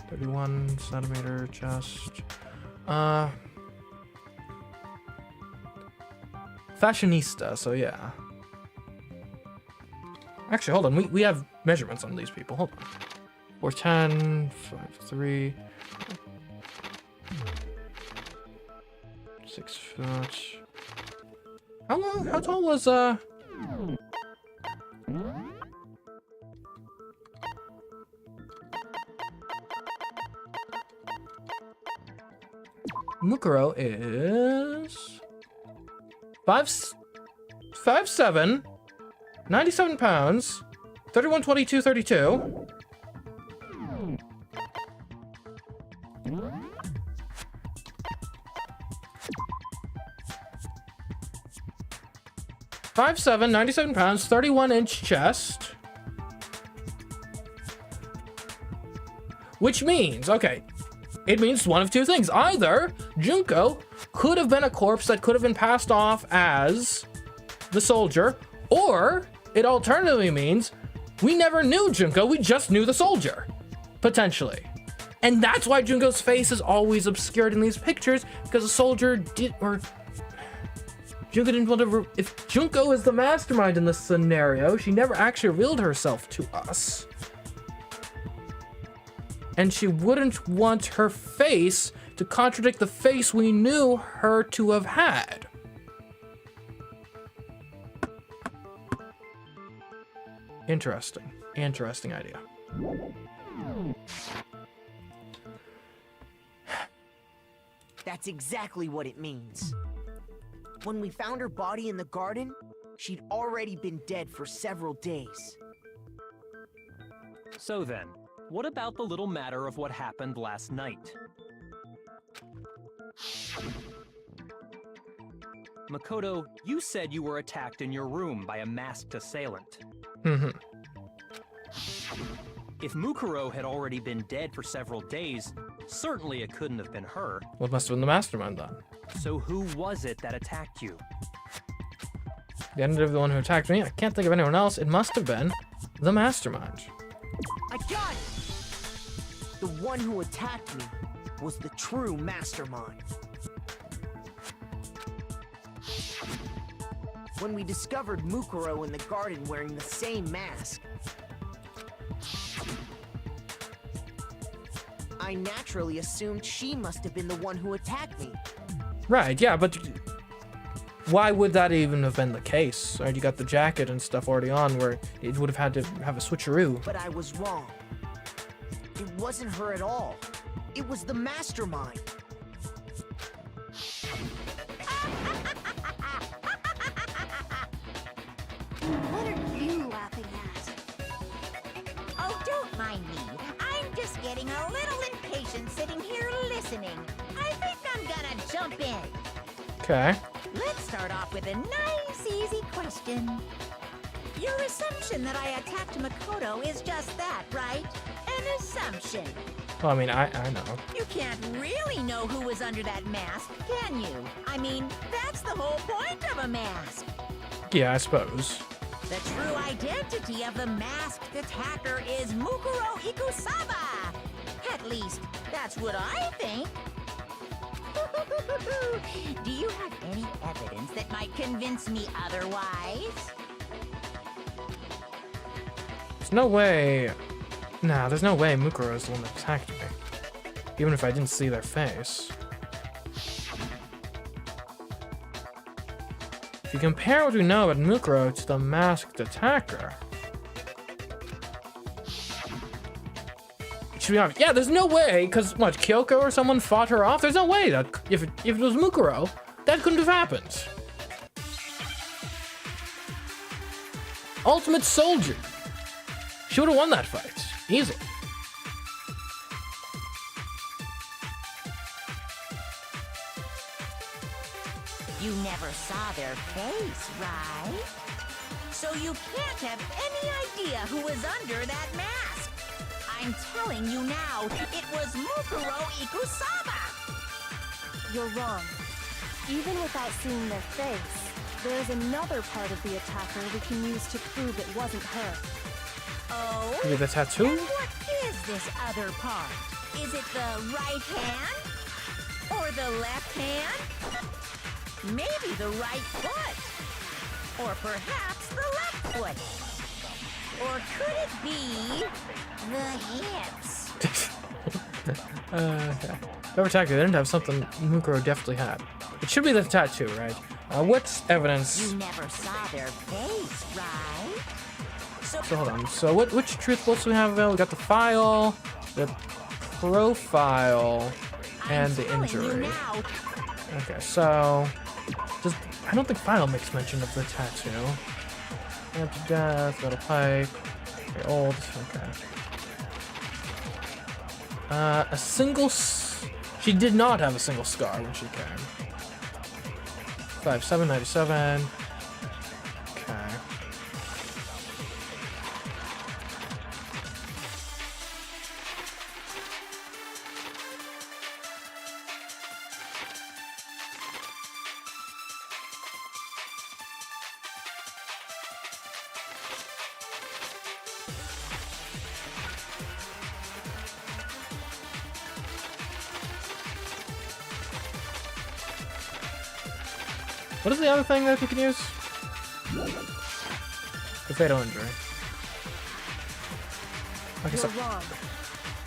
31 centimeter chest. Fashionista, so yeah. Actually, hold on. We have measurements on these people. Hold on. 410, 5'3", 6 foot. How tall was Mukuro is 5'7", 97 pounds, 31, 22, 32. Five 7, 97 pounds, 31-inch chest. Which means, okay, it means one of two things. Either Junko could have been a corpse that could have been passed off as the soldier, or it alternatively means we never knew Junko, we just knew the soldier, potentially. And that's why Junko's face is always obscured in these pictures, because the soldier Junko didn't want to. If Junko is the mastermind in this scenario, she never actually revealed herself to us. And she wouldn't want her face to contradict the face we knew her to have had. Interesting. Interesting idea. That's exactly what it means. When we found her body in the garden, she'd already been dead for several days. So then, what about the little matter of what happened last night? Makoto, you said you were attacked in your room by a masked assailant. If Mukuro had already been dead for several days, certainly it couldn't have been her. Well, it must have been the mastermind then. So who was it that attacked you? The end of the one who attacked me. I can't think of anyone else. It must have been the mastermind. I got it! The one who attacked me was the true mastermind. When we discovered Mukuro in the garden wearing the same mask, I naturally assumed she must have been the one who attacked me. Right, yeah, but why would that even have been the case? Right, you got the jacket and stuff already on where it would have had to have a switcheroo. But I was wrong. It wasn't her at all. It was the mastermind. What are you laughing at? Oh, don't mind me. I'm just getting a little impatient sitting here listening. I think I'm gonna jump in. Okay. Let's start off with a nice, easy question. Your assumption that I attacked Makoto is just that, right? An assumption. Well, I mean, I know. You can't really know who was under that mask, can you? I mean, that's the whole point of a mask. Yeah, I suppose. The true identity of the masked attacker is Mukuro Ikusaba. At least, that's what I think. Do you have any evidence that might convince me otherwise? There's no way. Nah, there's no way Mukuro is the one that attacked me. Even if I didn't see their face. If you compare what we know about Mukuro to the masked attacker, it should be obvious. Yeah, there's no way, because what, Kyoko or someone fought her off? There's no way that if it was Mukuro, that couldn't have happened. Ultimate Soldier. She would have won that fight. Easily. You never saw their face, right? So you can't have any idea who was under that mask. I'm telling you now, it was Mukuro Ikusaba. You're wrong. Even without seeing their face, there is another part of the attacker we can use to prove it wasn't her. Oh? Maybe the tattoo? And what is this other part? Is it the right hand? Or the left hand? Maybe the right foot? Or perhaps the left foot? Or could it be the hips? Okay. Whoever attacked you, they didn't have something Mukuro definitely had. It should be the tattoo, right? What's evidence? You never saw their face, right? So hold on. So which truth bolts do we have available? We got the file, the profile, and the injury. Okay, so I don't think file makes mention of the tattoo. Empty death, got a pipe. Okay, old. Okay. A single. She did not have a single scar when she came. 5797. Okay. What is the other thing that you can use? The fatal injury. Okay, so You're wrong.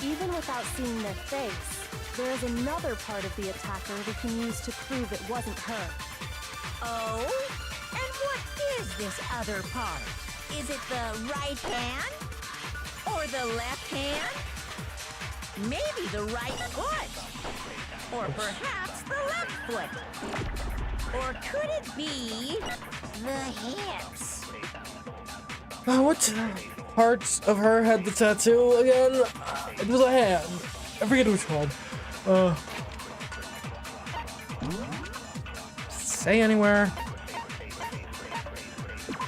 Even without seeing their face, there is another part of the attacker we can use to prove it wasn't her. Oh? And what is this other part? Is it the right hand? Or the left hand? Maybe the right foot? Or perhaps the left foot? Or could it be the hips? what parts of her had the tattoo again? It was a hand. I forget which one. Say anywhere.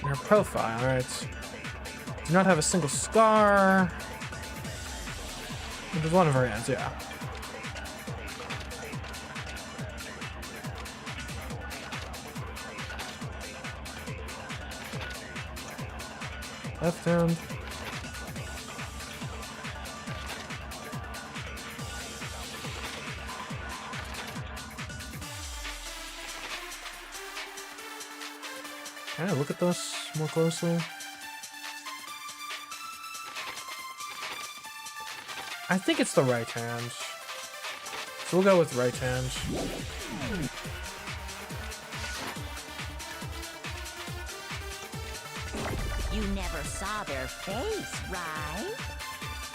In her profile, right? Do not have a single scar. It was one of her hands, yeah. Left hand. Can I look at this more closely? I think it's the right hand. So we'll go with right hand. You never saw their face, right?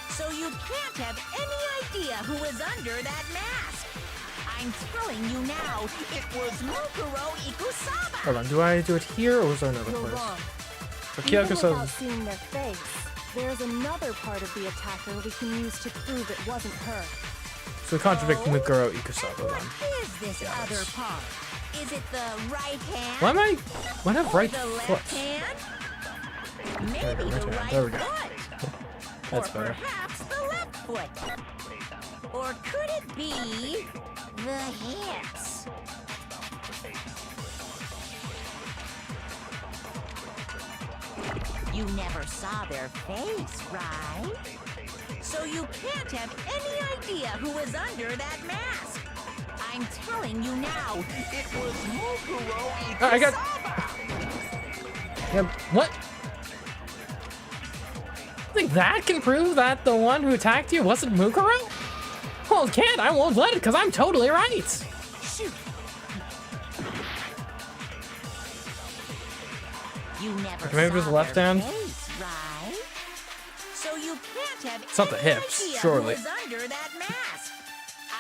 So you can't have any idea who was under that mask. I'm telling you now, it was Mukuro Ikusaba. Hold on, do I do it here or was there another You're place? wrong. For Even Kyoko without says, seeing their face, there's another part of the attacker we can use to prove it wasn't her. so we contradict Mukuro And Ikusaba what then. is this Yeah, other that's- part? Is it the right hand? Why am I? Why have Or right the foot? left hand? There Maybe we go, the right hand. right There we go. foot. That's Or better. perhaps the left foot. Or could it be the hips? You never saw their face, right? So you can't have any idea who was under that mask. I'm telling you now, it was Mukuro Ikusaba. I got. Yeah, what? You think that can prove that the one who attacked you wasn't Mukuro? Well, it can't. I won't let it because I'm totally right. Shoot. You never Okay, maybe saw just left their hand? face, right? So you can't have It's not the any hips, idea surely. who was under that mask.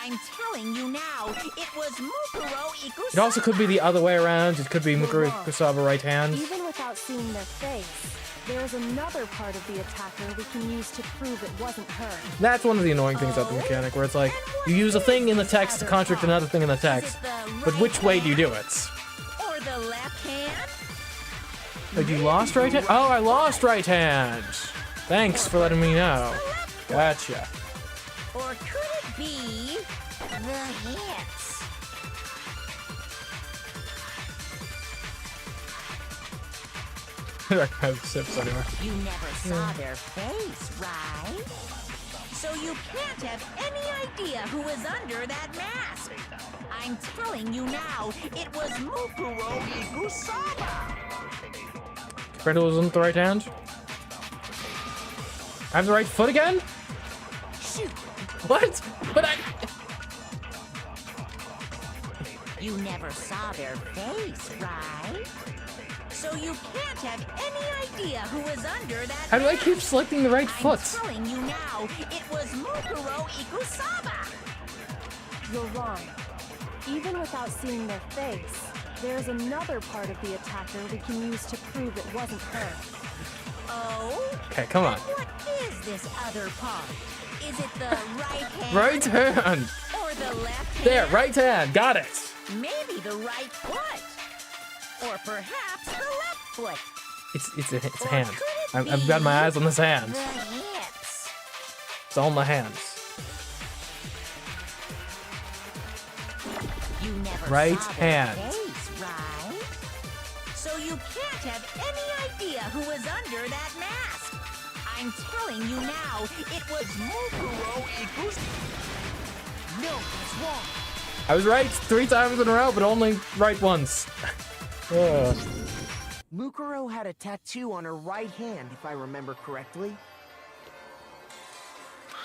I'm telling you now, it was Mukuro Ikusaba. It also could be the other way around. It could be Mukuro Ikusaba right hand. Even without seeing their face, there's another part of the attacker we can use to prove it wasn't her. That's one of the annoying things about the mechanic, where it's like, you use a thing in the text to contradict another thing in the text, but which way do you do it? Or the left hand? Like, you lost right hand? Oh, I lost right hand! Thanks for letting me know. Gotcha. Or could it be the hips? I recognize the sips anyway. You never saw their face, right? So you can't have any idea who was under that mask. I'm telling you now, it was Mukuro Ikusaba. Credit wasn't the right hand? I have the right foot again? Shoot! What? But I... You never saw their face, right? So you can't have any idea who was under that. How do I keep selecting the right foot? I'm telling you now, it was Mukuro Ikusaba. You're wrong. Even without seeing their face, there's another part of the attacker we can use to prove it wasn't her. Oh? Okay, come on. What is this other part? Is it the right hand? Right hand. Or the left hand? There, right hand. Got it. Maybe the right foot. Or perhaps the left foot. It's a Or hand. could it I've got my eyes on this hand. The hips. It's all in the hands. You never Right saw hand. their face, right? So you can't have any idea who was under that mask. I'm telling you now, it was Mukuro Ikusaba. No, it's wrong. I was right 3 times in a row, but only right once. Ugh. Mukuro had a tattoo on her right hand, if I remember correctly.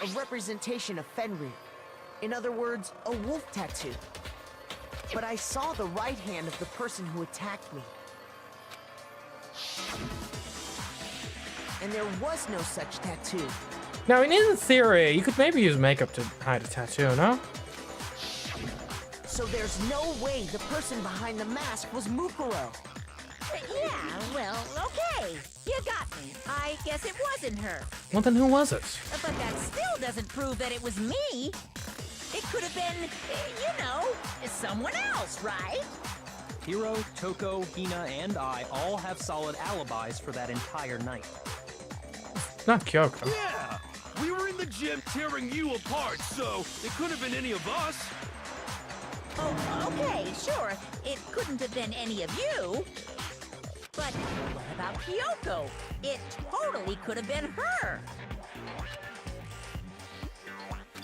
A representation of Fenrir. In other words, a wolf tattoo. But I saw the right hand of the person who attacked me. And there was no such tattoo. Now, in theory, you could maybe use makeup to hide a tattoo, no? So there's no way the person behind the mask was Mukuro. Yeah, well, okay. You got me. I guess it wasn't her. Well, then who was it? But that still doesn't prove that it was me. It could have been, you know, someone else, right? Hiro, Toko, Hina, and I all have solid alibis for that entire night. Not Kyoko. Yeah! We were in the gym tearing you apart, so it could have been any of us. Oh, okay, sure. It couldn't have been any of you. But what about Kyoko? It totally could have been her.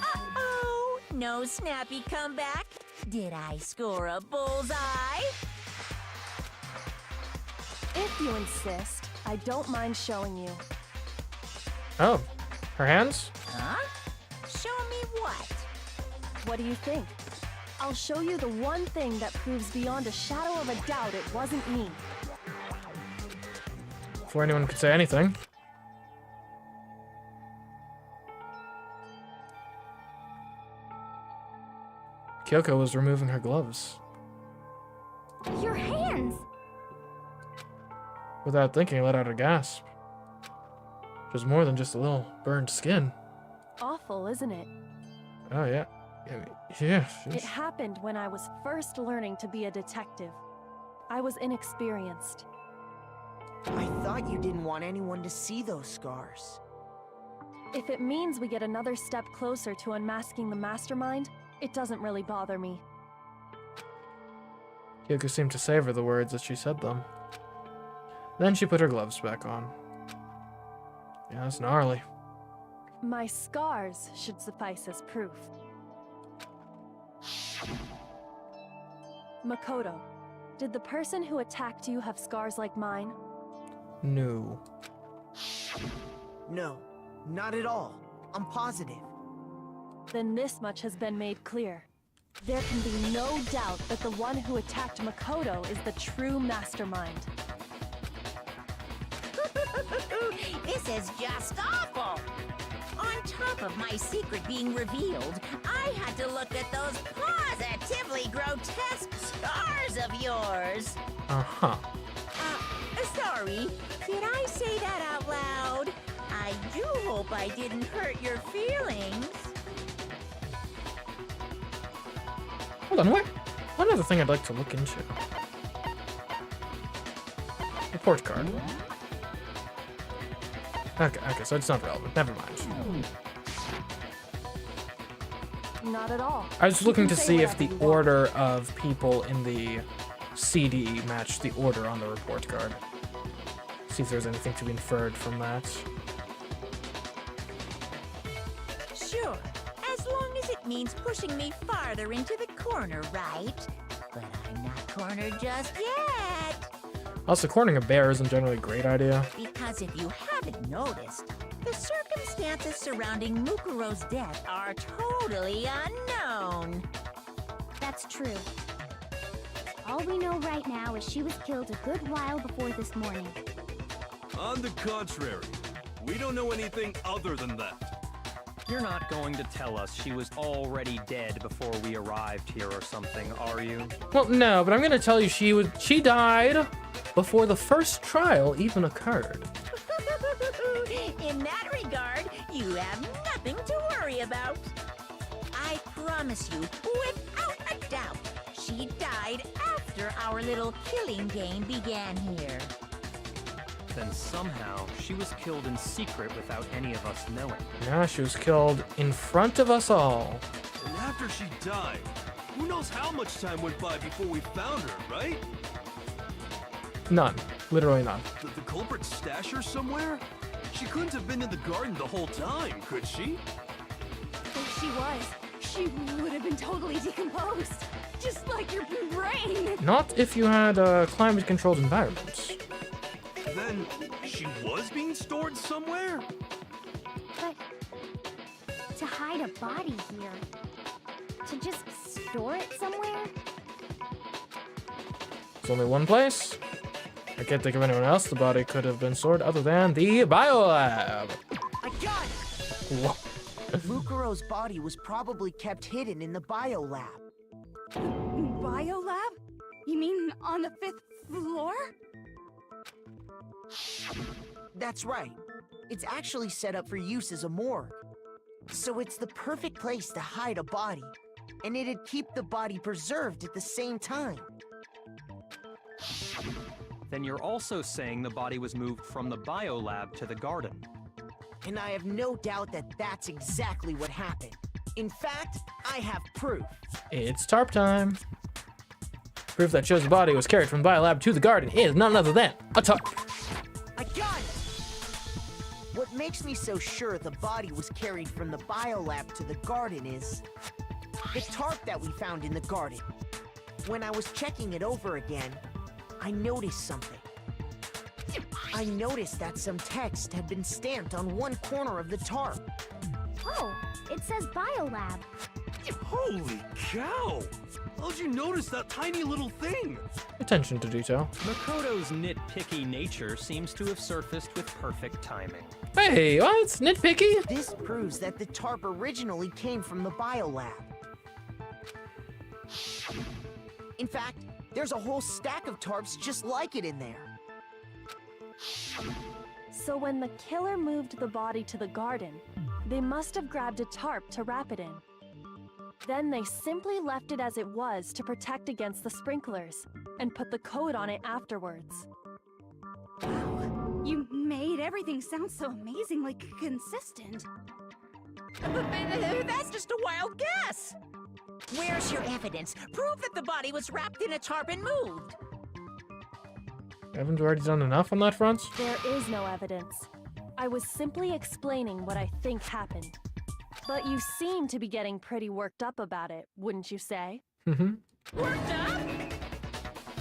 Uh-oh, no snappy comeback. Did I score a bullseye? If you insist, I don't mind showing you. Oh, her hands? Huh? Show me what? What do you think? I'll show you the one thing that proves beyond a shadow of a doubt it wasn't me. Before anyone could say anything. Kyoko was removing her gloves. Your hands! Without thinking, I let out a gasp. It was more than just a little burned skin. Awful, isn't it? Oh, yeah. Yeah. It happened when I was first learning to be a detective. I was inexperienced. I thought you didn't want anyone to see those scars. If it means we get another step closer to unmasking the mastermind, it doesn't really bother me. Kyoko seemed to savor the words as she said them. Then she put her gloves back on. Yeah, that's gnarly. My scars should suffice as proof. Makoto, did the person who attacked you have scars like mine? No. No, not at all. I'm positive. Then this much has been made clear. There can be no doubt that the one who attacked Makoto is the true mastermind. This is just awful. On top of my secret being revealed, I had to look at those positively grotesque scars of yours. Uh-huh. Sorry, did I say that out loud? I do hope I didn't hurt your feelings. Hold on, what? One other thing I'd like to look into. Report card. Okay, so it's not relevant. Never mind. Not at all. I was looking to You can see say if the whatever you want. order of people in the CD matched the order on the report card. See if there's anything to be inferred from that. Sure, as long as it means pushing me farther into the corner, right? But I'm not cornered just yet. Also, cornering a bear isn't generally a great idea. Because if you haven't noticed, The circumstances surrounding Mukuro's death are totally unknown. That's true. All we know right now is she was killed a good while before this morning. On the contrary, we don't know anything other than that. You're not going to tell us she was already dead before we arrived here or something, are you? Well, no, but I'm gonna tell you she died before the first trial even occurred. In that regard, you have nothing to worry about. I promise you, without a doubt, she died after our little killing game began here. Then somehow she was killed in secret without any of us knowing. Yeah, she was killed in front of us all. And after she died, who knows how much time went by before we found her, right? None. Literally none. Did the culprit stash her somewhere? She couldn't have been in the garden the whole time, could she? If she was, she would have been totally decomposed. Just like your brain. Not if you had a climate-controlled environment. Then she was being stored somewhere? But to hide a body here, to just store it somewhere? There's only one place. I can't think of anyone else the body could have been stored other than the biolab. I got it! Whoa. Mukuro's body was probably kept hidden in the biolab. Biolab? You mean on the 5th floor? That's right. It's actually set up for use as a morgue. So it's the perfect place to hide a body, and it'd keep the body preserved at the same time. Then you're also saying the body was moved from the biolab to the garden. And I have no doubt that that's exactly what happened. In fact, I have proof. It's tarp time. Proof that shows the body was carried from the biolab to the garden is none other than a tarp. I got it! What makes me so sure the body was carried from the biolab to the garden is the tarp that we found in the garden. When I was checking it over again, I noticed something. I noticed that some text had been stamped on one corner of the tarp. Oh, it says Biolab. Holy cow! How'd you notice that tiny little thing? Attention to detail. Makoto's nitpicky nature seems to have surfaced with perfect timing. Hey, what's nitpicky? This proves that the tarp originally came from the biolab. In fact, there's a whole stack of tarps just like it in there. So when the killer moved the body to the garden, they must have grabbed a tarp to wrap it in. Then they simply left it as it was to protect against the sprinklers, and put the coat on it afterwards. Wow, you made everything sound so amazingly consistent. That's just a wild guess. Where's your evidence? Prove that the body was wrapped in a tarp and moved. Haven't we already done enough on that front? There is no evidence. I was simply explaining what I think happened. But you seem to be getting pretty worked up about it, wouldn't you say? Mm-hmm. Worked up?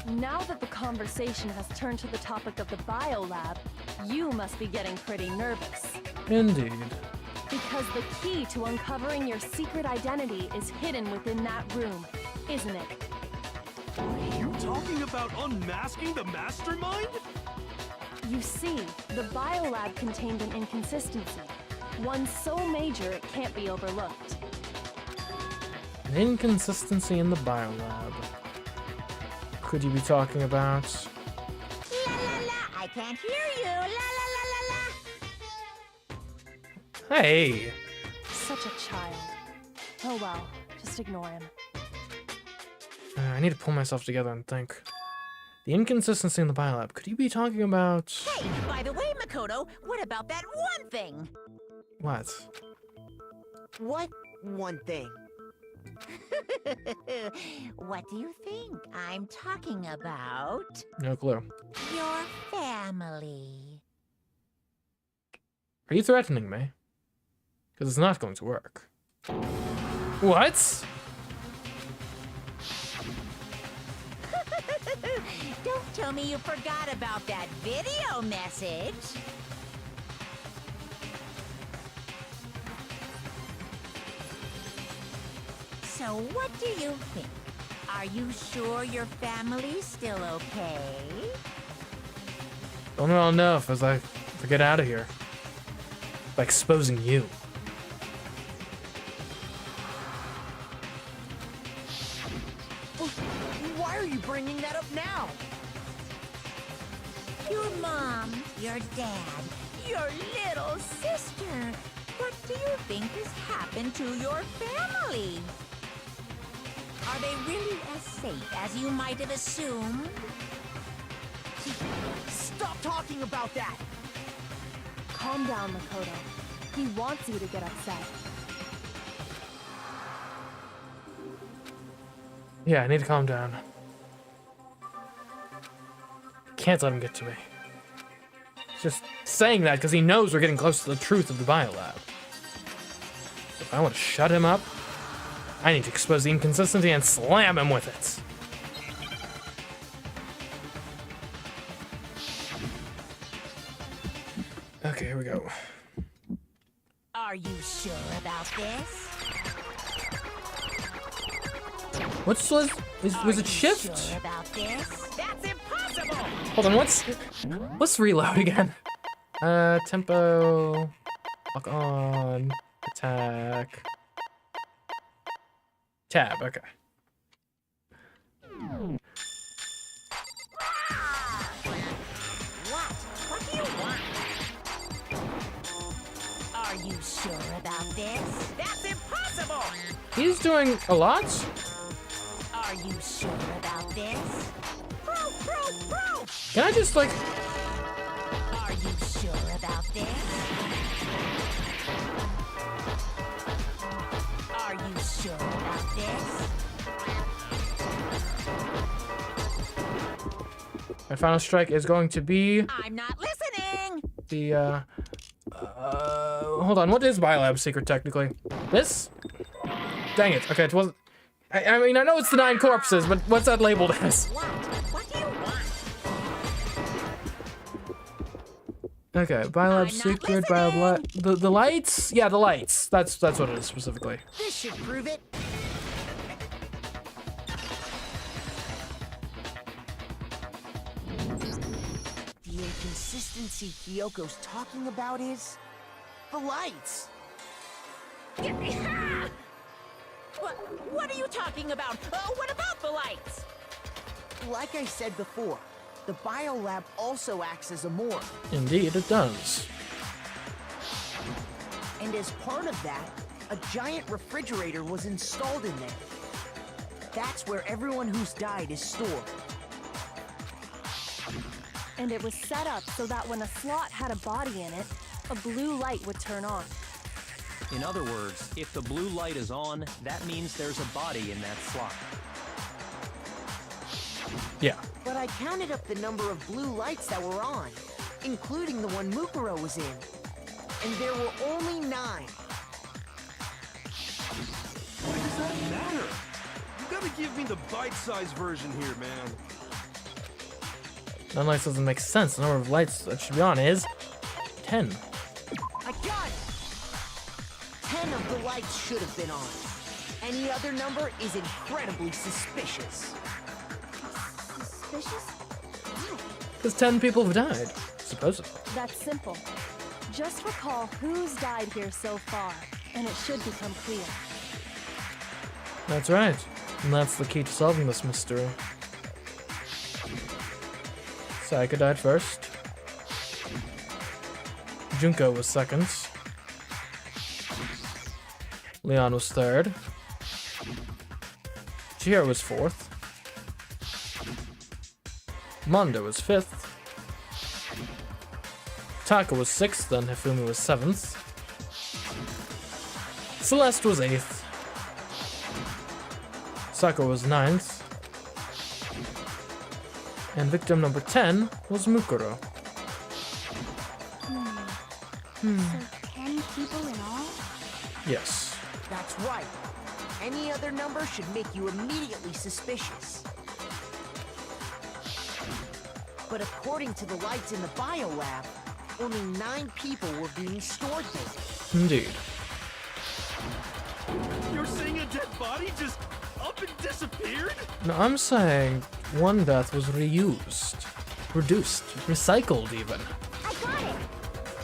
Now that the conversation has turned to the topic of the biolab, you must be getting pretty nervous. Indeed. Because the key to uncovering your secret identity is hidden within that room, isn't it? Are you talking about unmasking the mastermind? You see, the biolab contained an inconsistency. One so major it can't be overlooked. An inconsistency in the biolab. Could you be talking about? La la la, I can't hear you. La la la la la. Hey! Such a child. Oh well, just ignore him. I need to pull myself together and think. The inconsistency in the biolab. Could you be talking about? Hey, by the way, Makoto, what about that one thing? What? What one thing? What do you think I'm talking about? No clue. Your family. Are you threatening me? Because it's not going to work. What? Don't tell me you forgot about that video message. So what do you think? Are you sure your family's still okay? Don't know enough as I get out of here by exposing you. Why are you bringing that up now? Your mom, your dad, your little sister. What do you think has happened to your family? Are they really as safe as you might have assumed? Stop talking about that! Calm down, Makoto. He wants you to get upset. Yeah, I need to calm down. Can't let him get to me. He's just saying that because he knows we're getting close to the truth of the biolab. If I want to shut him up, I need to expose the inconsistency and slam him with it. Okay, here we go. Are you sure about this? Was it shift? Sure about this? That's impossible! Hold on, what's reload again? Tempo, lock on, attack, tab, okay. What do you want? Are you sure about this? That's impossible! He's doing a lot? Are you sure about this? Proof! Can I just, like... Are you sure about this? Are you sure about this? My final strike is going to be I'm not listening! the, hold on, what is Biolab's secret technically? This? Dang it, okay, it wasn't... I mean, I know it's the 9 corpses, but what's that labeled as? What do you want? Okay, Biolab's secret, Biolab... The lights? Yeah, the lights. That's what it is, specifically. This should prove it. The inconsistency Kyoko's talking about is... the lights! What are you talking about? What about the lights? Like I said before, the biolab also acts as a morgue. Indeed, it does. And as part of that, a giant refrigerator was installed in there. That's where everyone who's died is stored. And it was set up so that when a slot had a body in it, a blue light would turn on. In other words, if the blue light is on, that means there's a body in that slot. Yeah. But I counted up the number of blue lights that were on, including the one Mukuro was in. And there were only 9. Why does that matter? You gotta give me the bite-sized version here, man. 9 lights doesn't make sense. The number of lights that should be on is 10. I got it! 10 of the lights should have been on. Any other number is incredibly suspicious. Suspicious? Why? Because 10 people have died, supposedly. That's simple. Just recall who's died here so far, and it should become clear. That's right. And that's the key to solving this mystery. Saika died first. Junko was second. Leon was third. Chihiro was fourth. Mondo was fifth. Taka was sixth, and Hifumi was seventh. Celeste was eighth. Sakura was ninth. And victim number 10 was Mukuro. So 10 people in all? Yes. That's right. Any other number should make you immediately suspicious. But according to the lights in the biolab, only 9 people were being stored there. Indeed. You're saying a dead body just up and disappeared? No, I'm saying one death was reused, reduced, recycled even. I got it!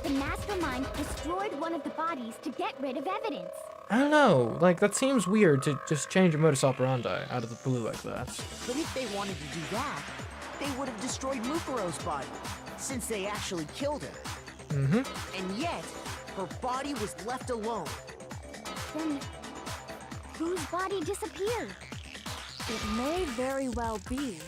The mastermind destroyed one of the bodies to get rid of evidence. I don't know, like that seems weird to just change your modus operandi out of the blue like that. But if they wanted to do that, they would have destroyed Mukuro's body, since they actually killed her. Mm-hmm. And yet, her body was left alone. Then, whose body disappeared? It may very well be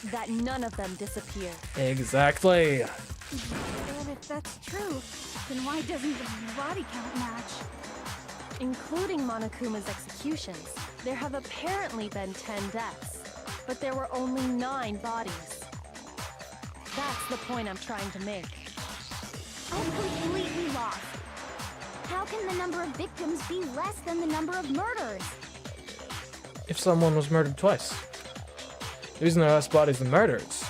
that none of them disappeared. Exactly. But if that's true, then why doesn't the body count match? Including Monokuma's executions, there have apparently been 10 deaths, but there were only 9 bodies. That's the point I'm trying to make. I'm completely lost. How can the number of victims be less than the number of murders? If someone was murdered twice. The reason there are less bodies than murders.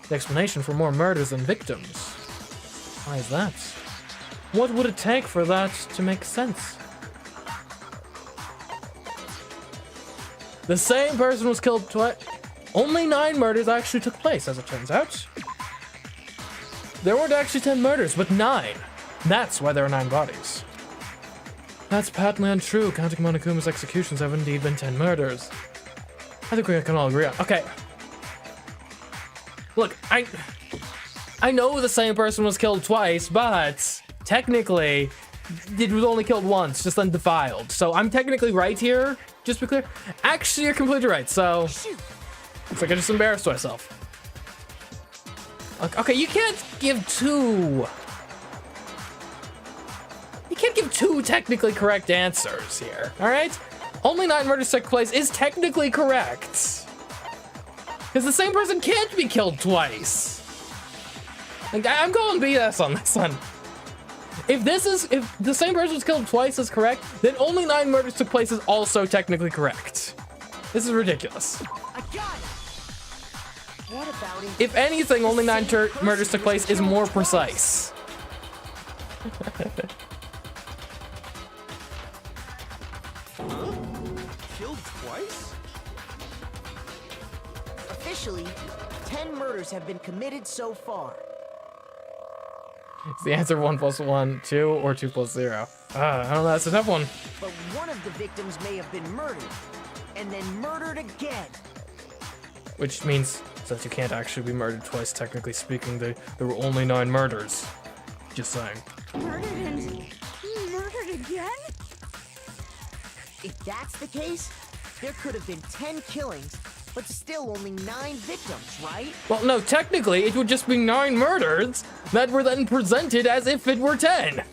The explanation for more murders than victims. Why is that? What would it take for that to make sense? The same person was killed twice. Only 9 murders actually took place, as it turns out. There weren't actually 10 murders, but 9. That's why there are 9 bodies. That's patently untrue. Counting Monokuma's executions have indeed been 10 murders. I think we can all agree on. Okay. Look, I know the same person was killed twice, but technically it was only killed once, just then defiled. So I'm technically right here, just to be clear. Actually, you're completely right, so it's like I just embarrassed myself. Okay, you can't give two technically correct answers here, all right? Only 9 murders took place is technically correct. Because the same person can't be killed twice. Like, I'm going BS on this one. If the same person was killed twice is correct, then only 9 murders took place is also technically correct. This is ridiculous. I got it. What about it? If anything, only 9 murders took place is more precise. Huh? Killed twice? Officially, 10 murders have been committed so far. Is the answer 1 + 1, 2, or 2 + 0? I don't know, that's a tough one. But one of the victims may have been murdered, and then murdered again. Which means, since you can't actually be murdered twice, technically speaking, there were only 9 murders. Just saying. Murdered and murdered again? If that's the case, there could have been 10 killings, but still only 9 victims, right? Well, no, technically, it would just be 9 murders that were then presented as if it were 10.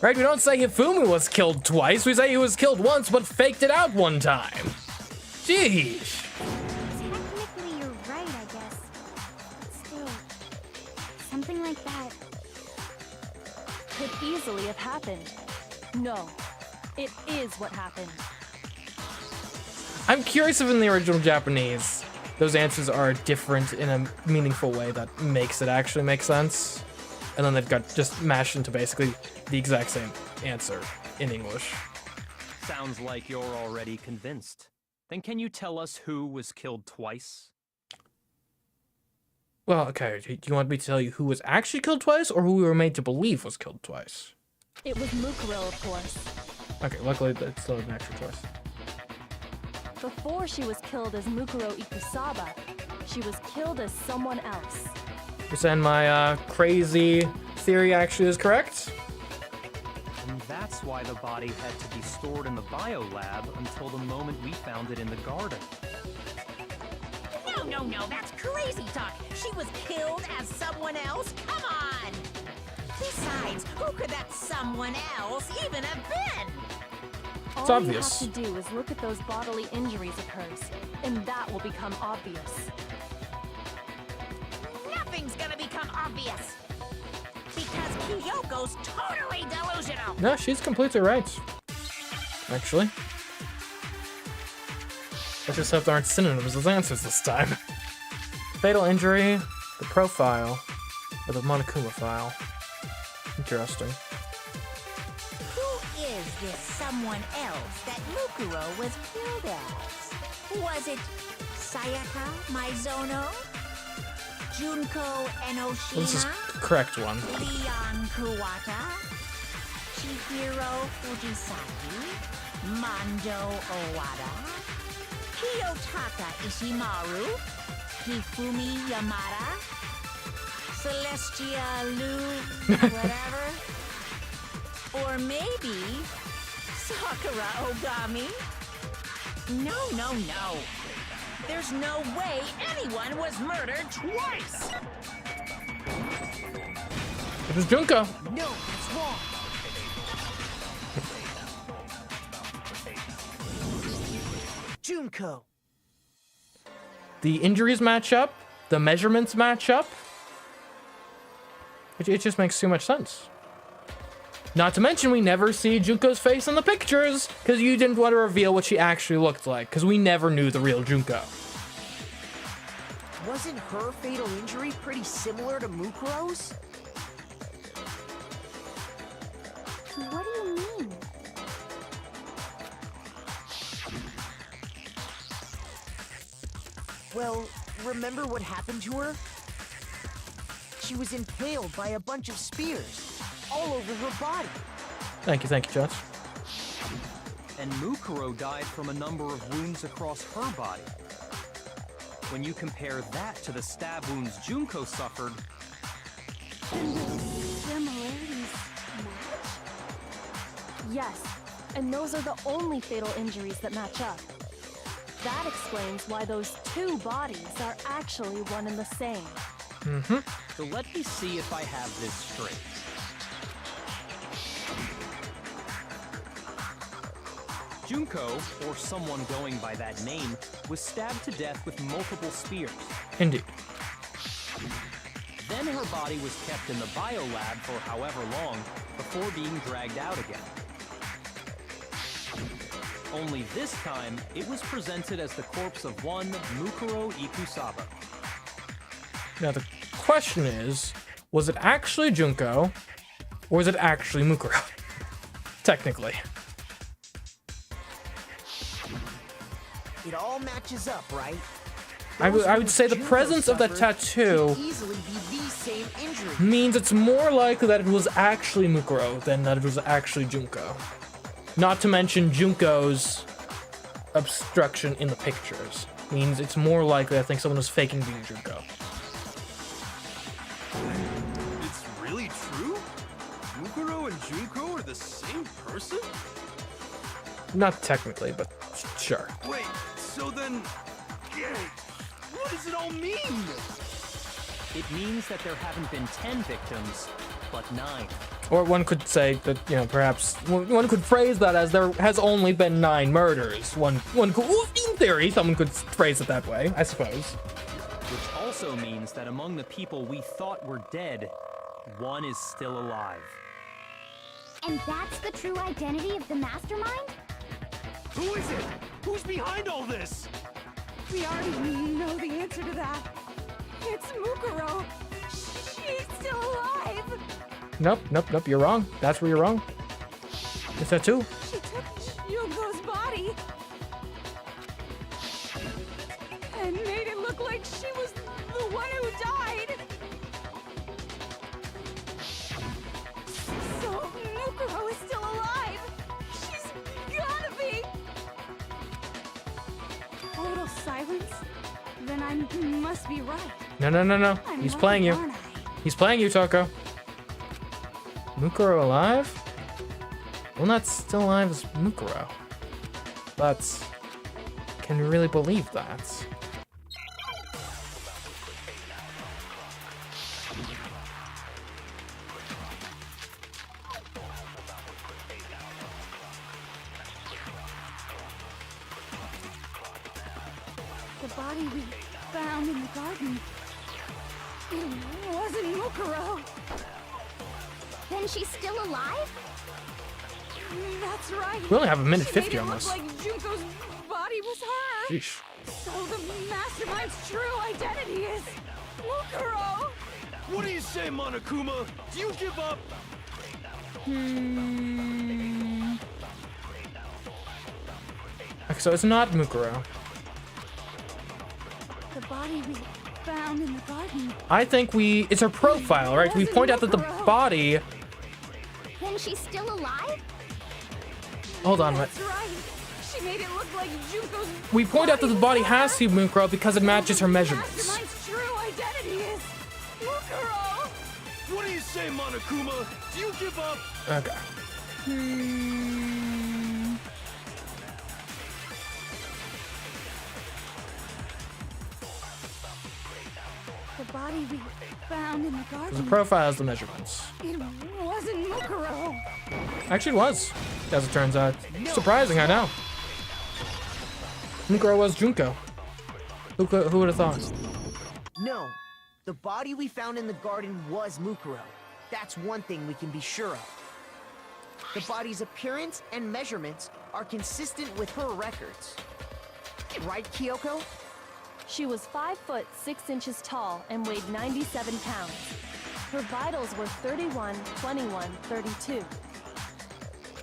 Right? We don't say Hifumi was killed twice, we say he was killed once but faked it out one time. Jeez. Technically, you're right, I guess. But still, something like that. Could easily have happened. No, it is what happened. I'm curious if in the original Japanese, those answers are different in a meaningful way that makes it actually make sense. And then they've got just mashed into basically the exact same answer in English. Sounds like you're already convinced. Then can you tell us who was killed twice? Well, okay, do you want me to tell you who was actually killed twice or who we were made to believe was killed twice? It was Mukuro, of course. Okay, luckily that's still an extra choice. Before she was killed as Mukuro Ikusaba, she was killed as someone else. You're saying my crazy theory actually is correct? And that's why the body had to be stored in the biolab until the moment we found it in the garden. No, that's crazy talk. She was killed as someone else? Come on! Besides, who could that someone else even have been? It's All obvious. you have to do is look at those bodily injuries of hers, and that will become obvious. Nothing's gonna become obvious. Because Kyoko's totally delusional. No, she's completely right. Actually. Let's just hope there aren't synonyms as answers this time. Fatal injury, the profile, or the Monokuma file. Interesting. Who is this someone else that Mukuro was killed as? Was it Sayaka Maizono? Junko Enoshima? This is the correct one. Leon Kuwata? Chihiro Fujisaki? Mando Owada? Kiyotaka Ishimaru? Hifumi Yamada? Celestia Lu... whatever? Or maybe... Sakura Ogami? No. There's no way anyone was murdered twice! It was Junko. No, that's wrong. Junko. The injuries match up. The measurements match up. It just makes too much sense. Not to mention, we never see Junko's face in the pictures, because you didn't want to reveal what she actually looked like, because we never knew the real Junko. Wasn't her fatal injury pretty similar to Mukuro's? What do you mean? Well, remember what happened to her? She was impaled by a bunch of spears, all over her body. Thank you, Josh. And Mukuro died from a number of wounds across her body. When you compare that to the stab wounds Junko suffered... Similarities match? Yes, and those are the only fatal injuries that match up. That explains why those two bodies are actually one and the same. So let me see if I have this straight. Junko, or someone going by that name, was stabbed to death with multiple spears. Indeed. Then her body was kept in the biolab for however long before being dragged out again. Only this time, it was presented as the corpse of one Mukuro Ikusaba. Now the question is, was it actually Junko, or was it actually Mukuro? Technically. It all matches up, right? I would say the presence of that tattoo easily be the same injury. means it's more likely that it was actually Mukuro than that it was actually Junko. Not to mention Junko's obstruction in the pictures. Means it's more likely I think someone was faking being Junko. It's really true? Mukuro and Junko are the same person? Not technically, but sure. Wait, so then... what does it all mean? It means that there haven't been 10 victims, but 9. Or one could say that, you know, perhaps one could phrase that as there has only been 9 murders. One could, in theory, someone could phrase it that way, I suppose. Which also means that among the people we thought were dead, one is still alive. And that's the true identity of the mastermind? Who is it? Who's behind all this? We already know the answer to that. It's Mukuro. She's still alive. Nope, you're wrong. That's where you're wrong. It's that too. She took Junko's body and made it look like she was the one who died. So Mukuro is still alive. She's gotta be. Total silence? Then I must be right. No. He's playing you. Aren't I? He's playing you, Toko. Mukuro alive? Well, not still alive as Mukuro. But can you really believe that? The body we found in the garden. It wasn't Mukuro. Then she's still alive? That's right. We only have a minute She 50 made it on look this. like Junko's body was her. Sheesh. So the mastermind's true identity is Mukuro. What do you say, Monokuma? Do you give up? Okay, so it's not Mukuro. The body we found in the garden. I think it's her profile, right? We point out that the body... Then she's still alive? Hold on, That's right. She made it look like Junko's. we point out that the body has Mukuro because it matches her measurements. Mastermind's true identity is Mukuro. What do you say, Monokuma? Do you give up? Okay. The body we found in the The garden. profile has the measurements. It wasn't Mukuro. Actually, it was, as it turns out. Surprising, I know. Mukuro was Junko. Who would have thought? No, the body we found in the garden was Mukuro. That's one thing we can be sure of. The body's appearance and measurements are consistent with her records. Right, Kyoko? She was 5 foot 6 inches tall and weighed 97 pounds. Her vitals were 31, 21, 32.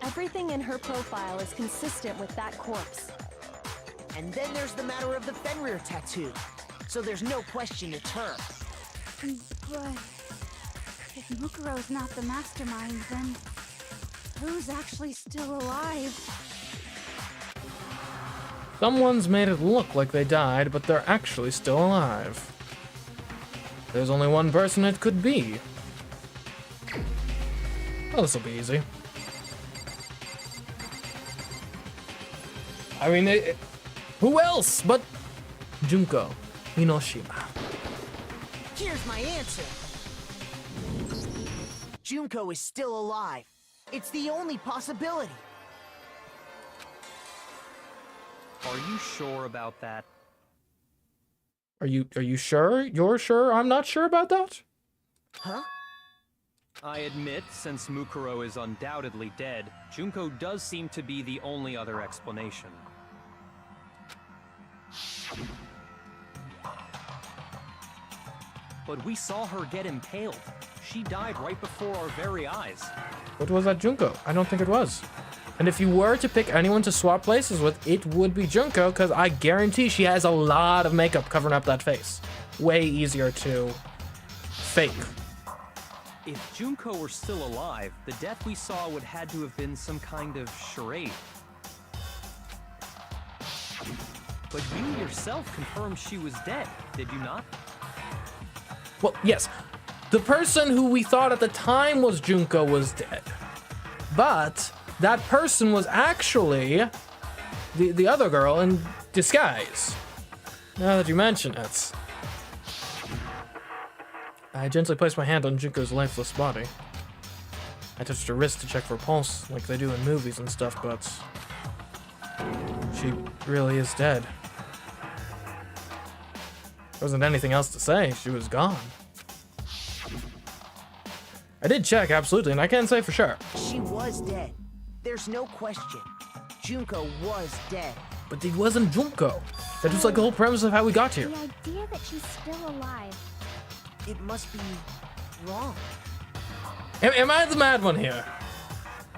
Everything in her profile is consistent with that corpse. And then there's the matter of the Fenrir tattoo. So there's no question it's her. But if Mukuro's not the mastermind, then who's actually still alive? Someone's made it look like they died, but they're actually still alive. There's only one person it could be. Well, this'll be easy. I mean, who else but Junko Inoshima? Here's my answer. Junko is still alive. It's the only possibility. Are you sure about that? Are you sure? You're sure? I'm not sure about that? Huh? I admit, since Mukuro is undoubtedly dead, Junko does seem to be the only other explanation. But we saw her get impaled. She died right before our very eyes. What was that Junko? I don't think it was. And if you were to pick anyone to swap places with, it would be Junko, because I guarantee she has a lot of makeup covering up that face. Way easier to fake. If Junko were still alive, the death we saw would had to have been some kind of charade. But you yourself confirmed she was dead, did you not? Well, yes. The person who we thought at the time was Junko was dead. But that person was actually the other girl in disguise. Now that you mention it. I gently placed my hand on Junko's lifeless body. I touched her wrist to check for pulse, like they do in movies and stuff, but she really is dead. There wasn't anything else to say. She was gone. I did check, absolutely, and I can't say for sure. She was dead. There's no question. Junko was dead. But it wasn't Junko. That was like the whole premise of how we got here. The idea that she's still alive. It must be wrong. Am I the mad one here?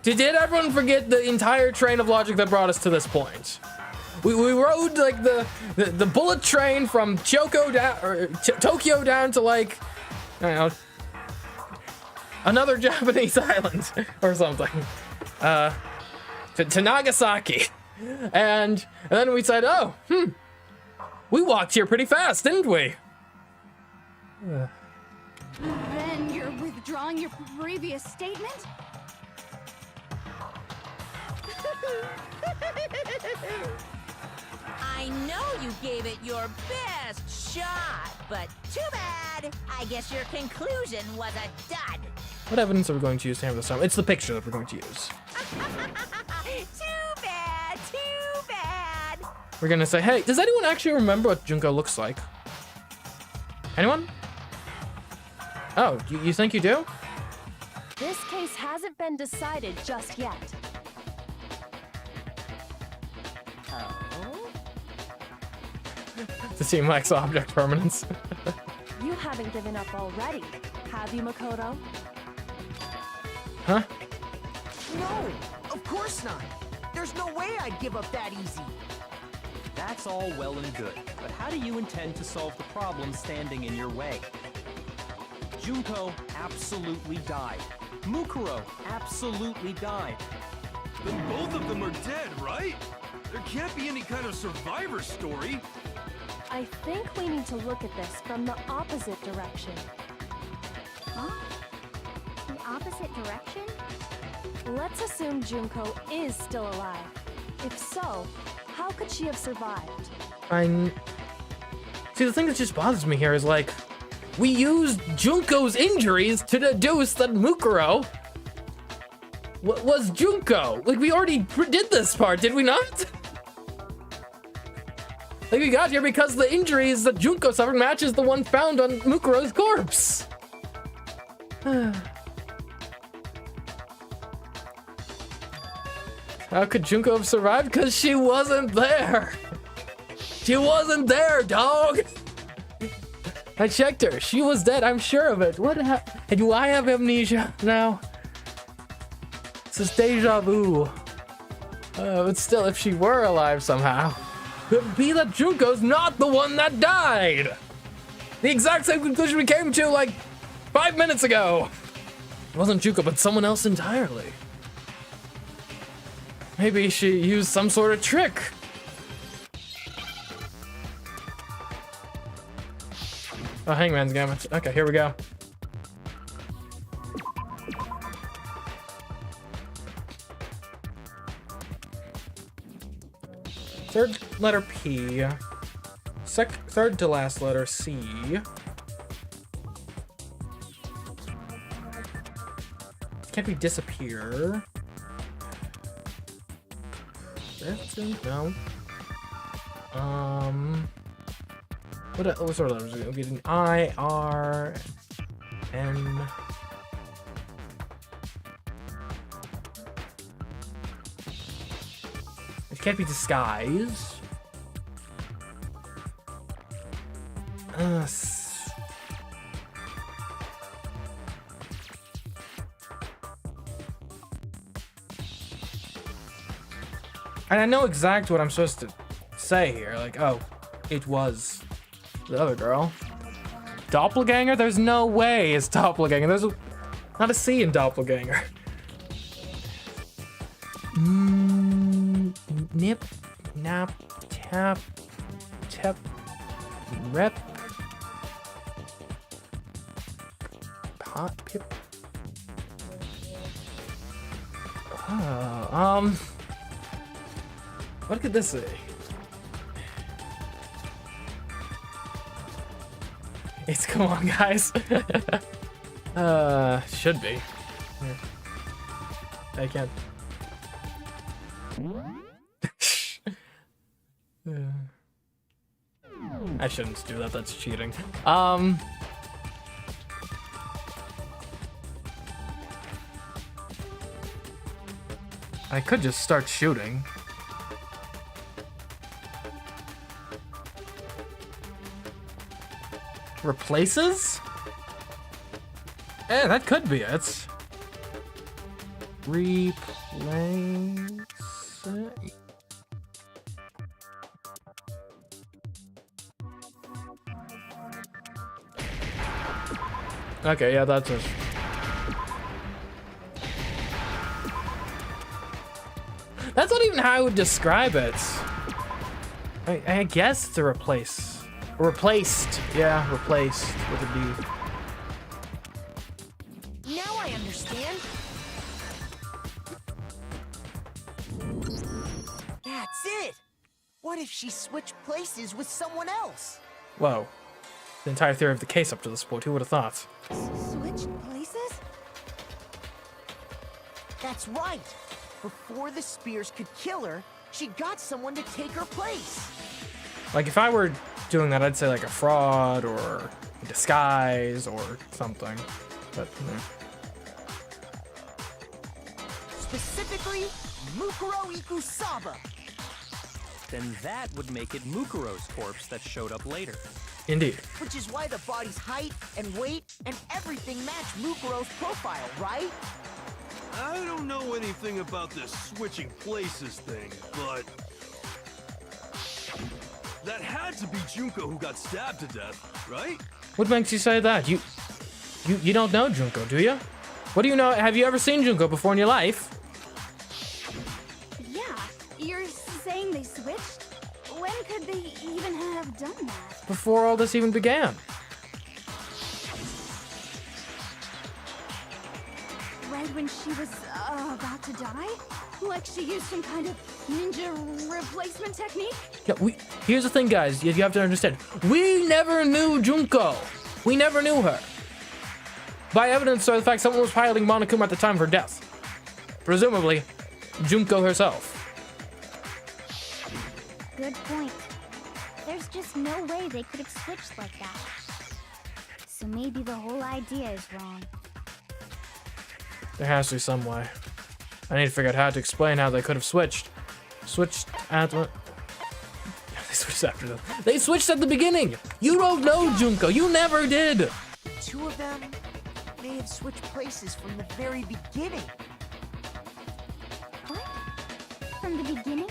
Did everyone forget the entire train of logic that brought us to this point? We rode like the bullet train from Tokyo down to like, I don't know, another Japanese island or something, to Nagasaki, and then we said, oh, we walked here pretty fast, didn't we? Then you're withdrawing your previous statement? I know you gave it your best shot, but too bad. I guess your conclusion was a dud. What evidence are we going to use to hammer this home? It's the picture that we're going to use. Too bad, too bad. We're gonna say, hey, does anyone actually remember what Junko looks like? Anyone? Oh, you think you do? This case hasn't been decided just yet. The team lacks object permanence. You haven't given up already, have you, Makoto? Huh? No, of course not. There's no way I'd give up that easy. That's all well and good, but how do you intend to solve the problem standing in your way? Junko absolutely died. Mukuro absolutely died. Then both of them are dead, right? There can't be any kind of survivor story. I think we need to look at this from the opposite direction. Huh? The opposite direction? Let's assume Junko is still alive. If so, how could she have survived? See, the thing that just bothers me here is, like, we used Junko's injuries to deduce that Mukuro was Junko. Like, we already did this part, did we not? Like, we got here because the injuries that Junko suffered matches the one found on Mukuro's corpse. How could Junko have survived? Because she wasn't there. She wasn't there, dog. I checked her. She was dead. I'm sure of it. What happened? Do I have amnesia now? This is deja vu. But still, if she were alive somehow, it would be that Junko's not the one that died. The exact same conclusion we came to like 5 minutes ago. It wasn't Junko, but someone else entirely. Maybe she used some sort of trick. Oh, Hangman's Gambit. Okay, here we go. Third letter P. Third to last letter C. Can't be disappear. No. What sort of letters are we getting? I, R, N. It can't be disguise. And I know exactly what I'm supposed to say here. Like, oh, it was the other girl. Doppelganger? There's no way it's doppelganger. There's not a C in doppelganger. Nip, nap, tap, tep, rep, pot, pip. What could this say? It's, come on, guys. Should be. Here. I can't. I shouldn't do that, that's cheating. I could just start shooting. Replaces? Eh, that could be it. Replace. Okay, yeah, that's it. That's not even how I would describe it. I guess it's a replace. Replaced. Yeah, replaced with a D. Now I understand. That's it. What if she switched places with someone else? Whoa. The entire theory of the case up to this point. Who would have thought? Switched places? That's right. Before the spears could kill her, she got someone to take her place. Like, if I were doing that, I'd say like a fraud or a disguise or something. But, Specifically, Mukuro Ikusaba. Then that would make it Mukuro's corpse that showed up later. Indeed. Which is why the body's height and weight and everything match Mukuro's profile, right? I don't know anything about this switching places thing, but That had to be Junko who got stabbed to death, right? What makes you say that? You don't know Junko, do you? What do you know? Have you ever seen Junko before in your life? Yeah, you're saying they switched? When could they even have done that? Before all this even began. Right when she was about to die? Like she used some kind of ninja replacement technique? Yeah, here's the thing, guys. You have to understand. We never knew Junko. We never knew her. By evidence of the fact someone was piloting Monokuma at the time of her death. Presumably, Junko herself. Good point. There's just no way they could have switched like that. So maybe the whole idea is wrong. There has to be some way. I need to figure out how to explain how they could have switched. Switched at the... They switched after them. They switched at the beginning! You don't know Junko! You never did! The two of them may have switched places from the very beginning. What? From the beginning?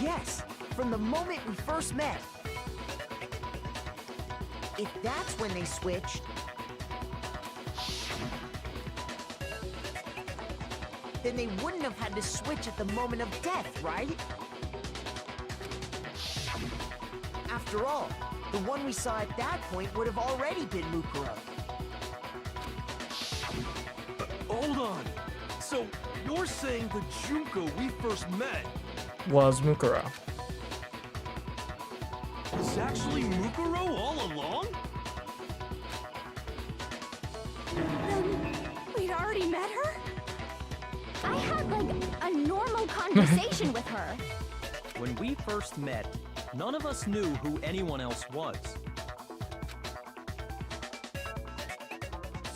Yes, from the moment we first met. If that's when they switched, then they wouldn't have had to switch at the moment of death, right? After all, the one we saw at that point would have already been Mukuro. Hold on. So, you're saying the Junko we first met Was Mukuro. is actually Mukuro all along? Then we'd already met her? I had like a normal conversation with her. When we first met, none of us knew who anyone else was.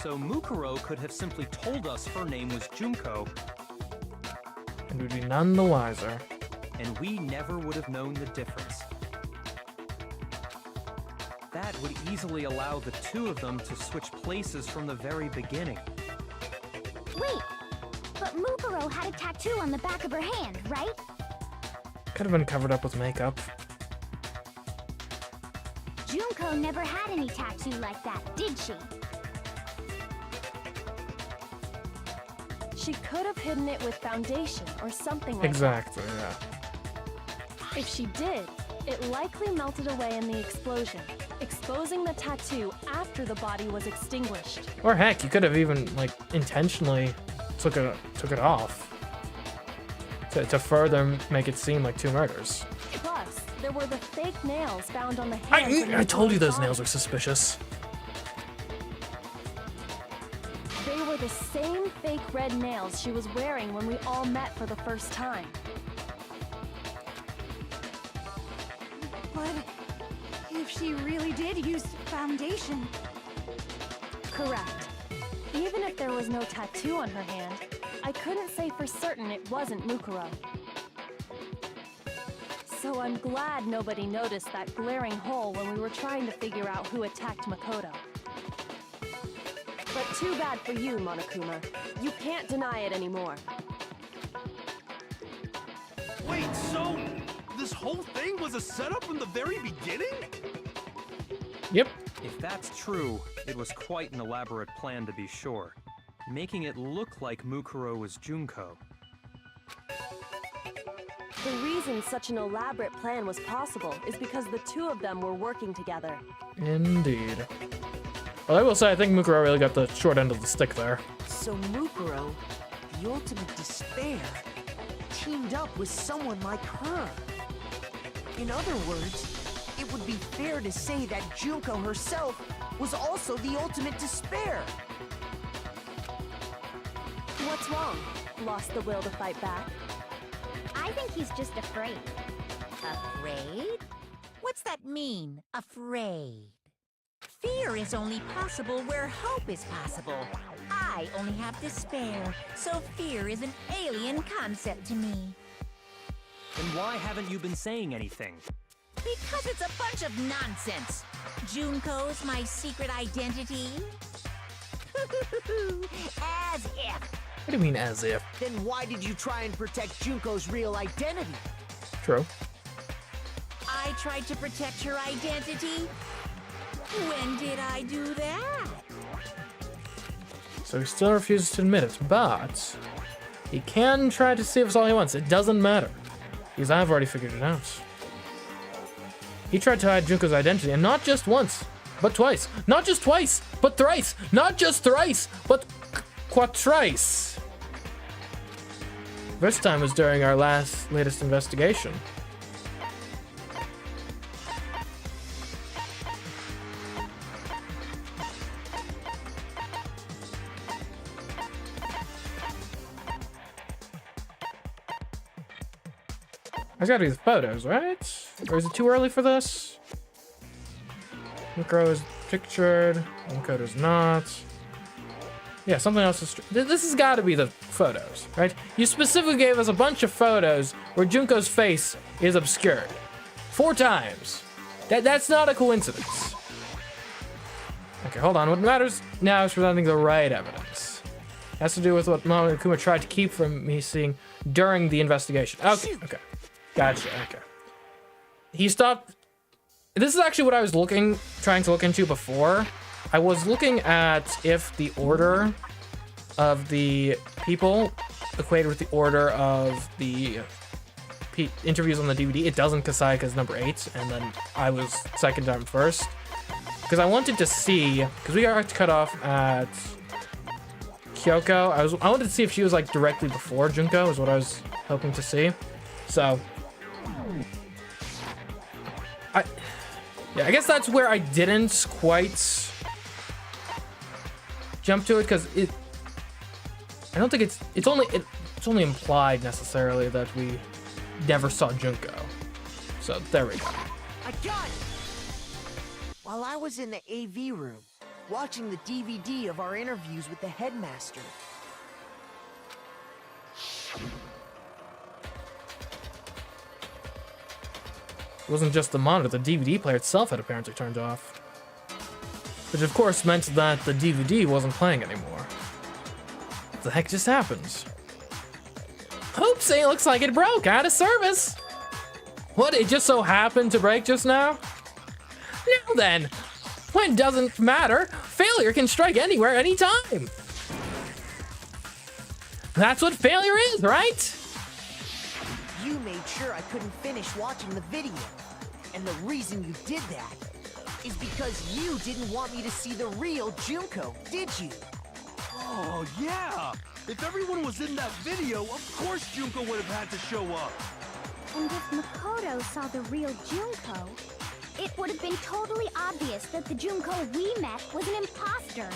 So Mukuro could have simply told us her name was Junko, And we'd be none the wiser. and we never would have known the difference. That would easily allow the two of them to switch places from the very beginning. Wait, but Mukuro had a tattoo on the back of her hand, right? Could have been covered up with makeup. Junko never had any tattoo like that, did she? She could have hidden it with foundation or something like Exactly, yeah. that. If she did, it likely melted away in the explosion, exposing the tattoo after the body was extinguished. Or heck, you could have even, like, intentionally took it off. To further make it seem like two murders. Plus, there were the fake nails found on the hands. I told you those nails were suspicious. They were the same fake red nails she was wearing when we all met for the first time. But if she really did use foundation, Correct. Even if there was no tattoo on her hand, I couldn't say for certain it wasn't Mukuro. So I'm glad nobody noticed that glaring hole when we were trying to figure out who attacked Makoto. But too bad for you, Monokuma. You can't deny it anymore. Wait, so this whole thing was a setup from the very beginning? Yep. If that's true, it was quite an elaborate plan to be sure, making it look like Mukuro was Junko. The reason such an elaborate plan was possible is because the two of them were working together. Indeed. Well, I will say, I think Mukuro really got the short end of the stick there. so Mukuro, the ultimate despair, teamed up with someone like her. In other words, it would be fair to say that Junko herself was also the ultimate despair. What's wrong? Lost the will to fight back? I think he's just afraid. Afraid? What's that mean, afraid? Fear is only possible where hope is possible. I only have despair, so fear is an alien concept to me. Then why haven't you been saying anything? Because it's a bunch of nonsense. Junko's my secret identity? As if. What do you mean, as if? Then why did you try and protect Junko's real identity? True. I tried to protect her identity? When did I do that? So he still refuses to admit it, but he can try to save us all he wants. It doesn't matter, because I've already figured it out. He tried to hide Junko's identity, and not just once, but twice. Not just twice, but thrice. Not just thrice, but quatrice. First time was during our latest investigation. There's gotta be the photos, right? Or is it too early for this? Micro is pictured, Encoder is not. Yeah, something else is. This has got to be the photos, right? You specifically gave us a bunch of photos where Junko's face is obscured 4 times. That's not a coincidence. Okay, hold on. What matters now is presenting the right evidence. It has to do with what Mama and Kuma tried to keep from me seeing during the investigation. Okay, okay. Gotcha, okay. He stopped. This is actually what I was trying to look into before. I was looking at if the order of the people equated with the order of the interviews on the DVD. It doesn't, because Sayaka is number 8, and then I was second time first. Because I wanted to see, because we got cut off at Kyoko. I wanted to see if she was like directly before Junko, is what I was hoping to see. So, I guess that's where I didn't quite jump to it, because I don't think it's only implied necessarily that we never saw Junko. So there we go. I got it! While I was in the AV room, watching the DVD of our interviews with the headmaster. It wasn't just the monitor, the DVD player itself had apparently turned off. Which of course meant that the DVD wasn't playing anymore. What the heck just happened? Oopsie, looks like it broke, out of service. What, it just so happened to break just now? Now then, when doesn't matter, failure can strike anywhere, anytime. That's what failure is, right? You made sure I couldn't finish watching the video. And the reason you did that is because you didn't want me to see the real Junko, did you? Oh, yeah! If everyone was in that video, of course Junko would have had to show up. And if Makoto saw the real Junko, it would have been totally obvious that the Junko we met was an imposter.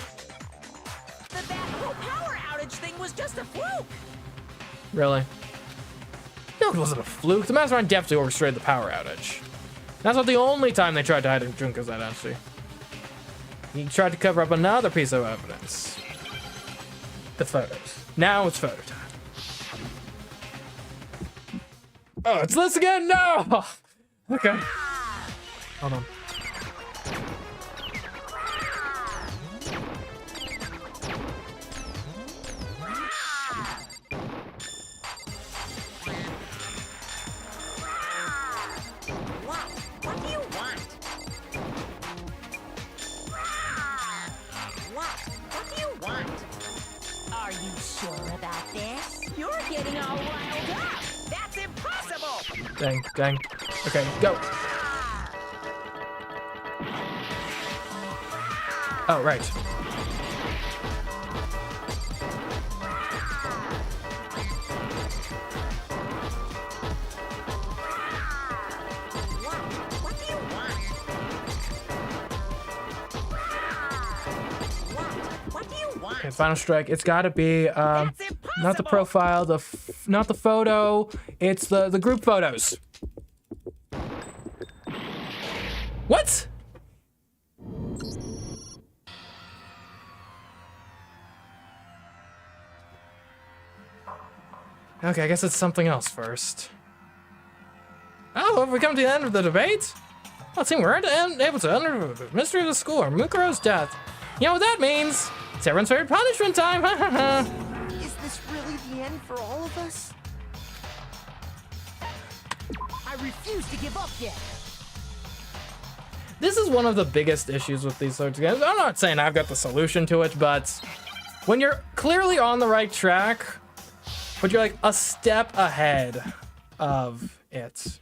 That whole power outage thing was just a fluke! Really? No, it wasn't a fluke. The Mastermind definitely orchestrated the power outage. That's not the only time they tried to hide Junko's identity. He tried to cover up another piece of evidence. The photos. Now it's photo time. Oh, it's this again? No! Okay. Hold on. What do you want? What do you want? Are you sure about this? You're getting all riled up. That's impossible. Dang. Okay, go. Oh, right. What do you want? What do you want? Okay, final strike. It's got to be not the profile, not the photo. It's the group photos. What? Okay, I guess it's something else first. Oh, have we come to the end of the debate? Well, it seems we're able to unearth the mystery of the school, or Mukuro's death. You know what that means? It's everyone's favorite punishment time, ha ha ha. Is this really the end for all of us? refuse to give up yet. This is one of the biggest issues with these sorts of games. I'm not saying I've got the solution to it, but when you're clearly on the right track, but you're like a step ahead of it,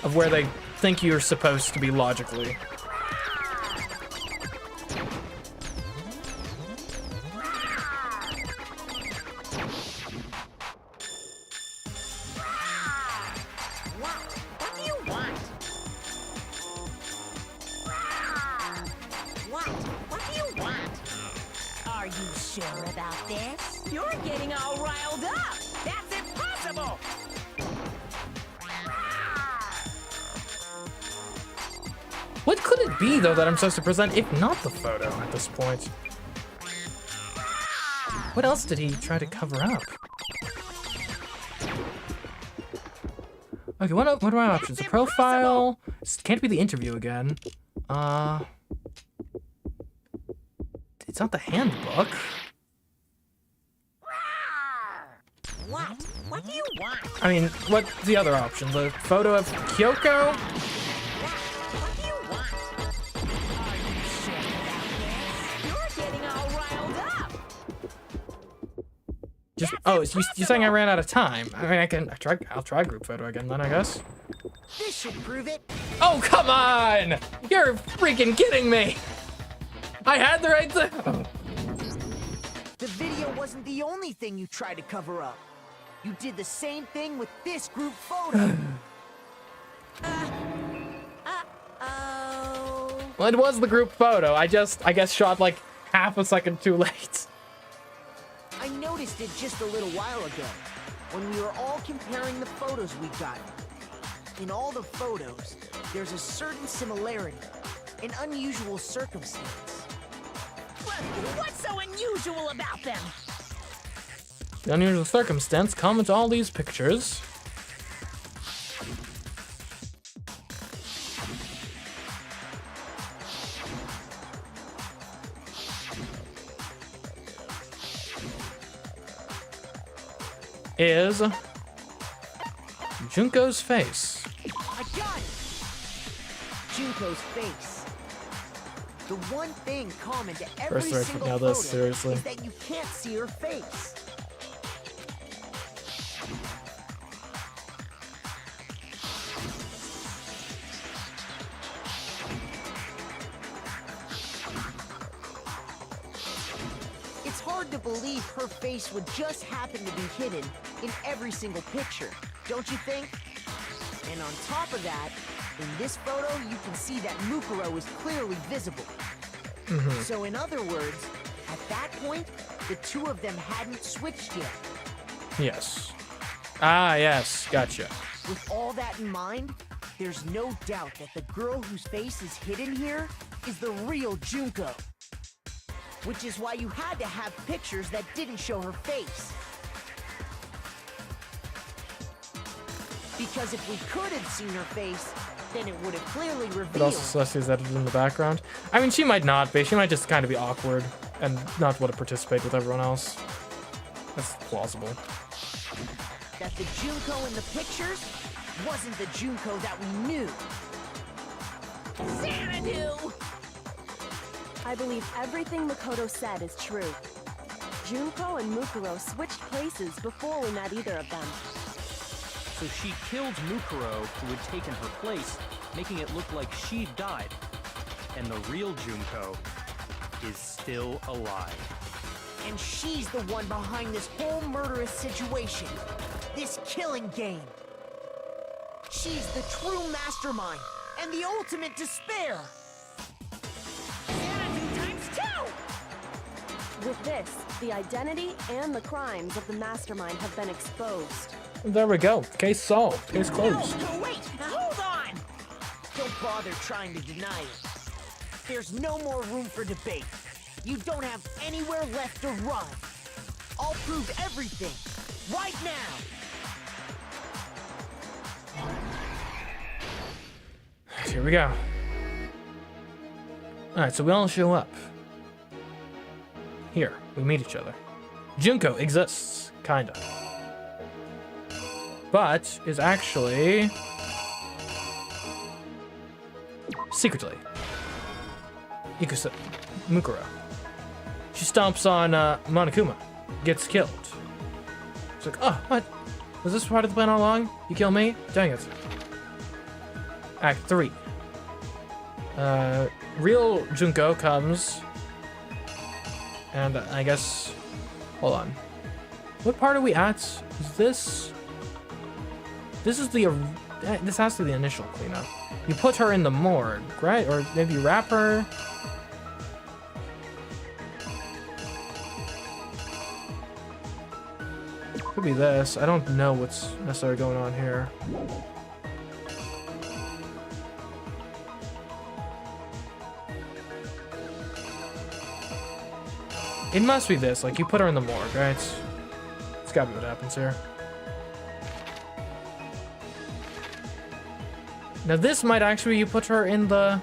of where they think you're supposed to be logically. Sure about this? You're getting all riled up! That's impossible! What could it be, though, that I'm supposed to present, if not the photo at this point? What else did he try to cover up? Okay, what are my options? A profile? Can't be the interview again. It's not the handbook. What do you want? I mean, what's the other option? The photo of Kyoko? What do you want? Are you sure about this? You're getting all riled up! Just you're saying I ran out of time. I mean, I'll try group photo again then, I guess. This should prove it. Oh, come on! You're freaking kidding me! I had the right thing. Oh. The video wasn't the only thing you tried to cover up. You did the same thing with this group photo. Well, it was the group photo. I guess shot like half a second too late. I noticed it just a little while ago, when we were all comparing the photos we got. In all the photos, there's a certain similarity, an unusual circumstance. What's so unusual about them? The unusual circumstance common to all these pictures is Junko's face. I got it! Junko's face. The one thing common to every First, single now photo this, seriously. is that you can't see her face. It's hard to believe her face would just happen to be hidden in every single picture, don't you think? And on top of that, in this photo, you can see that Mukuro is clearly visible. So in other words, at that point, the two of them hadn't switched yet. Yes. Ah, yes. Gotcha. With all that in mind, there's no doubt that the girl whose face is hidden here is the real Junko. Which is why you had to have pictures that didn't show her face. Because if we could have seen her face, then it would have clearly revealed. But also Celestia's edited in the background. I mean, she might not be. She might just kind of be awkward and not want to participate with everyone else. That's plausible. That the Junko in the pictures wasn't the Junko that we knew. Xanadu! I believe everything Makoto said is true. Junko and Mukuro switched places before we met either of them. So she killed Mukuro, who had taken her place, making it look like she'd died. And the real Junko is still alive. And she's the one behind this whole murderous situation. This killing game. She's the true mastermind and the ultimate despair. Xanadu times 2! With this, the identity and the crimes of the mastermind have been exposed. There we go. Case solved. Case closed. No, wait! Hold on! Don't bother trying to deny it. There's no more room for debate. You don't have anywhere left to run. I'll prove everything, right now! Here we go. Alright, so we all show up. Here, we meet each other. Junko exists. Kinda. but is actually secretly Mukuro. She stomps on Monokuma, gets killed. It's like, oh, what? Was this part of the plan all along? You kill me? Dang it. Act 3. Real Junko comes, and I guess, hold on. What part are we at? Is this? This is the, this has to be the initial cleanup. You put her in the morgue, right? Or maybe you wrap her. Could be this. I don't know what's necessarily going on here. It must be this. Like, you put her in the morgue, right? It's gotta be what happens here. Now this might actually be you put her in the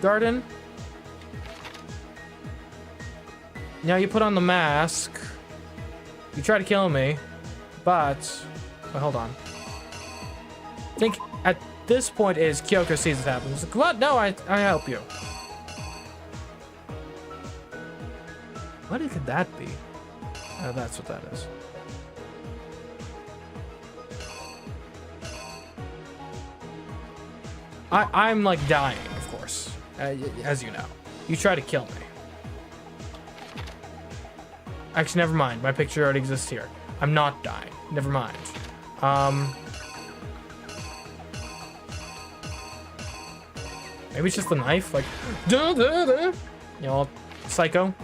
garden. Now you put on the mask. You try to kill me, but... Oh, hold on. I think at this point is Kyoko sees it happen. It's like, what? No, I help you. What could that be? Oh, that's what that is. I'm like dying, of course, as you know. You try to kill me. Actually, never mind. My picture already exists here. I'm not dying. Never mind. Maybe it's just the knife, like, you know, psycho.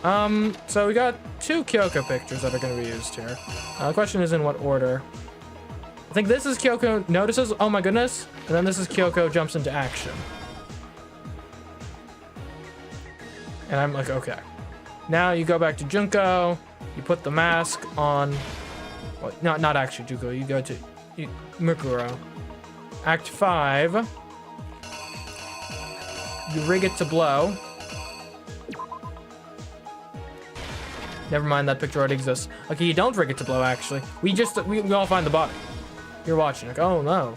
So we got 2 Kyoko pictures that are going to be used here. The question is in what order. I think this is Kyoko notices, oh my goodness, and then this is Kyoko jumps into action. And I'm like, okay. Now you go back to Junko, you put the mask on, well, not actually Junko, you go to Mukuro. Act 5, you rig it to blow. Never mind, that picture already exists. Okay, you don't rig it to blow, actually. We all find the body. You're watching, like, oh no.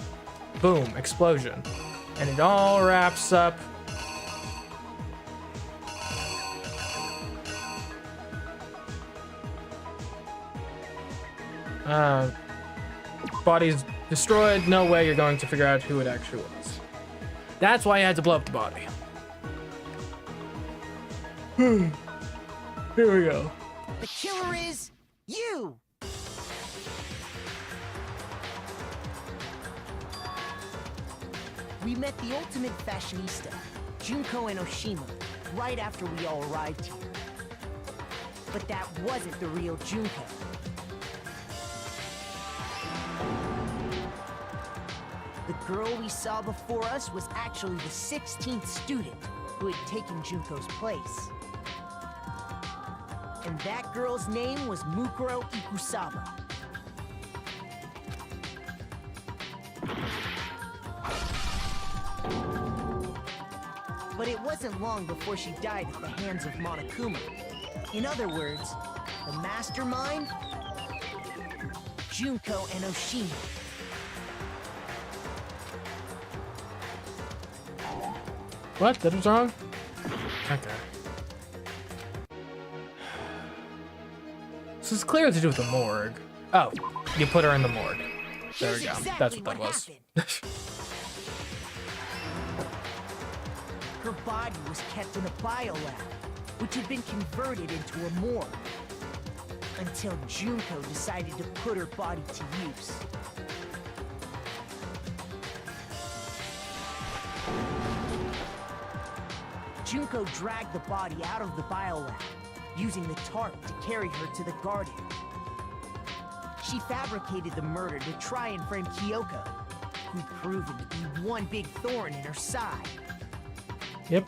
Boom, explosion. And it all wraps up. Body's destroyed. No way you're going to figure out who it actually was. That's why you had to blow up the body. Here we go. The killer is you! We met the ultimate fashionista, Junko and Oshima, right after we all arrived here. But that wasn't the real Junko. The girl we saw before us was actually the 16th student who had taken Junko's place. And that girl's name was Mukuro Ikusaba. But it wasn't long before she died at the hands of Monokuma. In other words, the mastermind, Junko and Oshima. What? That was wrong? Okay. So it's clear to do with the morgue. Oh, you put her in the morgue. There we go. That's what that was. Her body was kept in a biolab, which had been converted into a morgue. Until Junko decided to put her body to use. Junko dragged the body out of the biolab, using the tarp to carry her to the garden. She fabricated the murder to try and frame Kyoko, who'd proven to be one big thorn in her side. Yep.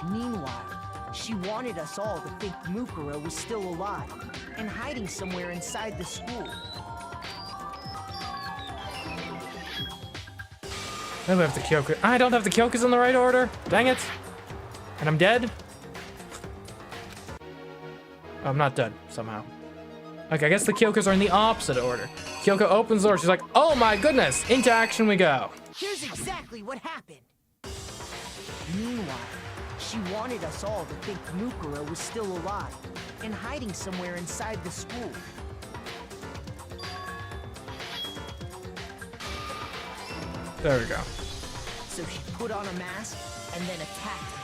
Meanwhile, she wanted us all to think Mukuro was still alive and hiding somewhere inside the school. I don't have the Kyoko. I don't have the Kyokas in the right order. Dang it. And I'm dead. Oh, I'm not dead somehow. Okay, I guess the Kyokos are in the opposite order. Kyoko opens the door. She's like, oh my goodness. Into action we go. Here's exactly what happened. Meanwhile, she wanted us all to think Mukuro was still alive and hiding somewhere inside the school. There we go. So she put on a mask and then attacked him.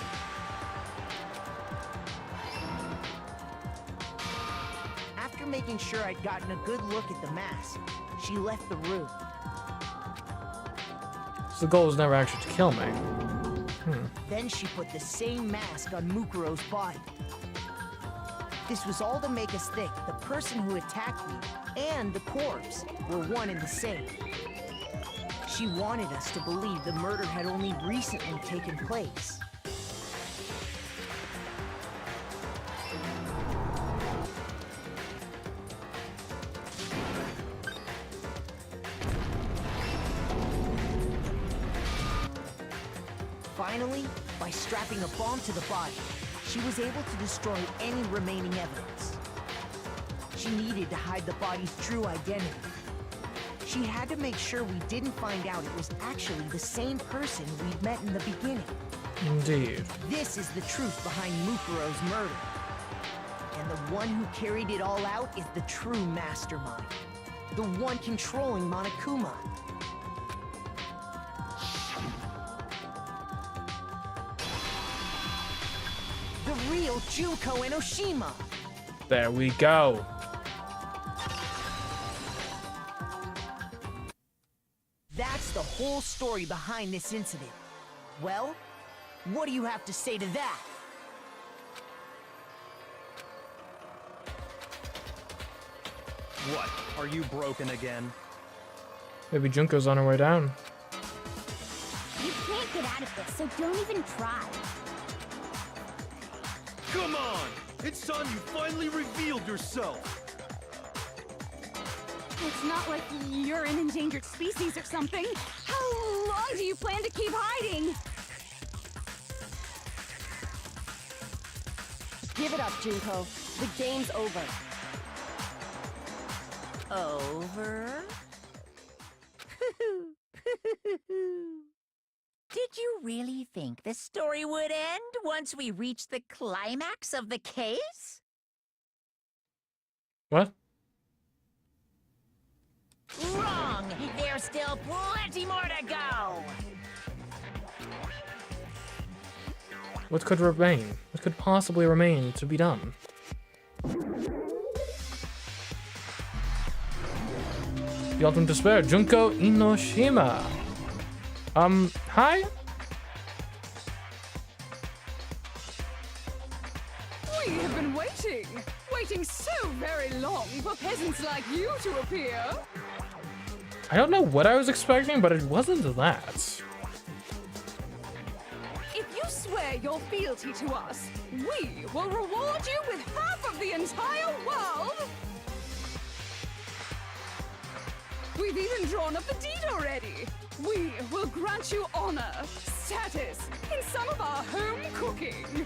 After making sure I'd gotten a good look at the mask, she left the room. So the goal was never actually to kill me. Then she put the same mask on Mukuro's body. This was all to make us think the person who attacked me and the corpse were one and the same. She wanted us to believe the murder had only recently taken place. Finally, by strapping a bomb to the body, she was able to destroy any remaining evidence. She needed to hide the body's true identity. She had to make sure we didn't find out it was actually the same person we'd met in the beginning. Indeed. This is the truth behind Mukuro's murder. And the one who carried it all out is the true mastermind. The one controlling Monokuma. The real Junko Enoshima. There we go. That's the whole story behind this incident. Well, what do you have to say to that? What? Are you broken again? Maybe Junko's on her way down. You can't get out of this, so don't even try. Come on! It's time you finally revealed yourself! It's not like you're an endangered species or something. How long do you plan to keep hiding? Give it up, Junko. The game's over. Over? Did you really think the story would end once we reached the climax of the case? What? Wrong! There's still plenty more to go! What could remain? What could possibly remain to be done? The ultimate despair, Junko Enoshima. Hi? We have been waiting so very long for peasants like you to appear. I don't know what I was expecting, but it wasn't that. If you swear your fealty to us, we will reward you with half of the entire world. We've even drawn up the deed already. We will grant you honor, status, in some of our home cooking.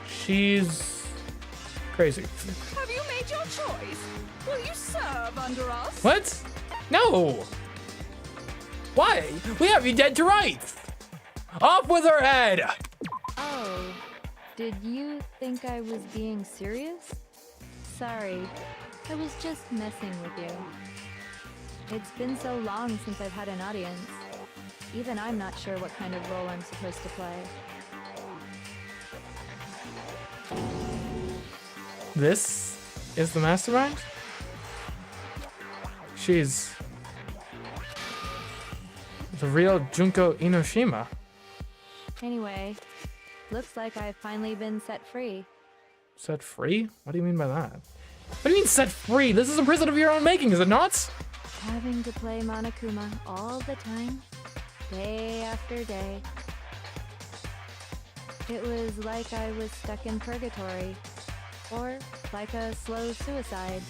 She's crazy. Have you made your choice? Will you serve under us? What? No! Why? We have you dead to rights! Off with her head! Oh, did you think I was being serious? Sorry, I was just messing with you. It's been so long since I've had an audience. Even I'm not sure what kind of role I'm supposed to play. This is the mastermind? She's the real Junko Enoshima. Anyway, looks like I've finally been set free. Set free? What do you mean by that? What do you mean set free? This is a prison of your own making, is it not? Having to play Monokuma all the time, day after day. It was like I was stuck in purgatory, or like a slow suicide.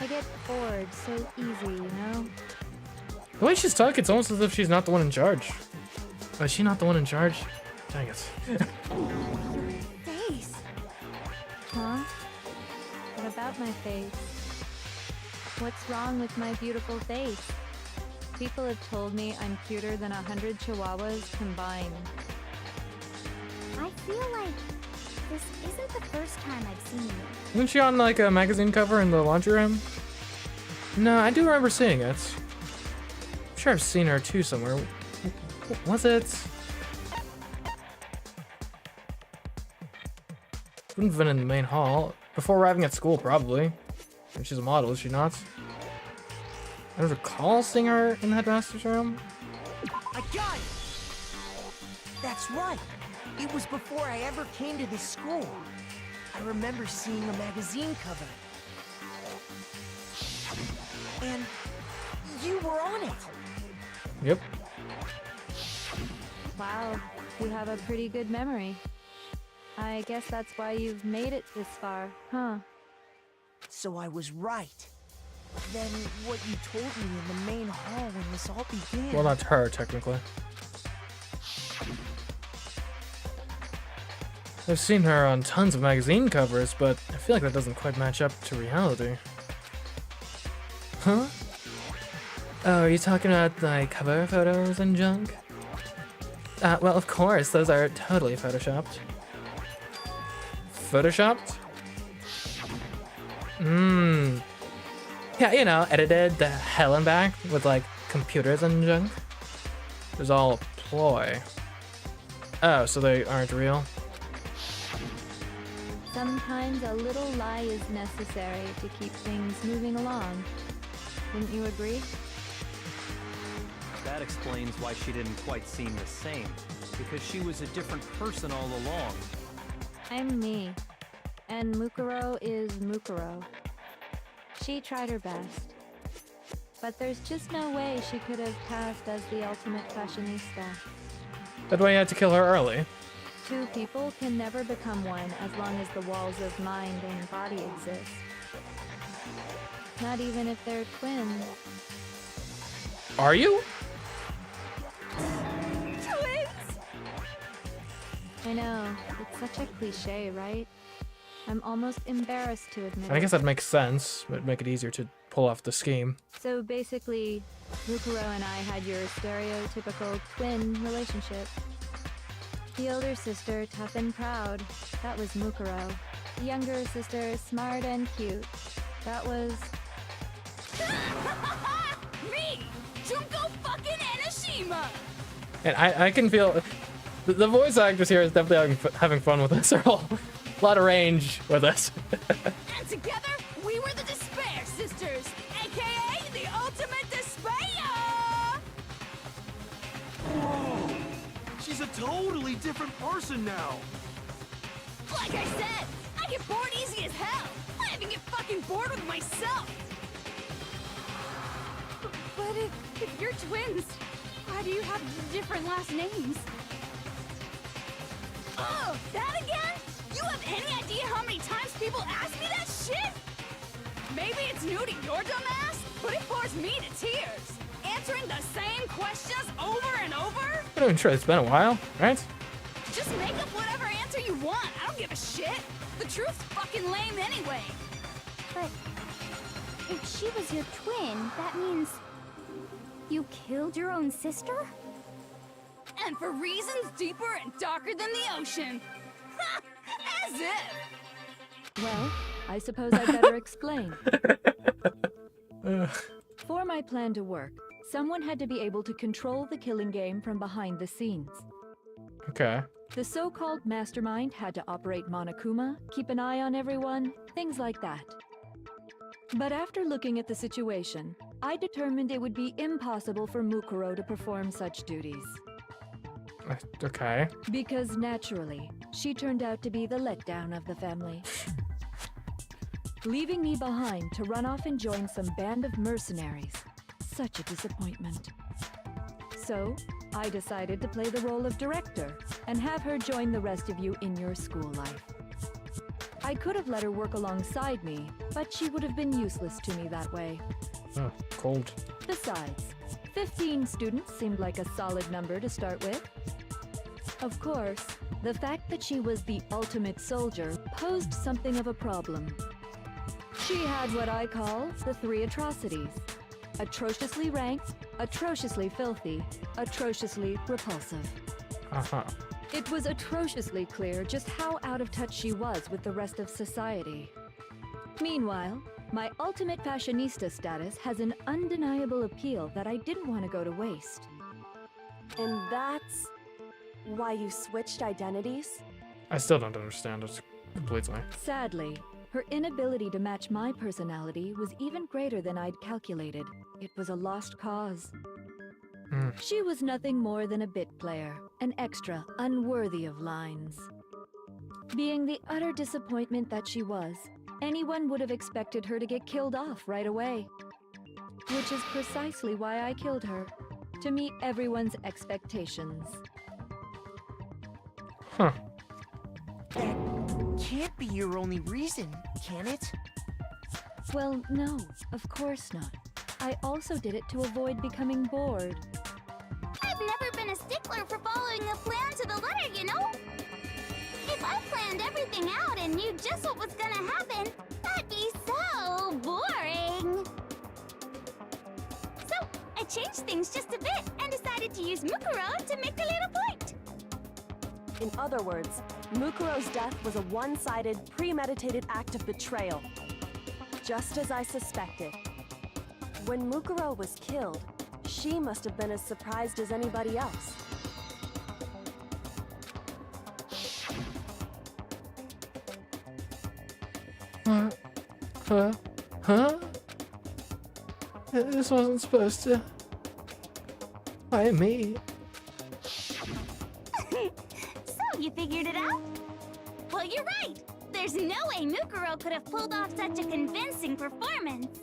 I get bored so easy, you know? The way she's talking, it's almost as if she's not the one in charge. Oh, is she not the one in charge? Dang it. Face. Huh? not my face. What's wrong with my beautiful face? People have told me I'm cuter than 100 chihuahuas combined. I feel like this isn't the first time I've seen you. Isn't she on like a magazine cover in the laundry room? No, I do remember seeing it. I'm sure I've seen her too somewhere. Was it? Wouldn't have been in the main hall. Before arriving at school, probably. I mean, she's a model, is she not? I don't recall seeing her in the headmaster's room. I got it! That's right. It was before I ever came to this school. I remember seeing a magazine cover. And you were on it. Yep. Wow, you have a pretty good memory. I guess that's why you've made it this far, huh? So I was right. Then what you told me in the main hall when this all began... Well, not her, technically. I've seen her on tons of magazine covers, but I feel like that doesn't quite match up to reality. Huh? Oh, are you talking about, like, cover photos and junk? Well, of course, those are totally photoshopped. Photoshopped? Yeah, you know, edited the hell and back with, like, computers and junk. It was all a ploy. Oh, so they aren't real? Sometimes a little lie is necessary to keep things moving along. Wouldn't you agree? That explains why she didn't quite seem the same, because she was a different person all along. I'm me, and Mukuro is Mukuro. She tried her best, but there's just no way she could have passed as the ultimate fashionista. That's why you had to kill her early. Two people can never become one as long as the walls of mind and body exist. Not even if they're twins. Are you? Twins! I know, it's such a cliche, right? I'm almost embarrassed to admit I it. guess that makes sense. It'd make it easier to pull off the scheme. So basically, Mukuro and I had your stereotypical twin relationship. The older sister, tough and proud. That was Mukuro. The younger sister, smart and cute. That was... Me! Junko fucking Enoshima! And I can feel... The voice actress here is definitely having fun with this. They're all... A lot of range with us. And together, we were the Despair Sisters, aka the Ultimate Despair! Whoa! She's a totally different person now! Like I said, I get bored easy as hell! I even get fucking bored with myself! But if you're twins, why do you have different last names? Oh, that again? You have any idea how many times people ask me that shit? Maybe it's new to your dumb ass, but it bores me to tears. Answering the same questions over and over? I'm not even sure. It's been a while, right? Just make up whatever answer you want. I don't give a shit. The truth's fucking lame anyway. But if she was your twin, that means you killed your own sister? And for reasons deeper and darker than the ocean. As if. Well, I suppose I'd better explain. For my plan to work, someone had to be able to control the killing game from behind the scenes. Okay. The so-called mastermind had to operate Monokuma, keep an eye on everyone, things like that. But after looking at the situation, I determined it would be impossible for Mukuro to perform such duties. Okay. Because naturally, she turned out to be the letdown of the family. Leaving me behind to run off and join some band of mercenaries. Such a disappointment. So, I decided to play the role of director and have her join the rest of you in your school life. I could have let her work alongside me, but she would have been useless to me that way. Oh, cold. Besides, 15 students seemed like a solid number to start with. Of course, the fact that she was the ultimate soldier posed something of a problem. She had what I call the 3 atrocities. Atrociously rank, atrociously filthy, atrociously repulsive. Uh-huh. It was atrociously clear just how out of touch she was with the rest of society. Meanwhile, my ultimate fashionista status has an undeniable appeal that I didn't want to go to waste. And that's why you switched identities? I still don't understand it completely. Sadly, her inability to match my personality was even greater than I'd calculated. It was a lost cause. She was nothing more than a bit player, an extra unworthy of lines. Being the utter disappointment that she was, anyone would have expected her to get killed off right away. Which is precisely why I killed her, to meet everyone's expectations. Huh. That can't be your only reason, can it? Well, no, of course not. I also did it to avoid becoming bored. I've never been a stickler for following a plan to the letter, you know? If I planned everything out and knew just what was gonna happen, that'd be so boring. So, I changed things just a bit and decided to use Mukuro to make a little point. In other words, Mukuro's death was a one-sided, premeditated act of betrayal. Just as I suspected. When Mukuro was killed, she must have been as surprised as anybody else. Huh? This wasn't supposed to. Why me? So, you figured it out? Well, you're right. There's no way Mukuro could have pulled off such a convincing performance.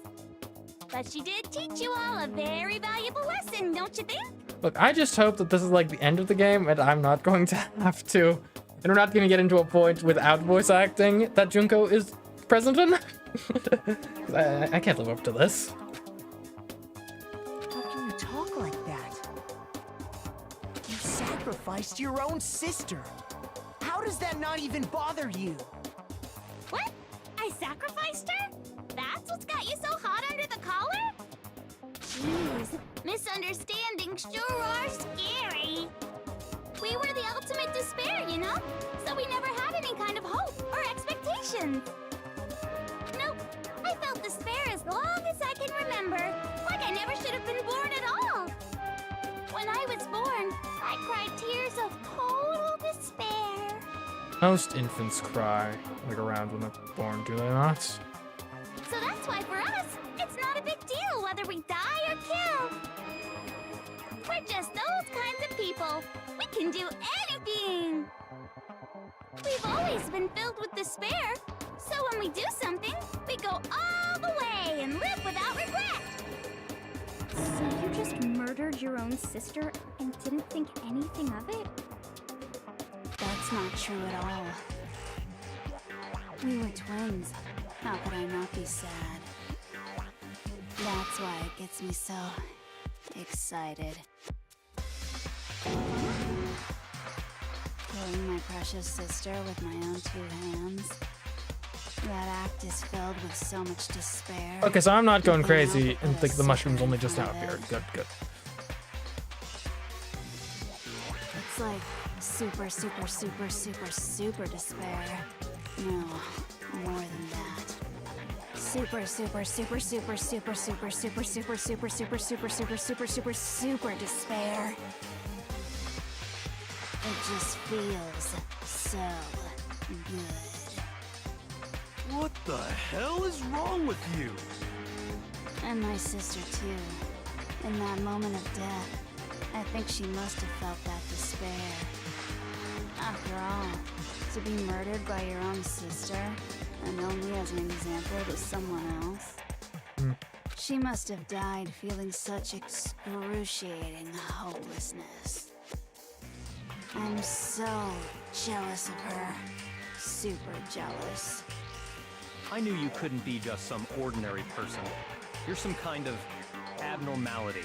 But she did teach you all a very valuable lesson, don't you think? Look, I just hope that this is like the end of the game and I'm not going to have to, and we're not going to get into a point without voice acting that Junko is present in. I can't live up to this. How can you talk like that? You sacrificed your own sister. How does that not even bother you? What? I sacrificed her? That's what's got you so hot under the collar? Jeez, misunderstandings sure are scary. We were the ultimate despair, you know? So we never had any kind of hope or expectations. Nope, I felt despair as long as I can remember. Like I never should have been born at all. When I was born, I cried tears of total despair. Most infants cry like around when they're born, do they not? So that's why for us, it's not a big deal whether we die or kill. We're just those kinds of people. We can do anything. We've always been filled with despair. So when we do something, we go all the way and live without regret. So you just murdered your own sister and didn't think anything of it? That's not true at all. We were twins. How could I not be sad? That's why it gets me so excited. Killing my precious sister with my own 2 hands. That act is filled with so much despair. Okay, so I'm not going crazy and think the mushrooms only just now appeared. Good, good. It's like super, super, super, super, super despair. No, more than that. Super, super, super, super, super, super, super, super, super, super, super, super, super, super, super despair. It just feels so good. What the hell is wrong with you? And my sister too. In that moment of death, I think she must have felt that despair. After all, to be murdered by your own sister, and only as an example to someone else. She must have died feeling such excruciating hopelessness. I'm so jealous of her. Super jealous. I knew you couldn't be just some ordinary person. You're some kind of abnormality.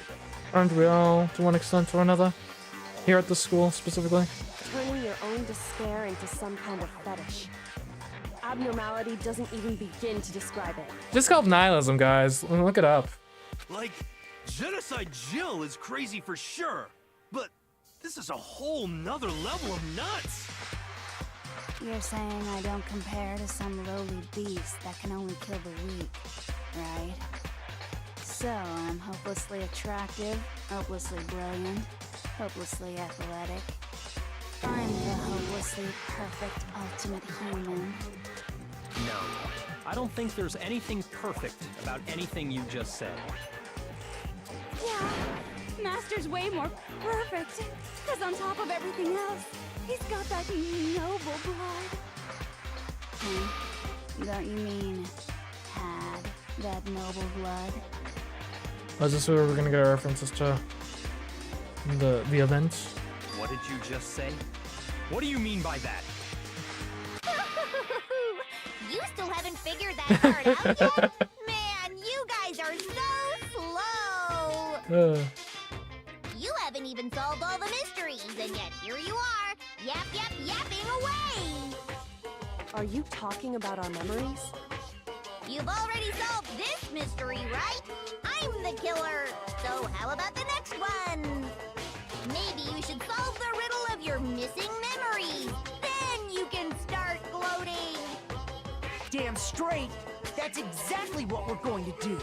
Aren't we all, to one extent or another? Here at the school, specifically? Turning your own despair into some kind of fetish. abnormality doesn't even begin to describe it. Just called nihilism, guys. Look it up. Like, Genocide Jill is crazy for sure, but this is a whole nother level of nuts. You're saying I don't compare to some lowly beast that can only kill the weak, right? So I'm hopelessly attractive, hopelessly brilliant, hopelessly athletic. I'm the hopelessly perfect ultimate human. No, I don't think there's anything perfect about anything you just said. Yeah, Master's way more perfect. Because on top of everything else, he's got that noble blood. Don't you mean had that noble blood? Is this where we're gonna get our references to the event? What did you just say? What do you mean by that? You still haven't figured that part out yet? Man, you guys are so slow! You haven't even solved all the mysteries, and yet here you are, yapping away! Are you talking about our memories? You've already solved this mystery, right? I'm the killer, so how about the next one? Maybe you should solve the riddle of your missing memories. Then you can start gloating. Damn straight, that's exactly what we're going to do.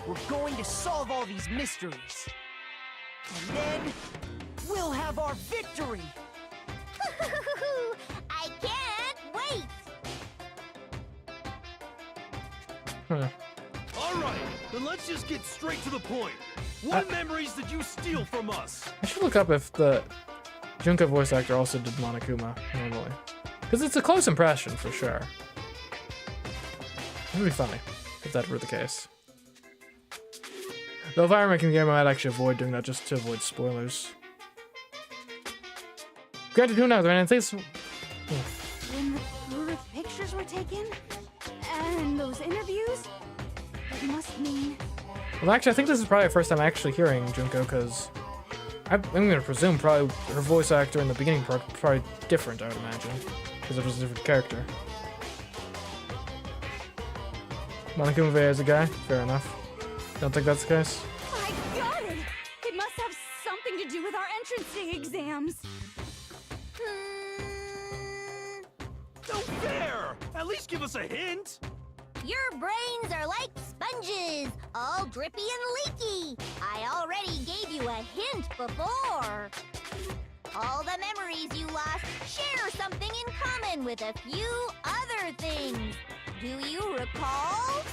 We're going to solve all these mysteries. And then, we'll have our victory! I can't wait. All right, then let's just get straight to the point. What memories did you steal from us? I should look up if the Junko voice actor also did Monokuma normally. Because it's a close impression for sure. It would be funny if that were the case. Though if I were making the game, I might actually avoid doing that just to avoid spoilers. Granted, who knows, right? And things... When the birth pictures were taken, and those interviews, it must mean... Well, actually, I think this is probably the first time actually hearing Junko, because I'm going to presume probably her voice actor in the beginning part probably different, I would imagine, because it was a different character. Monokuma is a guy? Fair enough. Don't think that's the case? I got it! It must have something to do with our entrance exams. No fair! At least give us a hint! Your brains are like sponges, all drippy and leaky. I already gave you a hint before. All the memories you lost share something in common with a few other things. Do you recall?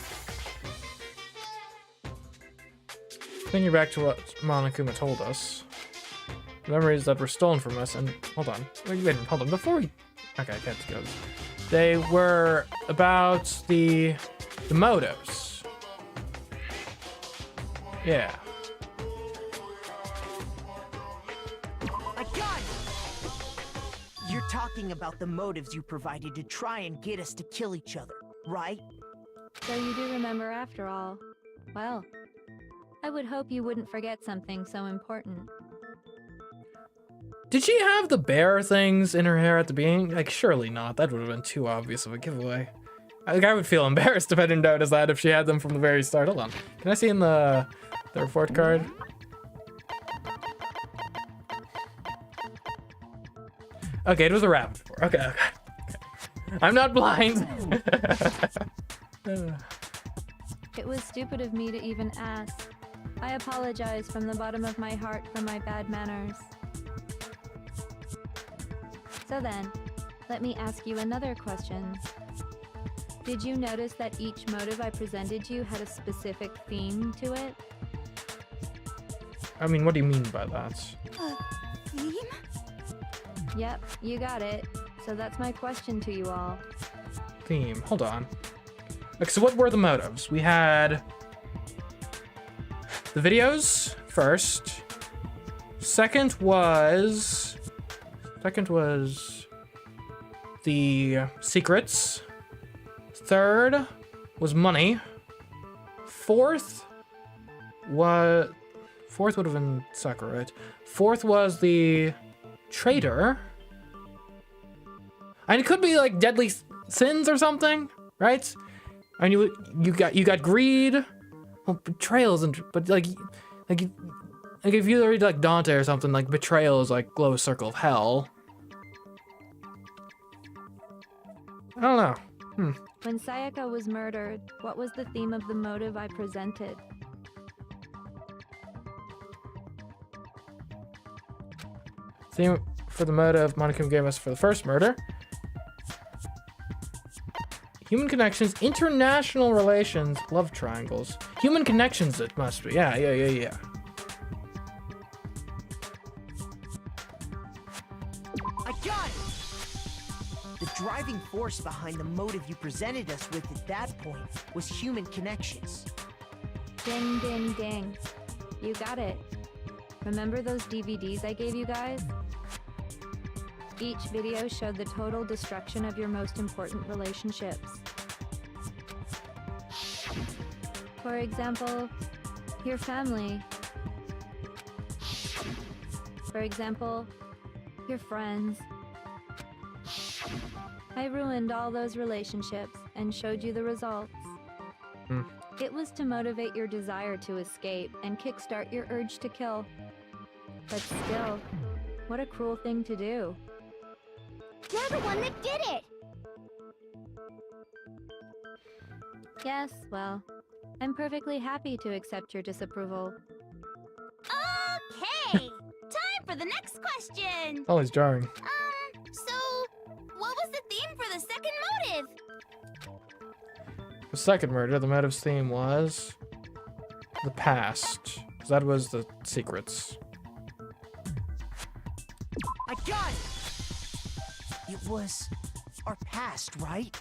Thinking back to what Monokuma told us. Memories that were stolen from us, and hold on. Wait, hold on. Before we... Okay, I can't go. They were about the motives. Yeah. I got it! You're talking about the motives you provided to try and get us to kill each other, right? So you do remember after all. Well, I would hope you wouldn't forget something so important. Did she have the bear things in her hair at the beginning? Like, surely not. That would have been too obvious of a giveaway. Like, I would feel embarrassed if I didn't notice that if she had them from the very start. Hold on. Can I see in the report card? Okay, it was a rabbit. Okay. I'm not blind. It was stupid of me to even ask. I apologize from the bottom of my heart for my bad manners. So then, let me ask you another question. Did you notice that each motive I presented you had a specific theme to it? I mean, what do you mean by that? Theme? Yep, you got it. So that's my question to you all. Theme. Hold on. Okay, so what were the motives? We had the videos first. Second was the secrets. Third was money. Fourth would have been Sakura, right? Fourth was the traitor. And it could be like deadly sins or something, right? And you got greed. Well, betrayal isn't, but like if you read like Dante or something, like betrayal is like lowest circle of hell. I don't know. When Sayaka was murdered, what was the theme of the motive I presented? Theme for the motive Monokuma gave us for the first murder. Human connections, international relations, love triangles. Human connections, it must be. Yeah. I got it! The driving force behind the motive you presented us with at that point was human connections. Ding, ding, ding. You got it. Remember those DVDs I gave you guys? Each video showed the total destruction of your most important relationships. For example, your family. For example, your friends. I ruined all those relationships and showed you the results. It was to motivate your desire to escape and kickstart your urge to kill. But still, what a cruel thing to do. You're the one that did it! Yes, well, I'm perfectly happy to accept your disapproval. Okay! Time for the next question! Oh, he's jarring. So, what was the theme for the second motive? The second murder, the motive's theme was the past. That was the secrets. I got it! It was our past, right?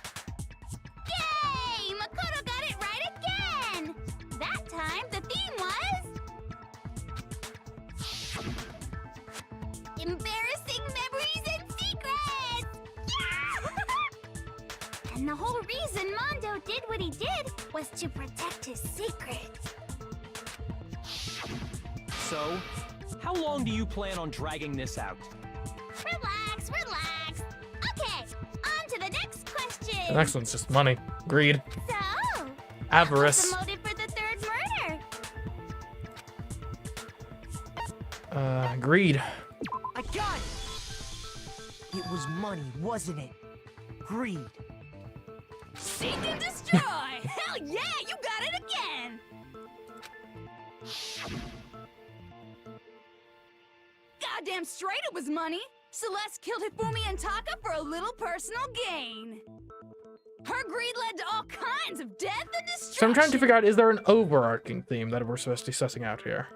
Yay! Makoto got it right again! That time, the theme was... embarrassing memories and secrets! Yeah! And the whole reason Mondo did what he did was to protect his secrets. So, how long do you plan on dragging this out? Relax, relax. Okay, on to the next question. The next one's just money, greed, So, avarice. what's the motive for the third murder? Greed. I got it! It was money, wasn't it? Greed. Seek and destroy! Hell yeah, you got it again! Goddamn straight it was money! Celeste killed Hifumi and Taka for a little personal gain. Her greed led to all kinds of death and destruction. So I'm trying to figure out, is there an overarching theme that we're supposed to be sussing out here?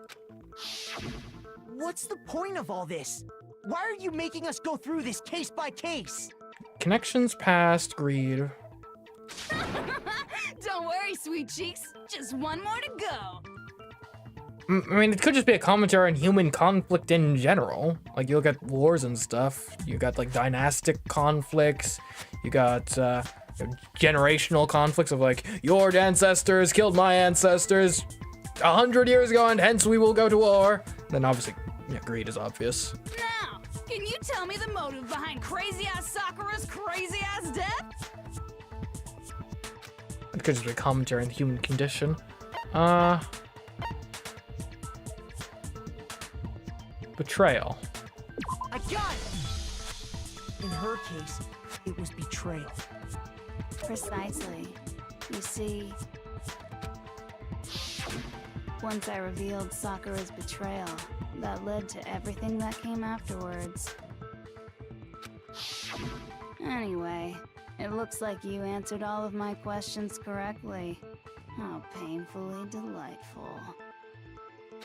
What's the point of all this? Why are you making us go through this case by case? Connections, past, greed. Don't worry, sweet cheeks. Just one more to go. I mean, it could just be a commentary on human conflict in general. Like, you look at wars and stuff. You got, like, dynastic conflicts. You got, generational conflicts of, like, your ancestors killed my ancestors 100 years ago, and hence we will go to war. Then, obviously, yeah, greed is obvious. Now, can you tell me the motive behind crazy-ass Sakura's crazy-ass death? It could just be a commentary on the human condition. Betrayal. I got it! In her case, it was betrayal. Precisely. You see, once I revealed Sakura's betrayal, that led to everything that came afterwards. Anyway, it looks like you answered all of my questions correctly. How painfully delightful.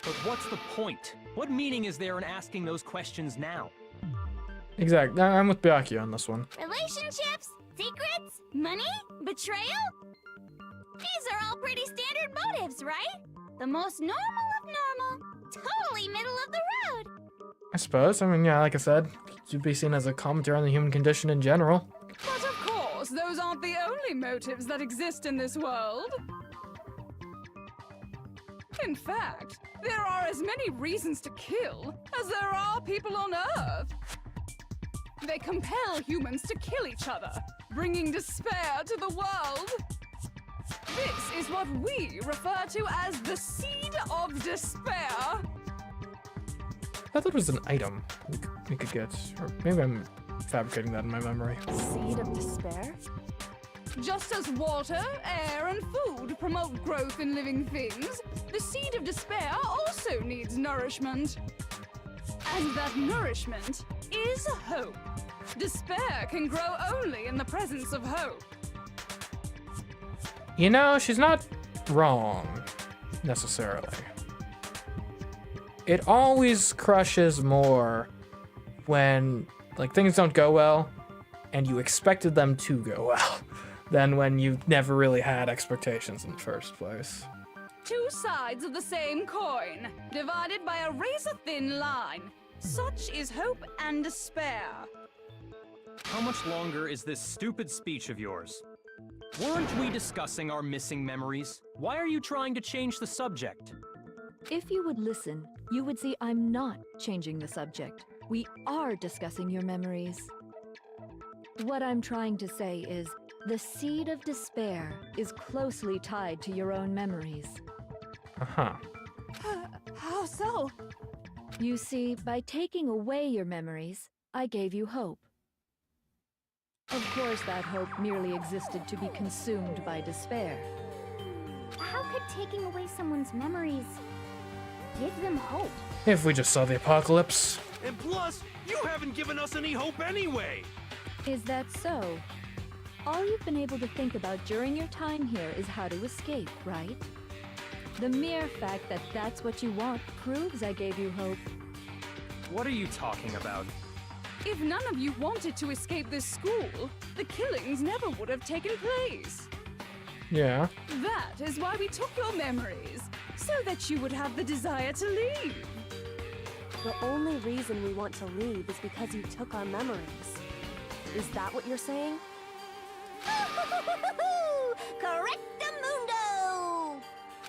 But what's the point? What meaning is there in asking those questions now? Exactly. I'm with Byakuya on this one. Relationships? Secrets? Money? Betrayal? These are all pretty standard motives, right? The most normal of normal. Totally middle of the road. I suppose. I mean, yeah, like I said, it should be seen as a commentary on the human condition in general. But of course, those aren't the only motives that exist in this world. In fact, there are as many reasons to kill as there are people on Earth. They compel humans to kill each other, bringing despair to the world. This is what we refer to as the Seed of Despair. I thought it was an item we could get. Or maybe I'm fabricating that in my memory. Seed of despair? Just as water, air, and food promote growth in living things, the Seed of Despair also needs nourishment. And that nourishment is hope. Despair can grow only in the presence of hope. You know, she's not wrong, necessarily. It always crushes more when, like, things don't go well and you expected them to go well than when you never really had expectations in the first place. Two sides of the same coin, divided by a razor-thin line. Such is hope and despair. How much longer is this stupid speech of yours? Weren't we discussing our missing memories? Why are you trying to change the subject? If you would listen, you would see I'm not changing the subject. We are discussing your memories. What I'm trying to say is, the Seed of Despair is closely tied to your own memories. Uh-huh. How so? You see, by taking away your memories, I gave you hope. Of course, that hope merely existed to be consumed by despair. How could taking away someone's memories give them hope? If we just saw the apocalypse. And plus, you haven't given us any hope anyway. Is that so? All you've been able to think about during your time here is how to escape, right? The mere fact that that's what you want proves I gave you hope. What are you talking about? If none of you wanted to escape this school, the killings never would have taken place. Yeah. That is why we took your memories, so that you would have the desire to leave. The only reason we want to leave is because you took our memories. Is that what you're saying? Correctamundo!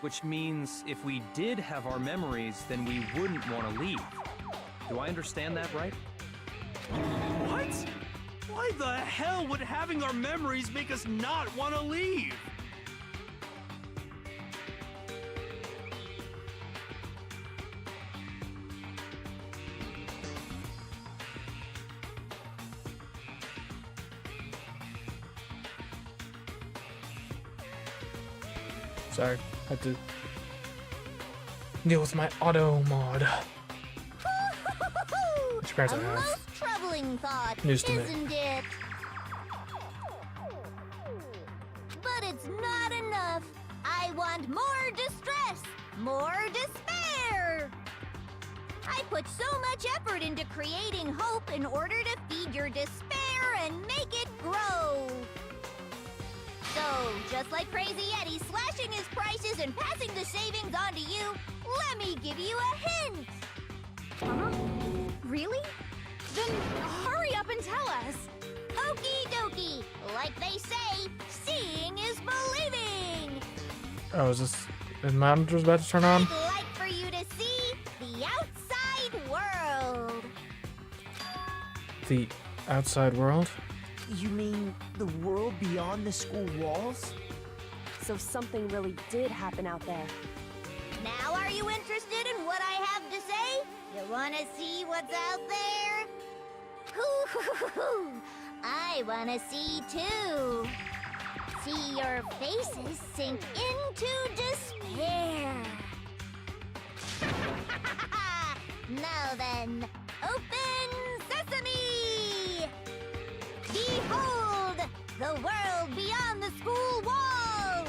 Which means if we did have our memories, then we wouldn't want to leave. Do I understand that right? What? Why the hell would having our memories make us not want to leave? Sorry, had to deal with my auto mod. Which apparently I A have. most troubling thought, News to me. isn't it? But it's not enough. I want more distress, more despair. I put so much effort into creating hope in order to feed your despair and make it grow. So, just like Crazy Eddie slashing his prices and passing the savings on to you, let me give you a hint. Huh? Really? Then hurry up and tell us. Okie dokie. Like they say, seeing is believing. Oh, is this... Is monitor's about to turn on? I'd like for you to see the outside world. The outside world? You mean the world beyond the school walls? So something really did happen out there. Now are you interested in what I have to say? You wanna see what's out there? Hoo-hoo-hoo-hoo! I wanna see too. See your faces sink into despair. Now then, open sesame! Behold, the world beyond the school walls!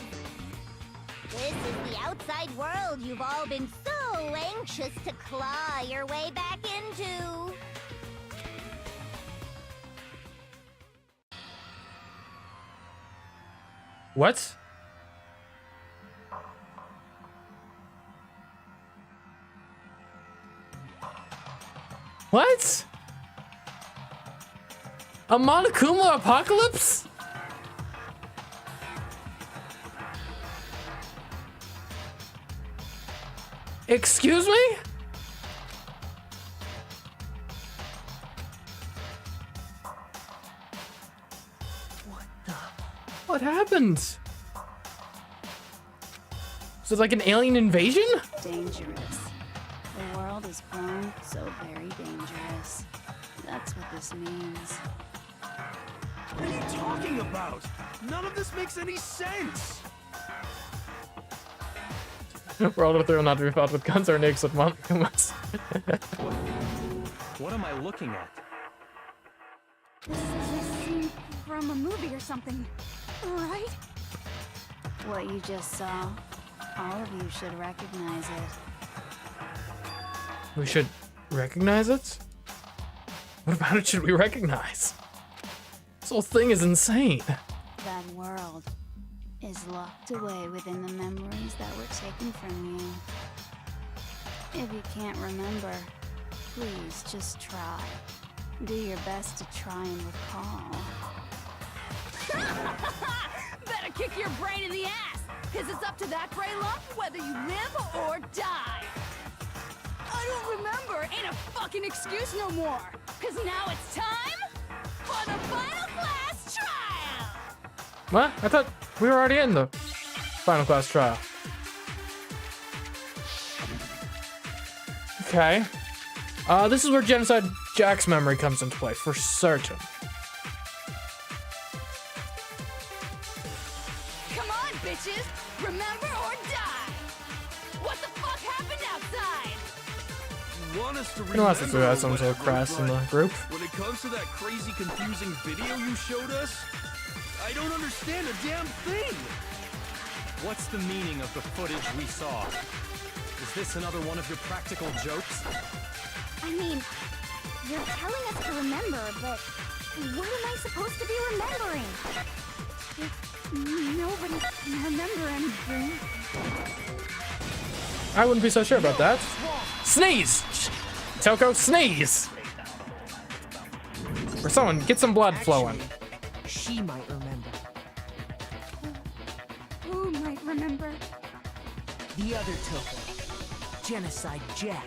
This is the outside world you've all been so anxious to claw your way back into. What? What? A Monokuma apocalypse? Excuse me? What What happened? Is it like an alien invasion? Dangerous. The world is grown so very dangerous. That's what this means. What are you talking about? None of this makes any sense. World War III not to be fought with guns or nukes with months. What am I looking at? This is a scene from a movie or something, right? What you just saw, all of you should recognize it. We should recognize it? What about it should we recognize? This whole thing is insane. That world is locked away within the memories that were taken from you. If you can't remember, please just try. Do your best to try and recall. Better kick your brain in the ass, because it's up to that gray lump whether you live or die. I don't remember ain't a fucking excuse no more, because now it's time for the final class trial. What? I thought we were already in the final class trial. Okay. This is where Genocide Jack's memory comes into play, for certain. Come on, bitches! Remember or die! What the fuck happened outside? You want us to You know, since we remember had some sort of whatever, crash in but the group. when it comes to that crazy, confusing video you showed us, I don't understand a damn thing. What's the meaning of the footage we saw? Is this another one of your practical jokes? I mean, you're telling us to remember, but what am I supposed to be remembering? Nobody can remember anything. I wouldn't be so sure about that. Sneeze! Toko, sneeze! Or someone, get some blood flowing. She might remember. Who might remember? The other Toko. Genocide Jack.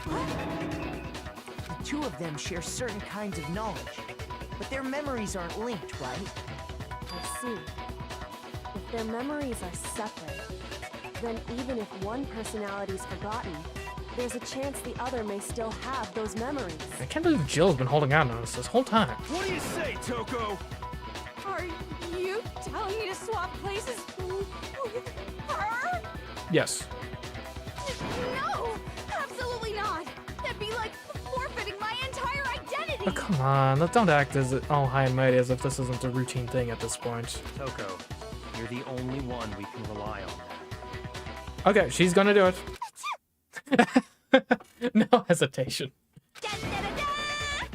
The two of them share certain kinds of knowledge, but their memories aren't linked, right? I see. If their memories are separate, then even if one personality's forgotten, there's a chance the other may still have those memories. I can't believe Jill's been holding out on us this whole time. What do you say, Toko? Are you telling me to swap places with her? Yes. No! Absolutely not! That'd be like forfeiting my entire identity! Oh, come on, don't act as all high and mighty as if this isn't a routine thing at this point. Toko, you're the only one we can rely on. Okay, she's gonna do it. No hesitation. Da, da, da, da!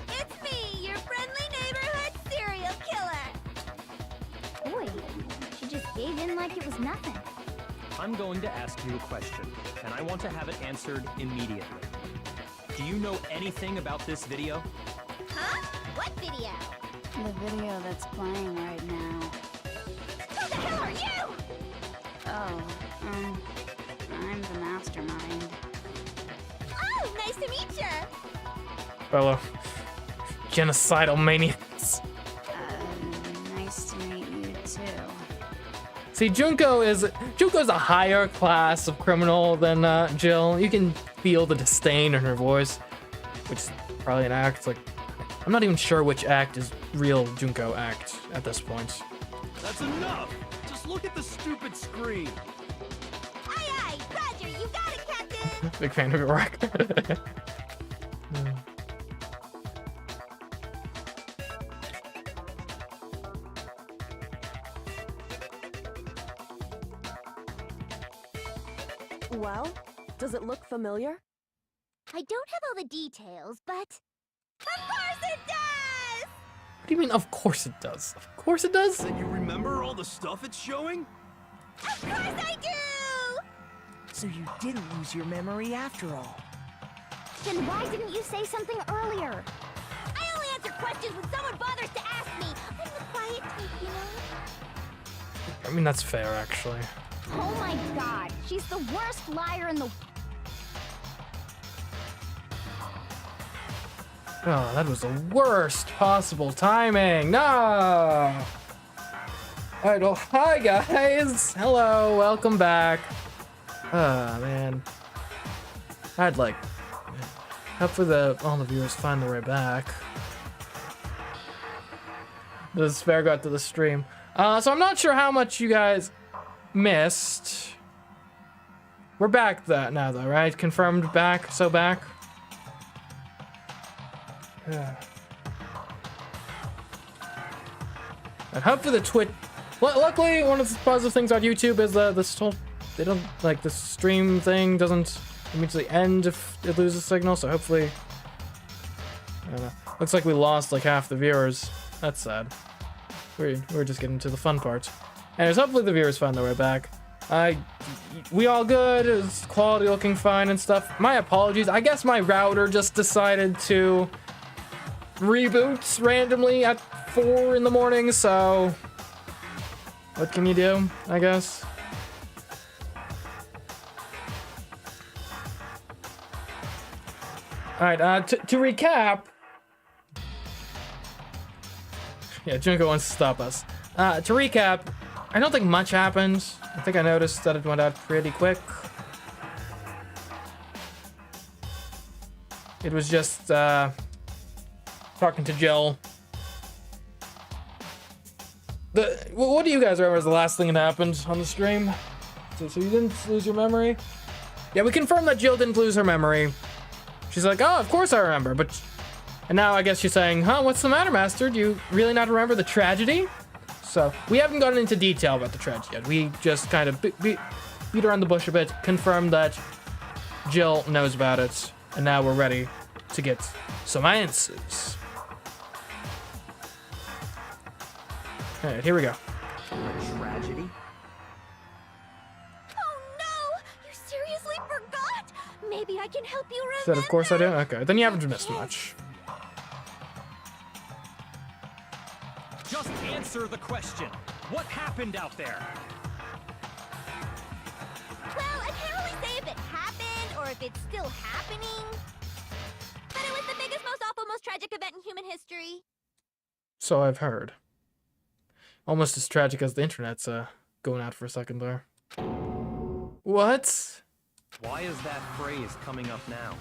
It's me, your friendly neighborhood serial killer! Boy, she just gave in like it was nothing. I'm going to ask you a question, and I want to have it answered immediately. Do you know anything about this video? Huh? What video? The video that's playing right now. Who the hell are you? Oh, I'm the mastermind. Oh, nice to meet you! Fellow genocidal maniacs. Nice to meet you too. See, Junko's a higher class of criminal than Jill. You can feel the disdain in her voice, which is probably an act. Like, I'm not even sure which act is real Junko act at this point. That's enough. Just look at the stupid screen. Aye, aye, Roger, you got it, Captain! Big fan of your work. Well, does it look familiar? I don't have all the details, but... Of course it does! What do you mean, of course it does? Of course it does? That you remember all the stuff it's showing? Of course I do! So you didn't lose your memory after all. Then why didn't you say something earlier? I only answer questions when someone bothers to ask me. I'm the quiet type, you know? I mean, that's fair, actually. Oh my god, she's the worst liar in the... Oh, that was the worst possible timing. No! Alright, well, hi guys! Hello, welcome back. Ah, man. I'd like... Hopefully all the viewers find their way back. The despair got to the stream. So I'm not sure how much you guys missed. We're back now though, right? Confirmed back, so back. Yeah. And hopefully the Twitch... Luckily, one of the positive things on YouTube is this whole... They don't, like, the stream thing doesn't immediately end if it loses signal, so hopefully... I don't know. Looks like we lost, like, half the viewers. That's sad. We're just getting to the fun part. Anyways, hopefully the viewers find their way back. We all good? Is quality looking fine and stuff? My apologies. I guess my router just decided to reboot randomly at 4 in the morning, so... What can you do, I guess? Alright, to recap... Yeah, Junko wants to stop us. To recap, I don't think much happened. I think I noticed that it went out pretty quick. It was just, talking to Jill. What do you guys remember as the last thing that happened on the stream? So you didn't lose your memory? Yeah, we confirmed that Jill didn't lose her memory. She's like, oh, of course I remember, but... And now I guess she's saying, huh, what's the matter, Master? Do you really not remember the tragedy? So, we haven't gotten into detail about the tragedy yet. We just kind of beat around the bush a bit, confirmed that Jill knows about it, and now we're ready to get some answers. Alright, here we go. A tragedy? Oh no! You seriously forgot? Maybe I can help you remember. Said, of course I do? Okay, then you haven't missed much. Just answer the question. What happened out there? Well, I can't really say if it happened or if it's still happening. But it was the biggest, most awful, most tragic event in human history. So I've heard. Almost as tragic as the internet's going out for a second there. What? Why is that phrase coming up now?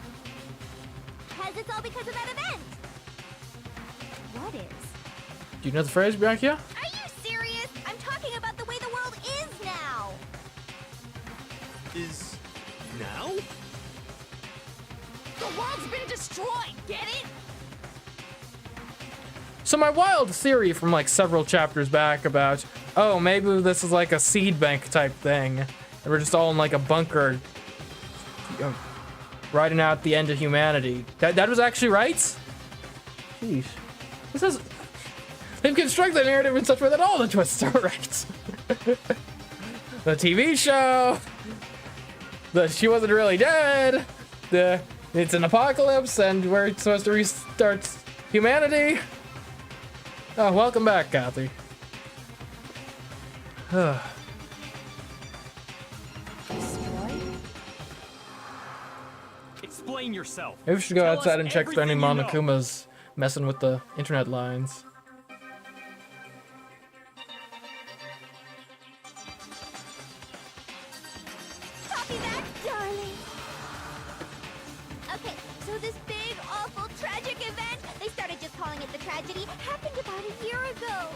Because it's all because of that event. What is? Do you know the phrase, Brachia? Are you serious? I'm talking about the way the world is now. Is now? The world's been destroyed, get it? So my wild theory from like several chapters back about, oh, maybe this is like a seed bank type thing, and we're just all in like a bunker, you know, riding out the end of humanity. That was actually right? Jeez. This is... They've constructed the narrative in such a way that all the twists are right. The TV show, she wasn't really dead, it's an apocalypse and we're supposed to restart humanity. Oh, welcome back, Kathy. Explain yourself. Maybe we should go Tell outside us and check if any everything you know. Monokuma's messing with the internet lines. Copy that, darling. Okay, so this big, awful, tragic event, they started just calling it the tragedy, happened about a year ago.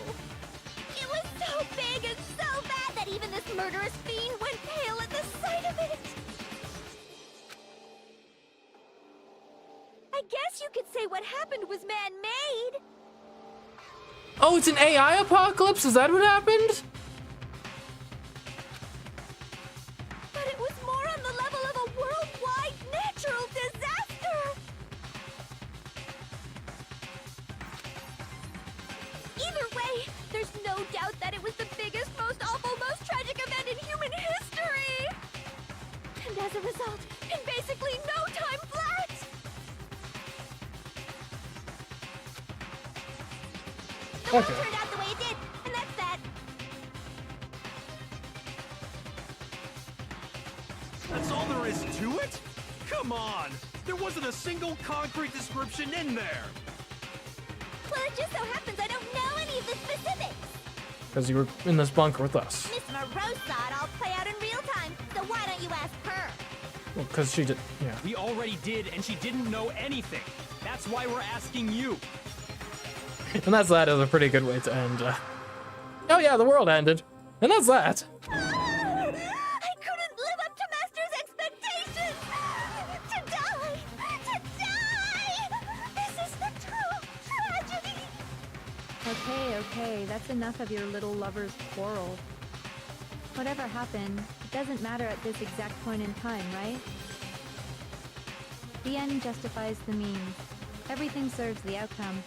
It was so big and so bad that even this murderous fiend went pale at the sight of it. I guess you could say what happened was man-made. Oh, it's an AI apocalypse? Is that what happened? But it was more on the level of a worldwide natural disaster. Either way, there's no doubt that it was the biggest, most awful, most tragic event in human history. And as a result, in basically no time flat. The world turned out the way it did, and that's that. That's all there is to it? Come on! There wasn't a single concrete description in there! Well, it just so happens I don't know any of the specifics. Because you were in this bunker with us. Miss Morose saw it all play out in real time, so why don't you ask her? Well, because she did, yeah. We already did, and she didn't know anything. That's why we're asking you. And that's that is a pretty good way to end. Oh yeah, the world ended. And that's that. I couldn't live up to Master's expectations! To die! This is the true tragedy! Okay, that's enough of your little lover's quarrel. Whatever happened, it doesn't matter at this exact point in time, right? The end justifies the means. Everything serves the outcome.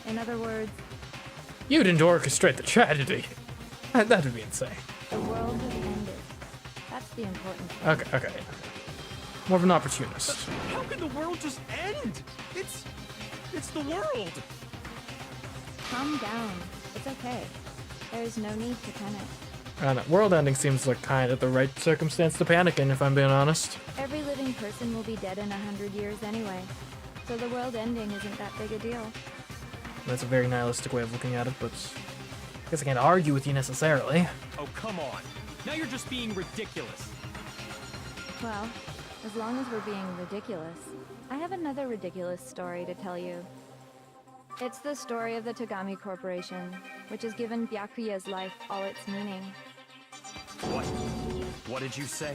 In other words, You didn't orchestrate the tragedy. That would be insane. the world has ended. That's the important thing. Okay. More of an opportunist. How can the world just end? It's the world. Calm down. It's okay. There's no need to panic. I don't know. World ending seems like kind of the right circumstance to panic in, if I'm being honest. Every living person will be dead in 100 years anyway. So the world ending isn't that big a deal. That's a very nihilistic way of looking at it, but I guess I can't argue with you necessarily. Oh, come on. Now you're just being ridiculous. Well, as long as we're being ridiculous, I have another ridiculous story to tell you. It's the story of the Tagami Corporation, which has given Byakuya's life all its meaning. What? What did you say?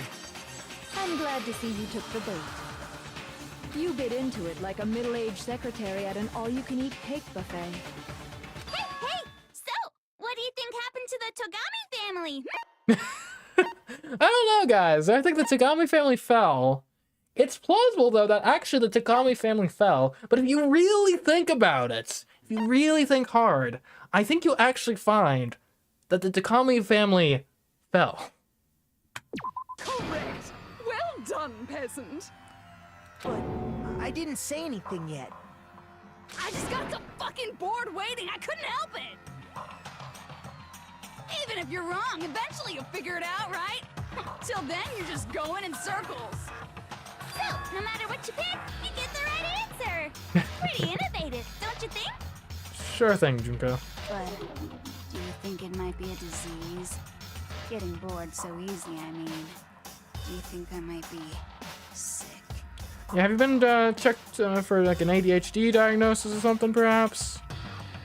I'm glad to see you took the bait. You bit into it like a middle-aged secretary at an all-you-can-eat cake buffet. Hey! So, what do you think happened to the Togami family? I don't know, guys. I think the Tagami family fell. It's plausible, though, that actually the Tagami family fell. But if you really think about it, if you really think hard, I think you'll actually find that the Tagami family fell. Correct. Well done, peasant. But I didn't say anything yet. I just got so fucking bored waiting, I couldn't help it. Even if you're wrong, eventually you'll figure it out, right? Till then, you're just going in circles. So, no matter what you pick, you get the right answer. Pretty innovative, don't you think? Sure thing, Junko. But do you think it might be a disease? Getting bored so easy, I mean. Do you think I might be sick? Yeah, have you been checked for like an ADHD diagnosis or something, perhaps?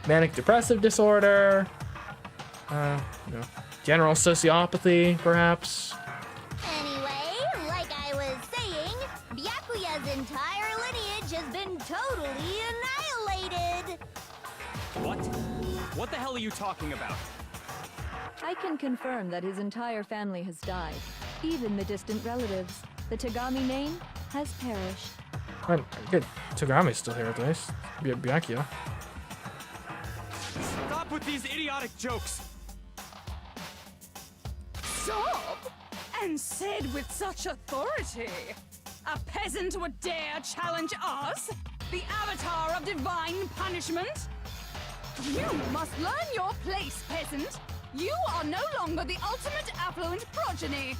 Manic depressive disorder? General sociopathy, perhaps? Anyway, like I was saying, Byakuya's entire lineage has been totally annihilated. What? What the hell are you talking about? I can confirm that his entire family has died. Even the distant relatives. The Tagami name has perished. Well, good. Tagami's still here at least. Byakuya. Stop with these idiotic jokes! Stop! And said with such authority. A peasant would dare challenge us? The avatar of divine punishment? You must learn your place, peasant. You are no longer the ultimate affluent progeny.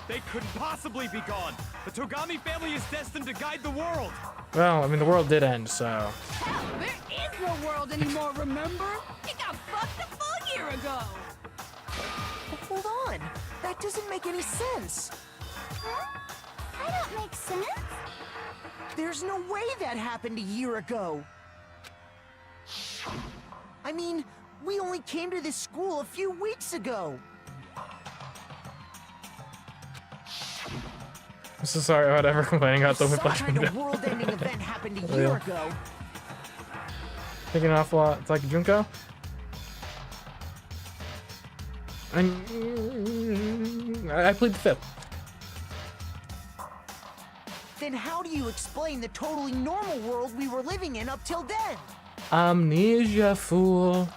They couldn't possibly be gone. The Togami family is destined to guide the world. Well, I mean, the world did end, so... Hell, there is no world anymore, remember? It got fucked a full year ago. But hold on. That doesn't make any sense. Huh? I don't make sense. There's no way that happened a year ago. I mean, we only came to this school a few weeks ago. I'm so sorry about ever complaining about the Some whiplash kind window. of world-ending event happened a year ago. Thinking an awful lot. It's like Junko. I plead the fifth. Then how do you explain the totally normal world we were living in up till then? Amnesia, fool.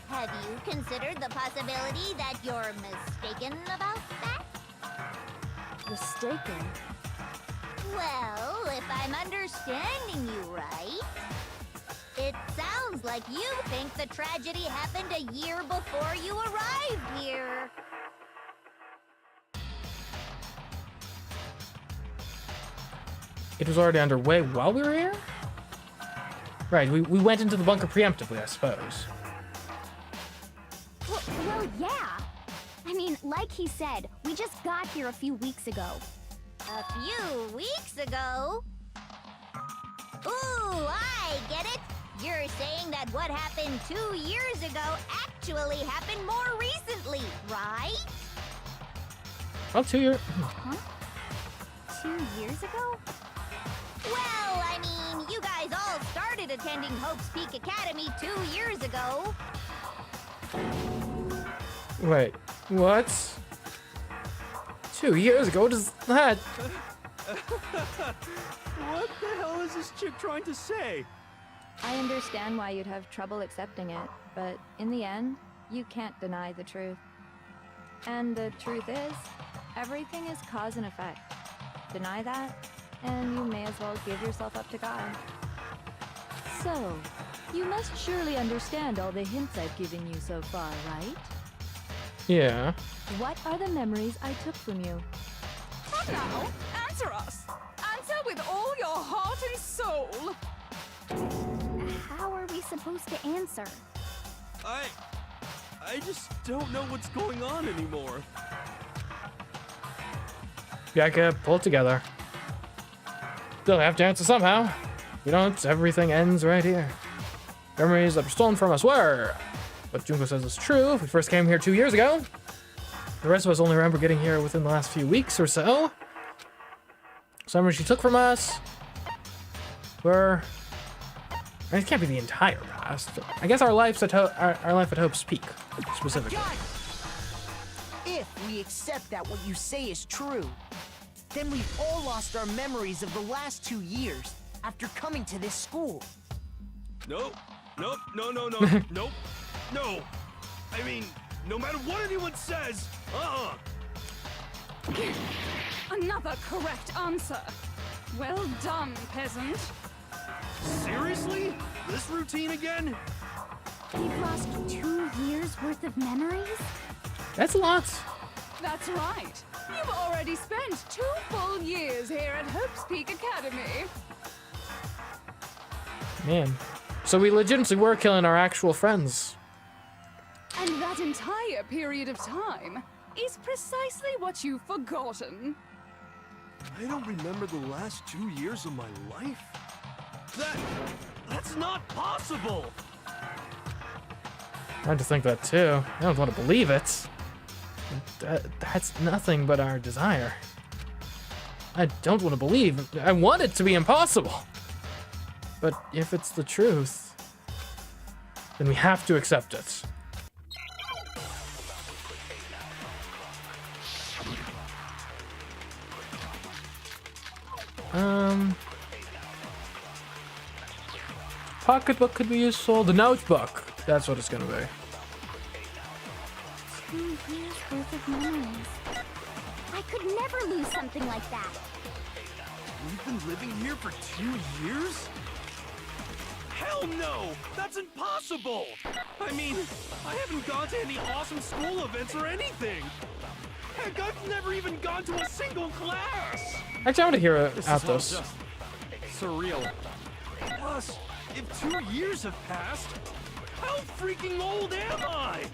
Have you considered the possibility that you're mistaken about that? Mistaken? Well, if I'm understanding you right, it sounds like you think the tragedy happened a year before you arrived here. It was already underway while we were here? Right, we went into the bunker preemptively, I suppose. Well, yeah. I mean, like he said, we just got here a few weeks ago. A few weeks ago? Ooh, I get it. You're saying that what happened 2 years ago actually happened more recently, right? Well, 2 years. Huh? 2 years ago? Well, I mean, you guys all started attending Hope's Peak Academy 2 years ago. Wait, what? 2 years ago? What is that? What the hell is this chick trying to say? I understand why you'd have trouble accepting it, but in the end, you can't deny the truth. And the truth is, everything is cause and effect. Deny that, and you may as well give yourself up to God. So, you must surely understand all the hints I've given you so far, right? Yeah. What are the memories I took from you? Now, answer us. Answer with all your heart and soul. How are we supposed to answer? I just don't know what's going on anymore. Bianca, pull it together. Still have to answer somehow. You don't, everything ends right here. Memories that were stolen from us were. But Junko says it's true. We first came here 2 years ago. The rest of us only remember getting here within the last few weeks or so. Some memories she took from us were. I mean, it can't be the entire past. I guess our lives at our life at Hope's Peak, specifically. If we accept that what you say is true, then we've all lost our memories of the last 2 years after coming to this school. Nope. No. Nope. No. I mean, no matter what anyone says, Another correct answer. Well done, peasant. Seriously? This routine again? We've lost 2 years worth of memories? That's a lot. That's right. You've already spent 2 full years here at Hope's Peak Academy. Man. So we legitimately were killing our actual friends. And that entire period of time is precisely what you've forgotten. I don't remember the last 2 years of my life. That's not possible. I had to think that too. I don't want to believe it. That's nothing but our desire. I don't want to believe. I want it to be impossible. But if it's the truth, then we have to accept it. Pocketbook could be useful. The notebook. That's what it's gonna be. 2 years worth of memories. I could never lose something like that. We've been living here for 2 years? Hell no! That's impossible! I mean, I haven't gone to any awesome school events or anything. Heck, I've never even gone to a single class! Actually, I want to hear out This is all this. just surreal. Plus, if 2 years have passed, how freaking old am I?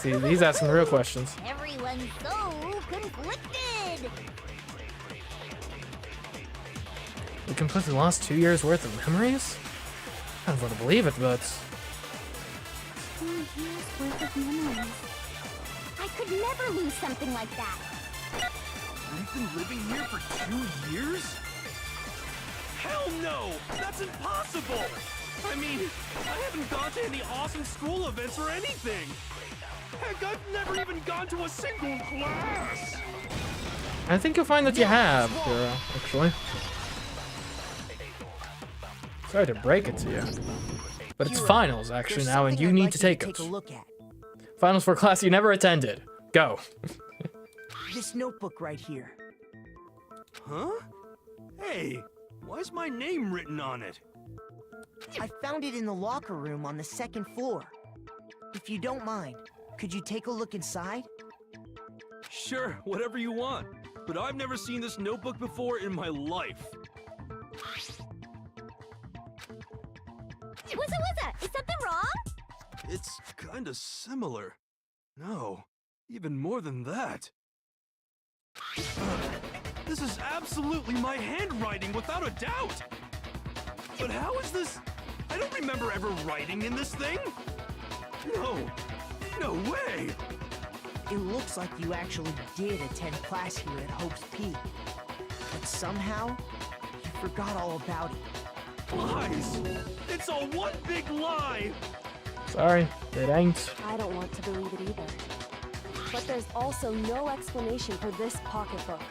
See, he's asking real questions. Everyone's so conflicted. We completely lost 2 years worth of memories? I don't want to believe it, but 2 years worth of memories. I could never lose something like that. We've been living here for 2 years? Hell no! That's impossible! I mean, I haven't gone to any awesome school events or anything. Heck, I've never even gone to a single class! I think you'll find that you have, Kira, actually. Sorry to break it to you. But it's Kira, finals, actually, there's now, and something you I'd need like to you take it. Take a look at. Finals for a class you never attended. Go. This notebook right here. Huh? Hey, why's my name written on it? I found it in the locker room on the 2nd floor. If you don't mind, could you take a look inside? Sure, whatever you want. But I've never seen this notebook before in my life. What's Is something wrong? It's kinda similar. No, even more than that. This is absolutely my handwriting, without a doubt! But how is this? I don't remember ever writing in this thing! No way! It looks like you actually did attend class here at Hope's Peak. But somehow, you forgot all about it. Lies! It's all one big lie! Sorry, it ain't. I don't want to believe it either. But there's also no explanation for this pocketbook.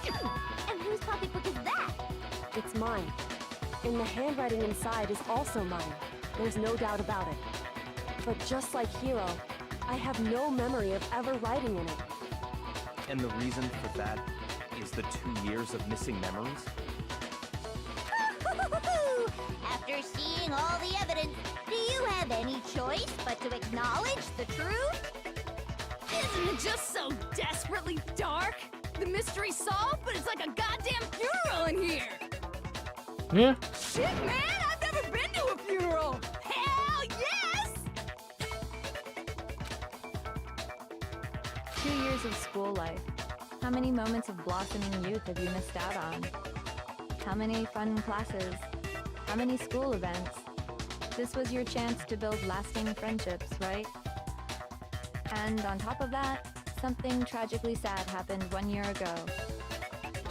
And whose pocketbook is that? It's mine. And the handwriting inside is also mine. There's no doubt about it. But just like Hiro, I have no memory of ever writing in it. And the reason for that is the 2 years of missing memories? After seeing all the evidence, do you have any choice but to acknowledge the truth? Isn't it just so desperately dark? The mystery's solved, but it's like a goddamn funeral in here! Yeah. Shit, man! I've never been to a funeral! Hell yes! 2 years of school life. How many moments of blossoming youth have you missed out on? How many fun classes? How many school events? This was your chance to build lasting friendships, right? And on top of that, something tragically sad happened 1 year ago.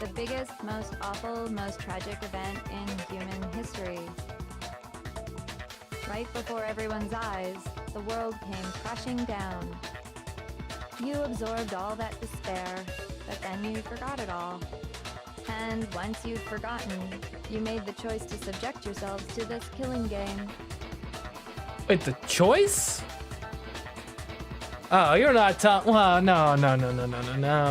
The biggest, most awful, most tragic event in human history. Right before everyone's eyes, the world came crashing down. You absorbed all that despair, but then you forgot it all. And once you've forgotten, you made the choice to subject yourselves to this killing game. Wait, the choice? Oh, you're not well, no,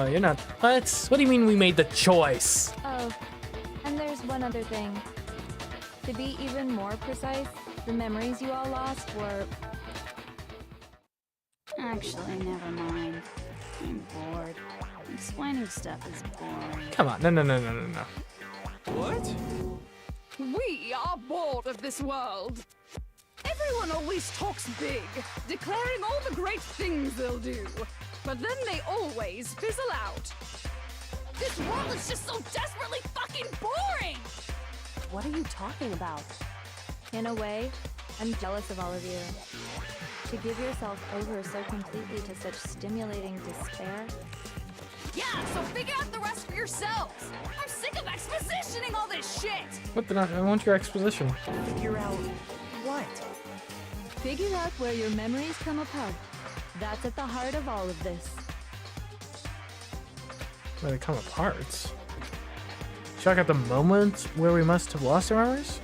you're not. What do you mean we made the choice? Oh, and there's one other thing. To be even more precise, the memories you all lost were... Actually, never mind. I'm bored. Explaining stuff is boring. Come on, no. What? We are bored of this world. Everyone always talks big, declaring all the great things they'll do. But then they always fizzle out. This world is just so desperately fucking boring! What are you talking about? In a way, I'm jealous of all of you. To give yourself over so completely to such stimulating despair. Yeah, so figure out the rest for yourselves. I'm sick of expositioning all this shit. What the? I want your exposition. Figure out what? Figure out where your memories come apart. That's at the heart of all of this. Where they come apart. Check out the moment where we must have lost our memories?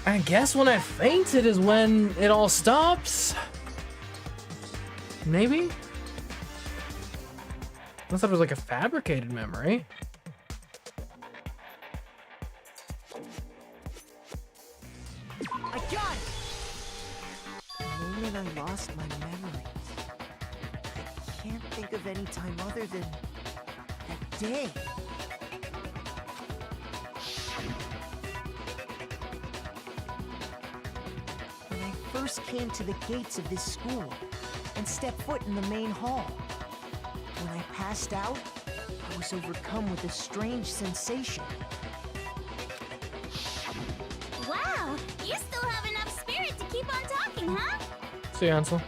I guess when I fainted is when it all stops. Maybe? Unless that was like a fabricated memory. I got it! The moment I lost my memories. I can't think of any time other than that day. When I first came to the gates of this school and stepped foot in the main hall. When I passed out, I was overcome with a strange sensation. Wow, you still have enough spirit to keep on talking, huh? See you, Ansel.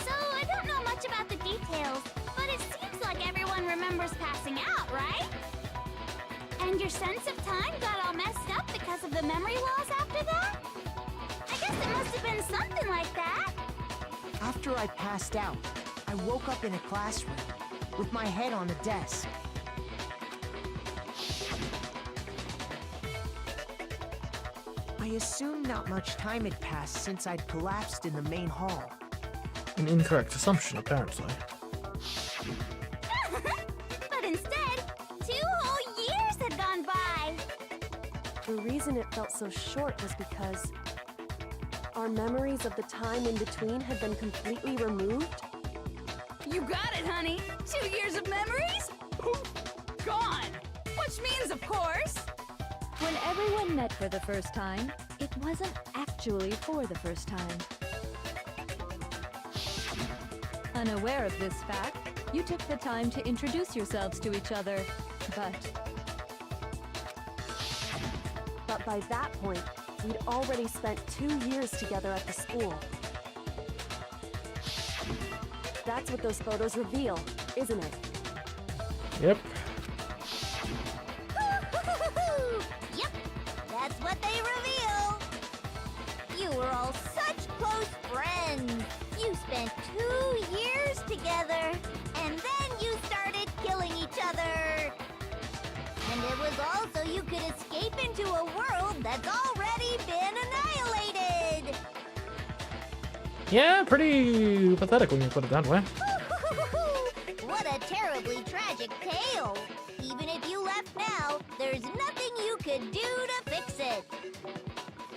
So I don't know much about the details, but it seems like everyone remembers passing out, right? And your sense of time got all messed up because of the memory loss after that? I guess it must have been something like that. After I passed out, I woke up in a classroom with my head on a desk. I assumed not much time had passed since I'd collapsed in the main hall. An incorrect assumption, apparently. But instead, 2 whole years had gone by. The reason it felt so short was because our memories of the time in between had been completely removed. You got it, honey. 2 years of memories? Poof, gone. What Which means, of course, When everyone met for the first time, it wasn't actually for the first time. Unaware of this fact, you took the time to introduce yourselves to each other, But by that point, we'd already spent 2 years together at the school. That's what those photos reveal, isn't it? Yep. Yep, that's what they reveal. You were all such close friends. You spent 2 years together, and then you started killing each other. And it was all so you could escape into a world that's already been annihilated. Yeah, pretty pathetic when you put it that way. What a terribly tragic tale. Even if you left now, there's nothing you could do to fix it.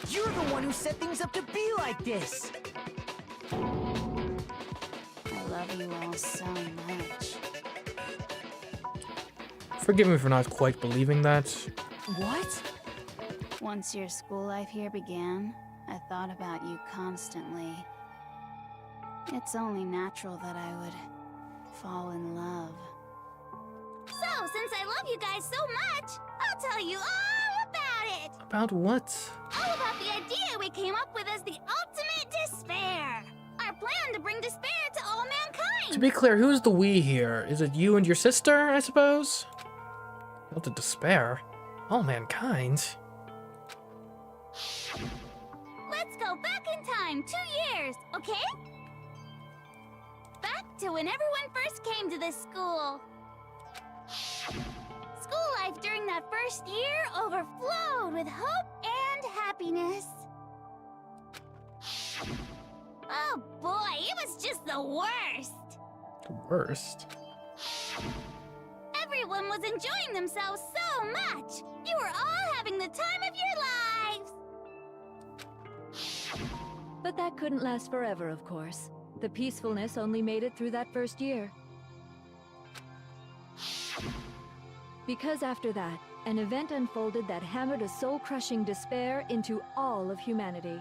You're the one who set things up to be like this! I love you all so much. Forgive me for not quite believing that. What? Once your school life here began, I thought about you constantly. It's only natural that I would fall in love. So, since I love you guys so much, I'll tell you all about it. About what? All about the idea we came up with as the ultimate despair. Our plan to bring despair to all mankind. To be clear, who's the we here? Is it you and your sister, I suppose? Not to despair. All mankind. Let's go back in time 2 years, okay? Back to when everyone first came to this school. School life during that first year overflowed with hope and happiness. Oh boy, it was just the worst. The worst. Everyone was enjoying themselves so much. You were all having the time of your lives. but that couldn't last forever, of course. The peacefulness only made it through that first year. Because after that, an event unfolded that hammered a soul-crushing despair into all of humanity.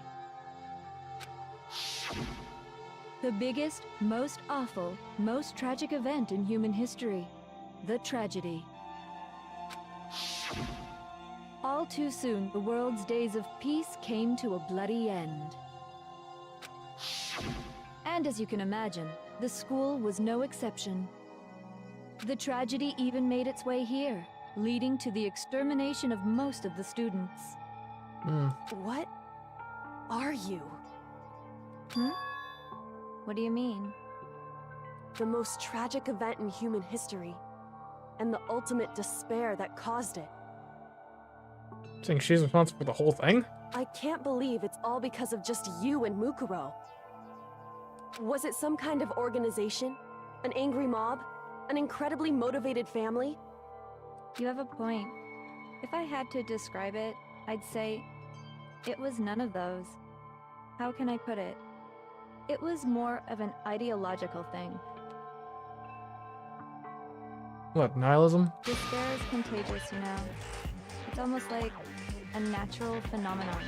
The biggest, most awful, most tragic event in human history. The tragedy. All too soon, the world's days of peace came to a bloody end. And as you can imagine, the school was no exception. The tragedy even made its way here, leading to the extermination of most of the students. What are you? What do you mean? The most tragic event in human history, and the ultimate despair that caused it. Saying she's responsible for the whole thing? I can't believe it's all because of just you and Mukuro. Was it some kind of organization? An angry mob? An incredibly motivated family? You have a point. If I had to describe it, I'd say it was none of those. How can I put it? It was more of an ideological thing. What, nihilism? Despair is contagious, you know. It's almost like a natural phenomenon.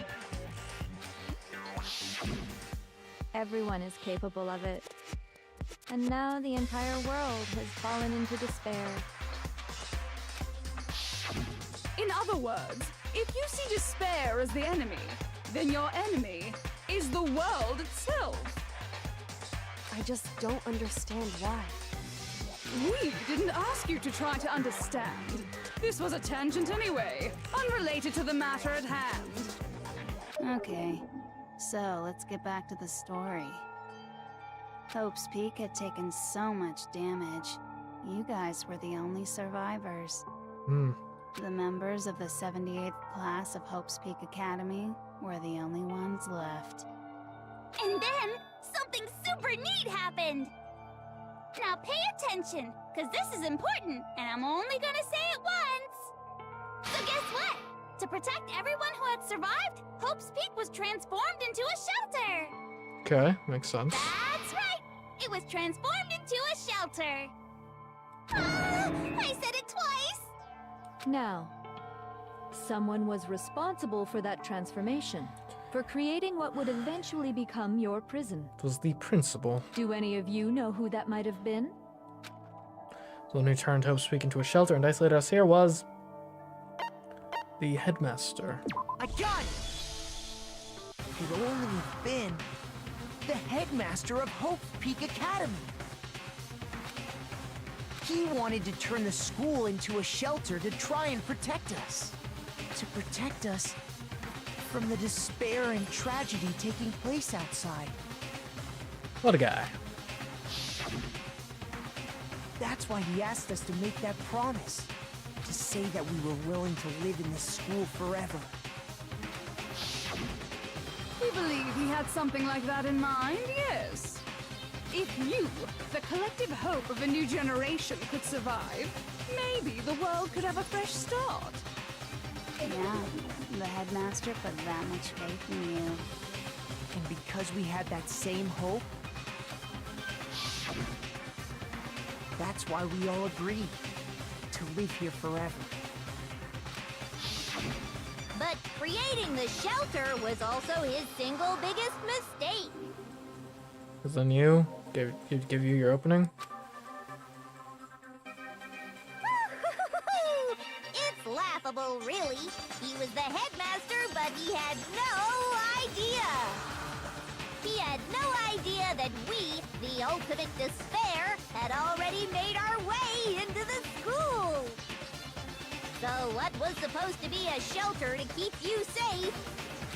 Everyone is capable of it. And now the entire world has fallen into despair. In other words, if you see despair as the enemy, then your enemy is the world itself. I just don't understand why. We didn't ask you to try to understand. This was a tangent anyway, unrelated to the matter at hand. Okay, so let's get back to the story. Hope's Peak had taken so much damage. You guys were the only survivors. The members of the 78th class of Hope's Peak Academy were the only ones left. And then, something super neat happened! Now pay attention, because this is important, and I'm only gonna say it once! So guess what? To protect everyone who had survived, Hope's Peak was transformed into a shelter! Okay, makes sense. That's right! It was transformed into a shelter! Ah, I said it twice! Now, someone was responsible for that transformation, for creating what would eventually become your prison. It was the principal. Do any of you know who that might have been? The one who turned Hope Speak into a shelter and isolated us here was the headmaster. I got it! It could only have been the headmaster of Hope Peak Academy. He wanted to turn the school into a shelter to try and protect us. To protect us from the despair and tragedy taking place outside. What a guy. That's why he asked us to make that promise. To say that we were willing to live in this school forever. We believe he had something like that in mind, yes. If you, the collective hope of a new generation, could survive, maybe the world could have a fresh start. Yeah, the headmaster put that much faith in you. And because we had that same hope, that's why we all agreed to live here forever. But creating the shelter was also his single biggest mistake. Because then you give you your opening. It's laughable, really. He was the headmaster, but he had no idea. He had no idea that we, the ultimate despair, had already made our way into the school. So what was supposed to be a shelter to keep you safe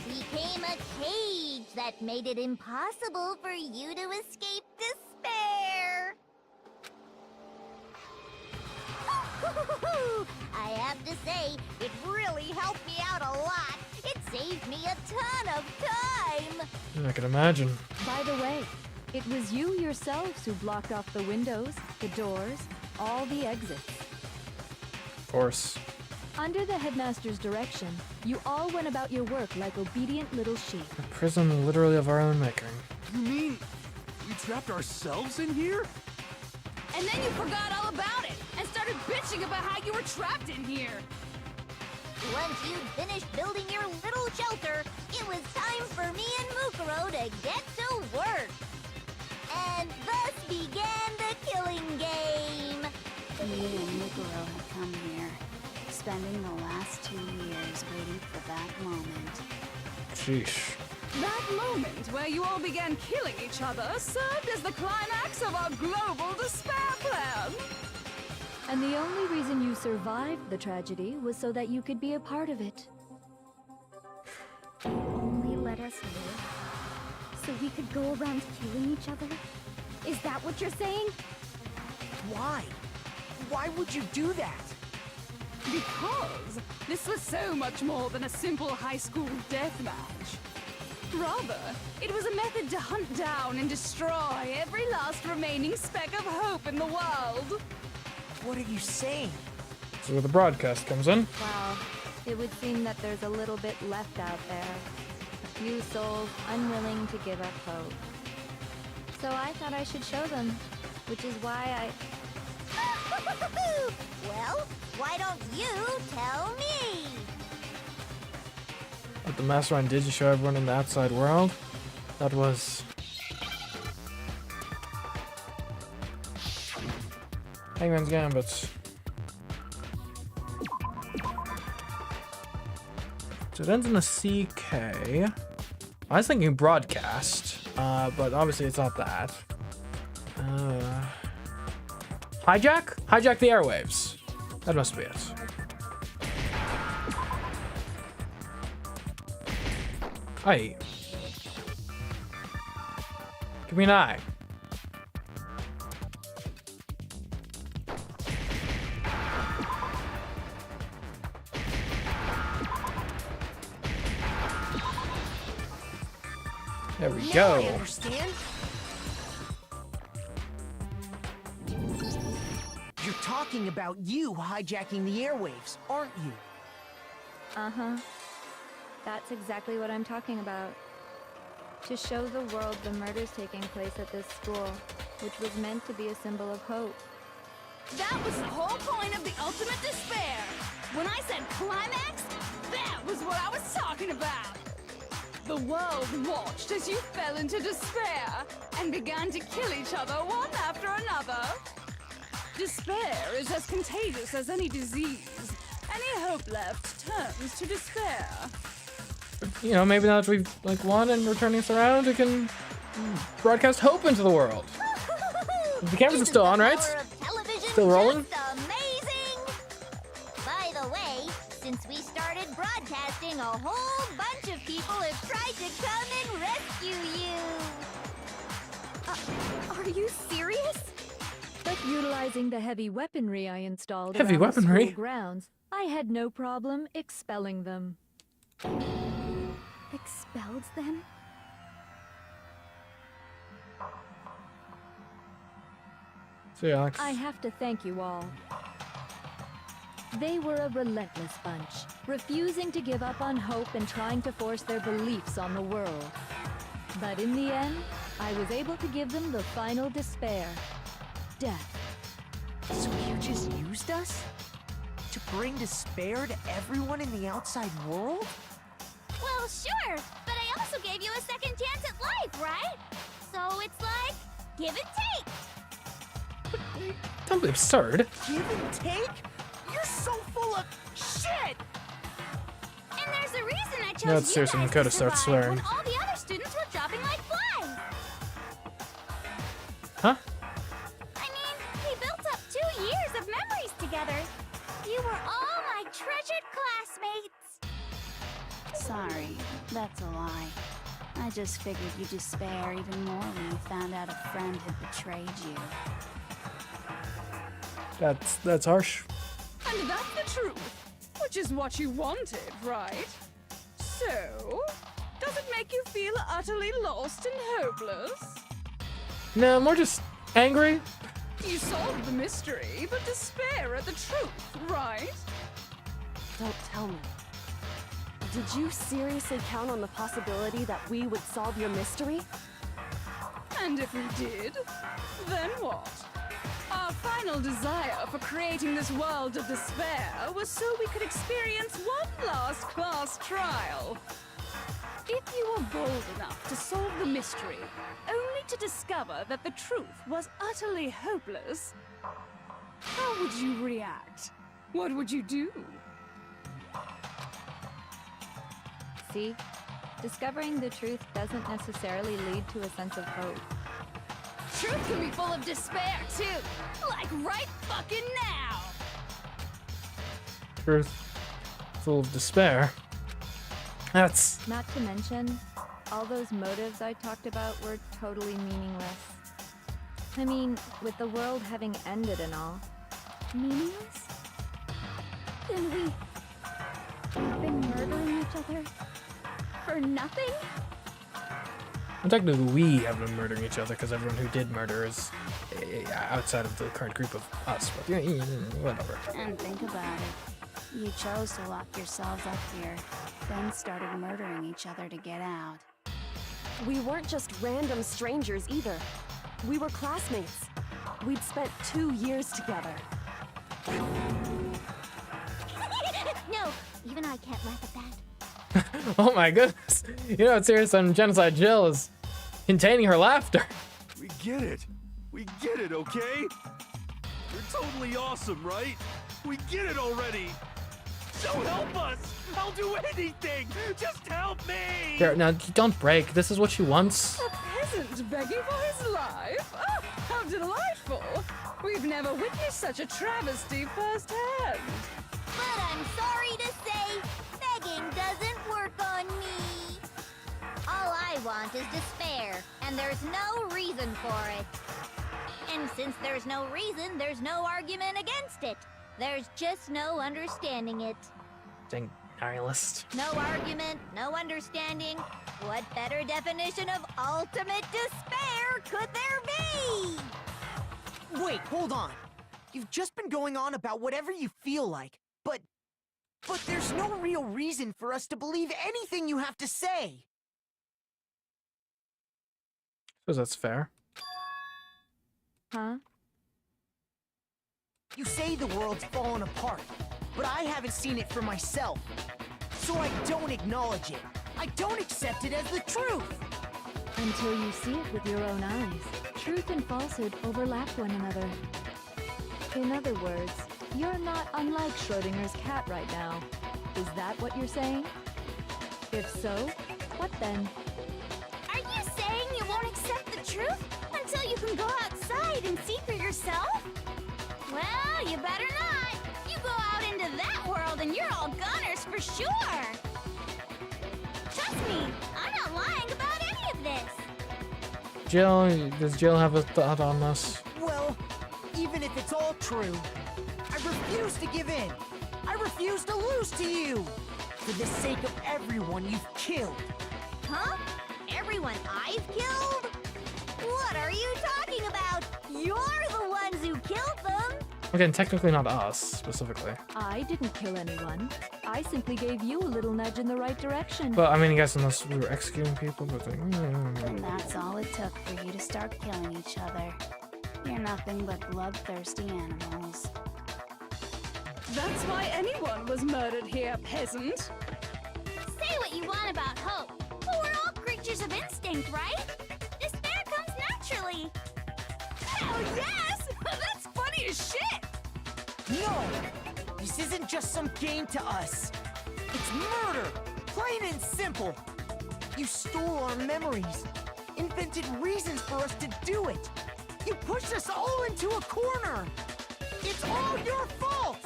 became a cage that made it impossible for you to escape despair. I have to say, it really helped me out a lot. It saved me a ton of time. I can imagine. By the way, it was you yourselves who blocked off the windows, the doors, all the exits. Of course. Under the headmaster's direction, you all went about your work like obedient little sheep. A prison literally of our own making. You mean we trapped ourselves in here? And then you forgot all about it and started bitching about how you were trapped in here. Once you'd finished building your little shelter, it was time for me and Mukuro to get to work. And thus began the killing game. You and Mukuro had come here, spending the last 2 years waiting for that moment. Sheesh. That moment where you all began killing each other served as the climax of our global despair plan. And the only reason you survived the tragedy was so that you could be a part of it. They only let us live so we could go around killing each other? Is that what you're saying? Why? Why would you do that? Because this was so much more than a simple high school deathmatch. Rather, it was a method to hunt down and destroy every last remaining speck of hope in the world. What are you saying? This is where the broadcast comes in. Wow, it would seem that there's a little bit left out there. A few souls unwilling to give up hope. So I thought I should show them, which is why Well, why don't you tell me? What the mastermind did to show everyone in the outside world, that was Hangman's Gambit. So it ends in a CK. I was thinking broadcast, but obviously it's not that. Hijack? Hijack the airwaves. That must be it. Aye. Give me an eye. There we Now I go. understand. You're talking about you hijacking the airwaves, aren't you? Uh-huh. That's exactly what I'm talking about. To show the world the murders taking place at this school, which was meant to be a symbol of hope. That was the whole point of the ultimate despair. When I said climax, that was what I was talking about. The world watched as you fell into despair and began to kill each other one after another. Despair is as contagious as any disease. Any hope left turns to despair. You know, maybe now that we've like won and we're turning this around, we can broadcast hope into the world. The cameras are still on, right? Still rolling? Amazing! By the way, since we started broadcasting, a whole bunch of people have tried to come and rescue you. Are you serious? But utilizing the heavy weaponry I installed Heavy around the weaponry? school grounds, I had no problem expelling them. Expelled them? See you, Alex. I have to thank you all. They were a relentless bunch, refusing to give up on hope and trying to force their beliefs on the world. But in the end, I was able to give them the final despair. Death. So you just used us? To bring despair to everyone in the outside world? Well, sure, but I also gave you a second chance at life, right? So it's like, give and take. Don't be absurd. Give and take? You're so full of shit! And there's a reason I chose No, it's you seriously, guys Dakota to starts survive swearing. when all the other students were dropping like flies. Huh? I mean, we built up 2 years of memories together. You were all my treasured classmates. Sorry, that's a lie. I just figured you'd despair even more when you found out a friend had betrayed you. That's harsh. And that's the truth, which is what you wanted, right? So, does it make you feel utterly lost and hopeless? No, more just angry. You solved the mystery, but despair at the truth, right? Don't tell me. Did you seriously count on the possibility that we would solve your mystery? And if we did, then what? Our final desire for creating this world of despair was so we could experience one last class trial. If you were bold enough to solve the mystery, only to discover that the truth was utterly hopeless, how would you react? What would you do? See? Discovering the truth doesn't necessarily lead to a sense of hope. Truth can be full of despair, too. Like right fucking now. Truth. Full of despair. That's... Not to mention, all those motives I talked about were totally meaningless. I mean, with the world having ended and all. Meaningless? Then we've been murdering each other for nothing? Well, technically, we have been murdering each other because everyone who did murder is outside of the current group of us. But whatever. And think about it. You chose to lock yourselves up here, then started murdering each other to get out. We weren't just random strangers either. We were classmates. We'd spent 2 years together. No, even I can't laugh at that. Oh my goodness. You know what's serious on Genocide Jill is containing her laughter. We get it. We get it, okay? You're totally awesome, right? We get it already. So help us. I'll do anything. Just help me. Here, now, don't break. This is what she wants. A peasant begging for his life? Oh, how delightful! We've never witnessed such a travesty firsthand. But I'm sorry to say, begging doesn't work on me. All I want is despair, and there's no reason for it. And since there's no reason, there's no argument against it. There's just no understanding it. Dang nihilist. No argument, no understanding. What better definition of ultimate despair could there be? Wait, hold on. You've just been going on about whatever you feel like, but there's no real reason for us to believe anything you have to say. Suppose that's fair. Huh? You say the world's fallen apart, but I haven't seen it for myself. So I don't acknowledge it. I don't accept it as the truth. Until you see it with your own eyes, truth and falsehood overlap one another. In other words, you're not unlike Schrodinger's cat right now. Is that what you're saying? If so, what then? Are you saying you won't accept the truth until you can go outside and see for yourself? Well, you better not. You go out into that world and you're all goners for sure. Trust me, I'm not lying about any of this. Jill, does Jill have a thought on this? Well, even if it's all true, I refuse to give in. I refuse to lose to you. For the sake of everyone you've killed. Huh? Everyone I've killed? What are you talking about? You're the ones who killed them. Again, technically not us, specifically. I didn't kill anyone. I simply gave you a little nudge in the right direction. But, I mean, I guess unless we were executing people, but like... And that's all it took for you to start killing each other. You're nothing but bloodthirsty animals. That's why anyone was murdered here, peasant. Say what you want about hope, but we're all creatures of instinct, right? Despair comes naturally. Hell yes! That's funny as shit! No! This isn't just some game to us. It's murder! Plain and simple! You stole our memories, invented reasons for us to do it. You pushed us all into a corner! It's all your fault!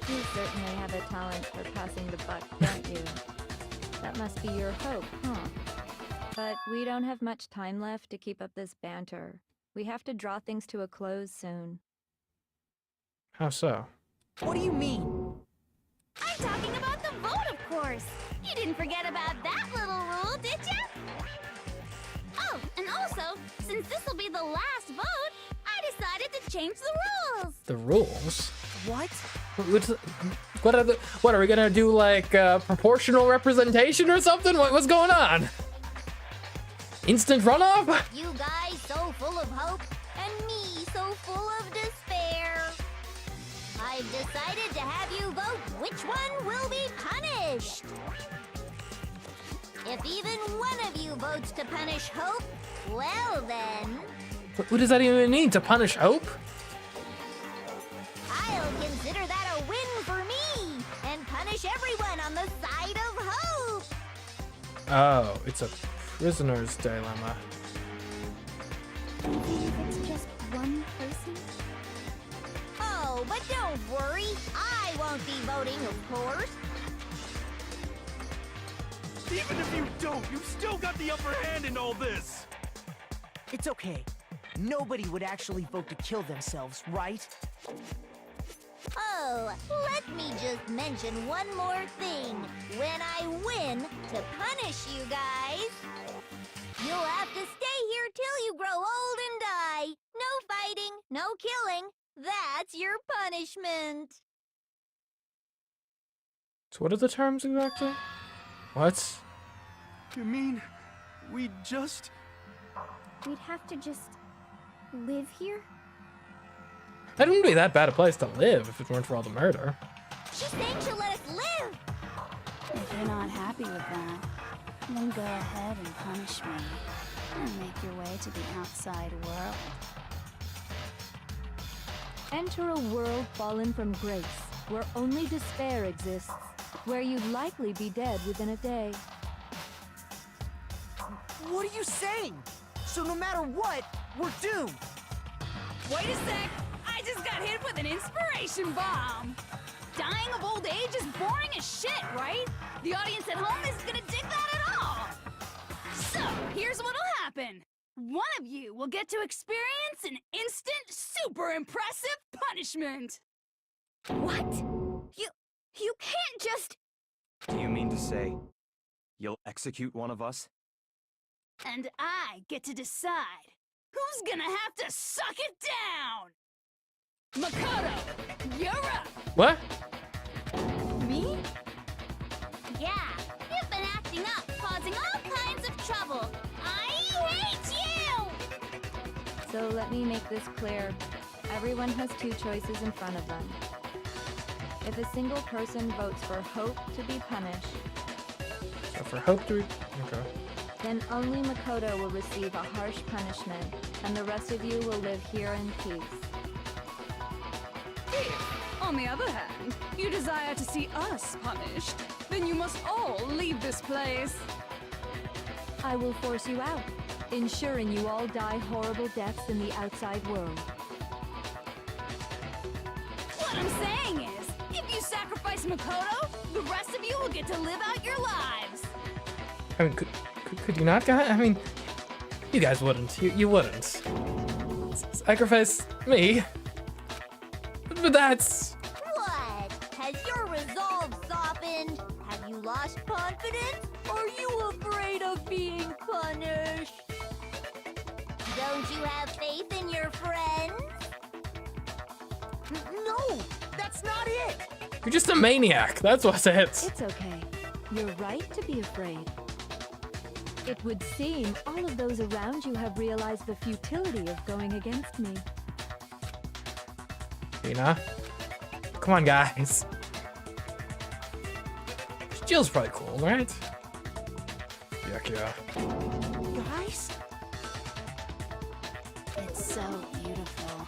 You certainly have a talent for passing the buck, don't you? That must be your hope, huh? But we don't have much time left to keep up this banter. We have to draw things to a close soon. How so? What do you mean? I'm talking about the vote, of course. You didn't forget about that little rule, did you? Oh, and also, since this will be the last vote, I decided to change the rules. The rules? What? What are we gonna do, like proportional representation or something? What's going on? Instant runoff? You guys so full of hope, and me so full of despair. I've decided to have you vote which one will be punished. If even one of you votes to punish Hope, well then... What does that even mean, to punish Hope? I'll consider that a win for me, and punish everyone on the side of Hope. Oh, it's a prisoner's dilemma. It's just one person? Oh, but don't worry. I won't be voting, of course. Even if you don't, you've still got the upper hand in all this! It's okay. Nobody would actually vote to kill themselves, right? Oh, let me just mention one more thing. When I win, to punish you guys, you'll have to stay here till you grow old and die. No fighting, no killing. That's your punishment. So what are the terms exactly? What? You mean, we just... We'd have to just live here? That wouldn't be that bad a place to live if it weren't for all the murder. She's saying she'll let us live. If you're not happy with that, then go ahead and punish me and make your way to the outside world. Enter a world fallen from grace, where only despair exists, where you'd likely be dead within a day. What are you saying? So no matter what, we're doomed. Wait a sec! I just got hit with an inspiration bomb! Dying of old age is boring as shit, right? The audience at home isn't gonna dig that at all! So, here's what'll happen. One of you will get to experience an instant, super impressive punishment! What? You can't just... Do you mean to say you'll execute one of us? And I get to decide who's gonna have to suck it down! Makoto, you're up! What? Me? Yeah, you've been acting up, causing all kinds of trouble. I hate you! So let me make this clear. Everyone has two choices in front of them. If a single person votes for Hope to be punished, So for Hope to... Okay. then only Makoto will receive a harsh punishment, and the rest of you will live here in peace. If, on the other hand, you desire to see us punished, then you must all leave this place. I will force you out, ensuring you all die horrible deaths in the outside world. What I'm saying is, if you sacrifice Makoto, the rest of you will get to live out your lives. I mean, could you not, guys? I mean, you guys wouldn't. You wouldn't. Sacrifice me. But that's... What? Has your resolve softened? Have you lost confidence? Are you afraid of being punished? Don't you have faith in your friends? No, that's not it. You're just a maniac. That's what's it. It's okay. You're right to be afraid. It would seem all of those around you have realized the futility of going against me. Tina? Come on, guys. Jill's probably cool, right? Yeah. Guys? It's so beautiful.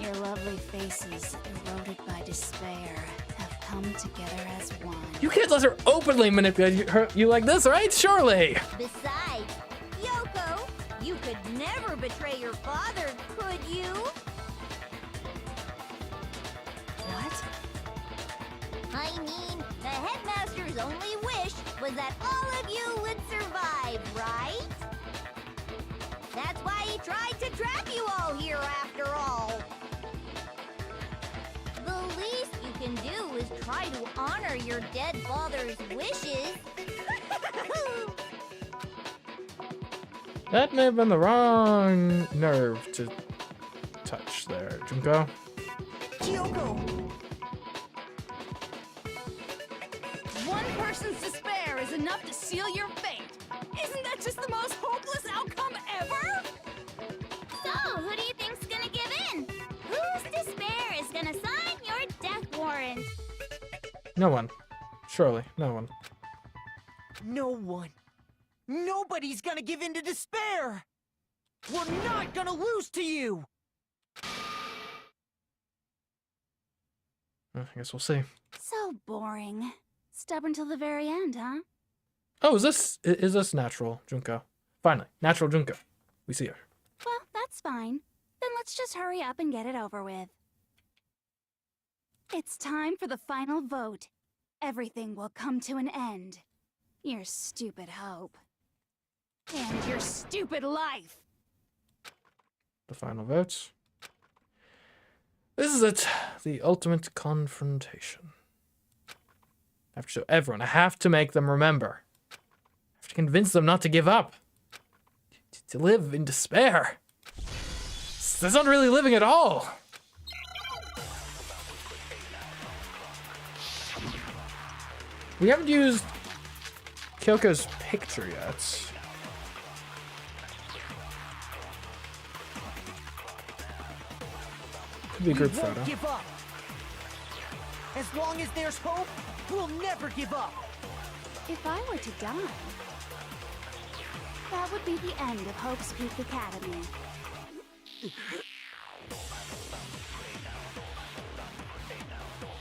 Your lovely faces, eroded by despair, have come together as one. You can't let her openly manipulate you like this, right? Surely. Besides, Yoko, you could never betray your father, could you? What? I mean, the headmaster's only wish was that all of you would survive, right? That's why he tried to trap you all here after all. The least you can do is try to honor your dead father's wishes. That may have been the wrong nerve to touch there, Junko. Kyoko! One person's despair is enough to seal your fate. Isn't that just the most hopeless outcome ever? So, who do you think's gonna give in? Whose despair is gonna sign your death warrant? No one. Surely, no one. No one. Nobody's gonna give in to despair! We're not gonna lose to you! I guess we'll see. So boring. Stubborn till the very end, huh? Oh, is this natural, Junko? Finally, natural Junko. We see her. Well, that's fine. Then let's just hurry up and get it over with. It's time for the final vote. Everything will come to an end. Your stupid hope. And your stupid life. The final votes. This is it. The ultimate confrontation. I have to show everyone. I have to make them remember. I have to convince them not to give up. To live in despair. That's not really living at all. We haven't used Kyoko's picture yet. Could be a group We won't photo. give up. As long as there's hope, we'll never give up. If I were to die, that would be the end of Hope's Peak Academy.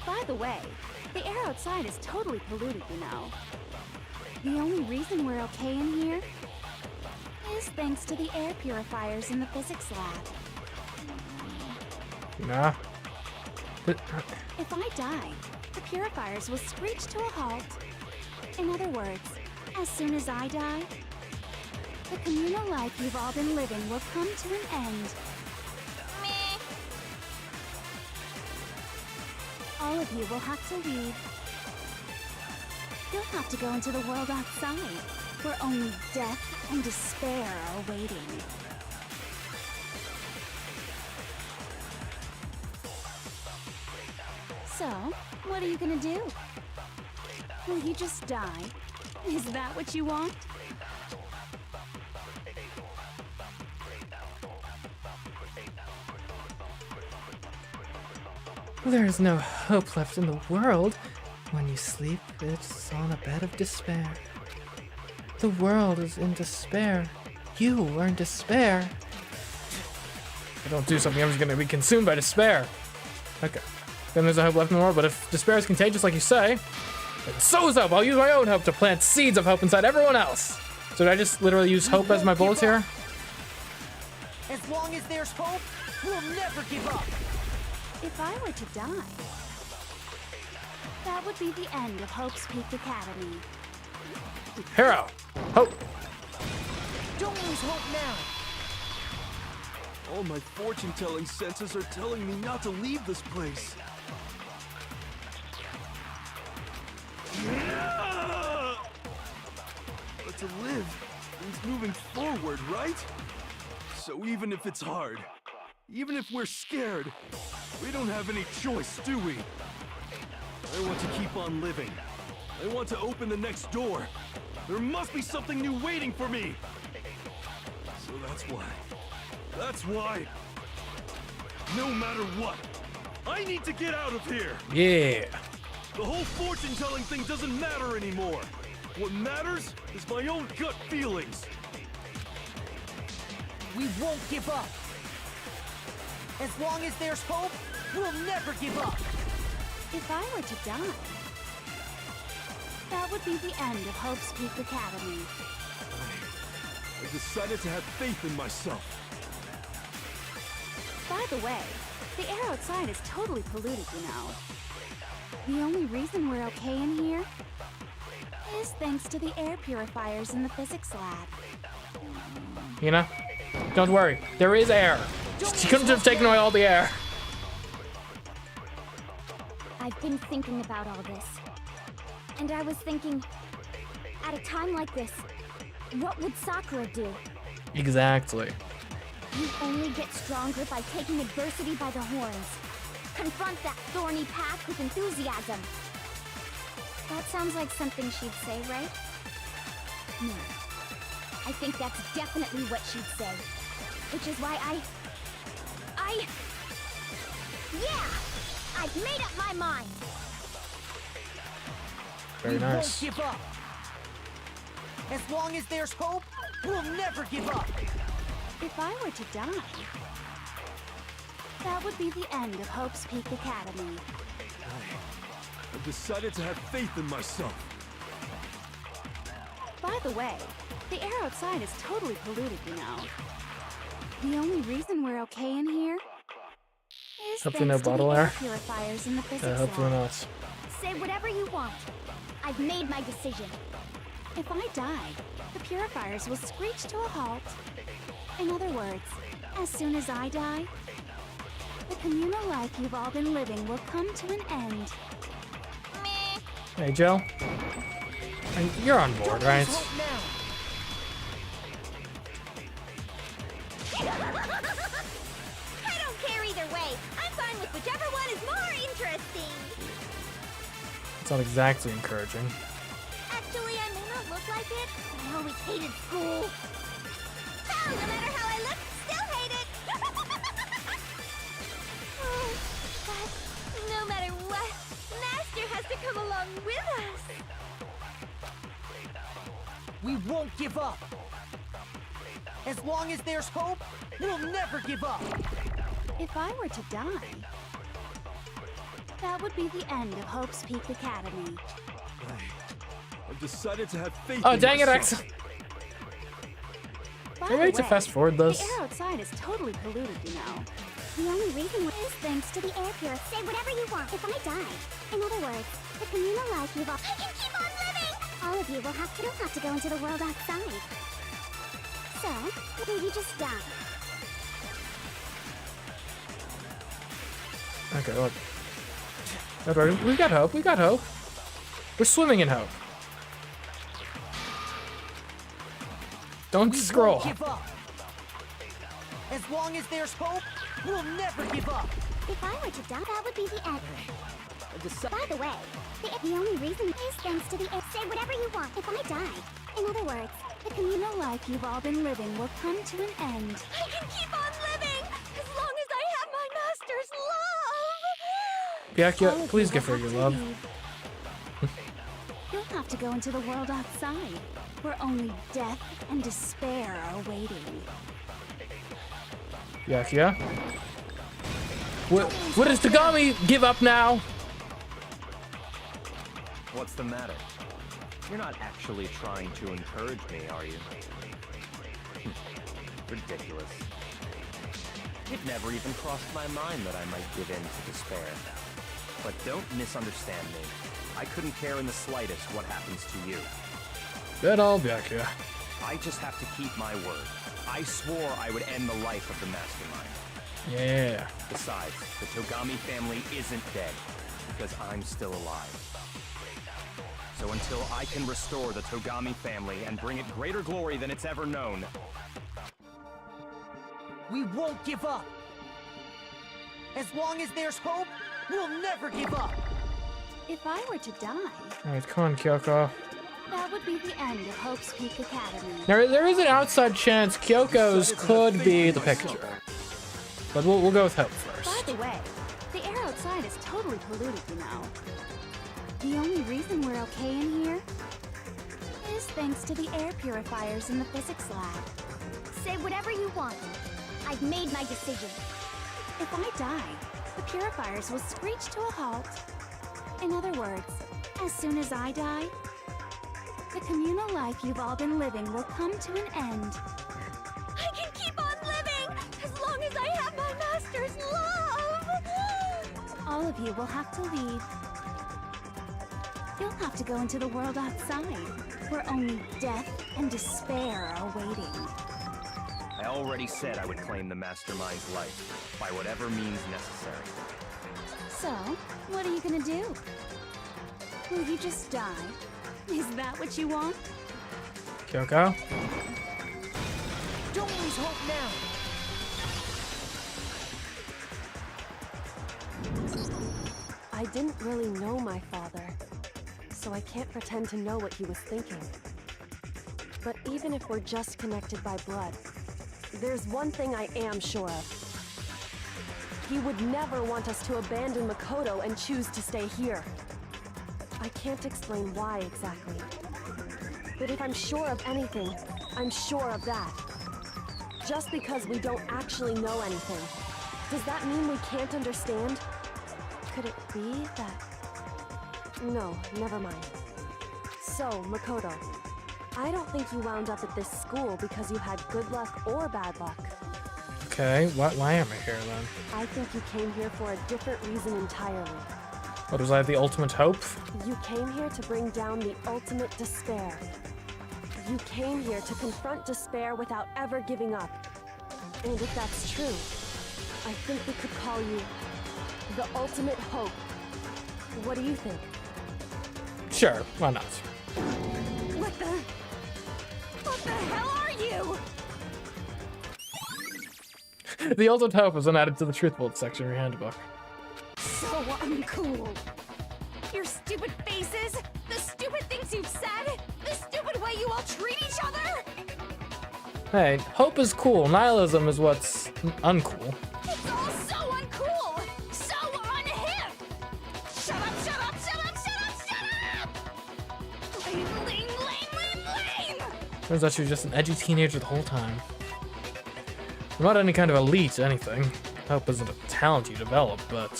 By the way, the air outside is totally polluted, you know. The only reason we're okay in here is thanks to the air purifiers in the physics lab. Nah. If I die, the purifiers will screech to a halt. In other words, as soon as I die, the communal life you've all been living will come to an end. Meh. All of you will have to leave. You'll have to go into the world outside, where only death and despair are waiting. So, what are you gonna do? Will you just die? Is that what you want? There is no hope left in the world. When you sleep, it's on a bed of despair. The world is in despair. You are in despair. If I don't do something, I'm just gonna be consumed by despair. Okay. Then there's a hope left in the world, but if despair is contagious, like you say, then so is hope. I'll use my own hope to plant seeds of hope inside everyone else. So did I just literally use hope as my bullets here? As long as there's hope, we'll never give up. If I were to die, that would be the end of Hope's Peak Academy. Hero! Hope! Don't lose hope now. All my fortune-telling senses are telling me not to leave this place. But to live means moving forward, right? So even if it's hard, even if we're scared, we don't have any choice, do we? I want to keep on living. I want to open the next door. There must be something new waiting for me. So that's why, no matter what, I need to get out of here. Yeah. The whole fortune-telling thing doesn't matter anymore. What matters is my own gut feelings. We won't give up. As long as there's hope, we'll never give up. If I were to die, that would be the end of Hope's Peak Academy. I decided to have faith in myself. By the way, the air outside is totally polluted, you know. The only reason we're okay in here is thanks to the air purifiers in the physics lab. You know? Don't worry. There is air. She couldn't have taken away all the air. I've been thinking about all this. And I was thinking, at a time like this, what would Sakura do? Exactly. You only get stronger by taking adversity by the horns. Confront that thorny path with enthusiasm. That sounds like something she'd say, right? No. I think that's definitely what she'd say. Which is why yeah! I've made up my mind! Very nice. We won't give up. As long as there's hope, we'll never give up. If I were to die, that would be the end of Hope's Peak Academy. I've decided to have faith in myself. By the way, the air outside is totally polluted, you know. The only reason we're okay in here is Hopefully no thanks to bottle the air. purifiers in the physics Yeah, hopefully lab. not. Say whatever you want. I've made my decision. If I die, the purifiers will screech to a halt. In other words, as soon as I die, the communal life you've all been living will come to an end. Hey, Joe. And you're on board, right? I don't care either way. I'm fine with whichever one is more interesting. It's not exactly encouraging. Actually, I may not look like it, but I always hated school. Hell, no matter how I look, still hate it. Oh, but no matter what, Master has to come along with us. We won't give up. As long as there's hope, we'll never give up. If I were to die, that would be the end of Hope's Peak Academy. I've decided to have faith Oh, in dang it, myself. Axel. By Can we the wait to way, fast forward this? The air outside is totally polluted, you know. The only reason is thanks to the air pure. Say whatever you want if I die. In other words, the communal life you've all... I can keep on living! All of you will have to go into the world outside. So, maybe just die. Okay, look. Okay, we got hope. We got hope. We're swimming in hope. Don't scroll. Won't give up. As long as there's hope, we'll never give up. If I were to die, that would be the end. By the way, the only reason is thanks to the air. Say whatever you want if I die. In other words, The communal life you've all been living will come to an end. I can keep on living as long as I have my master's love. Byakuya, please give her your love. You'll have to go into the world outside, where only death and despair are waiting. Byakuya. What does Tagami give up now? What's the matter? You're not actually trying to encourage me, are you? Ridiculous. It never even crossed my mind that I might give in to despair. But don't misunderstand me. I couldn't care in the slightest what happens to you. Good old Byakuya. I just have to keep my word. I swore I would end the life of the mastermind. Yeah. Besides, the Togami family isn't dead, because I'm still alive. So until I can restore the Togami family and bring it greater glory than it's ever known, We won't give up. As long as there's hope, we'll never give up. If I were to die, Alright, come on, Kyoko. that would be the end of Hope's Peak Academy. There is an outside chance Kyoko's could be the picture. But we'll go with Hope By first. the way, the air outside is totally polluted, you know. The only reason we're okay in here is thanks to the air purifiers in the physics lab. Say whatever you want. I've made my decision. If I die, the purifiers will screech to a halt. In other words, as soon as I die, the communal life you've all been living will come to an end. I can keep on living as long as I have my master's love. All of you will have to leave. You'll have to go into the world outside, where only death and despair are waiting. I already said I would claim the mastermind's life, by whatever means necessary. So, what are you gonna do? Will you just die? Is that what you want? Kyoko? Don't lose hope now. I didn't really know my father, so I can't pretend to know what he was thinking. But even if we're just connected by blood, there's one thing I am sure of. He would never want us to abandon Makoto and choose to stay here. I can't explain why exactly. But if I'm sure of anything, I'm sure of that. Just because we don't actually know anything, does that mean we can't understand? Could it be that... No, never mind. So, Makoto, I don't think you wound up at this school because you had good luck or bad luck. Okay, why am I here then? I think you came here for a different reason entirely. What, was I the ultimate hope? You came here to bring down the ultimate despair. You came here to confront despair without ever giving up. And if that's true, I think we could call you the ultimate hope. What do you think? Sure, why not? What the hell are you? The ultimate hope was added to the truthful section of your handbook. So uncool. Your stupid faces, the stupid things you've said, the stupid way you all treat each other. Hey, hope is cool. Nihilism is what's uncool. It's all so uncool, so unhip. Shut up, shut up, shut up, shut up, shut up! Lame, lame, lame, lame, lame! Turns out she was just an edgy teenager the whole time. I'm not any kind of elite anything. Hope isn't a talent you develop, but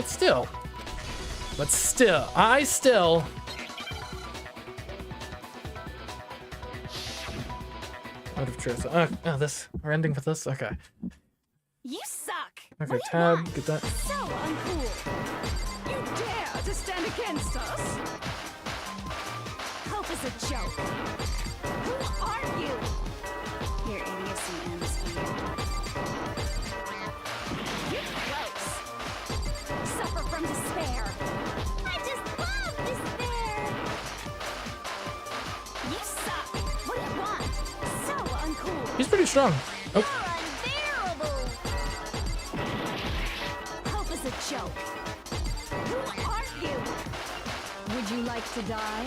still. I still. Out of truth. This. We're ending with this? Okay. You suck! Okay, What do you tab, want? get that. So uncool! You dare to stand against us? Hope is a joke. Who are you? Your idiocy ends here. You're gross. Suffer from despair. I just love despair. You suck. What do you want? So uncool. He's pretty strong. You're Oh, unbearable. Hope is a joke. Who are you? Would you like to die?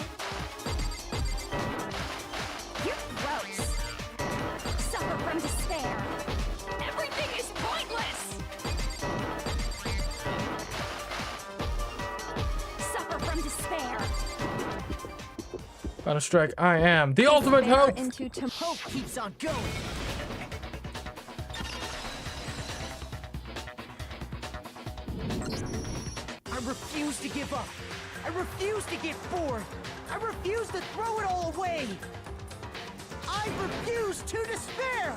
You're gross. Suffer from despair. Everything is pointless. On a strike, I am the ultimate hope! Hope keeps on going. I refuse to give up. I refuse to get bored. I refuse to throw it all away. I refuse to despair.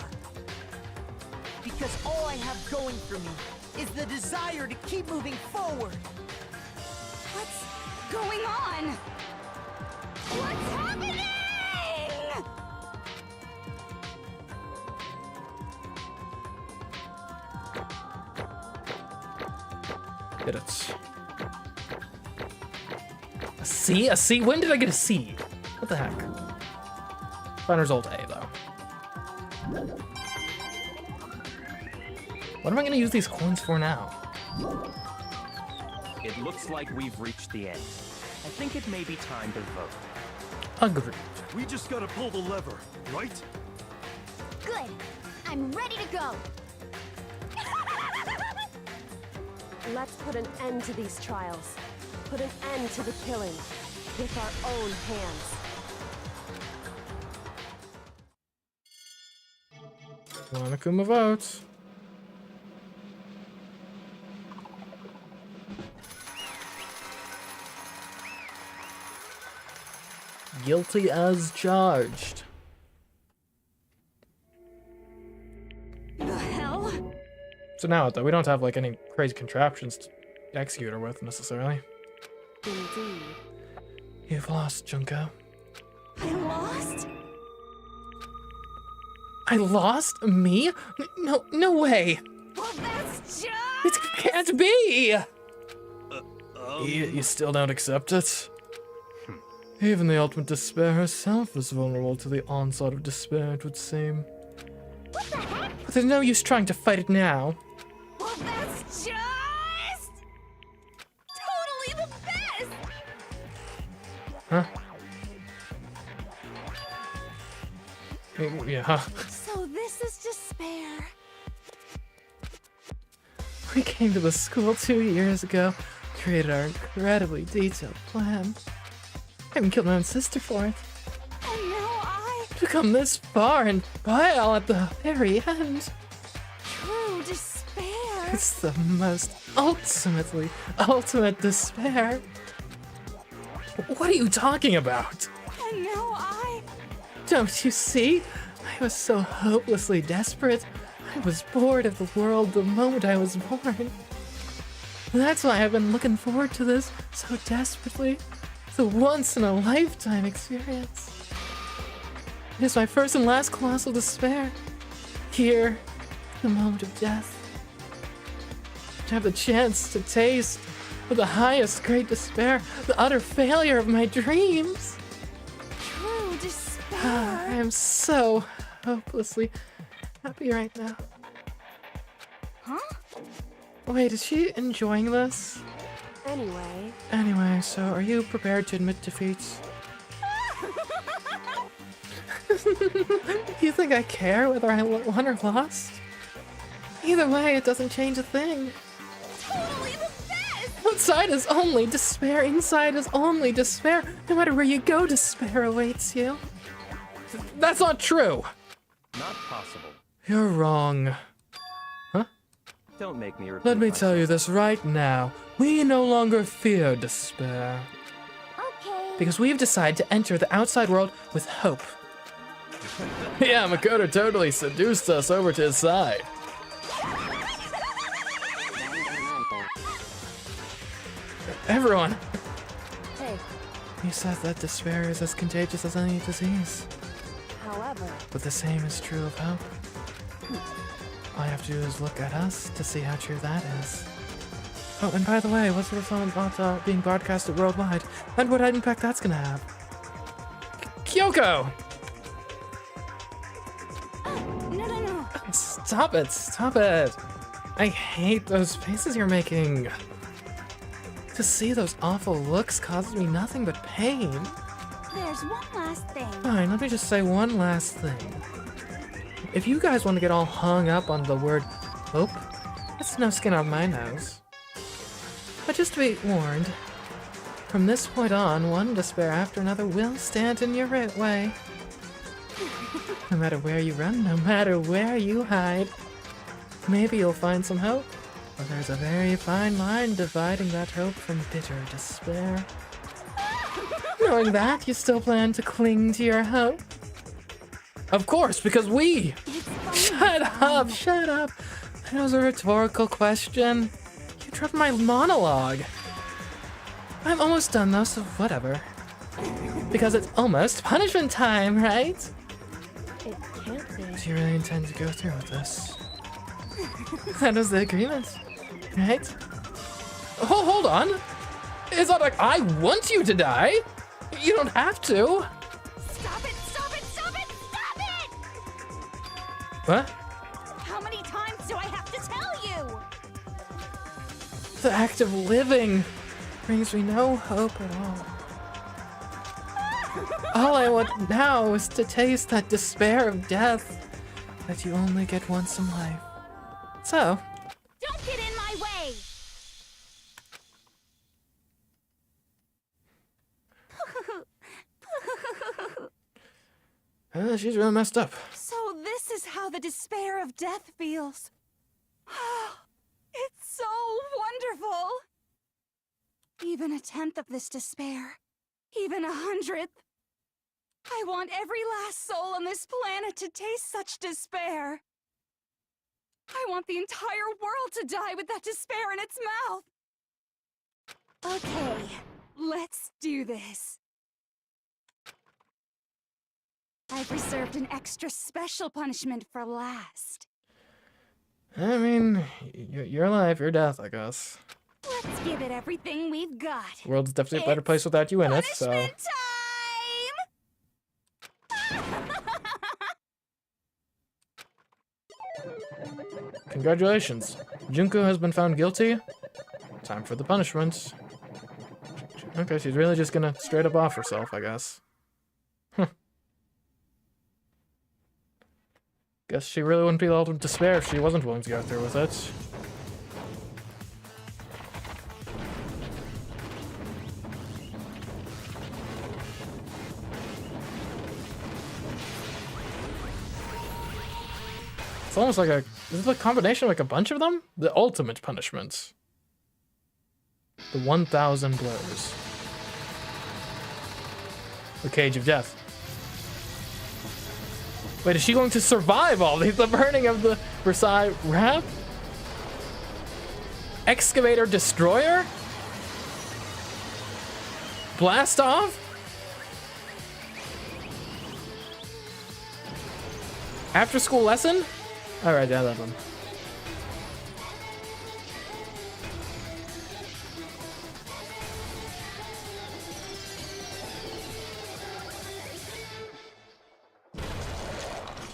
Because all I have going for me is the desire to keep moving forward. What's going on? What's happening? Get it. A C? A C? When did I get a C? What the heck? Final result A, though. What am I gonna use these coins for now? It looks like we've reached the end. I think it may be time to vote. Agreed. We just gotta pull the lever, right? Good. I'm ready to go. Let's put an end to these trials. Put an end to the killing. With our own hands. Monokuma votes. Guilty as charged. The hell? So now, though, we don't have like any crazy contraptions to execute her with necessarily. Indeed. You've lost, Junko. I lost? I lost? Me? No way! Well, that's just... It can't be! You still don't accept it? Even the ultimate despair herself is vulnerable to the onslaught of despair, it would seem. What the heck? But there's no use trying to fight it now. Well, that's just... totally the best! Huh? Yeah. So this is despair. We came to the school 2 years ago, created our incredibly detailed plan. I even killed my own sister for it. And now To come this far and pile at the very end. True despair. It's the most ultimate despair. What are you talking about? And now Don't you see? I was so hopelessly desperate. I was bored of the world the moment I was born. That's why I've been looking forward to this so desperately. The once-in-a-lifetime experience. It is my first and last colossal despair. Here, the moment of death. To have the chance to taste of the highest great despair, the utter failure of my dreams. True despair. I am so hopelessly happy right now. Huh? Wait, is she enjoying this? Anyway, so are you prepared to admit defeat? You think I care whether I won or lost? Either way, it doesn't change a thing. Totally the best! Outside is only despair, inside is only despair. No matter where you go, despair awaits you. That's not true! Not possible. You're wrong. Huh? Don't make me repeat Let me myself. tell you this right now. We no longer fear despair. Okay. Because we've decided to enter the outside world with hope. Yeah, Makoto totally seduced us over to his side. Everyone! Hey, He says that despair is as contagious as any disease. however, But the same is true of hope. All you have to do is look at us to see how true that is. Oh, and by the way, what's your thought about being broadcasted worldwide, and what impact that's gonna have? Kyoko! No. Stop it! I hate those faces you're making. To see those awful looks causes me nothing but pain. There's one last thing. Fine, let me just say one last thing. If you guys want to get all hung up on the word hope, that's no skin off my nose. But just to be warned, From this point on, one despair after another will stand in your way. No matter where you run, no matter where you hide, maybe you'll find some hope. But there's a very fine line dividing that hope from bitter despair. Knowing that, you still plan to cling to your hope? Of course, because we... Shut up, shut up. That was a rhetorical question. You dropped my monologue. I'm almost done though, so whatever. Because it's almost punishment time, right? It can't be. Do you really intend to go through with this? That was the agreement, right? Oh, hold on. It's not like I want you to die. You don't have to. Stop it! Stop it! Stop it! Stop it! What? How many times do I have to tell you? The act of living brings me no hope at all. All I want now is to taste that despair of death that you only get once in life. So, Don't get in my way! she's really messed up. So this is how the despair of death feels. It's so wonderful. Even a tenth of this despair, even 100th. I want every last soul on this planet to taste such despair. I want the entire world to die with that despair in its mouth. Okay, let's do this. I've reserved an extra special punishment for last. I mean, your life, your death, I guess. Let's give it everything we've got. The world's definitely a better place without you in it, so... Punishment time! Congratulations. Junko has been found guilty. Time for the punishment. Okay, she's really just gonna straight up off herself, I guess. Huh. Guess she really wouldn't be able to despair if she wasn't willing to go through with it. It's almost like a... Is it a combination of like a bunch of them? The ultimate punishment. The 1,000 blows. The cage of death. Wait, is she going to survive all these? The burning of the Versailles wrap? Excavator destroyer? Blast off? After school lesson? Alright, I love them.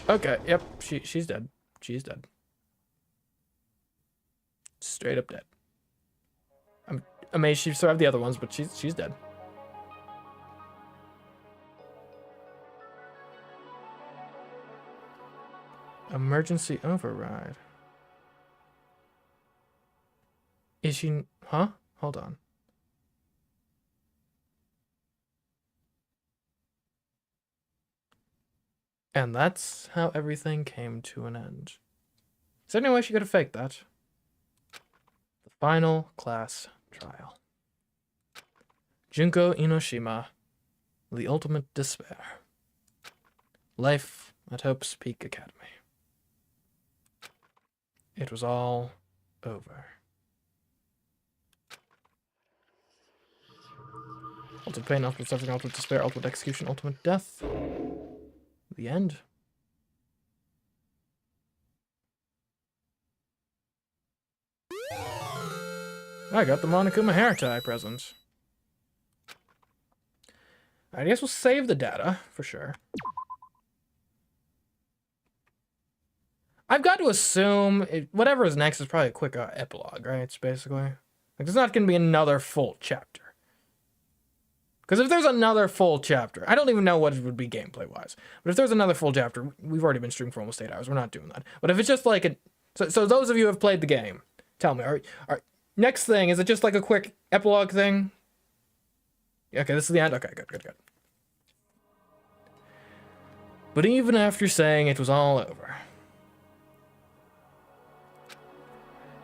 Okay, yep, she's dead. She's dead. Straight up dead. I'm amazed she survived the other ones, but she's dead. Emergency override. Is she... Huh? Hold on. And that's how everything came to an end. Is there any way she could have faked that? The final class trial. Junko Inoshima. The ultimate despair. Life at Hope's Peak Academy. It was all over. Ultimate pain, ultimate suffering, ultimate despair, ultimate execution, ultimate death. The end. I got the Monokuma hair tie present. I guess we'll save the data, for sure. I've got to assume whatever is next is probably a quick epilogue, right? It's basically. Like, there's not going to be another full chapter. Because if there's another full chapter, I don't even know what it would be gameplay-wise. But if there's another full chapter, we've already been streaming for almost 8 hours. We're not doing that. But if it's just like a... So those of you who have played the game, tell me, next thing, is it just like a quick epilogue thing? Okay, this is the end? Okay, good. But even after saying it was all over,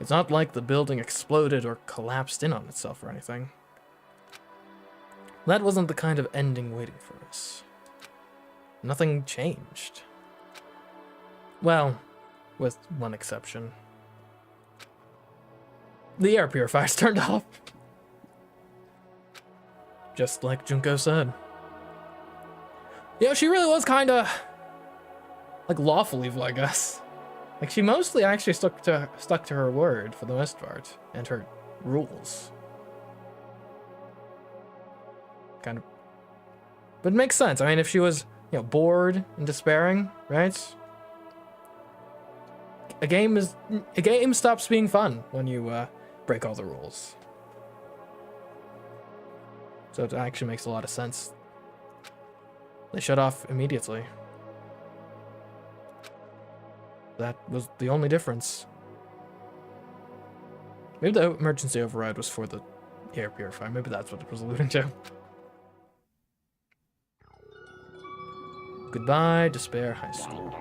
it's not like the building exploded or collapsed in on itself or anything. That wasn't the kind of ending waiting for us. Nothing changed. Well, with one exception. The air purifier's turned off. Just like Junko said. Yeah, she really was kinda like lawful evil, I guess. Like she mostly actually stuck to her word for the most part and her rules. Kind of. But it makes sense. I mean, if she was, you know, bored and despairing, right? A game stops being fun when you break all the rules. So it actually makes a lot of sense. They shut off immediately. That was the only difference. Maybe the emergency override was for the air purifier. Maybe that's what it was alluding to. Goodbye, Despair High School.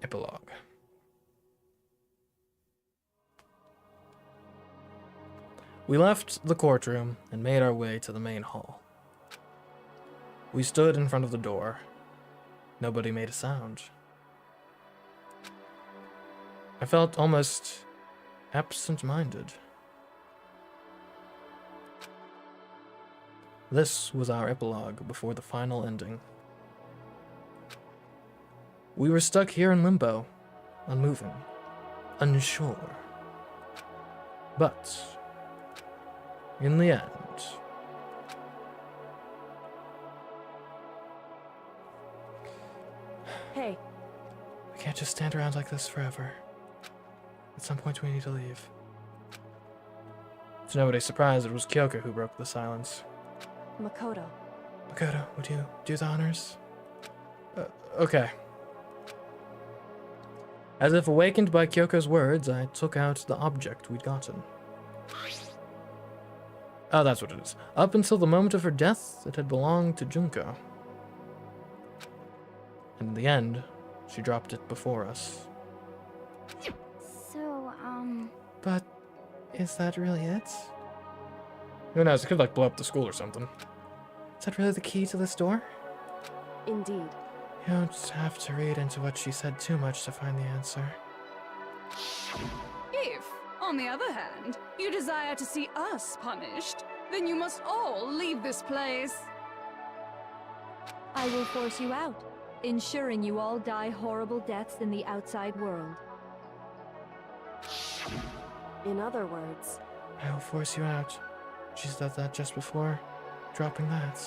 Epilogue. We left the courtroom and made our way to the main hall. We stood in front of the door. Nobody made a sound. I felt almost absent-minded. This was our epilogue before the final ending. We were stuck here in limbo, unmoving, unsure. But in the end, Hey, we can't just stand around like this forever. At some point we need to leave. To nobody's surprise, it was Kyoko who broke the silence. Makoto. Makoto, would you do the honors? Okay. As if awakened by Kyoko's words, I took out the object we'd gotten. Oh, that's what it is. Up until the moment of her death, it had belonged to Junko. And in the end, she dropped it before us. So, But is that really it? Who knows? It could like blow up the school or something. Is that really the key to this door? Indeed. You don't have to read into what she said too much to find the answer. If, on the other hand, you desire to see us punished, then you must all leave this place. I will force you out, ensuring you all die horrible deaths in the outside world. In other words, I will force you out. She said that just before dropping that.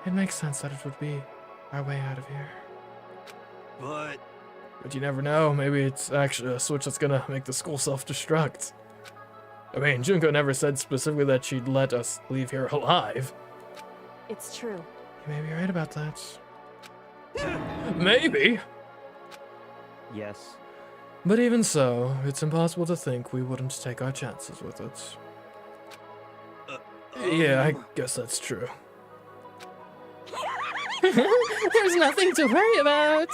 It makes sense that it would be our way out of here. But you never know. Maybe it's actually a switch that's gonna make the school self-destruct. I mean, Junko never said specifically that she'd let us leave here alive. it's true. You may be right about that. Maybe. Yes. But even so, it's impossible to think we wouldn't take our chances with it. Yeah, I guess that's true. There's nothing to worry about.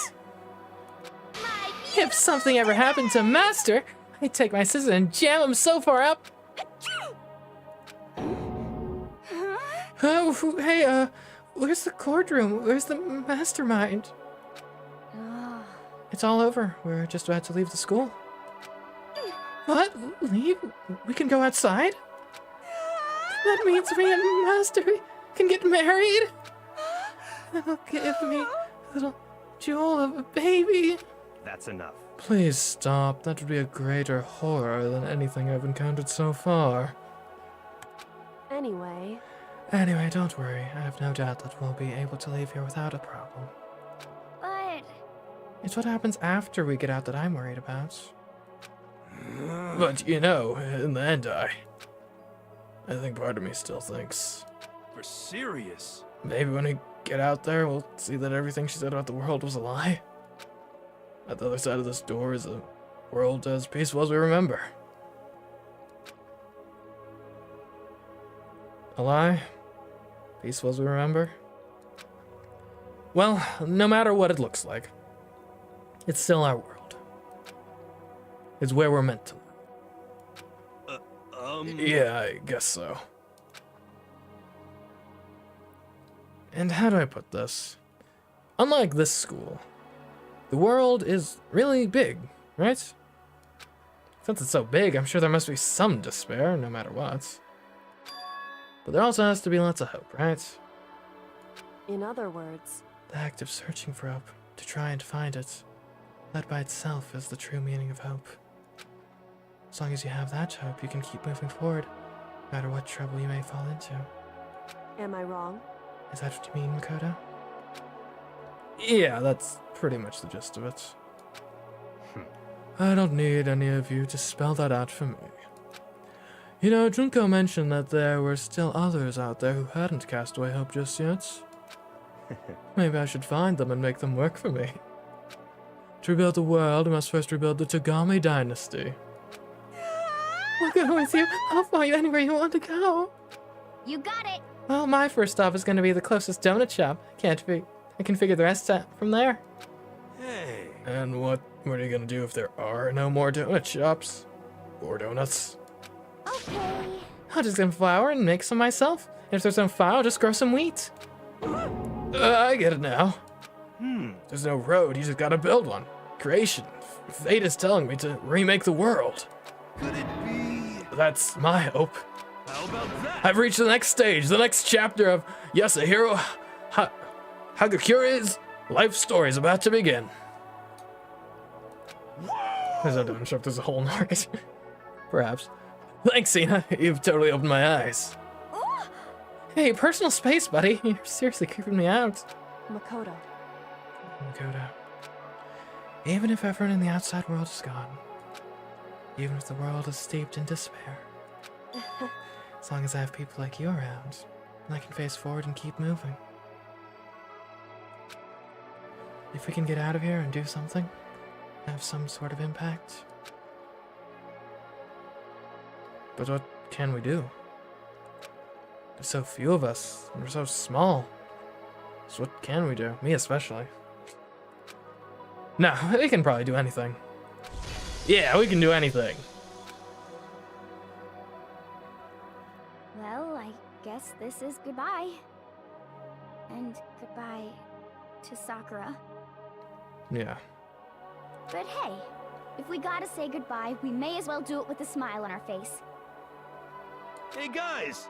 If something ever happened to Master, I'd take my scissors and jam him so far up. Oh, hey, where's the courtroom? Where's the mastermind? It's all over. We're just about to leave the school. What? Leave? We can go outside? That means me and Master can get married? That'll give me a little jewel of a baby. That's enough. Please stop. That would be a greater horror than anything I've encountered so far. Anyway, Don't worry. I have no doubt that we'll be able to leave here without a problem. but It's what happens after we get out that I'm worried about. But, you know, in the end, I think part of me still thinks for serious. maybe when we get out there, we'll see that everything she said about the world was a lie. At the other side of this door is a world as peaceful as we remember. A lie? Peaceful as we remember? Well, no matter what it looks like, it's still our world. It's where we're meant to live. Yeah, I guess so. And how do I put this? Unlike this school, the world is really big, right? Since it's so big, I'm sure there must be some despair, no matter what. But there also has to be lots of hope, right? In other words, The act of searching for hope, to try and find it, that by itself is the true meaning of hope. As long as you have that hope, you can keep moving forward, no matter what trouble you may fall into. am I wrong? Is that what you mean, Makoto? Yeah, that's pretty much the gist of it. I don't need any of you to spell that out for me. You know, Junko mentioned that there were still others out there who hadn't cast away hope just yet. Maybe I should find them and make them work for me. To rebuild the world, we must first rebuild the Togami dynasty. I'll go with you. I'll follow you anywhere you want to go. You got it. Well, my first stop is going to be the closest donut shop. I can figure the rest out from there. Hey. And what are you going to do if there are no more donut shops? Or donuts? Okay. I'll just get some flour and make some myself. And if there's no flour, I'll just grow some wheat. I get it now. There's no road, you just gotta build one. Creation. Fate is telling me to remake the world. Could it be? That's my hope. How about that? I've reached the next stage, the next chapter of Yasuhiro Hagakuri's life story is about to begin. There's no donut shop, there's a whole narrative. Perhaps. Thanks, Sina. You've totally opened my eyes. Hey, personal space, buddy. You're seriously creeping me out. Makoto. Makoto. Even if everyone in the outside world is gone, even if the world is steeped in despair, as long as I have people like you around, I can face forward and keep moving. If we can get out of here and do something, have some sort of impact. But what can we do? There's so few of us, and we're so small. So what can we do? Me especially. No, we can probably do anything. Yeah, we can do anything. Well, I guess this is goodbye. And goodbye to Sakura. Yeah. But hey, if we gotta say goodbye, we may as well do it with a smile on our face. Hey guys!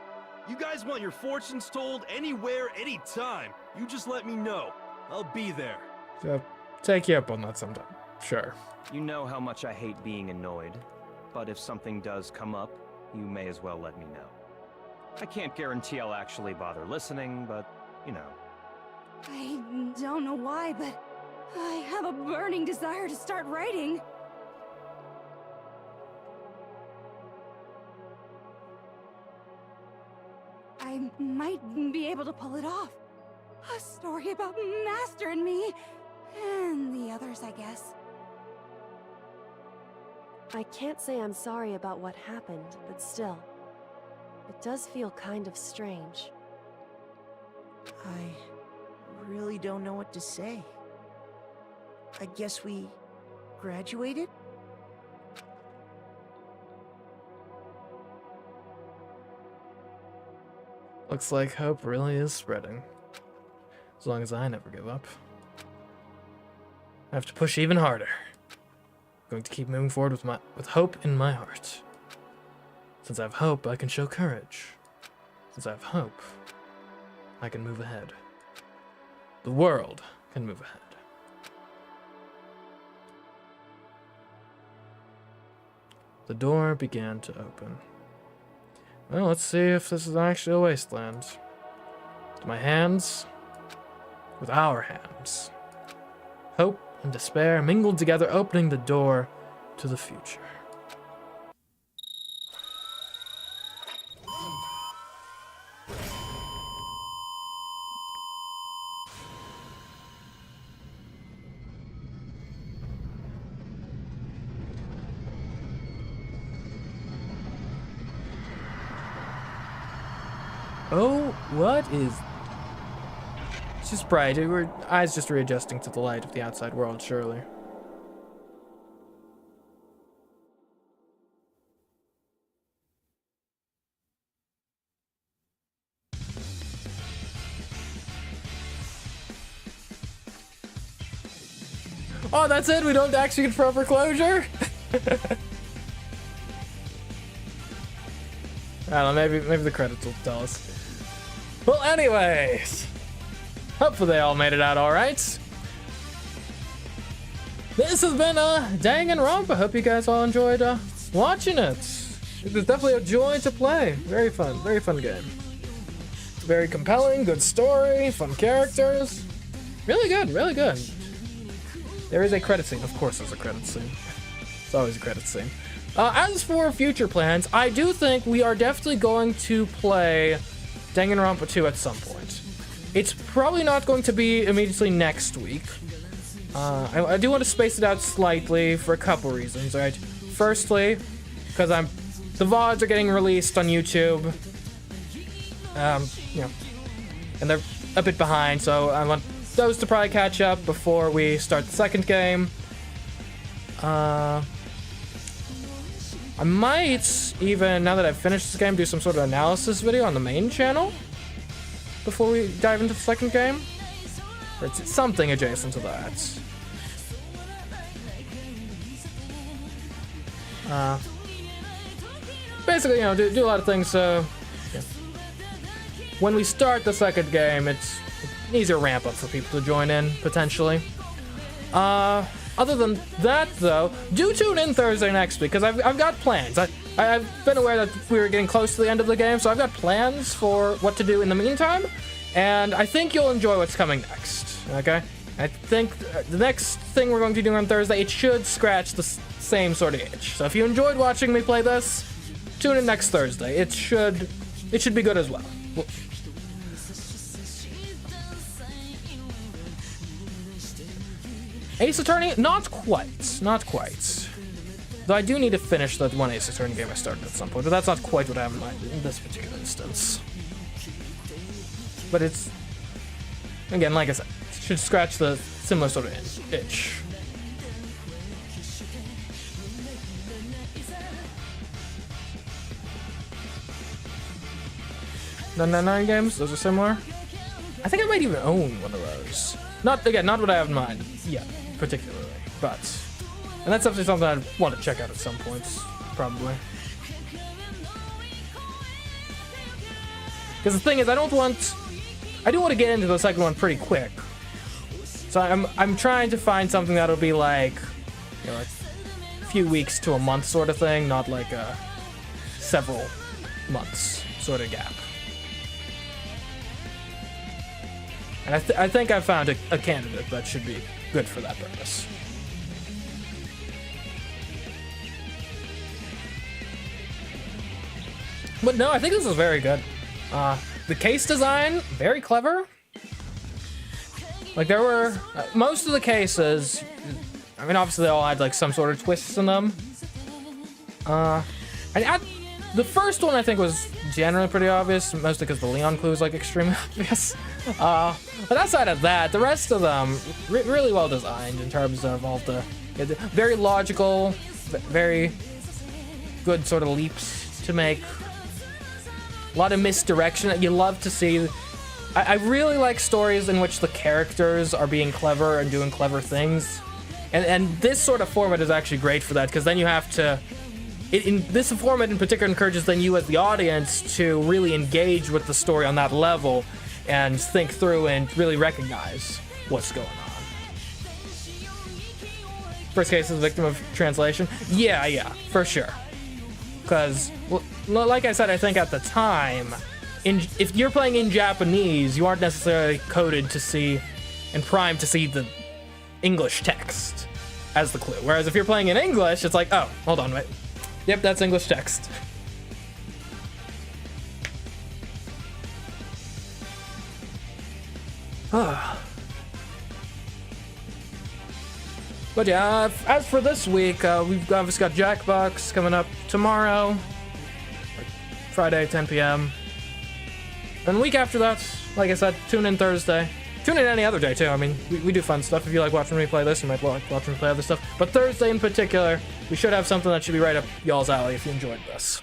You guys want your fortunes told anywhere, anytime. You just let me know. I'll be there. So, take you up on that sometime. Sure. You know how much I hate being annoyed, but if something does come up, you may as well let me know. I can't guarantee I'll actually bother listening, but, you know. I don't know why, but I have a burning desire to start writing. I might be able to pull it off. A story about Master and me, and the others, I guess. I can't say I'm sorry about what happened, but still, it does feel kind of strange. I really don't know what to say. I guess we graduated? Looks like hope really is spreading. As long as I never give up. I have to push even harder. I'm going to keep moving forward with hope in my heart. Since I have hope, I can show courage. Since I have hope, I can move ahead. The world can move ahead. The door began to open. Well, let's see if this is actually a wasteland. With my hands, with our hands. Hope and despair mingled together, opening the door to the future. Oh, what is... It's just bright. Our eyes just readjusting to the light of the outside world, surely. Oh, that's it? We don't actually get proper closure? I don't know, maybe the credits will tell us. Well, anyways, hopefully they all made it out all right. This has been Danganronpa. Hope you guys all enjoyed watching it. It was definitely a joy to play. Very fun game. Very compelling, good story, fun characters. Really good, really good. There is a credit scene. Of course there's a credit scene. It's always a credit scene. As for future plans, I do think we are definitely going to play Danganronpa 2 at some point. It's probably not going to be immediately next week. I do want to space it out slightly for a couple reasons, right? Firstly, because the VODs are getting released on YouTube. You know, and they're a bit behind, so I want those to probably catch up before we start the second game. I might even, now that I've finished this game, do some sort of analysis video on the main channel before we dive into the second game. Or it's something adjacent to that. Basically, you know, do a lot of things, so yeah. When we start the second game, it's an easier ramp up for people to join in, potentially. Other than that, though, do tune in Thursday next week, because I've got plans. I've been aware that we were getting close to the end of the game, so I've got plans for what to do in the meantime, and I think you'll enjoy what's coming next, okay? I think the next thing we're going to do on Thursday, it should scratch the same sort of itch. So if you enjoyed watching me play this, tune in next Thursday. It should be good as well. Ace Attorney? Not quite. Though I do need to finish that one Ace Attorney game I started at some point, but that's not quite what I have in mind in this particular instance. But it's, again, like I said, it should scratch the similar sort of itch. The 9 games, those are similar. I think I might even own one of those. Not what I have in mind yet, particularly, but, and that's definitely something I'd want to check out at some points, probably. Because the thing is, I do want to get into the second one pretty quick. So I'm trying to find something that'll be like, you know, like a few weeks to a month sort of thing, not like a several months sort of gap. And I think I found a candidate that should be good for that purpose. But no, I think this is very good. The case design, very clever. Like, there were most of the cases, I mean, obviously they all had like some sort of twists in them. The first one I think was generally pretty obvious, mostly because the Leon clue is like extremely obvious. But outside of that, the rest of them really well designed in terms of all the very logical, very good sort of leaps to make. A lot of misdirection that you love to see. I really like stories in which the characters are being clever and doing clever things. And this sort of format is actually great for that, because then you have to... In this format in particular encourages then you as the audience to really engage with the story on that level and think through and really recognize what's going on. First case is a victim of translation. Yeah, for sure. Because, well, like I said, I think at the time, if you're playing in Japanese, you aren't necessarily coded to see and primed to see the English text as the clue. Whereas if you're playing in English, it's like, oh, hold on, wait. Yep, that's English text. But yeah, as for this week, we've obviously got Jackbox coming up tomorrow, Friday, 10 p.m. And the week after that, like I said, tune in Thursday. Tune in any other day too. I mean, we do fun stuff. If you like watching me play this, you might like watching me play other stuff. But Thursday in particular, we should have something that should be right up y'all's alley if you enjoyed this.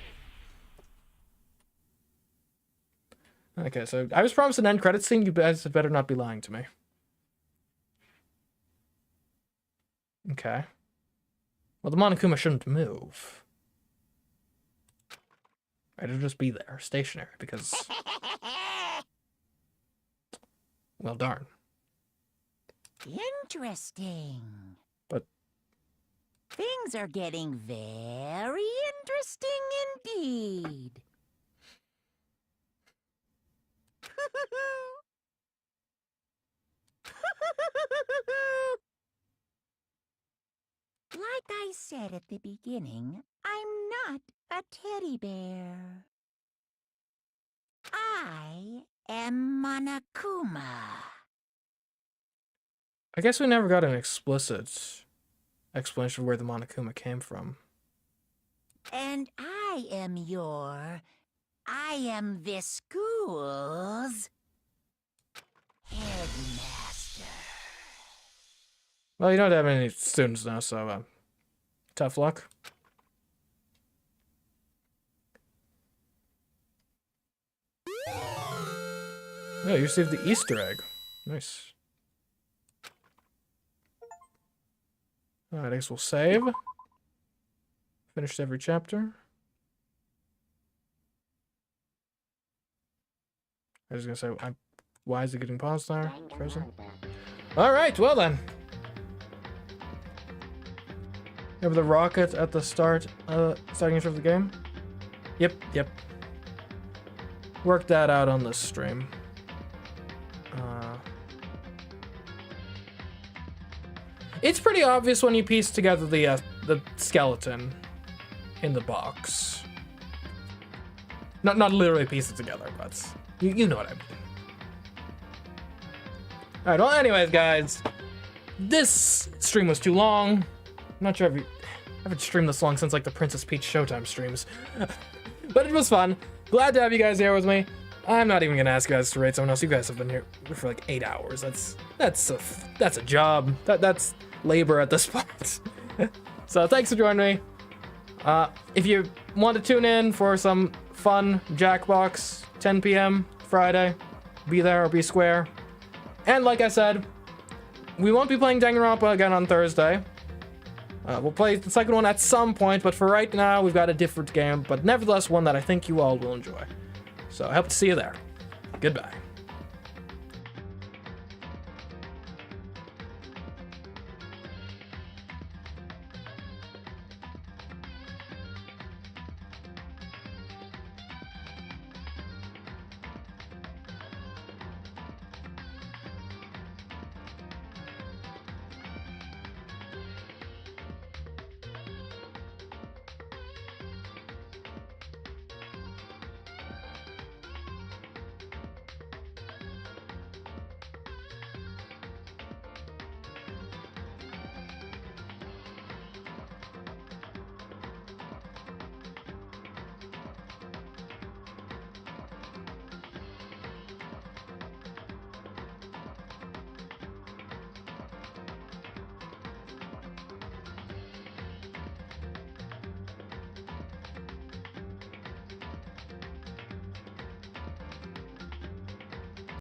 Okay, so I was promised an end credits scene. You guys better not be lying to me. Okay. Well, the Monokuma shouldn't move. It'll just be there, stationary, because... Well, darn. Interesting. But... Things are getting very interesting indeed. Like I said at the beginning, I'm not a teddy bear. I am Monokuma. I guess we never got an explicit explanation of where the Monokuma came from. And I am this school's headmaster. Well, you don't have any students now, so tough luck. Oh, you received the Easter egg. Nice. Alright, I guess we'll save. Finished every chapter. I was gonna say, why is it getting paused there? Frozen? Alright, well then. Remember the rocket at the starting intro of the game? Yep. Worked that out on this stream. It's pretty obvious when you piece together the skeleton in the box. Not literally piece it together, but you know what I mean. Alright, well anyways guys, this stream was too long. I'm not sure I haven't streamed this long since like the Princess Peach Showtime streams. But it was fun. Glad to have you guys here with me. I'm not even gonna ask you guys to rate someone else. You guys have been here for like 8 hours. That's a job. That's labor at this point. So thanks for joining me. If you want to tune in for some fun Jackbox, 10 p.m. Friday, be there or be square. And like I said, we won't be playing Danganronpa again on Thursday. We'll play the second one at some point, but for right now, we've got a different game, but nevertheless one that I think you all will enjoy. So I hope to see you there. Goodbye.